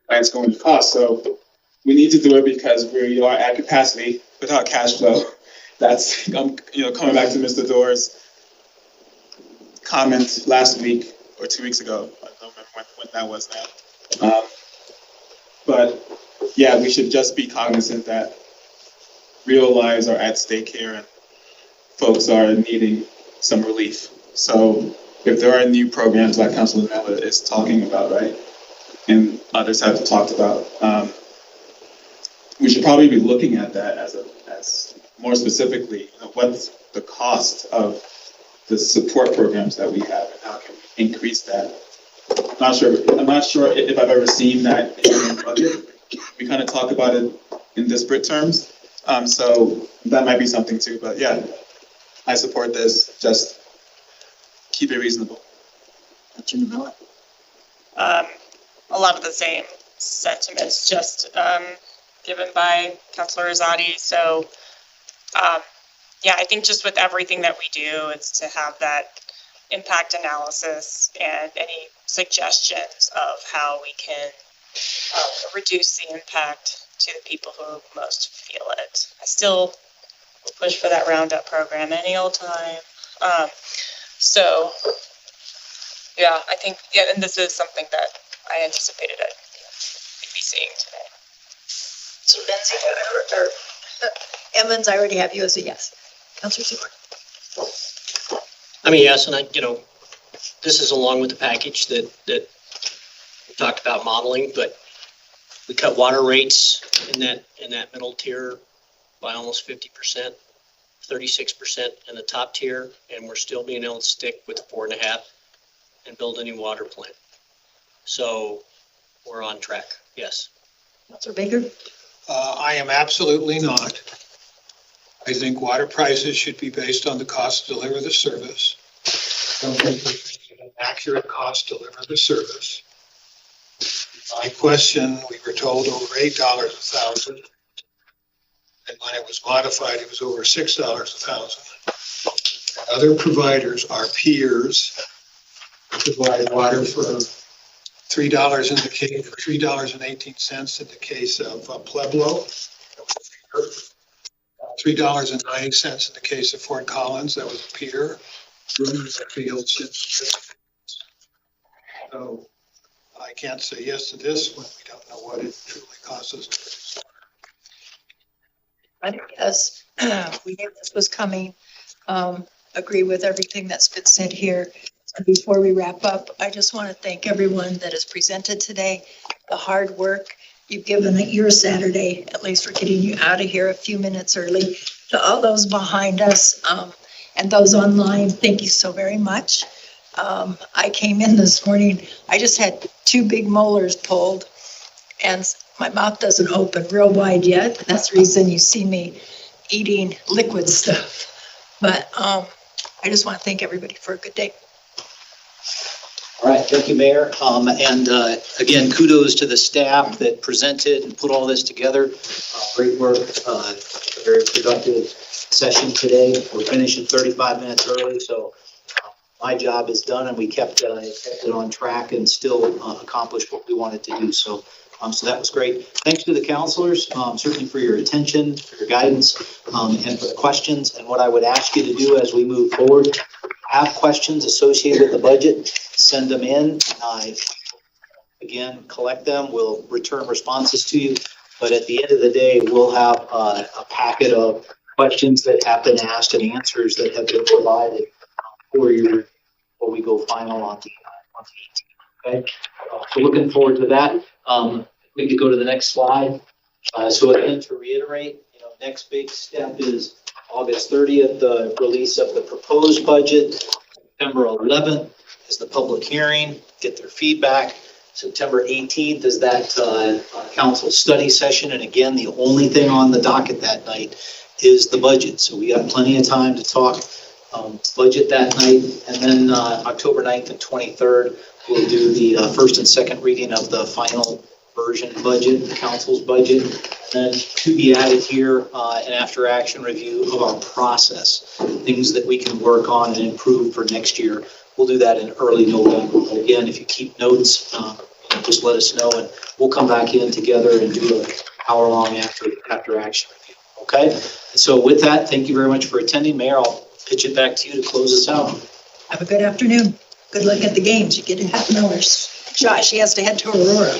plant's going to cost. So we need to do it because we are at capacity without cash flow. That's, you know, coming back to Mr. Doerr's comment last week or 2 weeks ago. I don't remember when that was now. But yeah, we should just be cognizant that real lives are at stake here and folks are needing some relief. So if there are new programs like Councilman Mella is talking about, right, and others have talked about, we should probably be looking at that as more specifically, you know, what's the cost of the support programs that we have and how can we increase that. I'm not sure if I've ever seen that in the budget. We kind of talk about it in disparate terms. So that might be something too, but yeah, I support this. Just keep it reasonable.
A lot of the same. sentiments just given by Councilor Rosati. So, yeah, I think just with everything that we do, it's to have that impact analysis and any suggestions of how we can reduce the impact to the people who most feel it. I still push for that Roundup program any old time. So, yeah, I think, yeah, and this is something that I anticipated it be seeing today.
So Lindsay, or Emmons, I already have you as a yes. Councilor Seward.
I mean, yes, and this is along with the package that we talked about modeling, but we cut water rates in that middle tier by almost 50%, 36% in the top tier, and we're still being able to stick with 4.5 and build a new water plant. So we're on track, yes.
Councilor Baker?
I am absolutely not. I think water prices should be based on the cost to deliver the service. I don't think we should get an accurate cost to deliver the service. My question, we were told over $8 a thousand. And when it was modified, it was over $6 a thousand. Other providers, our peers, provide water for $3 in the case, for $3.18 in the case of Pueblo. $3.90 in the case of Fort Collins, that was a peer. So I can't say yes to this when we don't know what it truly costs us to produce.
I guess we knew this was coming. Agree with everything that's been said here. And before we wrap up, I just want to thank everyone that has presented today, the hard work you've given it your Saturday, at least for getting you out of here a few minutes early. To all those behind us and those online, thank you so very much. I came in this morning, I just had 2 big molars pulled and my mouth doesn't open real wide yet. That's the reason you see me eating liquid stuff. But I just want to thank everybody for a good day.
All right, thank you, Mayor. And again, kudos to the staff that presented and put all this together. Great work, a very productive session today. We're finishing 35 minutes early, so my job is done and we kept it on track and still accomplished what we wanted to do. So that was great. Thanks to the counselors, certainly for your attention, for your guidance, and for the questions. And what I would ask you to do as we move forward, have questions associated with the budget, send them in. Again, collect them. We'll return responses to you. But at the end of the day, we'll have a packet of questions that have been asked and answers that have been provided for you before we go final on the 18th. Okay, so looking forward to that. We could go to the next slide. So again, to reiterate, next big step is August 30th, the release of the proposed budget. September 11th is the public hearing, get their feedback. September 18th is that council study session. And again, the only thing on the docket that night is the budget. So we got plenty of time to talk budget that night. And then October 9th and 23rd, we'll do the first and second reading of the final version budget, the council's budget. And then to be added here, an after action review of our process, things that we can work on and improve for next year. We'll do that in early November. But again, if you keep notes, just let us know and we'll come back in together and do an hour-long after action review. Okay? And so with that, thank you very much for attending. Mayor, I'll pitch it back to you to close us out.
Have a good afternoon. Good luck at the games. You get half an hour. Josh, he has to head to Aurora.